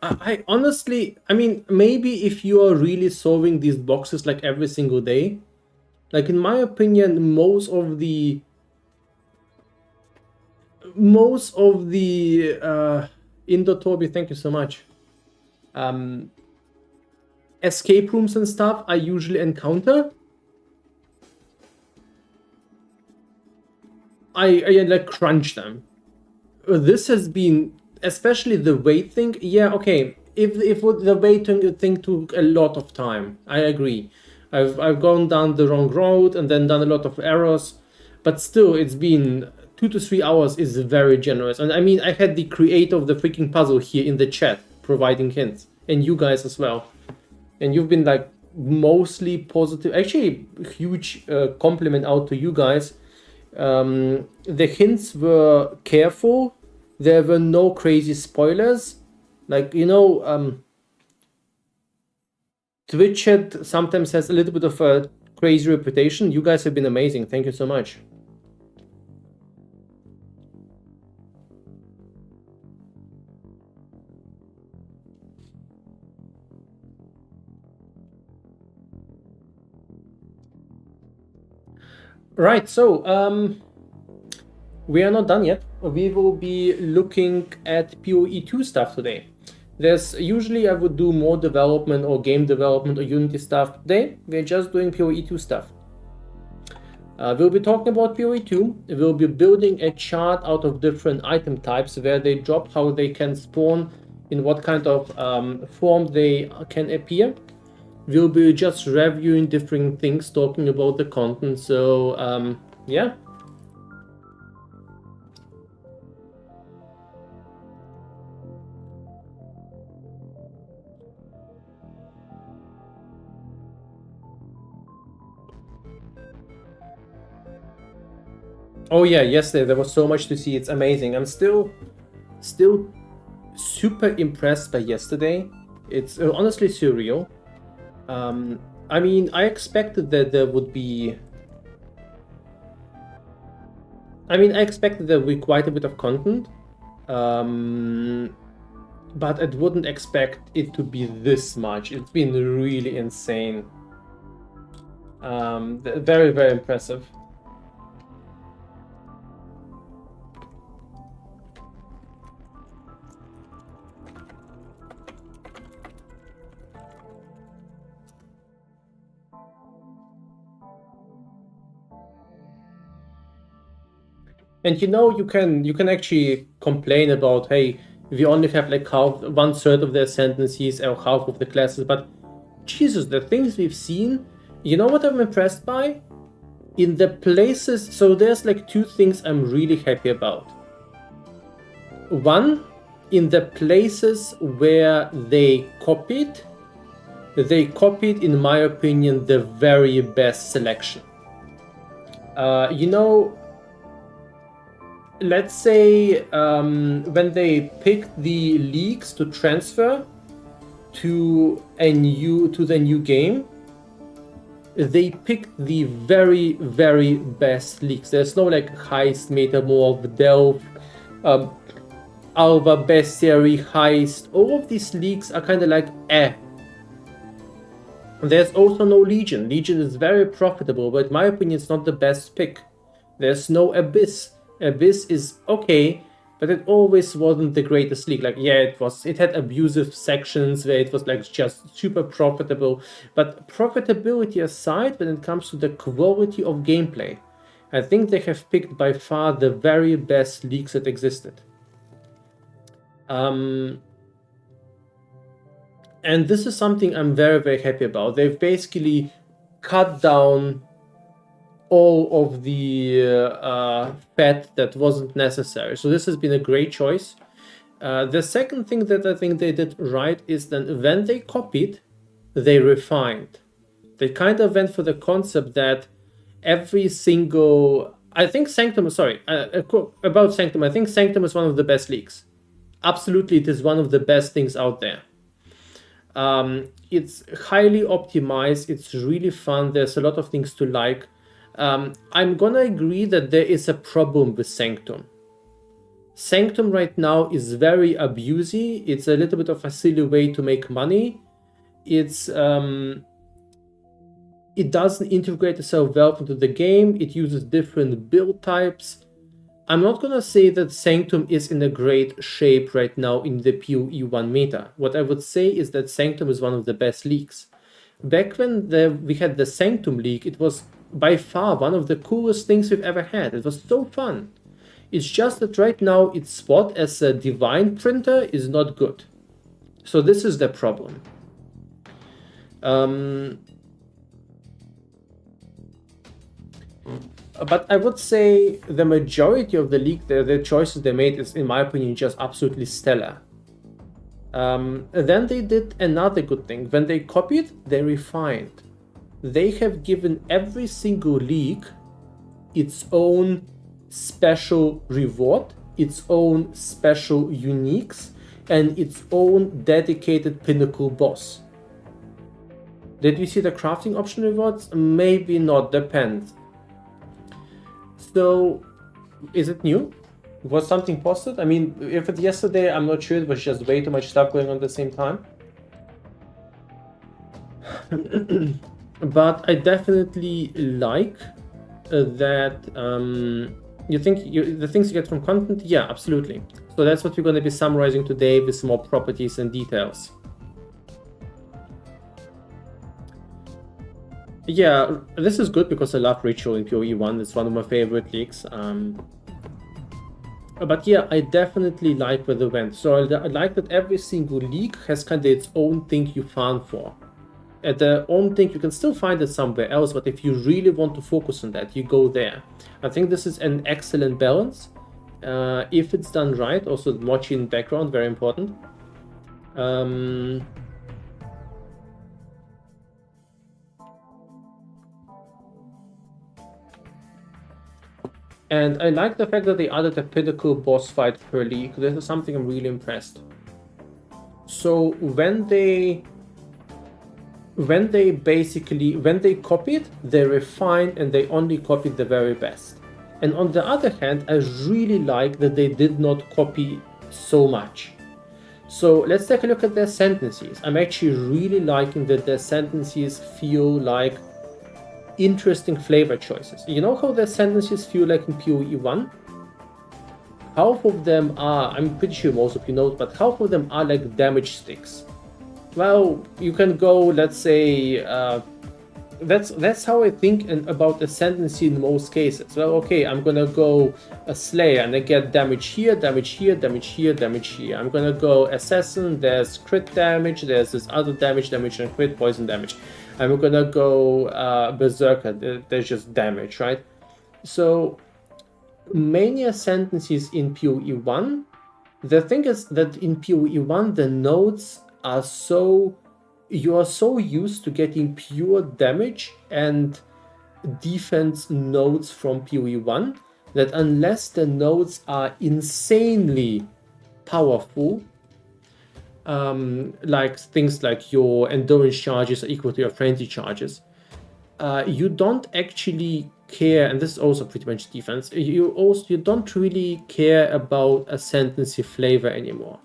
I honestly, I mean, maybe if you are really solving these boxes like every single day, like in my opinion, most of the Indo Toby, thank you so much. Escape rooms and stuff I usually encounter, I like crunch them. This has been, especially the weight thing. Yeah, okay. If the weight thing took a lot of time, I agree. I've gone down the wrong road and then done a lot of errors, but still, it's been 2 to 3 hours is very generous. And I mean, I had the creator of the freaking puzzle here in the chat providing hints, and you guys as well. And you've been like mostly positive. Actually, huge compliment out to you guys. The hints were careful. There were no crazy spoilers. Like, you know, Twitch chat sometimes has a little bit of a crazy reputation. You guys have been amazing. Thank you so much. Right, so we are not done yet. We will be looking at POE2 stuff today. There's usually I would do more development or game development or Unity stuff. Today we're just doing POE2 stuff. We'll be talking about POE2. We'll be building a chart out of different item types where they drop, how they can spawn, in what kind of form they can appear. We'll be just reviewing different things, talking about the content. So yeah. Oh yeah, yesterday there was so much to see. It's amazing. I'm still super impressed by yesterday. It's honestly surreal. I mean, I expected that there would be. I mean, I expected there would be quite a bit of content, but I wouldn't expect it to be this much. It's been really insane. Very, very impressive. And you know, you can actually complain about, hey, we only have like half, 1/3 of the ascendancies or half of the classes, but Jesus, the things we've seen, you know what I'm impressed by? In the places, so there's like two things I'm really happy about. One, in the places where they copied, in my opinion, the very best selection. You know, let's say when they picked the leagues to transfer to the new game, they picked the very, very best leagues. There's no like Heist, Metamorph, Delve, Alva, Bestiary, Heist. All of these leagues are kind of like eh. There's also no Legion. Legion is very profitable, but in my opinion, it's not the best pick. There's no Abyss. Abyss is okay, but it always wasn't the greatest league. Like, yeah, it had abusive sections where it was like just super profitable. But profitability aside, when it comes to the quality of gameplay, I think they have picked by far the very best leagues that existed. And this is something I'm very, very happy about. They've basically cut down all of the fat that wasn't necessary. So this has been a great choice. The second thing that I think they did right is that when they copied, they refined. They kind of went for the concept that every single... I think Sanctum, about Sanctum, I think Sanctum is one of the best leagues. Absolutely, it is one of the best things out there. It's highly optimized, it's really fun, there's a lot of things to like. I'm gonna agree that there is a problem with Sanctum. Sanctum right now is very abusey. It's a little bit of a silly way to make money. It doesn't integrate itself well into the game. It uses different build types. I'm not gonna say that Sanctum is in a great shape right now in the POE1 meta. What I would say is that Sanctum is one of the best leagues. Back when we had the Sanctum League, it was by far one of the coolest things we've ever had. It was so fun. It's just that right now its spot as a divine printer is not good. So this is the problem. But I would say the majority of the league, the choices they made is, in my opinion, just absolutely stellar. Then they did another good thing. When they copied, they refined. They have given every single league its own special reward, its own special uniques, and its own dedicated pinnacle boss. Did we see the crafting option rewards? Maybe not, depends. So, is it new? Was something posted? I mean, if it's yesterday, I'm not sure. It was just way too much stuff going on at the same time. But I definitely like that you think the things you get from content. Yeah, absolutely. So that's what we're going to be summarizing today with some more properties and details. Yeah, this is good because I love Ritual in POE1. It's one of my favorite leagues. But yeah, I definitely like where they went. So I like that every single league has kind of its own thing you farm for. At their own thing, you can still find it somewhere else, but if you really want to focus on that, you go there. I think this is an excellent balance. If it's done right, also the mochi in background, very important. And I like the fact that they added a pinnacle boss fight per league. This is something I'm really impressed. So when they copied, they refined and they only copied the very best. And on the other hand, I really like that they did not copy so much. So let's take a look at their sentences. I'm actually really liking that their sentences feel like interesting flavor choices. You know how their sentences feel like in POE1? Half of them are, I'm pretty sure most of you know, but half of them are like damage sticks. Well, you can go, let's say, that's how I think about a sentence in most cases. Well, okay, I'm gonna go a Slayer and I get damage here, damage here, damage here, damage here. I'm gonna go Assassin, there's crit damage, there's this other damage and crit poison damage. I'm gonna go Berserker, there's just damage, right? So, many sentences in POE1, the thing is that in POE1 the nodes are you are so used to getting pure damage and defense nodes from POE1 that unless the nodes are insanely powerful, like things like your endurance charges are equal to your frenzy charges, you don't actually care, and this is also pretty much defense, you don't really care about ascendancy flavor anymore.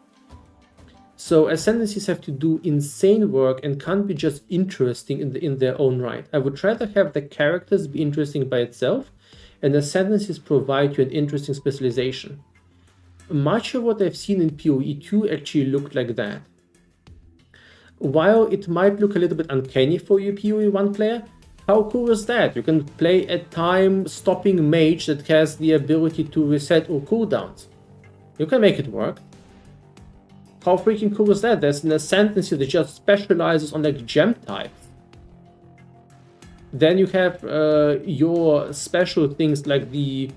So ascendancies have to do insane work and can't be just interesting in their own right. I would rather have the characters be interesting by itself, and ascendancies provide you an interesting specialization. Much of what I've seen in POE2 actually looked like that. While it might look a little bit uncanny for you POE1 player, how cool is that? You can play a time-stopping mage that has the ability to reset all cooldowns. You can make it work. How freaking cool is that? There's an ascendancy that just specializes on like gem types. Then you have your special things like the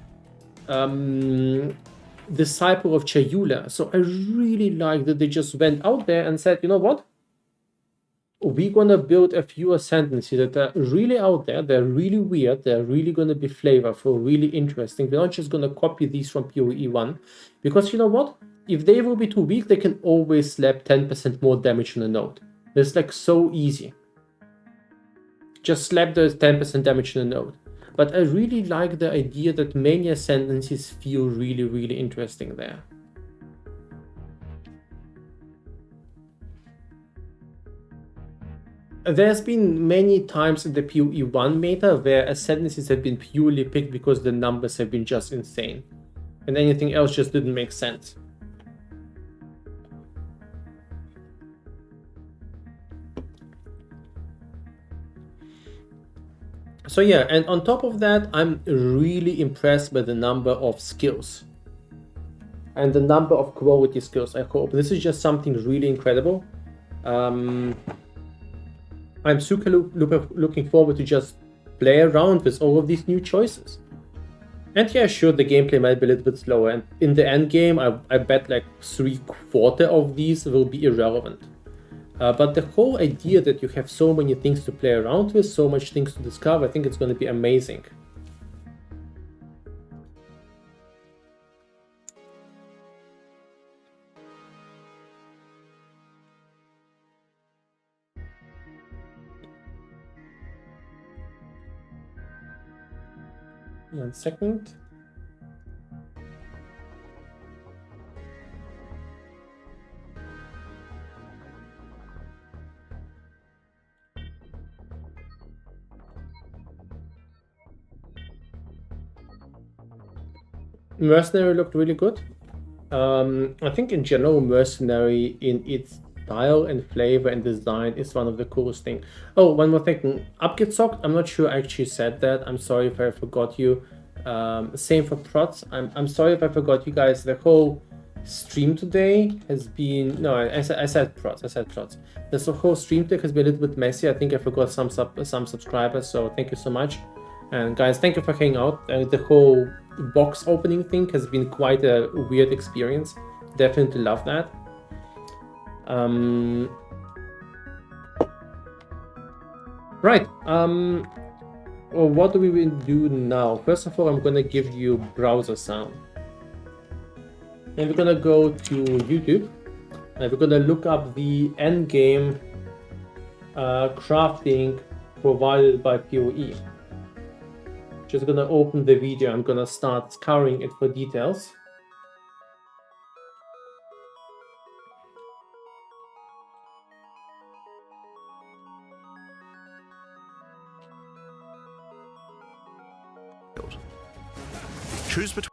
Disciple of Chayula. So I really like that they just went out there and said, you know what? We're gonna build a few ascendancies that are really out there, they're really weird, they're really gonna be flavorful, really interesting. We're not just gonna copy these from POE1. Because you know what? If they will be too weak, they can always slap 10% more damage on a node. It's like so easy. Just slap the 10% damage on a node. But I really like the idea that many ascendancies feel really, really interesting there. There's been many times in the POE1 meta where ascendancies have been purely picked because the numbers have been just insane. And anything else just didn't make sense. So yeah, and on top of that, I'm really impressed by the number of skills. And the number of quality skills, I hope. This is just something really incredible. I'm super looking forward to just play around with all of these new choices. And yeah, sure, the gameplay might be a little bit slower. And in the end game, I bet like 3/4 of these will be irrelevant. But the whole idea that you have so many things to play around with, so much things to discover, I think it's going to be amazing. One second. Mercenary looked really good. I think in general, Mercenary in its style and flavor and design is one of the coolest things. Oh, one more thing. Upget Socked, I'm not sure I actually said that. I'm sorry if I forgot you. Same for Prots. I'm sorry if I forgot you guys. The whole stream today has been... No, I said Prots. The whole stream today has been a little bit messy. I think I forgot some subscribers, so thank you so much. And guys, thank you for hanging out. The whole box opening thing has been quite a weird experience. Definitely love that. Right. Or what do we will do now? First of all, I'm gonna give you browser sound. And we're gonna go to YouTube and we're gonna look up the endgame crafting provided by POE. Just gonna open the video. I'm gonna start scouring it for details. Choose between.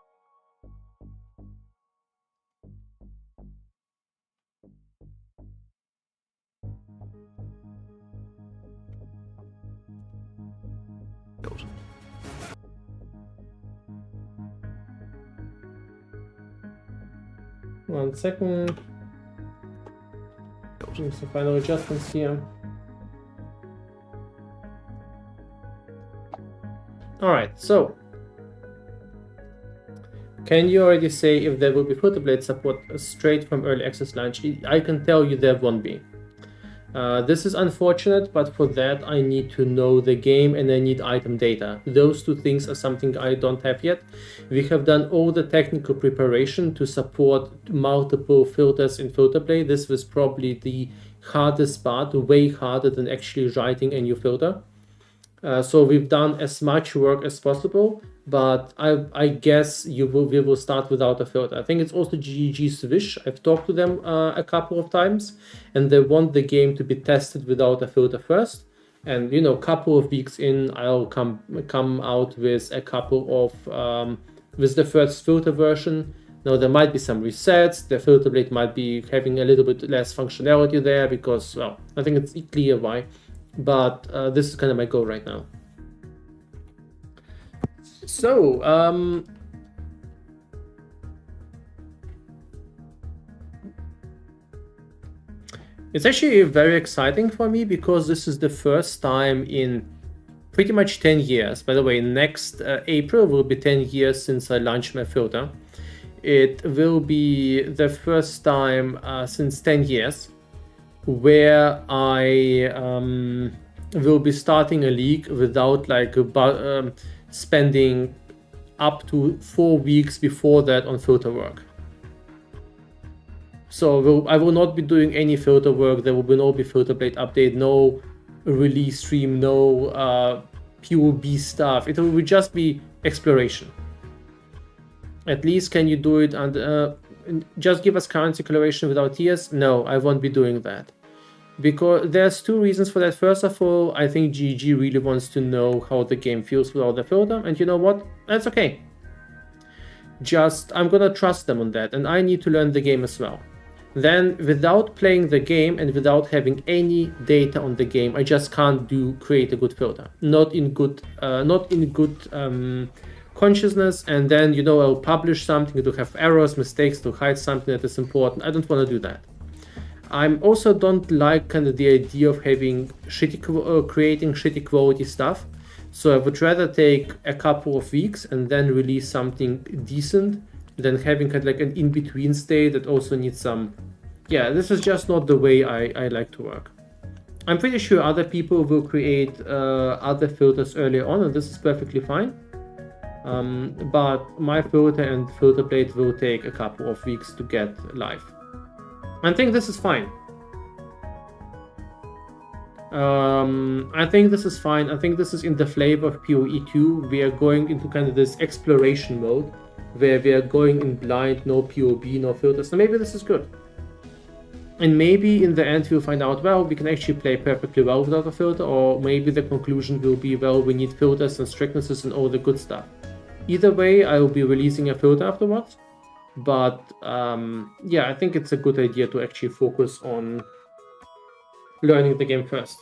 One second. Doing some final adjustments here. Alright, so can you already say if there will be Photoblade support straight from early access launch? I can tell you there won't be. This is unfortunate, but for that I need to know the game and I need item data. Those two things are something I don't have yet. We have done all the technical preparation to support multiple filters in Photoblade. This was probably the hardest part, way harder than actually writing a new filter. So we've done as much work as possible, but I guess we will start without a filter. I think it's also GG's wish. I've talked to them a couple of times, and they want the game to be tested without a filter first. And you know, a couple of weeks in, I'll come out with a couple of with the first filter version. Now there might be some resets. The filter blade might be having a little bit less functionality there because, well, I think it's clear why. But this is kind of my goal right now. So, it's actually very exciting for me because this is the first time in pretty much 10 years. By the way, next April will be 10 years since I launched my filter. It will be the first time since 10 years where I will be starting a league without like spending up to 4 weeks before that on filter work. So I will not be doing any filter work. There will be no filter blade update, no release stream, no POB stuff. It will just be exploration. At least can you do it and just give us currency coloration without tears? No, I won't be doing that. Because there's two reasons for that. First of all, I think GG really wants to know how the game feels without the filter, and you know what? That's okay. I'm gonna trust them on that, and I need to learn the game as well. Then, without playing the game and without having any data on the game, I just can't create a good filter. Not in good consciousness, and then, you know, I'll publish something to have errors, mistakes, to hide something that is important. I don't want to do that. I also don't like kind of the idea of having creating shitty quality stuff. So I would rather take a couple of weeks and then release something decent than having kind of like an in-between state that also needs some. Yeah, this is just not the way I like to work. I'm pretty sure other people will create other filters earlier on, and this is perfectly fine. But my filter and filter blade will take a couple of weeks to get live. I think this is fine. I think this is fine. I think this is in the flavor of POE2. We are going into kind of this exploration mode where we are going in blind, no POB, no filters. So maybe this is good. And maybe in the end we'll find out, well, we can actually play perfectly well without a filter, or maybe the conclusion will be, well, we need filters and strictnesses and all the good stuff. Either way, I will be releasing a filter afterwards. But yeah, I think it's a good idea to actually focus on learning the game first.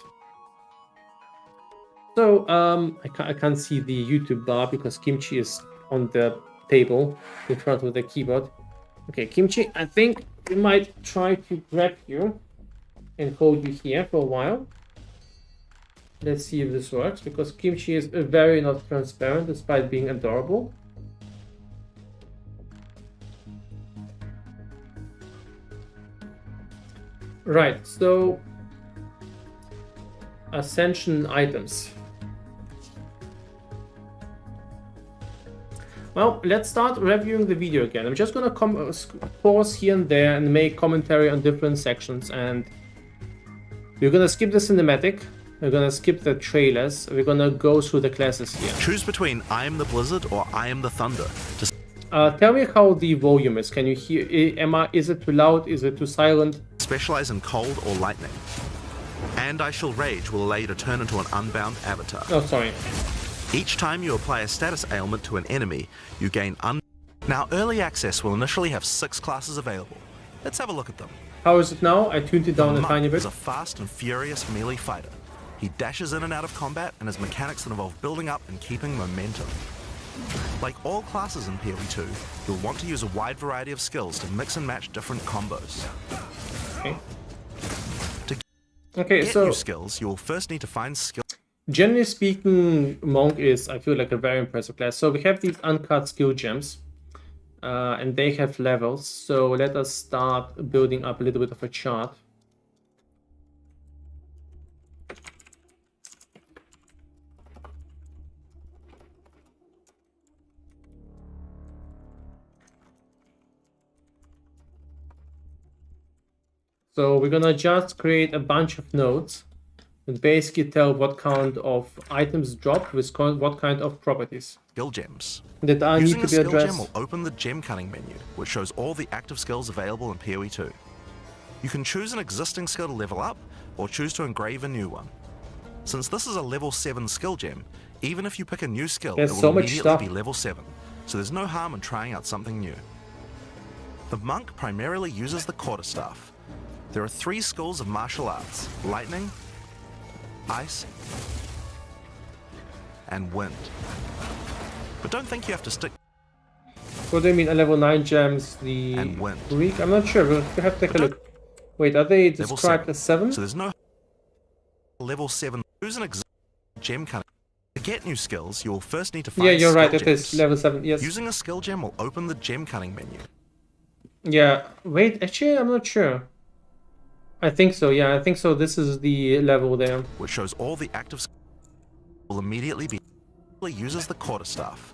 So I can't see the YouTube bar because Kimchi is on the table in front of the keyboard. Okay, Kimchi, I think we might try to grab you and hold you here for a while. Let's see if this works, because Kimchi is very not transparent despite being adorable. Right, so Ascension items. Well, let's start reviewing the video again. I'm just gonna pause here and there and make commentary on different sections, and we're gonna skip the cinematic, we're gonna skip the trailers, we're gonna go through the classes here. Choose between I am the blizzard or I am the thunder. To Tell me how the volume is. Can you hear? Is it too loud? Is it too silent? specialize in cold or lightning. And I shall rage will allow you to turn into an unbound avatar. Oh, sorry. Each time you apply a status ailment to an enemy, you gain Now, early access will initially have 6 classes available. Let's have a look at them. How is it now? I tuned it down a Monk tiny bit. is a fast and furious melee fighter. He dashes in and out of combat and has mechanics that involve building up and keeping momentum. Like all classes in POE2, you'll want to use a wide variety of skills to mix and match different combos. Okay. To Okay, get so new skills, you will first need to find skills. generally speaking, Monk is, I feel like, a very impressive class. So we have these uncut skill gems, and they have levels. So let us start building up a little bit of a chart. So we're gonna just create a bunch of nodes and basically tell what kind of items drop with what kind of properties Skill gems. that need Using to a be skill gem addressed. will open the gem cutting menu, which shows all the active skills available in POE2. You can choose an existing skill to level up, or choose to engrave a new one. Since this is a level 7 skill gem, even if you pick a new skill, There's it will so much immediately stuff. be level 7, so there's no harm in trying out something new. The monk primarily uses the quarterstaff. There are 3 schools of martial arts: lightning, ice, and wind. But don't think you have to stick What do you mean, a level 9 gems, the and wind. Greek? I'm not sure, we'll have to take a look. Wait, are they Level described as 7? So there's no level 7. Choose an exact gem cutting. To get new skills, you will first need to find Yeah, you're right, skill it is gems. level 7, yes. Using a skill gem will open the gem cutting menu. Yeah, wait, actually, I'm not sure. I think so, yeah, I think so. This is the level there. Which shows all the active skills will immediately be uses the quarterstaff.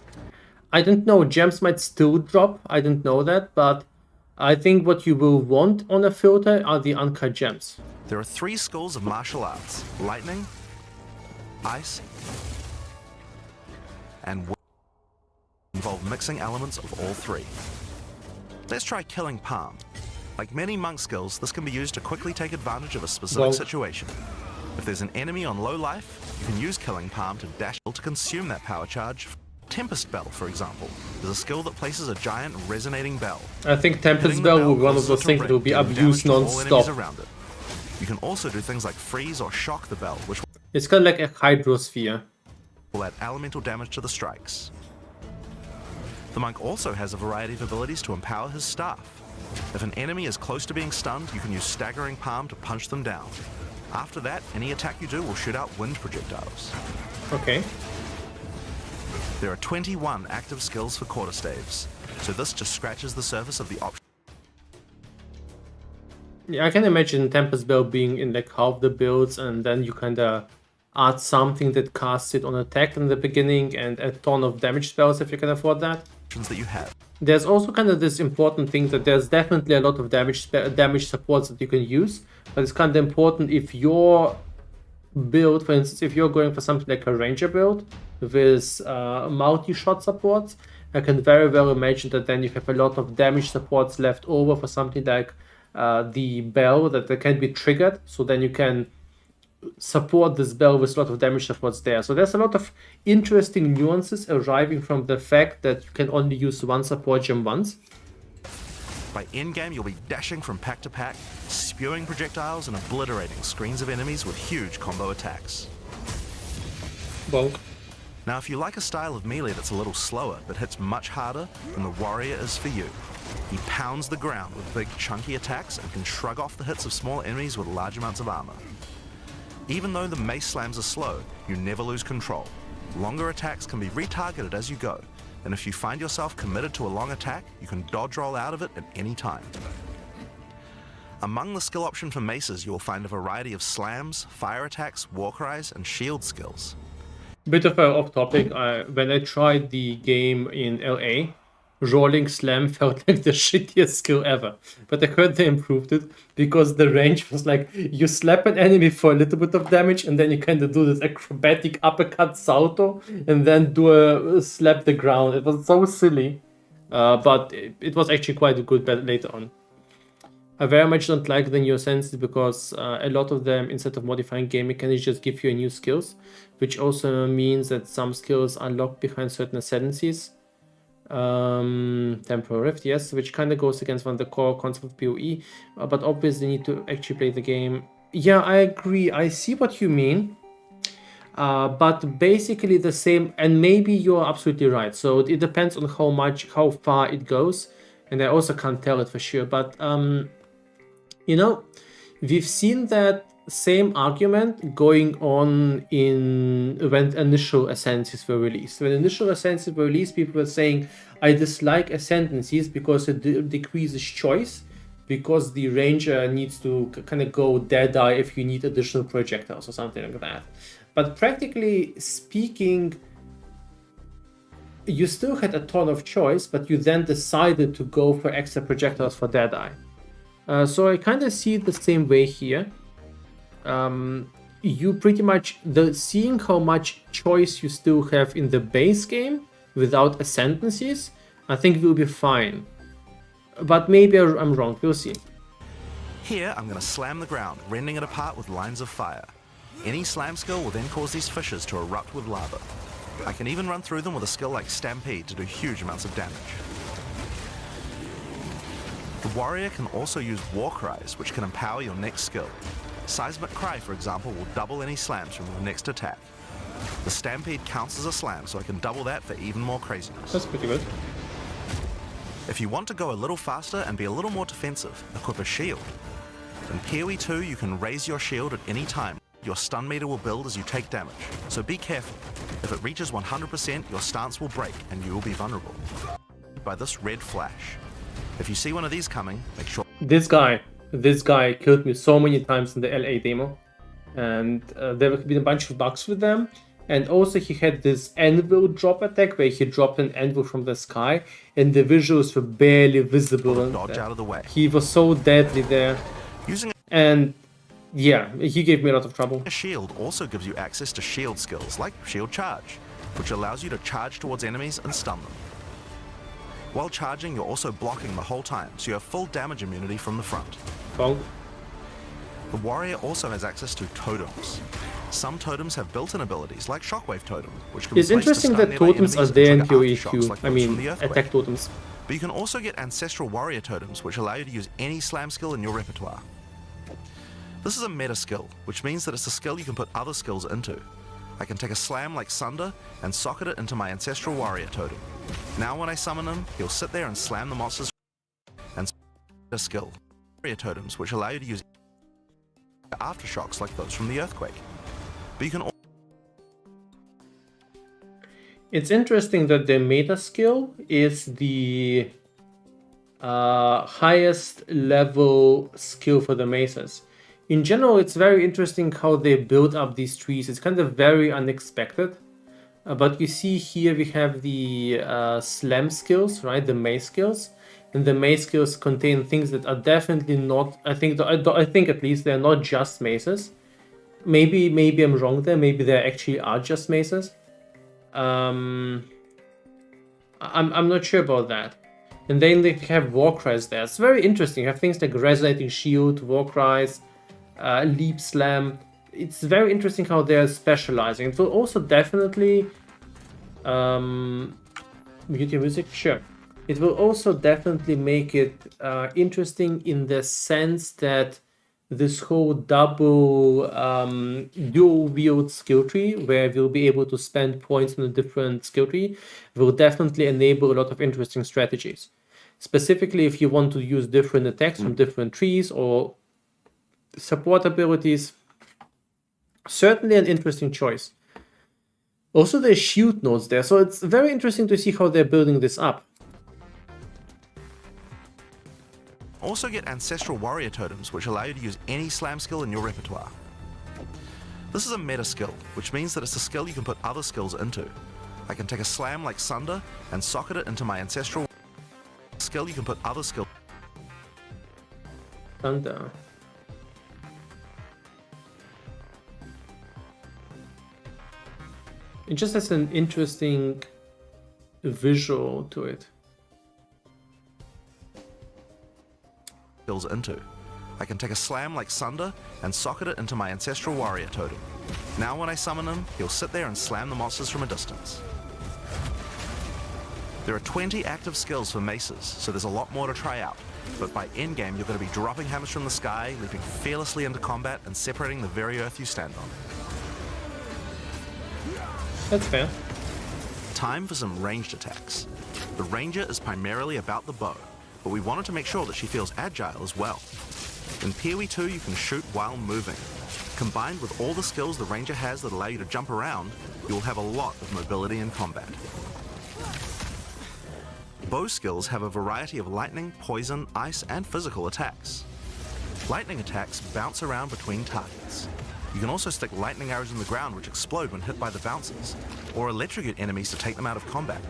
I don't know, gems might still drop, I didn't know that, but I think what you will want on a filter are the uncut gems. There are 3 schools of martial arts: lightning, ice, and wind. Involve mixing elements of all 3. Let's try killing palm. Like many monk skills, this can be used to quickly take advantage of a specific Well- situation. If there's an enemy on low life, you can use killing palm to dash to consume that power charge. Tempest Bell, for example, is a skill that places a giant resonating bell. I think Tempest Hitting the Bell will be one causes of those it to things that will ring, be dealing abused damage to all enemies non-stop. around it. You can also do things like freeze or shock the bell, which It's kind of like a hydrosphere. will add elemental damage to the strikes. The monk also has a variety of abilities to empower his staff. If an enemy is close to being stunned, you can use staggering palm to punch them down. After that, any attack you do will shoot out wind projectiles. Okay. There are 21 active skills for quarterstaves, so this just scratches the surface of the option. Yeah, I can imagine Tempest Bell being in like half the builds, and then you kind of add something that casts it on attack in the beginning and a ton of damage spells if you can afford that. That you have. There's also kind of this important thing that there's definitely a lot of damage supports that you can use, but it's kind of important if your build, for instance, if you're going for something like a ranger build with multi-shot supports, I can very well imagine that then you have a lot of damage supports left over for something like the bell that can be triggered, so then you can support this bell with a lot of damage supports there. So there's a lot of interesting nuances arriving from the fact that you can only use one support gem once. By endgame, you'll be dashing from pack to pack, spewing projectiles and obliterating screens of enemies with huge combo attacks. Bonk. Now, if you like a style of melee that's a little slower but hits much harder, then the warrior is for you. He pounds the ground with big chunky attacks and can shrug off the hits of small enemies with large amounts of armor. Even though the mace slams are slow, you never lose control. Longer attacks can be retargeted as you go, and if you find yourself committed to a long attack, you can dodge roll out of it at any time. Among the skill option for maces, you will find a variety of slams, fire attacks, war cries, and shield skills. Bit of a off topic. When I tried the game in LA, rolling slam felt like the shittiest skill ever. But I heard they improved it because the range was like you slap an enemy for a little bit of damage and then you kind of do this acrobatic uppercut salto and then do a slap the ground. It was so silly, but it was actually quite good later on. I very much don't like the new ascendancies because a lot of them, instead of modifying game mechanics, just give you new skills, which also means that some skills are locked behind certain ascendancies. Temporal Rift, yes, which kind of goes against one of the core concepts of PoE, but obviously need to actually play the game. Yeah, I agree. I see what you mean. But basically the same, and maybe you're absolutely right. So it depends on how far it goes, and I also can't tell it for sure. But you know, we've seen that same argument going on when initial ascendancies were released. When initial ascendancies were released, people were saying, I dislike ascendancies because it decreases choice, because the ranger needs to kind of go dead-eye if you need additional projectiles or something like that. But practically speaking, you still had a ton of choice, but you then decided to go for extra projectiles for dead-eye. So I kind of see it the same way here. You pretty much, seeing how much choice you still have in the base game without ascendancies, I think we'll be fine. But maybe I'm wrong, we'll see. Here, I'm going to slam the ground, rending it apart with lines of fire. Any slam skill will then cause these fissures to erupt with lava. I can even run through them with a skill like Stampede to do huge amounts of damage. The warrior can also use war cries, which can empower your next skill. Seismic Cry, for example, will double any slams from your next attack. The Stampede counts as a slam, so I can double that for even more craziness. That's pretty good. If you want to go a little faster and be a little more defensive, equip a shield. In POE2, you can raise your shield at any time. Your stun meter will build as you take damage, so be careful. If it reaches 100%, your stance will break and you will be vulnerable. By this red flash. If you see one of these coming, make sure... This guy killed me so many times in the LA demo, and there have been a bunch of bugs with them. And also he had this anvil drop attack where he dropped an anvil from the sky and the visuals were barely visible. Dodge out of the way. He was so deadly there. And yeah, he gave me a lot of trouble. A shield also gives you access to shield skills like Shield Charge, which allows you to charge towards enemies and stun them. While charging, you're also blocking the whole time, so you have full damage immunity from the front. Bonk. The warrior also has access to totems. Some totems have built-in abilities, like Shockwave Totem, which can be It's placed to interesting stun that nearby totems are enemies there in and trigger aftershocks PoE2. like I those mean, from the Earthquake. attack totems. But you can also get Ancestral Warrior Totems, which allow you to use any slam skill in your repertoire. This is a meta skill, which means that it's a skill you can put other skills into. I can take a slam like Sunder and socket it into my Ancestral Warrior Totem. Now when I summon him, he'll sit there and slam the monsters and a skill. Warrior Totems, which allow you to use aftershocks like those from the Earthquake. But you can also... It's interesting that the meta skill is the highest level skill for the mesas. In general, it's very interesting how they build up these trees. It's kind of very unexpected. But you see here we have the slam skills, right? The mace skills. And the mace skills contain things that are definitely not, I think at least they're not just maces. Maybe I'm wrong there. Maybe they actually are just maces. I'm not sure about that. And then they have war cries there. It's very interesting. You have things like resonating shield, war cries, leap slam. It's very interesting how they're specializing. It will also definitely music, sure. It will also definitely make it interesting in the sense that this whole double dual wield skill tree, where we'll be able to spend points on a different skill tree, will definitely enable a lot of interesting strategies. Specifically, if you want to use different attacks from different trees or support abilities, certainly an interesting choice. Also, there's shield nodes there, so it's very interesting to see how they're building this up. Also get Ancestral Warrior Totems, which allow you to use any slam skill in your repertoire. This is a meta skill, which means that it's a skill you can put other skills into. I can take a slam like Sunder and socket it into my ancestral skill. You can put other skills. Thunder. It just has an interesting visual to it. Into. I can take a slam like Sunder and socket it into my ancestral warrior totem. Now when I summon him, he'll sit there and slam the monsters from a distance. There are 20 active skills for maces, so there's a lot more to try out. But by endgame, you're going to be dropping hammers from the sky, leaping fearlessly into combat, and separating the very earth you stand on. That's fair. Time for some ranged attacks. The ranger is primarily about the bow, but we wanted to make sure that she feels agile as well. In POE2, you can shoot while moving. Combined with all the skills the ranger has that allow you to jump around, you will have a lot of mobility in combat. Bow skills have a variety of lightning, poison, ice, and physical attacks. Lightning attacks bounce around between targets. You can also stick lightning arrows in the ground which explode when hit by the bouncers, or electrocute enemies to take them out of combat.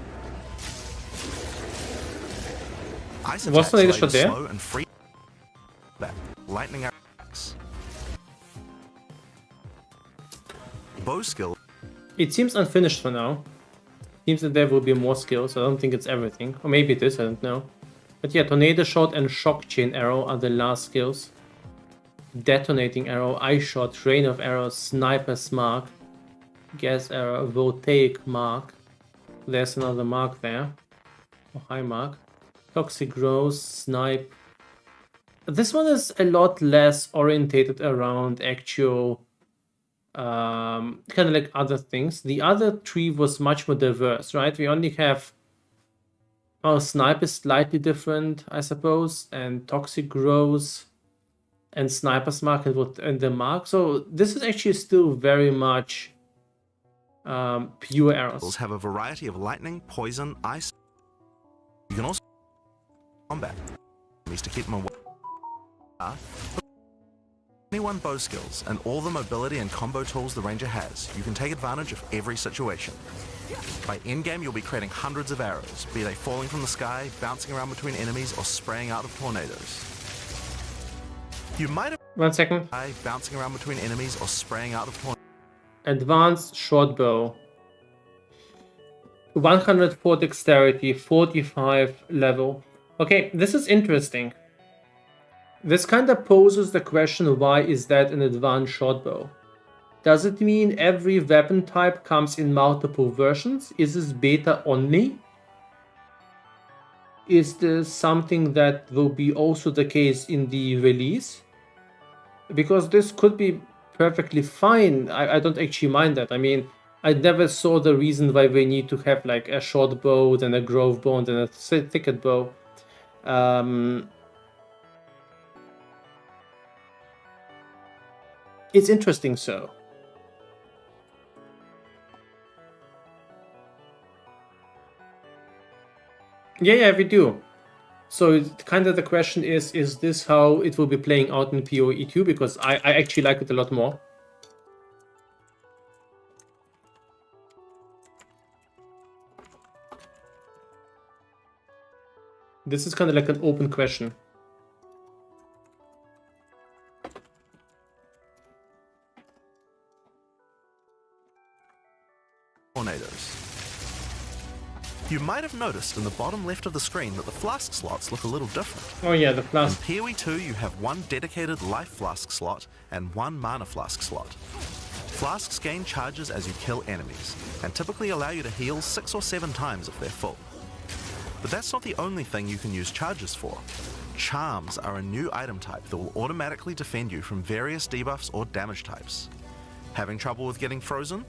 Ice attacks allow you to slow and free combat. Lightning arrows. Bow skill. It seems unfinished for now. Seems that there will be more skills. I don't think it's everything. Or maybe it is, I don't know. But yeah, Tornado Shot and Shock Chain Arrow are the last skills. Detonating Arrow, Ice Shot, Rain of Arrows, Sniper's Mark, Gas Arrow, Voltaic Mark. There's another mark there. Oh, high mark. Toxic Rose, Snipe. This one is a lot less orientated around actual kind of like other things. The other tree was much more diverse, right? We only have our Snipe is slightly different, I suppose, and Toxic Rose and Sniper's Mark and the Mark. So this is actually still very much pure arrows. Have a variety of lightning, poison, ice. You can also combat enemies to keep them away. 21 bow skills and all the mobility and combo tools the ranger has, you can take advantage of every situation. By endgame, you'll be creating hundreds of arrows, be they falling from the sky, bouncing around between enemies, or spraying out of tornadoes. You might have 1 second. Bouncing around between enemies or spraying out of tornadoes. Advanced short bow. 104 dexterity, 45 level. Okay, this is interesting. This kind of poses the question, why is that an advanced short bow? Does it mean every weapon type comes in multiple versions? Is this beta only? Is this something that will be also the case in the release? Because this could be perfectly fine. I don't actually mind that. I mean, I never saw the reason why we need to have like a short bow, then a grove bow, and then a thicket bow. It's interesting, so. Yeah, we do. So kind of the question is this how it will be playing out in POE2? Because I actually like it a lot more. This is kind of like an open question. Tornadoes. You might have noticed in the bottom left of the screen that the flask slots look a little different. Oh yeah, the flask. In POE2 you have one dedicated life flask slot and one mana flask slot. Flasks gain charges as you kill enemies, and typically allow you to heal 6 or 7 times if they're full. But that's not the only thing you can use charges for. Charms are a new item type that will automatically defend you from various debuffs or damage types. Having trouble with getting frozen?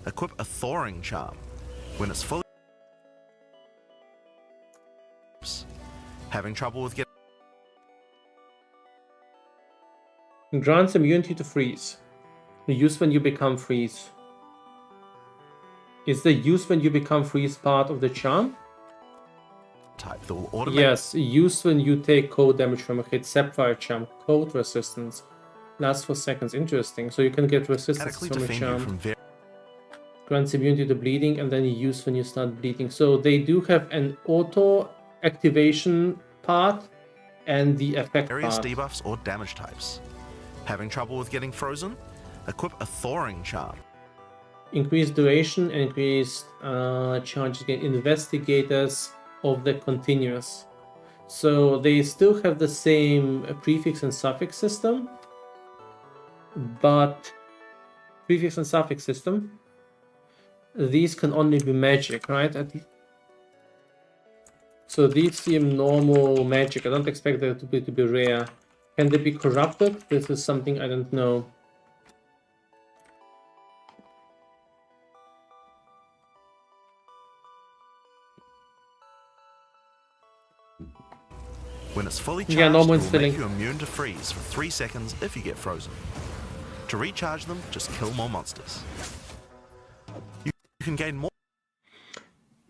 Equip a Thawing Charm. When it's fully... Having trouble with getting... Grants immunity to freeze. The use when you become freeze. Is the use when you become freeze part of the charm? Type that will automatically... Yes, use when you take cold damage from a hit. Sapphire charm, cold resistance. Lasts for seconds. Interesting. So you can get resistance Automatically from a defend you charm. from Grants immunity to bleeding, and then you use when you start bleeding. So they do have an auto activation part and the effect various part. debuffs or damage types. Having trouble with getting frozen? Equip a thawing charm. Increased duration and increased charges against investigators of the continuous. So they still have the same prefix and suffix system, but prefix and suffix system, these can only be magic, right? So these seem normal magic. I don't expect them to be rare. Can they be corrupted? This is something I don't know. When it's fully charged, Yeah, normal it will filling. make you immune to freeze for 3 seconds if you get frozen. To recharge them, just kill more monsters. You can gain more.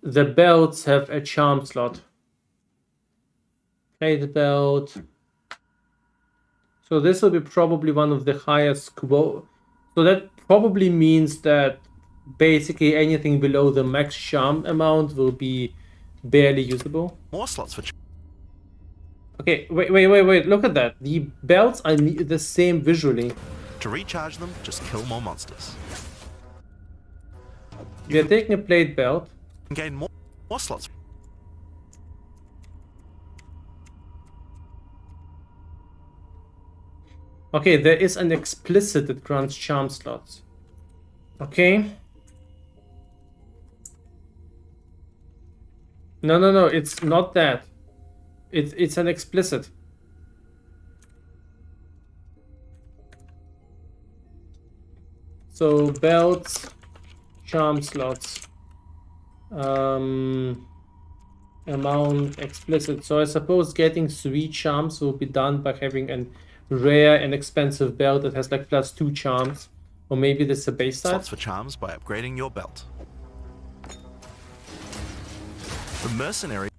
The belts have a charm slot. Plate belt. So this will be probably one of the highest quote. So that probably means that basically anything below the max charm amount will be barely usable. More slots for Okay, wait. Look at that. The belts are the same visually. To recharge them, just kill more monsters. We are taking a plate belt. You can gain more slots. Okay, there is an explicit that grants charm slots. Okay. No, it's not that. It's an explicit. So belts, charm slots, amount explicit. So I suppose getting 3 charms will be done by having a rare and expensive belt that has like +2 charms, or maybe this is a base type. Slots for charms by upgrading your belt. The mercenary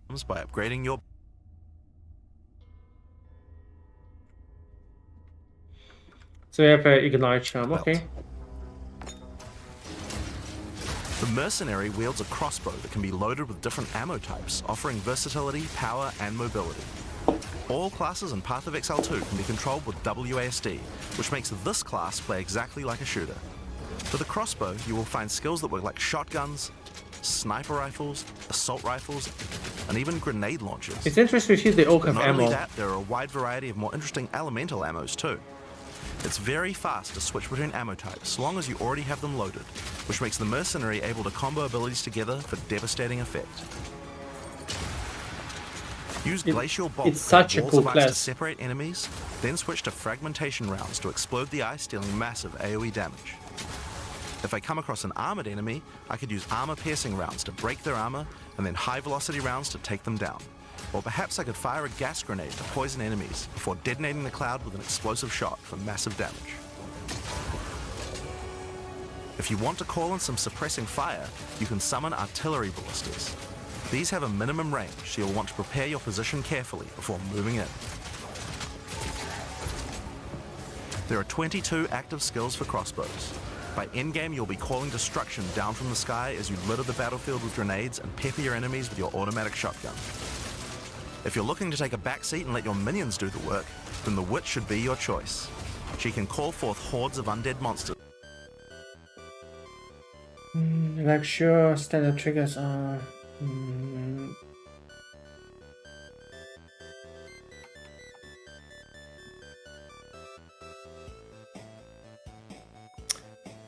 charms by upgrading your. So we have an ignite charm. Okay. The mercenary wields a crossbow that can be loaded with different ammo types, offering versatility, power, and mobility. All classes in Path of Exile 2 can be controlled with WASD, which makes this class play exactly like a shooter. For the crossbow, you will find skills that work like shotguns, sniper rifles, assault rifles, and even grenade launchers. It's interesting to see they all have Not only ammo. that, there are a wide variety of more interesting elemental ammos too. It's very fast to switch between ammo types, so long as you already have them loaded, which makes the mercenary able to combo abilities together for devastating effect. Use glacial bolt it's such a walls cool of ice class. to separate enemies, then switch to fragmentation rounds to explode the ice, dealing massive AoE damage. If I come across an armored enemy, I could use armor-piercing rounds to break their armor, and then high-velocity rounds to take them down. Or perhaps I could fire a gas grenade to poison enemies before detonating the cloud with an explosive shot for massive damage. If you want to call in some suppressing fire, you can summon artillery ballistas. These have a minimum range, so you'll want to prepare your position carefully before moving in. There are 22 active skills for crossbows. By endgame, you'll be calling destruction down from the sky as you litter the battlefield with grenades and pepper your enemies with your automatic shotgun. If you're looking to take a backseat and let your minions do the work, then the witch should be your choice. She can call forth hordes of undead monsters. Like sure, standard triggers are.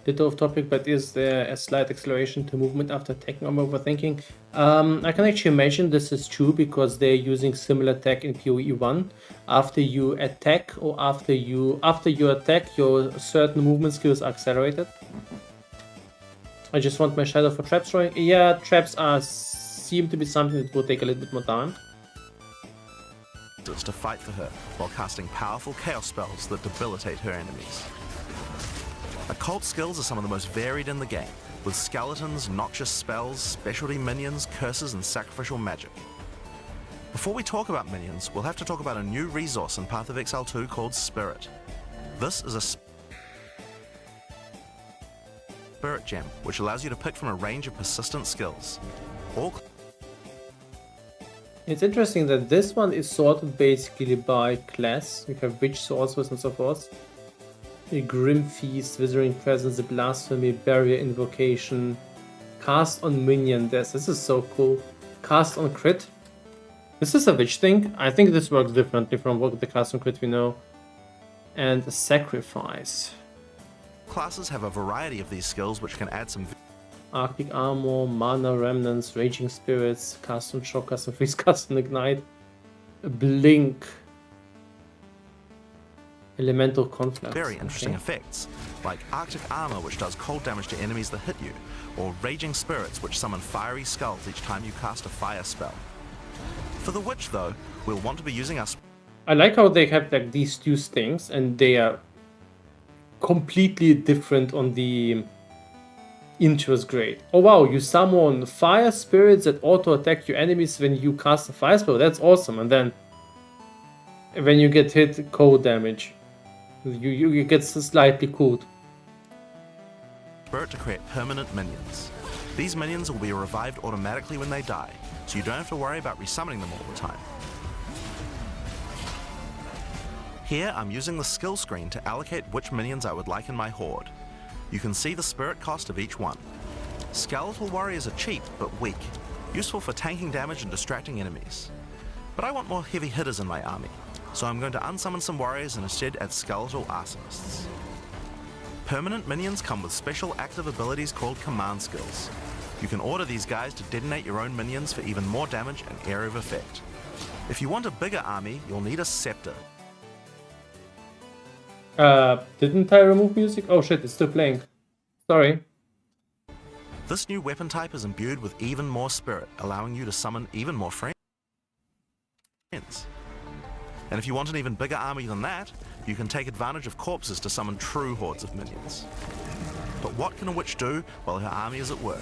Little off topic, but is there a slight acceleration to movement after taking on overthinking? I can actually imagine this is true because they're using similar tech in POE1. After you attack or after you attack, your certain movement skills are accelerated. I just want my shadow for traps throwing. Yeah, traps seem to be something that will take a little bit more time. To fight for her while casting powerful chaos spells that debilitate her enemies. Occult skills are some of the most varied in the game, with skeletons, noxious spells, specialty minions, curses, and sacrificial magic. Before we talk about minions, we'll have to talk about a new resource in Path of Exile 2 called Spirit. This is a Spirit Gem, which allows you to pick from a range of persistent skills. All It's interesting that this one is sorted basically by class. We have Witch, Sorceress, and so forth. A Grim Feast, Withering Presence, a Blasphemy, Barrier Invocation, Cast on Minion Death. This is so cool. Cast on Crit. This is a Witch thing. I think this works differently from what the Cast on Crit we know. And a Sacrifice. classes have a variety of these skills which can add some Arctic Armor, Mana Remnants, Raging Spirits, Custom Shock, Custom Freeze, Custom Ignite, Blink, Elemental Conflict. very interesting effects, like Arctic Armor, which does cold damage to enemies that hit you, or Raging Spirits, which summon fiery skulls each time you cast a fire spell. For the Witch, though, we'll want to be using our I like how they have like these two things, and they are completely different on the interest grade. Oh wow, you summon fire spirits that auto attack your enemies when you cast a fire spell. That's awesome. And then when you get hit, cold damage. You get slightly cooled. Spirit to create permanent minions. These minions will be revived automatically when they die, so you don't have to worry about resummoning them all the time. Here I'm using the skill screen to allocate which minions I would like in my horde. You can see the spirit cost of each one. Skeletal warriors are cheap but weak, useful for tanking damage and distracting enemies. But I want more heavy hitters in my army, so I'm going to unsummon some warriors and instead add skeletal arsonists. Permanent minions come with special active abilities called command skills. You can order these guys to detonate your own minions for even more damage and area of effect. If you want a bigger army, you'll need a scepter. Didn't I remove music? Oh shit, it's still playing. Sorry. This new weapon type is imbued with even more spirit, allowing you to summon even more friends. And if you want an even bigger army than that, you can take advantage of corpses to summon true hordes of minions. But what can a witch do while her army is at work?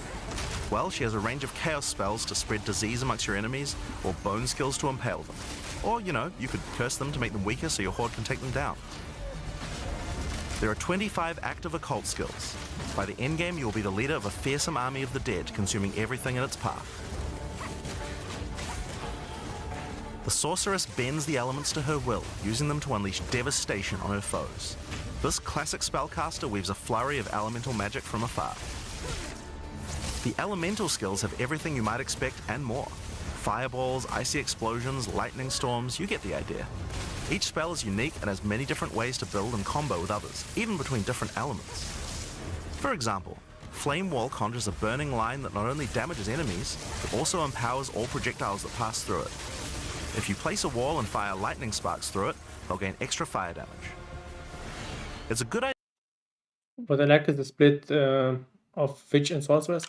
Well, she has a range of chaos spells to spread disease amongst your enemies, or bone skills to impale them. Or, you know, you could curse them to make them weaker so your horde can take them down. There are 25 active occult skills. By the endgame, you will be the leader of a fearsome army of the dead, consuming everything in its path. The sorceress bends the elements to her will, using them to unleash devastation on her foes. This classic spellcaster weaves a flurry of elemental magic from afar. The elemental skills have everything you might expect and more. Fireballs, icy explosions, lightning storms, you get the idea. Each spell is unique and has many different ways to build and combo with others, even between different elements. For example, Flame Wall conjures a burning line that not only damages enemies, but also empowers all projectiles that pass through it. If you place a wall and fire lightning sparks through it, they'll gain extra fire damage. It's a good idea. What I like is the split of Witch and Sorceress.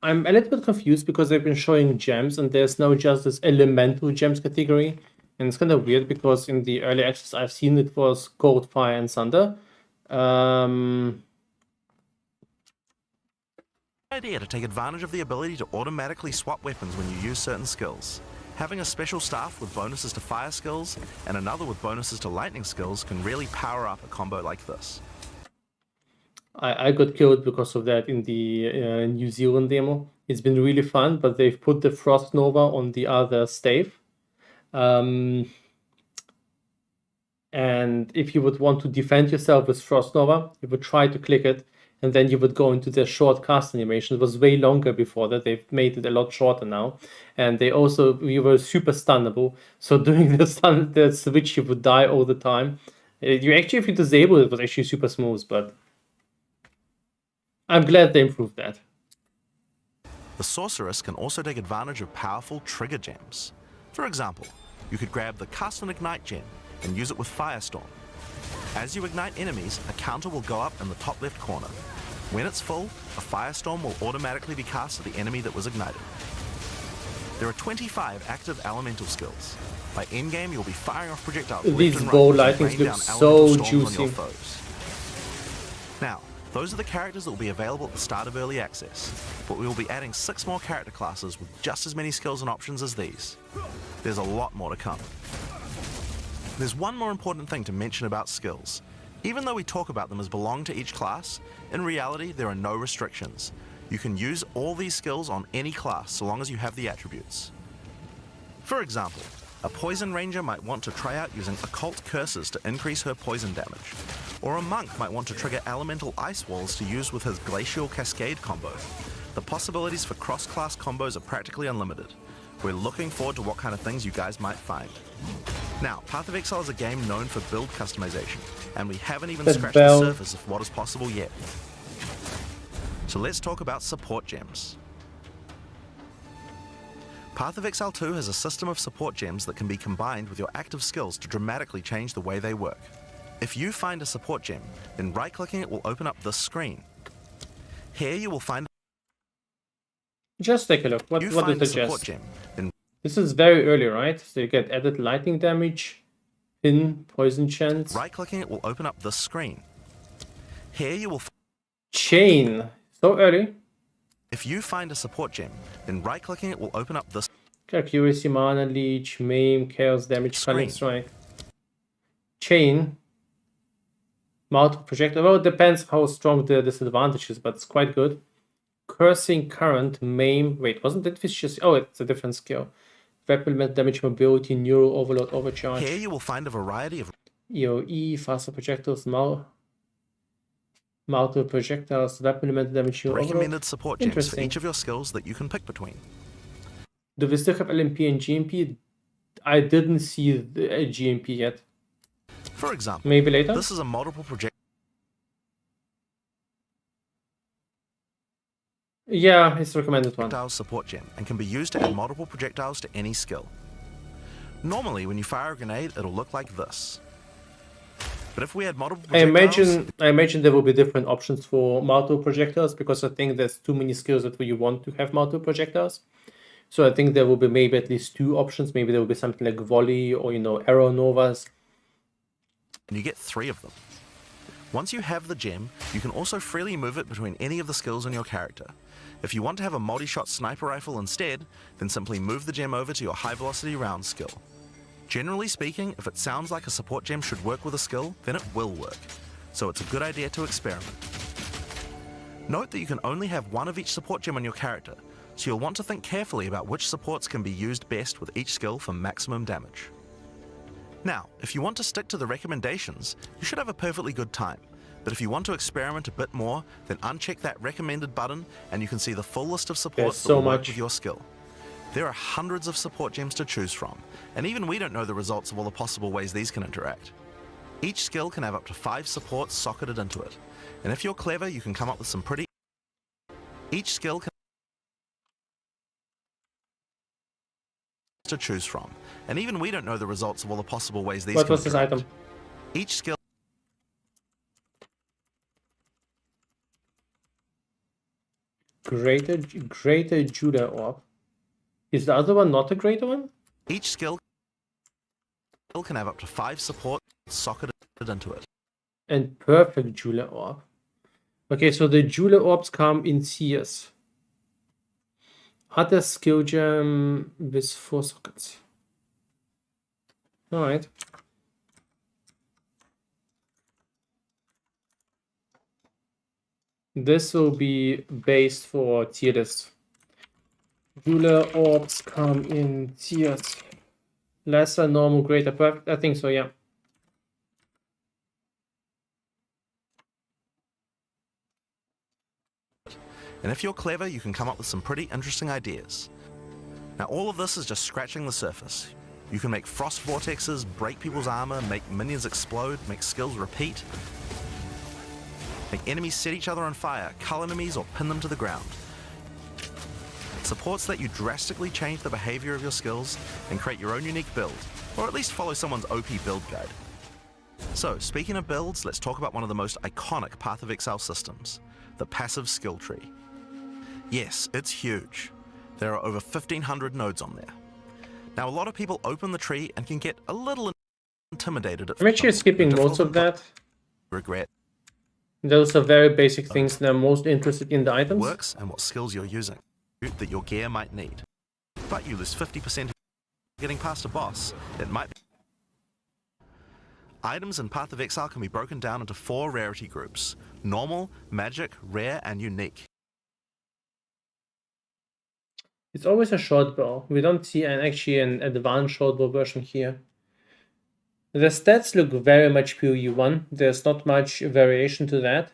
I'm a little bit confused because they've been showing gems and there's now just this elemental gems category. And it's kind of weird because in the early access I've seen it was Gold, Fire, and Thunder. Idea to take advantage of the ability to automatically swap weapons when you use certain skills. Having a special staff with bonuses to fire skills and another with bonuses to lightning skills can really power up a combo like this. I got killed because of that in the New Zealand demo. It's been really fun, but they've put the Frost Nova on the other stave. And if you would want to defend yourself with Frost Nova, you would try to click it, and then you would go into the short cast animation. It was way longer before that. They've made it a lot shorter now. And they also, you were super stunnable. So doing the switch, you would die all the time. You actually, if you disable it, was actually super smooth, but I'm glad they improved that. The sorceress can also take advantage of powerful trigger gems. For example, you could grab the Custom Ignite gem and use it with Firestorm. As you ignite enemies, a counter will go up in the top left corner. When it's full, a Firestorm will automatically be cast at the enemy that was ignited. There are 25 active elemental skills. By endgame, you'll be firing off projectiles left These and bow right as you lightnings rain look down so elemental storms on juicy. your foes. Now, those are the characters that will be available at the start of early access, but we will be adding 6 more character classes with just as many skills and options as these. There's a lot more to come. There's one more important thing to mention about skills. Even though we talk about them as belong to each class, in reality there are no restrictions. You can use all these skills on any class so long as you have the attributes. For example, a poison ranger might want to try out using occult curses to increase her poison damage, or a monk might want to trigger elemental ice walls to use with his glacial cascade combo. The possibilities for cross-class combos are practically unlimited. We're looking forward to what kind of things you guys might find. Now, Path of Exile is a game known for build customization, and we haven't even scratched the surface of what is possible yet. So let's talk about support gems. Path of Exile 2 has a system of support gems that can be combined with your active skills to dramatically change the way they work. If you find a support gem, then right-clicking it will open up this screen. Here you will find Just take a look. What does it suggest? gem, then This is very early, right? So you get added lightning damage, pin, poison chance. right-clicking it will open up this screen. Here you will Chain. So early. If you find a support gem, then right-clicking it will open up this Accuracy, mana leech, maim, chaos damage, Screen. cunning strike. Chain. Multiple projectile. Well, it depends how strong the disadvantage is, but it's quite good. Cursing current, maim. Wait, wasn't that vicious? Oh, it's a different skill. Weapon damage, mobility, neural overload, overcharge. Here you will find a variety of EOE, faster projectiles, multiple projectiles, weapon elemental damage, neural overload. recommended support gems for Interesting. each of your skills that you can pick between. Do we still have LMP and GMP? I didn't see the GMP yet. For example, Maybe later? this is a multiple Yeah, it's recommended one. projectile support gem and can be used to add multiple projectiles to any skill. Normally, when you fire a grenade, it'll look like this. But if we add multiple I projectiles, imagine there will be different options for multiple projectiles because I think there's too many skills that you want to have multiple projectiles. So I think there will be maybe at least two options. Maybe there will be something like volley or arrow novas. you get 3 of them. Once you have the gem, you can also freely move it between any of the skills on your character. If you want to have a multi-shot sniper rifle instead, then simply move the gem over to your high-velocity round skill. Generally speaking, if it sounds like a support gem should work with a skill, then it will work. So it's a good idea to experiment. Note that you can only have one of each support gem on your character, so you'll want to think carefully about which supports can be used best with each skill for maximum damage. Now, if you want to stick to the recommendations, you should have a perfectly good time. But if you want to experiment a bit more, then uncheck that recommended button and you can see the full list of supports that so will work much. with your skill. There are hundreds of support gems to choose from, and even we don't know the results of all the possible ways these can interact. Each skill can have up to 5 supports socketed into it, and if you're clever, you can come up with some pretty... Each skill can to choose from, and even we don't know the results of all the possible ways these What can was this interact. item? Each skill Greater Judah orb. Is the other one not a greater one? Each skill can have up to 5 supports socketed into it. And perfect Judah orb. Okay, so the Judah orbs come in tiers. Other skill gem with 4 sockets. Alright. This will be based for tier list. Ruler orbs come in tiers. Lesser, normal, greater, perfect. I think so, yeah. And if you're clever, you can come up with some pretty interesting ideas. Now, all of this is just scratching the surface. You can make frost vortexes, break people's armor, make minions explode, make skills repeat, make enemies set each other on fire, cull enemies, or pin them to the ground. Supports let you drastically change the behavior of your skills and create your own unique build, or at least follow someone's OP build guide. So, speaking of builds, let's talk about one of the most iconic Path of Exile systems, the passive skill tree. Yes, it's huge. There are over 1,500 nodes on there. Now, a lot of people open the tree and can get a little intimidated at I'm actually first. skipping The most of that. regret Those are very basic things and I'm most interested in the items. works and what skills you're using that your gear might need. But you lose 50% getting past a boss. It might be. Items in Path of Exile can be broken down into 4 rarity groups: normal, magic, rare, and unique. It's always a short bow. We don't see actually an advanced short bow version here. The stats look very much POE1. There's not much variation to that.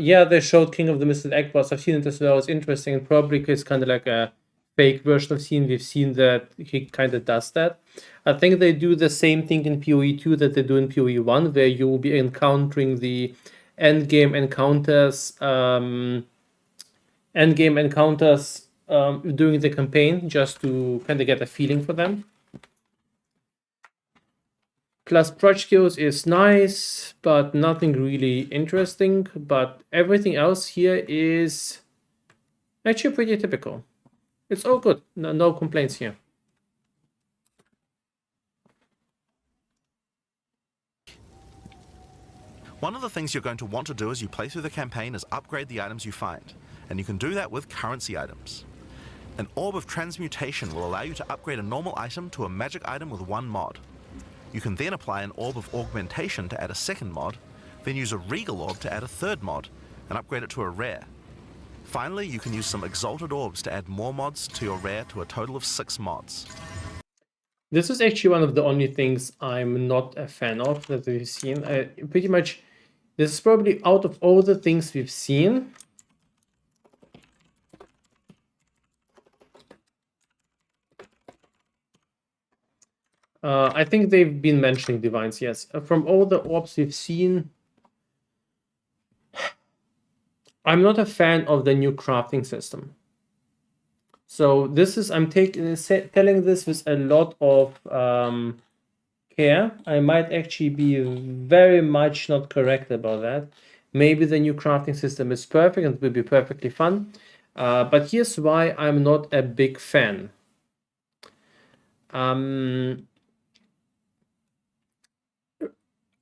Yeah, they showed King of the Misted Eggboss. I've seen it as well. It's interesting, and probably it's kind of like a fake version of scene. We've seen that he kind of does that. I think they do the same thing in POE2 that they do in POE1, where you will be encountering the endgame encounters during the campaign, just to kind of get a feeling for them. Plus Proj skills is nice, but nothing really interesting. But everything else here is actually pretty typical. It's all good. No complaints here. One of the things you're going to want to do as you play through the campaign is upgrade the items you find, and you can do that with currency items. An Orb of Transmutation will allow you to upgrade a normal item to a magic item with 1 mod. You can then apply an Orb of Augmentation to add a 2nd mod, then use a Regal Orb to add a 3rd mod, and upgrade it to a rare. Finally, you can use some Exalted Orbs to add more mods to your rare to a total of 6 mods. This is actually one of the only things I'm not a fan of that we've seen. Pretty much, this is probably out of all the things we've seen, I think they've been mentioning divines, yes. From all the orbs we've seen, I'm not a fan of the new crafting system. So this is, I'm telling this with a lot of care. I might actually be very much not correct about that. Maybe the new crafting system is perfect and will be perfectly fun. But here's why I'm not a big fan.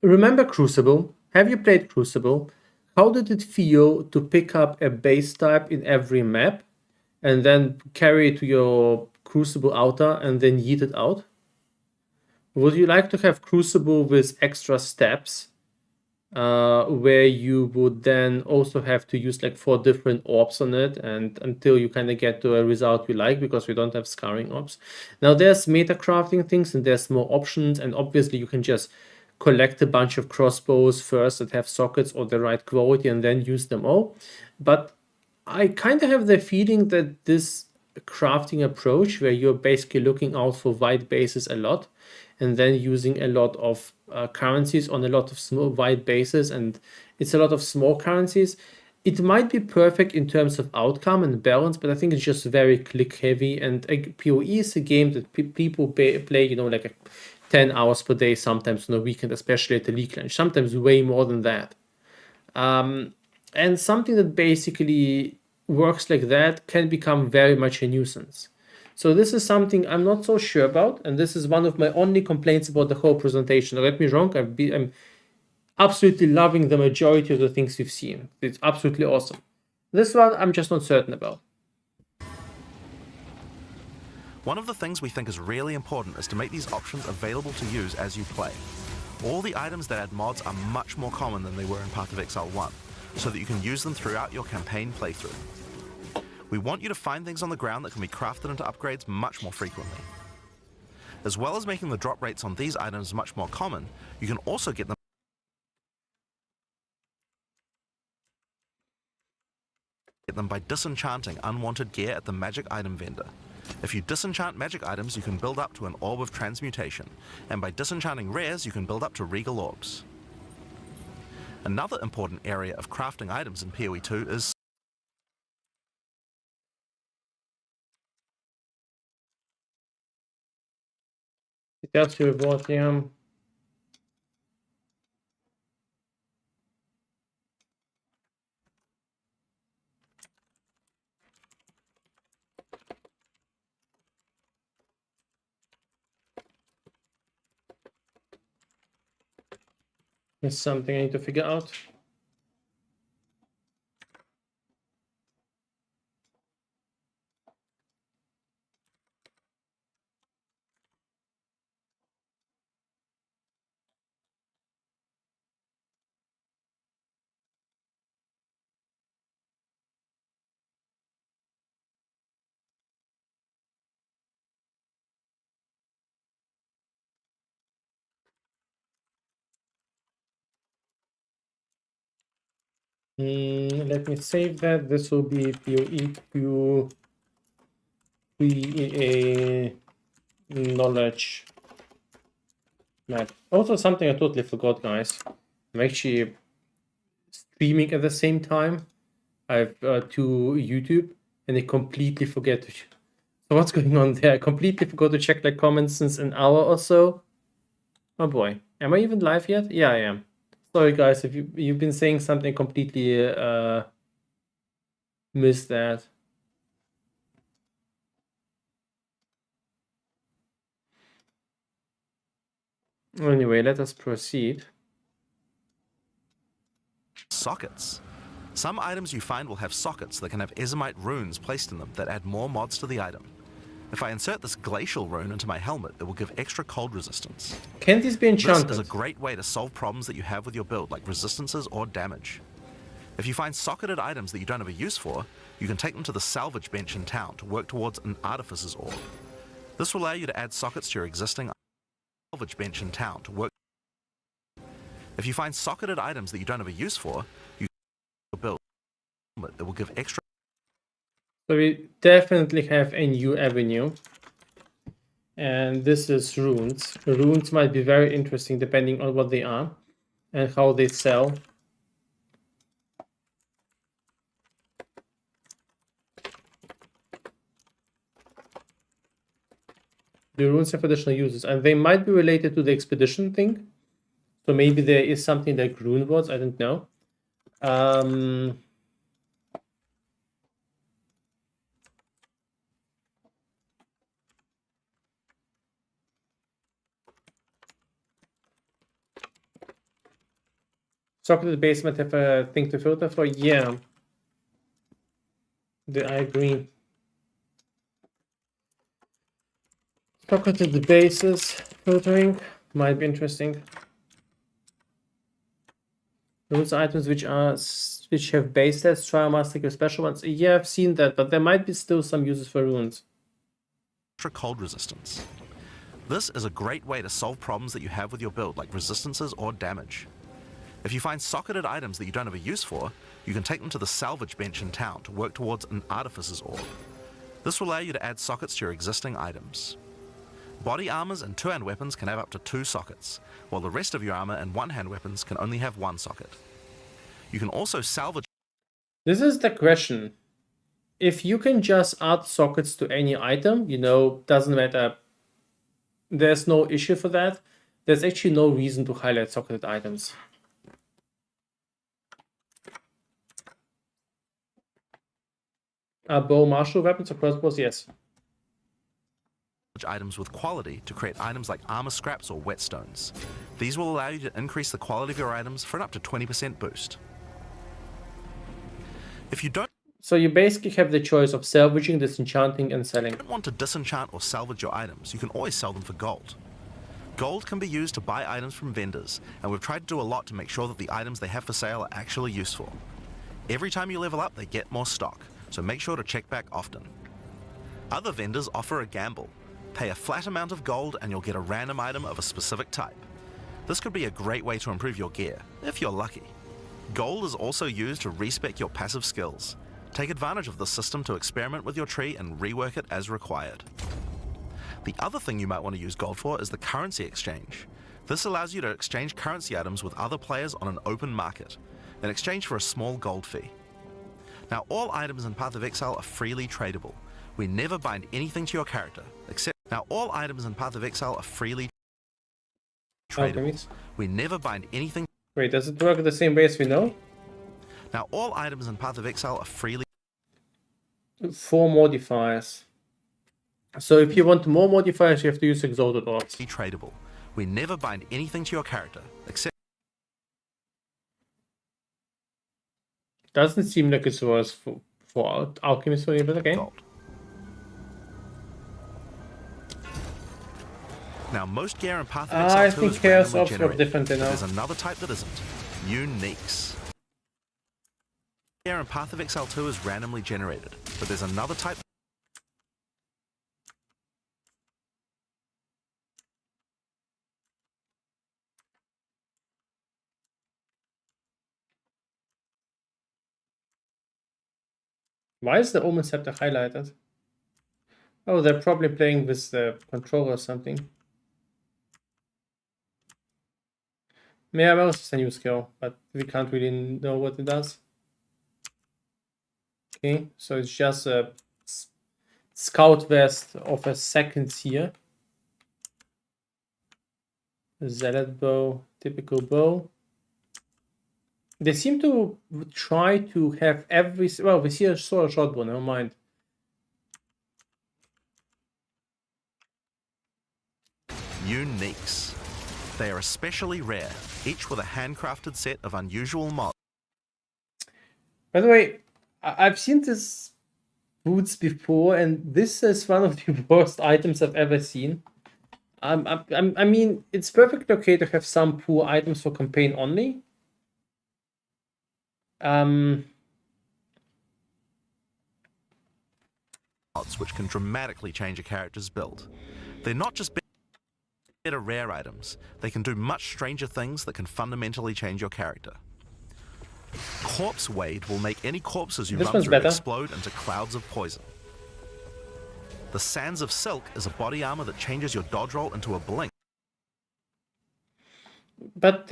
Remember Crucible? Have you played Crucible? How did it feel to pick up a base type in every map and then carry it to your Crucible altar and then yeet it out? Would you like to have Crucible with extra steps where you would then also have to use like 4 different orbs on it and until you kind of get to a result you like, because we don't have scarring orbs? Now there's meta crafting things and there's more options, and obviously you can just collect a bunch of crossbows first that have sockets or the right quality and then use them all. But I kind of have the feeling that this crafting approach, where you're basically looking out for white bases a lot and then using a lot of currencies on a lot of small white bases, and it's a lot of small currencies, it might be perfect in terms of outcome and balance, but I think it's just very click heavy. And PoE is a game that people play, you know, like 10 hours per day, sometimes on a weekend, especially at the league launch, sometimes way more than that. And something that basically works like that can become very much a nuisance. So this is something I'm not so sure about, and this is one of my only complaints about the whole presentation. Don't get me wrong, I'm absolutely loving the majority of the things we've seen. It's absolutely awesome. This one I'm just not certain about. One of the things we think is really important is to make these options available to use as you play. All the items that add mods are much more common than they were in Path of Exile 1, so that you can use them throughout your campaign playthrough. We want you to find things on the ground that can be crafted into upgrades much more frequently. As well as making the drop rates on these items much more common, you can also get them by disenchanting unwanted gear at the magic item vendor. If you disenchant magic items, you can build up to an Orb of Transmutation, and by disenchanting rares, you can build up to Regal Orbs. Another important area of crafting items in POE2 is It tells you about There's something I need to figure out. Let me save that. This will be POE2 PEA knowledge map. Also something I totally forgot, guys. I'm actually streaming at the same time. I have to YouTube, and I completely forget to. So what's going on there? I completely forgot to check like comments since an hour or so. Oh boy, am I even live yet? Yeah, I am. Sorry guys, if you've been saying something completely missed that. Anyway, let us proceed. Sockets. Some items you find will have sockets that can have Ezomite runes placed in them that add more mods to the item. If I insert this glacial rune into my helmet, it will give extra cold resistance. Can these be enchanted? This is a great way to solve problems that you have with your build, like resistances or damage. If you find socketed items that you don't have a use for, you can take them to the salvage bench in town to work towards an artificer's orb. This will allow you to add sockets to your existing salvage bench in town to work. If you find socketed items that you don't have a use for, you can build that will give extra. So we definitely have a new avenue. And this is runes. Runes might be very interesting depending on what they are and how they sell. The runes have additional uses, and they might be related to the expedition thing. So maybe there is something like rune words, I don't know. Socketed base might have a thing to filter for. Yeah, I agree. Socketed bases filtering might be interesting. Those items which have base stats, try master your special ones. Yeah, I've seen that, but there might be still some uses for runes. Extra cold resistance. This is a great way to solve problems that you have with your build, like resistances or damage. If you find socketed items that you don't have a use for, you can take them to the salvage bench in town to work towards an artificer's orb. This will allow you to add sockets to your existing items. Body armors and two-hand weapons can have up to 2 sockets, while the rest of your armor and one-hand weapons can only have 1 socket. You can also salvage. This is the question. If you can just add sockets to any item, doesn't matter. There's no issue for that. There's actually no reason to highlight socketed items. Bow martial weapons or crossbows? Yes. Items with quality to create items like armor scraps or whetstones. These will allow you to increase the quality of your items for an up to 20% boost. If you don't So you basically have the choice of salvaging, disenchanting, and selling. want to disenchant or salvage your items, you can always sell them for gold. Gold can be used to buy items from vendors, and we've tried to do a lot to make sure that the items they have for sale are actually useful. Every time you level up, they get more stock, so make sure to check back often. Other vendors offer a gamble. Pay a flat amount of gold and you'll get a random item of a specific type. This could be a great way to improve your gear, if you're lucky. Gold is also used to respec your passive skills. Take advantage of this system to experiment with your tree and rework it as required. The other thing you might want to use gold for is the currency exchange. This allows you to exchange currency items with other players on an open market, in exchange for a small gold fee. Now, all items in Path of Exile are freely tradable. We never bind anything to your character, except... Now, all items in Path of Exile are freely tradable. Alchemies. We never bind anything... Wait, does it work the same way as we know? Now, all items in Path of Exile are freely... 4 modifiers. So if you want more modifiers, you have to use exalted orbs. tradable. We never bind anything to your character, except... Doesn't seem like it's worse for alchemists, but okay. gold. Now, most gear in Path of Exile I 2 think is Chaos randomly Orbs are generated, different but enough. there's another type that isn't. Uniques. Gear in Path of Exile 2 is randomly generated, but there's another type Why is the Omen Scepter highlighted? Oh, they're probably playing with the controller or something. Yeah, it's a new skill, but we can't really know what it does. Okay, so it's just a scout vest of a second tier. Zealot bow, typical bow. They seem to try to have every... Well, we see a sword shotgun, never mind. Uniques. They are especially rare, each with a handcrafted set of unusual mods. By the way, I've seen these boots before, and this is one of the worst items I've ever seen. I mean, it's perfectly okay to have some poor items for campaign only. Mods which can dramatically change a character's build. They're not just better rare items, they can do much stranger things that can fundamentally change your character. Corpse Wade will make any corpses you This run one's through better. explode into clouds of poison. The Sands of Silk is a body armor that changes your dodge roll into a blink. But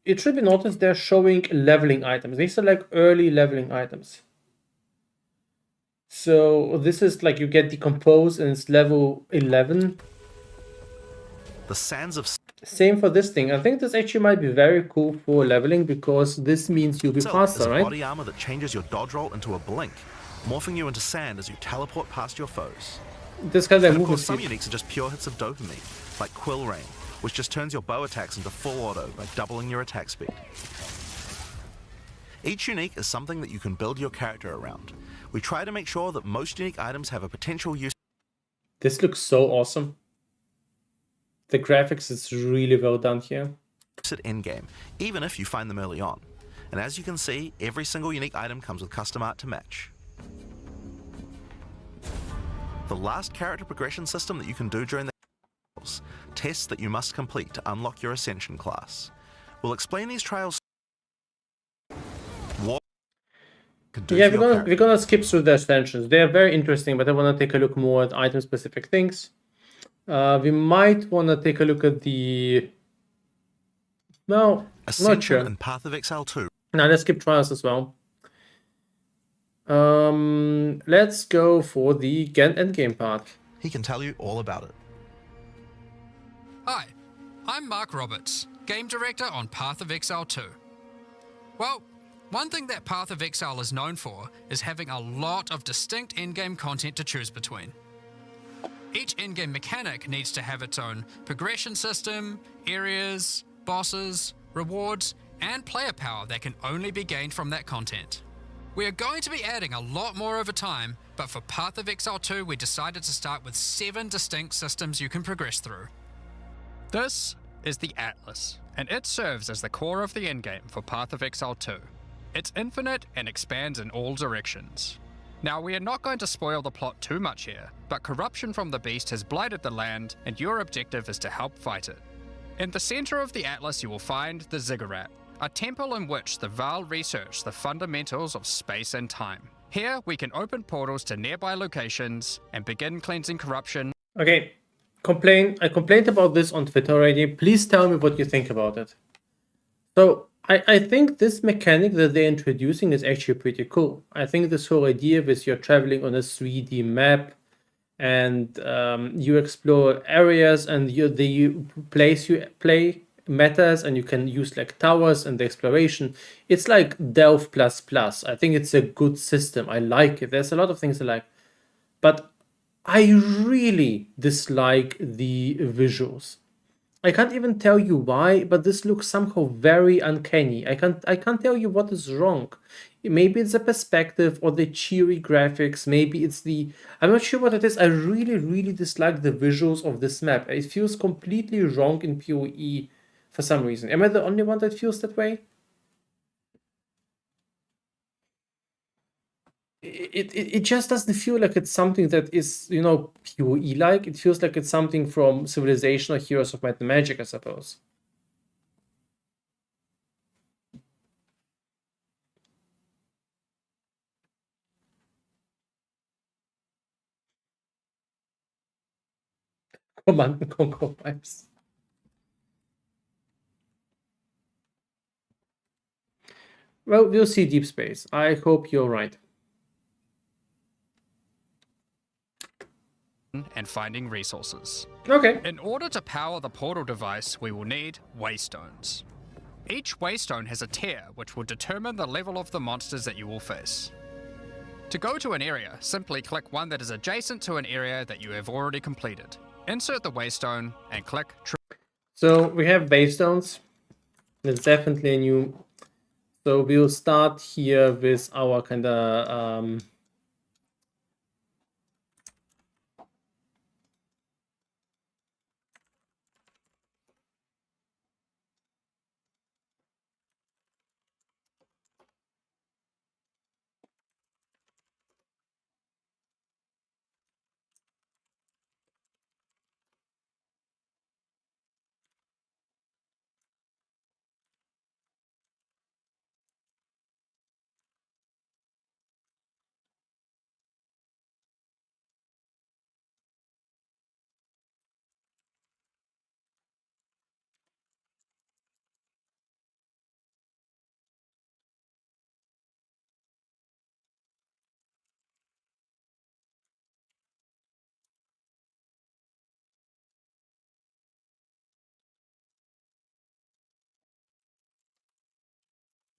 it should be noticed they're showing leveling items. These are like early leveling items. So this is like you get decomposed and it's level 11. The Sands of Same for this thing. I think this actually might be very cool for leveling because this means you'll be Silk is faster, a right? body armor that changes your dodge roll into a blink, morphing you into sand as you teleport past your foes. This kind of And of movement course, some speed. uniques are just pure hits of dopamine, like Quill Rain, which just turns your bow attacks into full auto by doubling your attack speed. Each unique is something that you can build your character around. We try to make sure that most unique items have a potential use This looks so awesome. The graphics is really well done here. at endgame, even if you find them early on. And as you can see, every single unique item comes with custom art to match. The last character progression system that you can do during the tests that you must complete to unlock your Ascension class. We'll explain these trials. What can do Yeah, for your we're gonna skip through the extensions. They are very interesting, but I want to take a look more at item-specific things. We might want to take a look at the... No, not Ascension sure. and Path of Exile 2. Now let's skip trials as well. Let's go for the endgame part. He can tell you all about it. Hi, I'm Mark Roberts, Game Director on Path of Exile 2. Well, one thing that Path of Exile is known for is having a lot of distinct endgame content to choose between. Each endgame mechanic needs to have its own progression system, areas, bosses, rewards, and player power that can only be gained from that content. We are going to be adding a lot more over time, but for Path of Exile 2 we decided to start with 7 distinct systems you can progress through. This is the Atlas, and it serves as the core of the endgame for Path of Exile 2. It's infinite and expands in all directions. Now, we are not going to spoil the plot too much here, but corruption from the beast has blighted the land, and your objective is to help fight it. In the center of the Atlas you will find the Ziggurat, a temple in which the Val research the fundamentals of space and time. Here, we can open portals to nearby locations and begin cleansing corruption. Okay, I complained about this on Twitter already. Please tell me what you think about it. So I think this mechanic that they're introducing is actually pretty cool. I think this whole idea with you're traveling on a 3D map and you explore areas and the place you play matters, and you can use like towers and the exploration. It's like Delve++. I think it's a good system. I like it. There's a lot of things I like. But I really dislike the visuals. I can't even tell you why, but this looks somehow very uncanny. I can't tell you what is wrong. Maybe it's the perspective or the cheery graphics. Maybe it's I'm not sure what it is. I really dislike the visuals of this map. It feels completely wrong in PoE for some reason. Am I the only one that feels that way? It just doesn't feel like it's something that is, PoE like. It feels like it's something from Civilization or Heroes of Might and Magic, I suppose. Command and Conquer vibes. Well, we'll see Deep Space. I hope you're right. And finding resources. Okay. In order to power the portal device, we will need waystones. Each waystone has a tier which will determine the level of the monsters that you will face. To go to an area, simply click one that is adjacent to an area that you have already completed. Insert the waystone and click. So we have waystones. There's definitely a new. So we'll start here with our kind of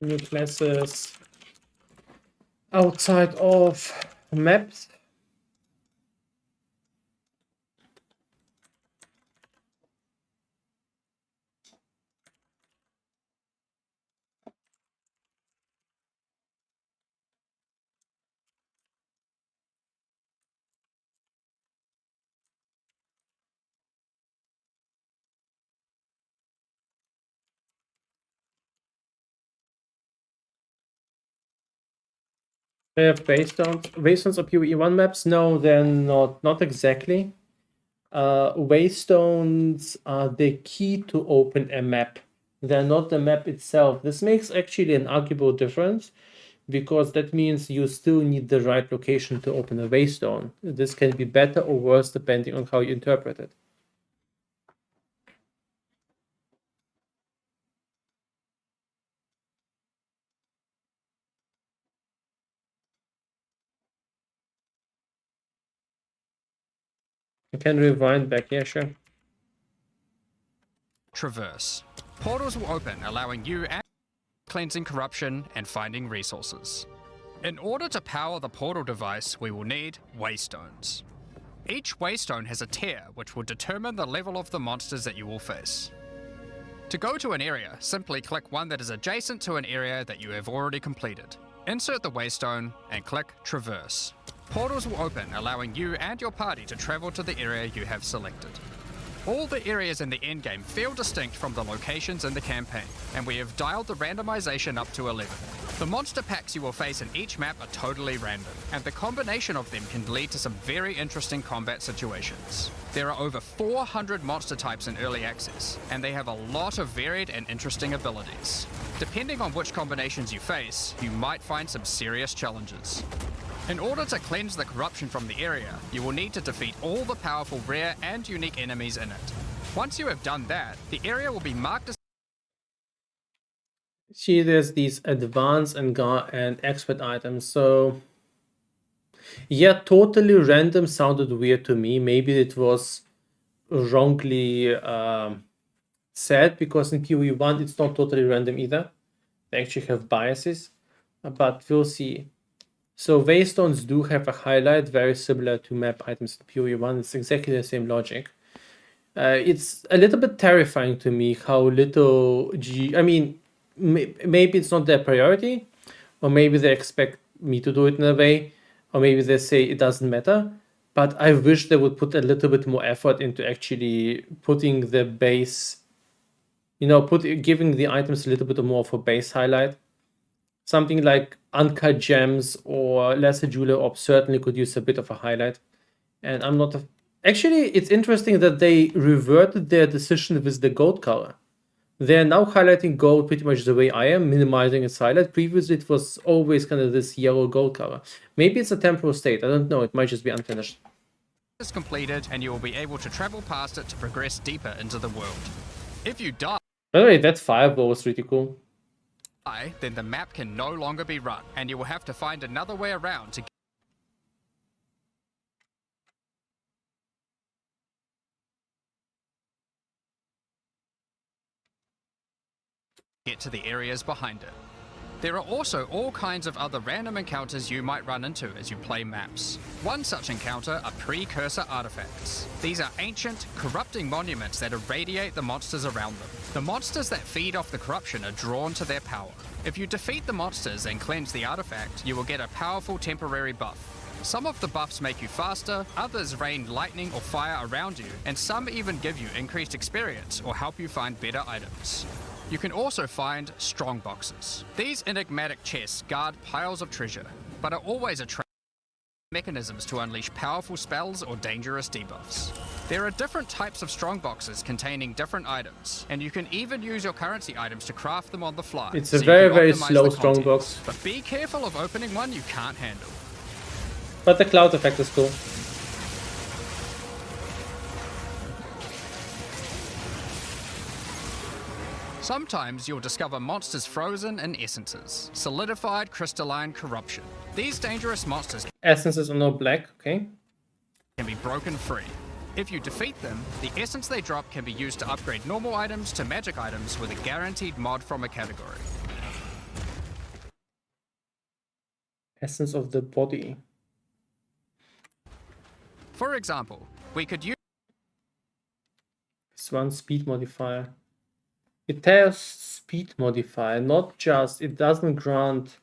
new classes outside of maps. They have waystones. Waystones are POE1 maps? No, they're not. Not exactly. Waystones are the key to open a map. They're not the map itself. This makes actually an arguable difference, because that means you still need the right location to open a waystone. This can be better or worse depending on how you interpret it. You can rewind back, yeah, sure. Traverse. Portals will open, allowing you and cleansing corruption and finding resources. In order to power the portal device, we will need waystones. Each waystone has a tier which will determine the level of the monsters that you will face. To go to an area, simply click one that is adjacent to an area that you have already completed. Insert the waystone and click Traverse. Portals will open, allowing you and your party to travel to the area you have selected. All the areas in the endgame feel distinct from the locations in the campaign, and we have dialed the randomization up to 11. The monster packs you will face in each map are totally random, and the combination of them can lead to some very interesting combat situations. There are over 400 monster types in early access, and they have a lot of varied and interesting abilities. Depending on which combinations you face, you might find some serious challenges. In order to cleanse the corruption from the area, you will need to defeat all the powerful rare and unique enemies in it. Once you have done that, the area will be marked as... See, there's these advanced and expert items, so... Yeah, totally random sounded weird to me. Maybe it was wrongly said, because in POE1 it's not totally random either. They actually have biases, but we'll see. So waystones do have a highlight, very similar to map items in POE1. It's exactly the same logic. It's a little bit terrifying to me how little I mean, maybe it's not their priority, or maybe they expect me to do it in a way, or maybe they say it doesn't matter. But I wish they would put a little bit more effort into actually putting the base, giving the items a little bit more of a base highlight. Something like Uncut Gems or Lesser Jeweler Orb certainly could use a bit of a highlight. And I'm not... Actually, it's interesting that they reverted their decision with the gold color. They're now highlighting gold pretty much the way I am, minimizing its highlight. Previously, it was always kind of this yellow gold color. Maybe it's a temporal state. I don't know. It might just be unfinished. is completed, and you will be able to travel past it to progress deeper into the world. If you die, By the way, that fireball was pretty cool. then the map can no longer be run, and you will have to find another way around to get to the areas behind it. There are also all kinds of other random encounters you might run into as you play maps. One such encounter are precursor artifacts. These are ancient, corrupting monuments that irradiate the monsters around them. The monsters that feed off the corruption are drawn to their power. If you defeat the monsters and cleanse the artifact, you will get a powerful temporary buff. Some of the buffs make you faster, others rain lightning or fire around you, and some even give you increased experience or help you find better items. You can also find strong boxes. These enigmatic chests guard piles of treasure, but are always mechanisms to unleash powerful spells or dangerous debuffs. There are different types of strong boxes containing different items, and you can even use your currency items to craft them on the fly. It's so a you very, can very optimize slow the strong contents. box. But be careful of opening one you can't handle. But the cloud effect is cool. Sometimes you'll discover monsters frozen in essences, solidified crystalline corruption. These dangerous monsters Essences are no black, okay. can be broken free. If you defeat them, the essence they drop can be used to upgrade normal items to magic items with a guaranteed mod from a category. Essence of the body. For example, we could use It's one speed modifier. It has speed modifier, not just, it doesn't grant.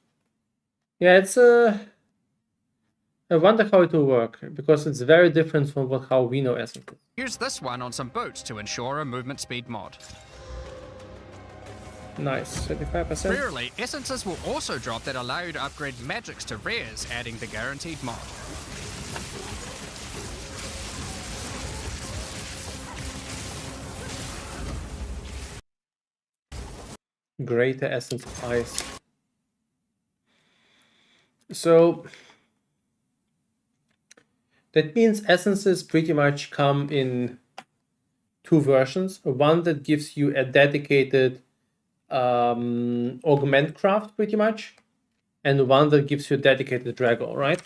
Yeah, it's a. I wonder how it will work, because it's very different from how we know essences. use this one on some boots to ensure a movement speed mod. Nice, 35%. Rarely, essences will also drop that allow you to upgrade magics to rares, adding the guaranteed mod. Greater essence of ice. So that means essences pretty much come in two versions. One that gives you a dedicated augment craft pretty much, and one that gives you a dedicated Drago, right?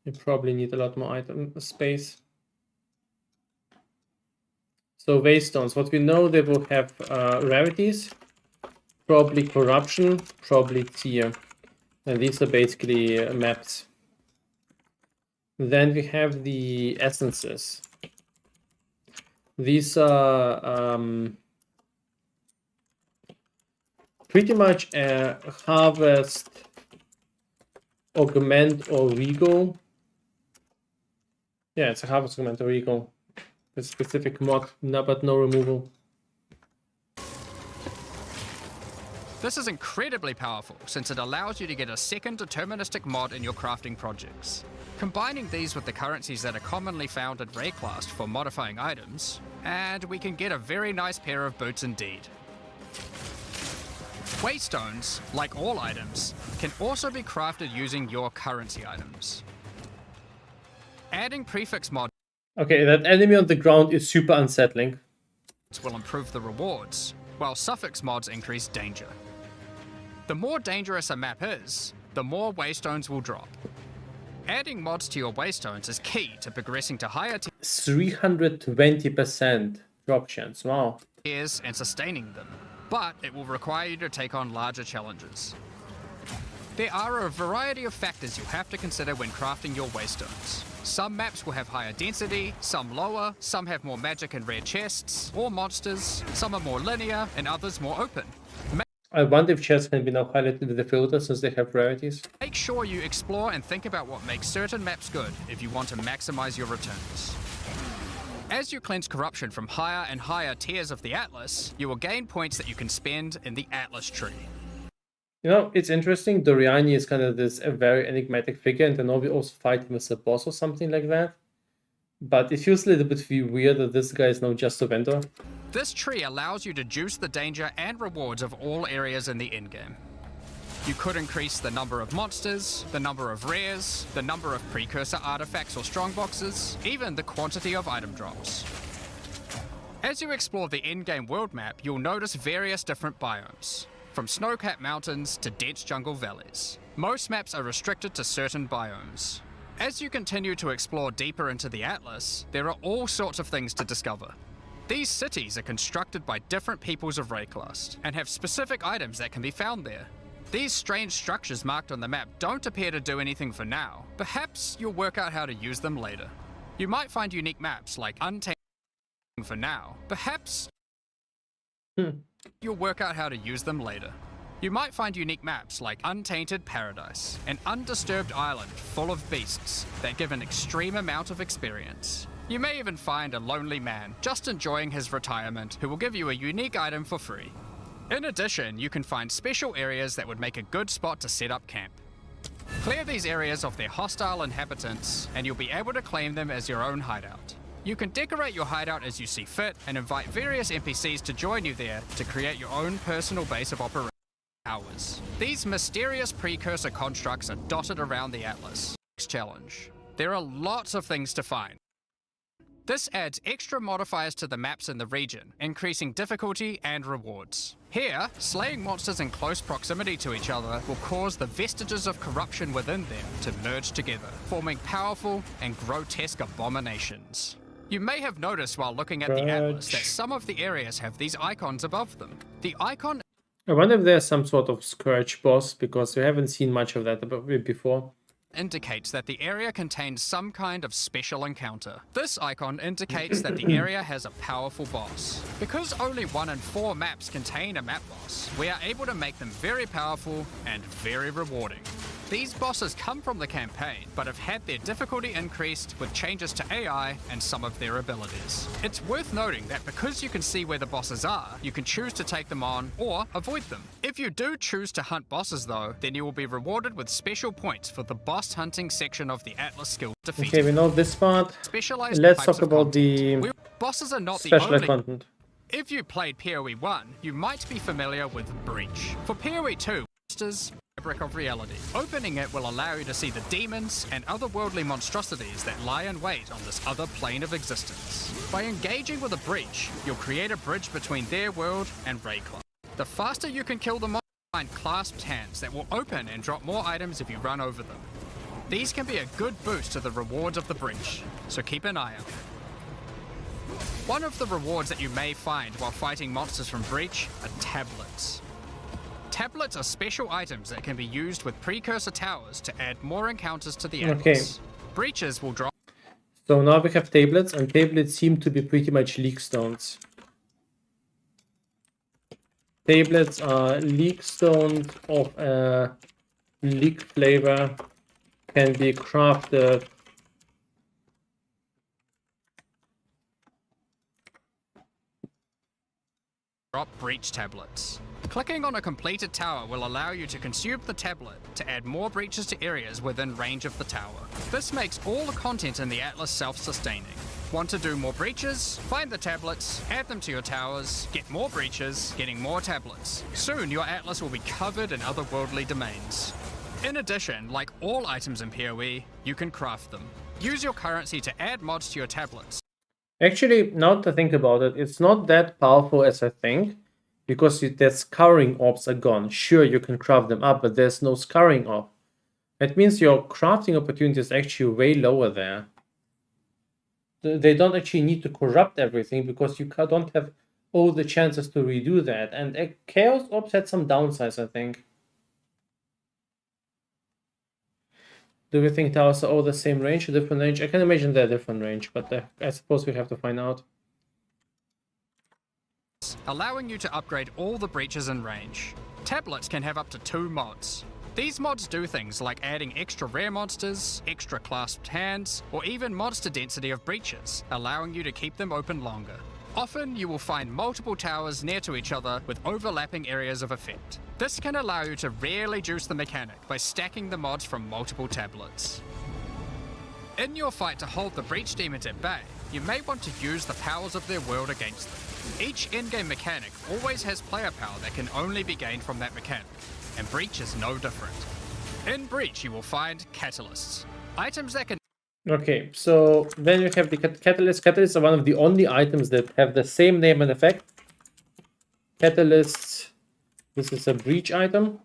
You probably need a lot more item space. So Waystones, what we know, they will have rarities, probably corruption, probably tier. And these are basically maps. Then we have the essences. These are pretty much a harvest, augment, or regal. Yeah, it's a harvest, augment, or regal. A specific mod, but no removal. This is incredibly powerful since it allows you to get a second deterministic mod in your crafting projects. Combining these with the currencies that are commonly found in Rayclast for modifying items, and we can get a very nice pair of boots indeed. Waystones, like all items, can also be crafted using your currency items. Adding prefix mods Okay, that enemy on the ground is super unsettling. will improve the rewards, while suffix mods increase danger. The more dangerous a map is, the more Waystones will drop. Adding mods to your Waystones is key to progressing to higher 320% drop chance, wow. tiers and sustaining them, but it will require you to take on larger challenges. There are a variety of factors you'll have to consider when crafting your Waystones. Some maps will have higher density, some lower, some have more magic and rare chests, or monsters, some are more linear, and others more open. I wonder if chests can be now highlighted with the filter since they have rarities. Make sure you explore and think about what makes certain maps good if you want to maximize your returns. As you cleanse corruption from higher and higher tiers of the Atlas, you will gain points that you can spend in the Atlas tree. You know, it's interesting. Doriani is kind of this a very enigmatic figure, and I know we also fight him as a boss or something like that. But it feels a little bit weird that this guy is now just a vendor. This tree allows you to juice the danger and rewards of all areas in the endgame. You could increase the number of monsters, the number of rares, the number of precursor artifacts or strongboxes, even the quantity of item drops. As you explore the in-game world map, you'll notice various different biomes, from snow-capped mountains to dense jungle valleys. Most maps are restricted to certain biomes. As you continue to explore deeper into the Atlas, there are all sorts of things to discover. These cities are constructed by different peoples of Rayclast, and have specific items that can be found there. These strange structures marked on the map don't appear to do anything for now. Perhaps you'll work out how to use them later. You might find unique maps like Untamed for now. Perhaps you'll work out how to use them later. You might find unique maps like Untainted Paradise, an undisturbed island full of beasts that give an extreme amount of experience. You may even find a lonely man just enjoying his retirement who will give you a unique item for free. In addition, you can find special areas that would make a good spot to set up camp. Clear these areas of their hostile inhabitants, and you'll be able to claim them as your own hideout. You can decorate your hideout as you see fit, and invite various NPCs to join you there to create your own personal base of operations. These mysterious precursor constructs are dotted around the Atlas. Next challenge. There are lots of things to find. This adds extra modifiers to the maps in the region, increasing difficulty and rewards. Here, slaying monsters in close proximity to each other will cause the vestiges of corruption within them to merge together, forming powerful and grotesque abominations. You may have noticed while looking at the Atlas that some of the areas have these icons above them. The icon... I wonder if there's some sort of Scourge boss, because we haven't seen much of that before. Indicates that the area contains some kind of special encounter. This icon indicates that the area has a powerful boss. Because only 1 in 4 maps contain a map boss, we are able to make them very powerful and very rewarding. These bosses come from the campaign, but have had their difficulty increased with changes to AI and some of their abilities. It's worth noting that because you can see where the bosses are, you can choose to take them on or avoid them. If you do choose to hunt bosses though, then you will be rewarded with special points for the boss hunting section of the Atlas skill defeat. Okay, we know this part. Specialized Let's types talk of about content. the Bosses are not the special only content. If you played POE1, you might be familiar with Breach. For POE2, monsters, Fabric of Reality. Opening it will allow you to see the demons and otherworldly monstrosities that lie in wait on this other plane of existence. By engaging with a breach, you'll create a bridge between their world and Rayclast. The faster you can kill the monster, find clasped hands that will open and drop more items if you run over them. These can be a good boost to the rewards of the breach, so keep an eye out. One of the rewards that you may find while fighting monsters from Breach are tablets. Tablets are special items that can be used with precursor towers to add more encounters to the Atlas. Okay. Breaches will drop. So now we have tablets, and tablets seem to be pretty much leak stones. Tablets are leak stones of a leak flavor, can be crafted. Drop breach tablets. Clicking on a completed tower will allow you to consume the tablet to add more breaches to areas within range of the tower. This makes all the content in the Atlas self-sustaining. Want to do more breaches? Find the tablets, add them to your towers, get more breaches, getting more tablets. Soon your Atlas will be covered in otherworldly domains. In addition, like all items in PoE, you can craft them. Use your currency to add mods to your tablets. Actually, now to think about it, it's not that powerful as I think, because their scouring orbs are gone. Sure, you can craft them up, but there's no scouring orb. That means your crafting opportunity is actually way lower there. They don't actually need to corrupt everything, because you don't have all the chances to redo that. And Chaos Orbs had some downsides, I think. Do we think towers are all the same range, a different range? I can imagine they're different range, but I suppose we have to find out. Allowing you to upgrade all the breaches in range. Tablets can have up to 2 mods. These mods do things like adding extra rare monsters, extra clasped hands, or even monster density of breaches, allowing you to keep them open longer. Often you will find multiple towers near to each other with overlapping areas of effect. This can allow you to rarely juice the mechanic by stacking the mods from multiple tablets. In your fight to hold the breach demons at bay, you may want to use the powers of their world against them. Each in-game mechanic always has player power that can only be gained from that mechanic. and Breach is no different. In Breach, you will find catalysts, items that can Okay, so then you have the catalysts. Catalysts are one of the only items that have the same name and effect. Catalysts, this is a breach item.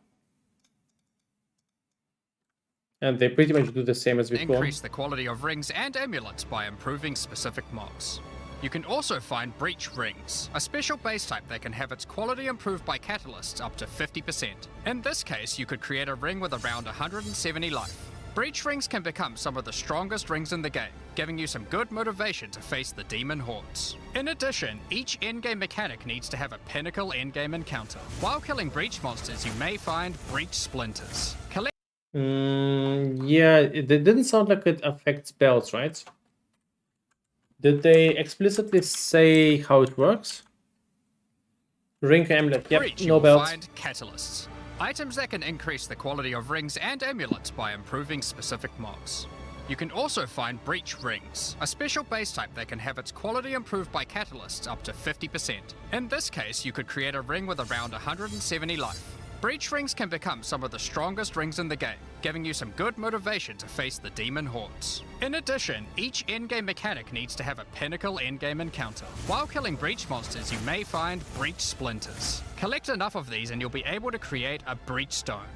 And they pretty much do the same as before. increase the quality of rings and amulets by improving specific mobs. You can also find Breach Rings, a special base type that can have its quality improved by catalysts up to 50%. In this case, you could create a ring with around 170 life. Breach Rings can become some of the strongest rings in the game, giving you some good motivation to face the demon hordes. In addition, each endgame mechanic needs to have a pinnacle endgame encounter. While killing Breach monsters, you may find Breach Splinters. Collect Yeah, it didn't sound like it affects spells, right? Did they explicitly say how it works? Ring amulet, yep, Breach, you no will bells. find catalysts, items that can increase the quality of rings and amulets by improving specific mobs. You can also find Breach Rings, a special base type that can have its quality improved by catalysts up to 50%. In this case, you could create a ring with around 170 life. Breach Rings can become some of the strongest rings in the game, giving you some good motivation to face the demon hordes. In addition, each endgame mechanic needs to have a pinnacle endgame encounter. While killing Breach monsters, you may find Breach Splinters. Collect enough of these and you'll be able to create a Breach Stone.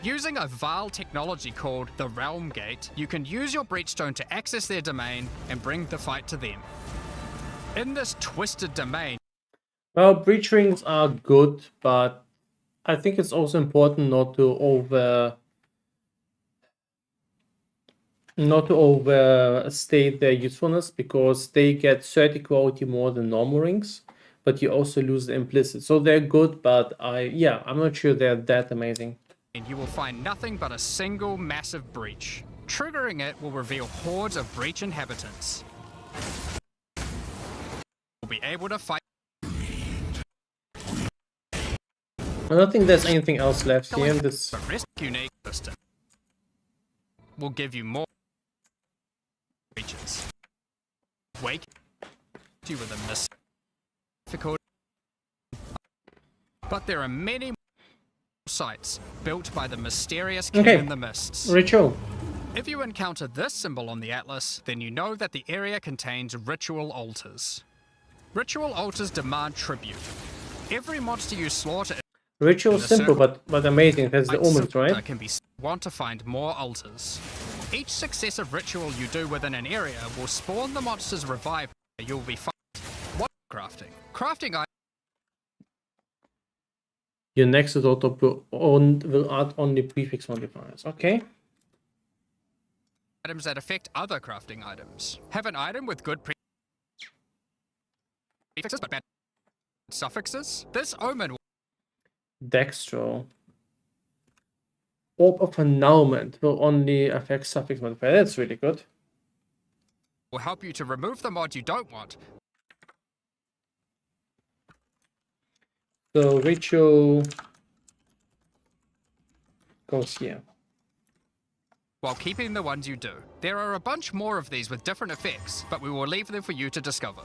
Using a Val technology called the Realm Gate, you can use your Breach Stone to access their domain and bring the fight to them. In this twisted domain, Well, breach rings are good, but I think it's also important not to overstate their usefulness, because they get 30 quality more than normal rings, but you also lose the implicit. So they're good, but I'm not sure they're that amazing. you will find nothing but a single massive breach. Triggering it will reveal hordes of breach inhabitants. You'll be able to fight. I don't think there's anything else left here. This The rest unique system will give you more breaches. Wake you with a mystical. But there are many sites built by the mysterious king Okay. in the mists. ritual. If you encounter this symbol on the atlas, then you know that the area contains ritual altars. Ritual altars demand tribute. Every monster you slaughter Ritual in a simple, circle but amazing. It has the omens, right? can be want to find more altars. Each successive ritual you do within an area will spawn the monster's revive. You'll be fighting. What crafting? Crafting Your next auto will add only prefix modifiers. Okay. items that affect other crafting items. Have an item with good prefixes but bad suffixes. This omen Dextro. Orb of Annulment will only affect suffix modifier. That's really good. will help you to remove the mod you don't want. So ritual goes here. While keeping the ones you do. There are a bunch more of these with different effects, but we will leave them for you to discover.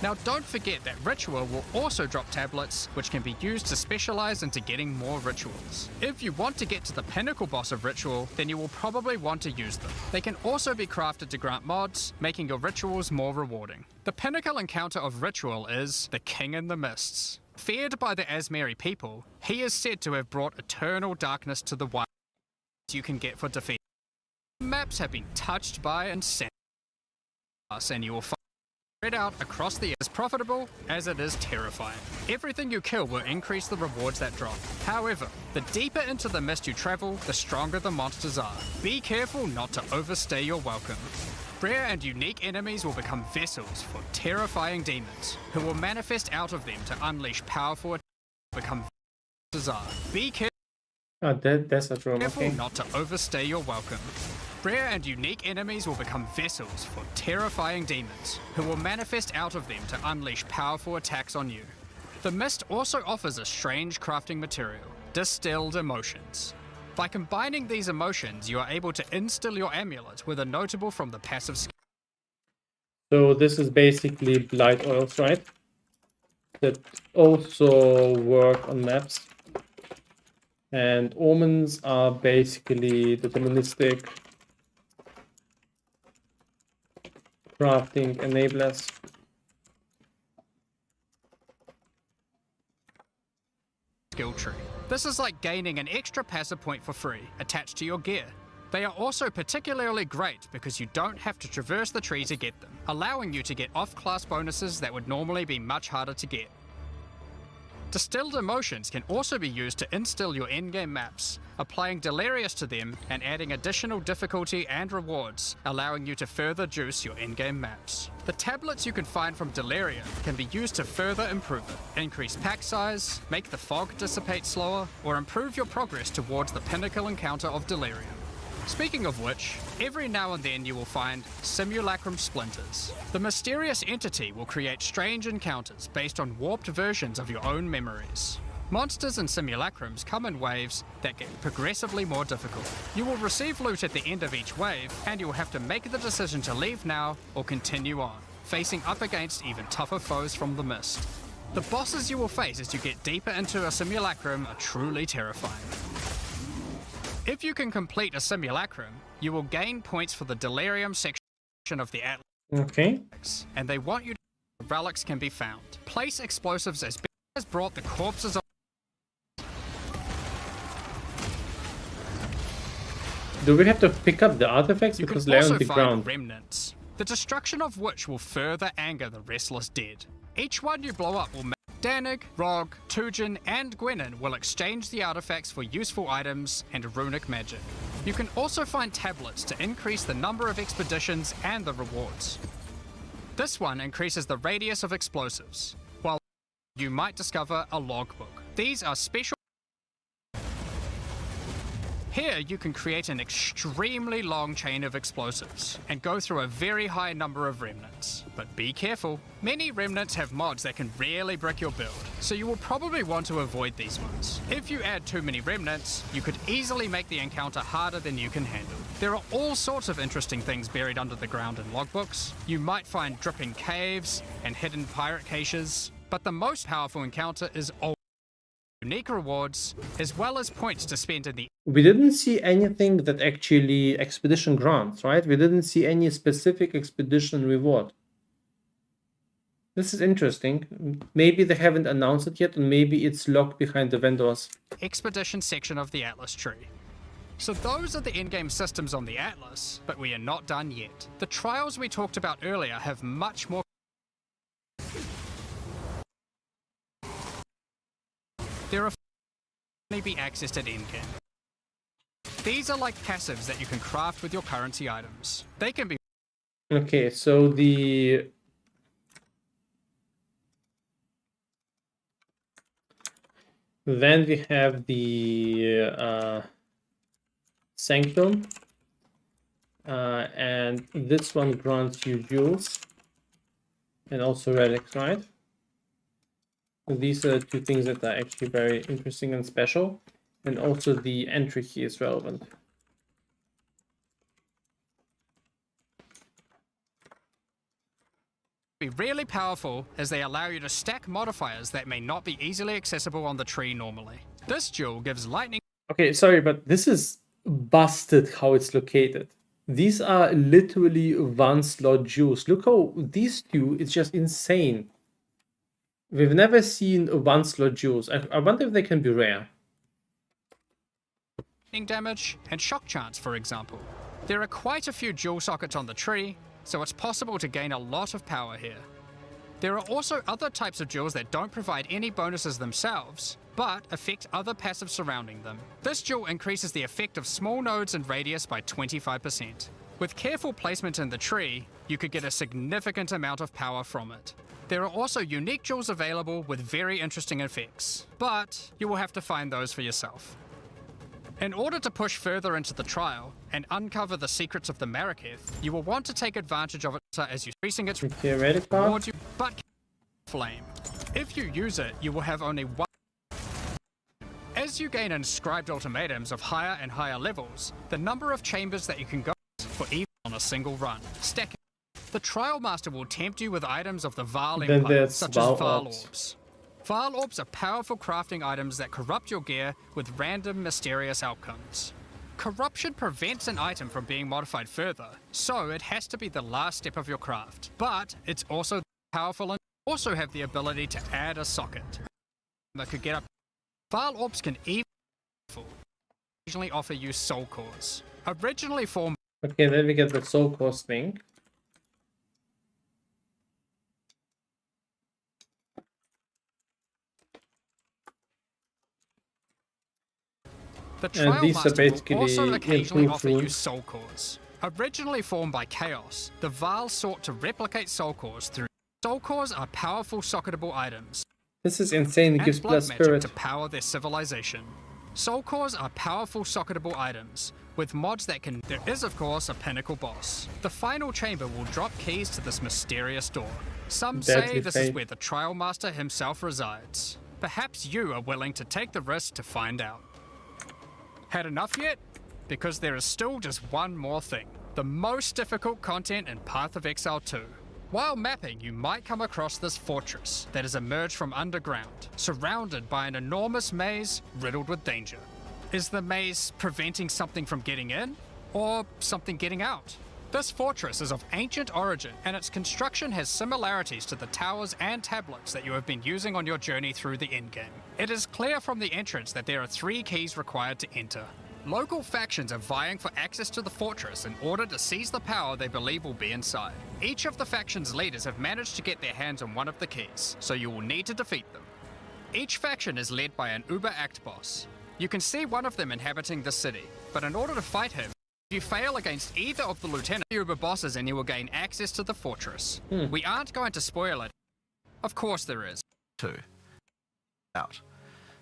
Now don't forget that Ritual will also drop tablets, which can be used to specialize into getting more rituals. If you want to get to the pinnacle boss of Ritual, then you will probably want to use them. They can also be crafted to grant mods, making your rituals more rewarding. The pinnacle encounter of Ritual is the King in the Mists. Feared by the Asmeri people, he is said to have brought eternal darkness to the wild you can get for defeat. Maps have been touched by and sent us, and you will find spread out across the as profitable as it is terrifying. Everything you kill will increase the rewards that drop. However, the deeper into the mist you travel, the stronger the monsters are. Be careful not to overstay your welcome. Rare and unique enemies will become vessels for terrifying demons, who will manifest out of them to unleash powerful become monsters are. Be careful. Ah, that's a room. Careful Okay. not to overstay your welcome. Rare and unique enemies will become vessels for terrifying demons, who will manifest out of them to unleash powerful attacks on you. The mist also offers a strange crafting material, distilled emotions. By combining these emotions, you are able to instill your amulet with a notable from the passive skill. So this is basically blight oils, right? That also work on maps. And omens are basically deterministic crafting enablers. Skill tree. This is like gaining an extra passive point for free attached to your gear. They are also particularly great because you don't have to traverse the tree to get them, allowing you to get off-class bonuses that would normally be much harder to get. Distilled emotions can also be used to instill your endgame maps, applying Delirious to them and adding additional difficulty and rewards, allowing you to further juice your endgame maps. The tablets you can find from Delirium can be used to further improve it, increase pack size, make the fog dissipate slower, or improve your progress towards the pinnacle encounter of Delirium. Speaking of which, every now and then you will find simulacrum splinters. The mysterious entity will create strange encounters based on warped versions of your own memories. Monsters and simulacrums come in waves that get progressively more difficult. You will receive loot at the end of each wave, and you will have to make the decision to leave now or continue on, facing up against even tougher foes from the mist. The bosses you will face as you get deeper into a simulacrum are truly terrifying. If you can complete a simulacrum, you will gain points for the Delirium section of the Atlas. Okay. And they want you to know where relics can be found. Place explosives as big as brought the corpses of. Do we have to pick up the artifacts You because can they're also on the find ground? remnants, the destruction of which will further anger the restless dead. Each one you blow up will make Danig, Rog, Tujin, and Gwenin will exchange the artifacts for useful items and runic magic. You can also find tablets to increase the number of expeditions and the rewards. This one increases the radius of explosives, while you might discover a logbook. These are special. Here you can create an extremely long chain of explosives and go through a very high number of remnants. But be careful, many remnants have mods that can really brick your build, so you will probably want to avoid these ones. If you add too many remnants, you could easily make the encounter harder than you can handle. There are all sorts of interesting things buried under the ground in logbooks. You might find dripping caves and hidden pirate caches, but the most powerful encounter is unique rewards, as well as points to spend in the. We didn't see anything that actually expedition grants, right? We didn't see any specific expedition reward. This is interesting. Maybe they haven't announced it yet, and maybe it's locked behind the vendors. Expedition section of the Atlas tree. So those are the endgame systems on the Atlas, but we are not done yet. The trials we talked about earlier have much more. There are only be accessed at endgame. These are like passives that you can craft with your currency items. They can be. Okay, so the then we have the Sanctum, and this one grants you jewels and also relics, right? These are two things that are actually very interesting and special, and also the entry key is relevant. Be really powerful as they allow you to stack modifiers that may not be easily accessible on the tree normally. This jewel gives lightning. Okay, sorry, but this is busted how it's located. These are literally one slot jewels. Look how these two, it's just insane. We've never seen one slot jewels. I wonder if they can be rare. Damage and shock chance, for example. There are quite a few jewel sockets on the tree, so it's possible to gain a lot of power here. There are also other types of jewels that don't provide any bonuses themselves, but affect other passives surrounding them. This jewel increases the effect of small nodes and radius by 25%. With careful placement in the tree, you could get a significant amount of power from it. There are also unique jewels available with very interesting effects, but you will have to find those for yourself. In order to push further into the trial and uncover the secrets of the Maraketh, you will want to take advantage of it as you're increasing its Theoretic rewards you, but flame. If you use it, you will have only one. As you gain inscribed ultimatums of higher and higher levels, the number of chambers that you can go for even on a single run, stacking. The Trial Master will tempt you with items of the Vaal Then Empire, there's such Vaal as Vaal Orbs. Orbs. Vile orbs are powerful crafting items that corrupt your gear with random, mysterious outcomes. Corruption prevents an item from being modified further, so it has to be the last step of your craft. But it's also powerful and also have the ability to add a socket that could get up. Vile orbs can even occasionally offer you soul cores. Originally formed. Okay, then we get the soul cost thing. The Trial these are Master basically will also occasionally improved offer you runes. soul cores. Originally formed by Chaos, the Vile sought to replicate soul cores through. Soul cores are powerful socketable items. This is insane. It And gives blood plus magic spirit. to power their civilization. Soul cores are powerful socketable items, with mods that can. There is, of course, a pinnacle boss. The final chamber will drop keys to this mysterious door. Some say Deadly this fate. is where the Trial Master himself resides. Perhaps you are willing to take the risk to find out. Had enough yet? Because there is still just one more thing. The most difficult content in Path of Exile 2. While mapping, you might come across this fortress that has emerged from underground, surrounded by an enormous maze riddled with danger. Is the maze preventing something from getting in, or something getting out? This fortress is of ancient origin, and its construction has similarities to the towers and tablets that you have been using on your journey through the endgame. It is clear from the entrance that there are 3 keys required to enter. Local factions are vying for access to the fortress in order to seize the power they believe will be inside. Each of the faction's leaders have managed to get their hands on one of the keys, so you will need to defeat them. Each faction is led by an Uber-Act boss. You can see one of them inhabiting the city, but in order to fight him, you fail against either of the lieutenant Uber bosses and you will gain access to the fortress. We aren't going to spoil it. Of course there is. Too. Out.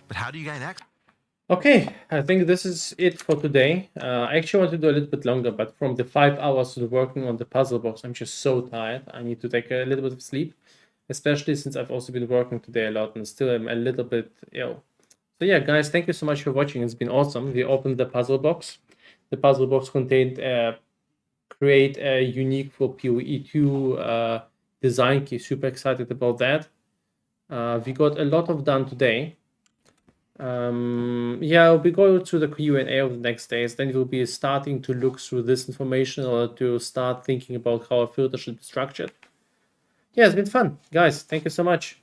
But how do you gain access? Okay, I think this is it for today. I actually want to do a little bit longer, but from the 5 hours of working on the puzzle box, I'm just so tired. I need to take a little bit of sleep, especially since I've also been working today a lot and still I'm a little bit ill. So yeah, guys, thank you so much for watching. It's been awesome. We opened the puzzle box. The puzzle box contained create a unique for POE2 design key. Super excited about that. We got a lot of done today. Yeah, we go through the Q&A of the next days. Then we'll be starting to look through this information or to start thinking about how a filter should be structured. Yeah, it's been fun. Guys, thank you so much.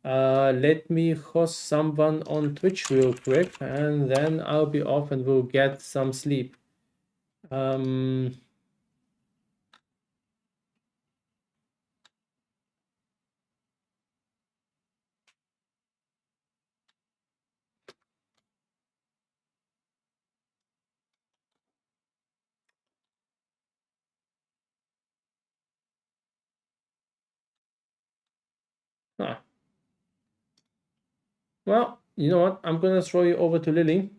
Let me host someone on Twitch real quick, and then I'll be off and we'll get some sleep. Well, you know what? I'm gonna throw you over to Lily.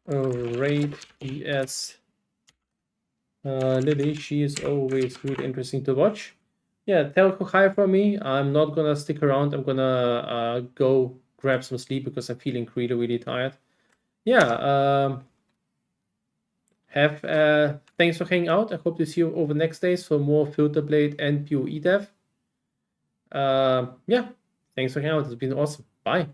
Raid ES. Lily, she is always really interesting to watch. Yeah, tell her hi from me. I'm not gonna stick around. I'm gonna go grab some sleep because I'm feeling really, really tired. Yeah, thanks for hanging out. I hope to see you over the next days for more Filter Blade and POE dev. Yeah, thanks for hanging out. It's been awesome. Bye.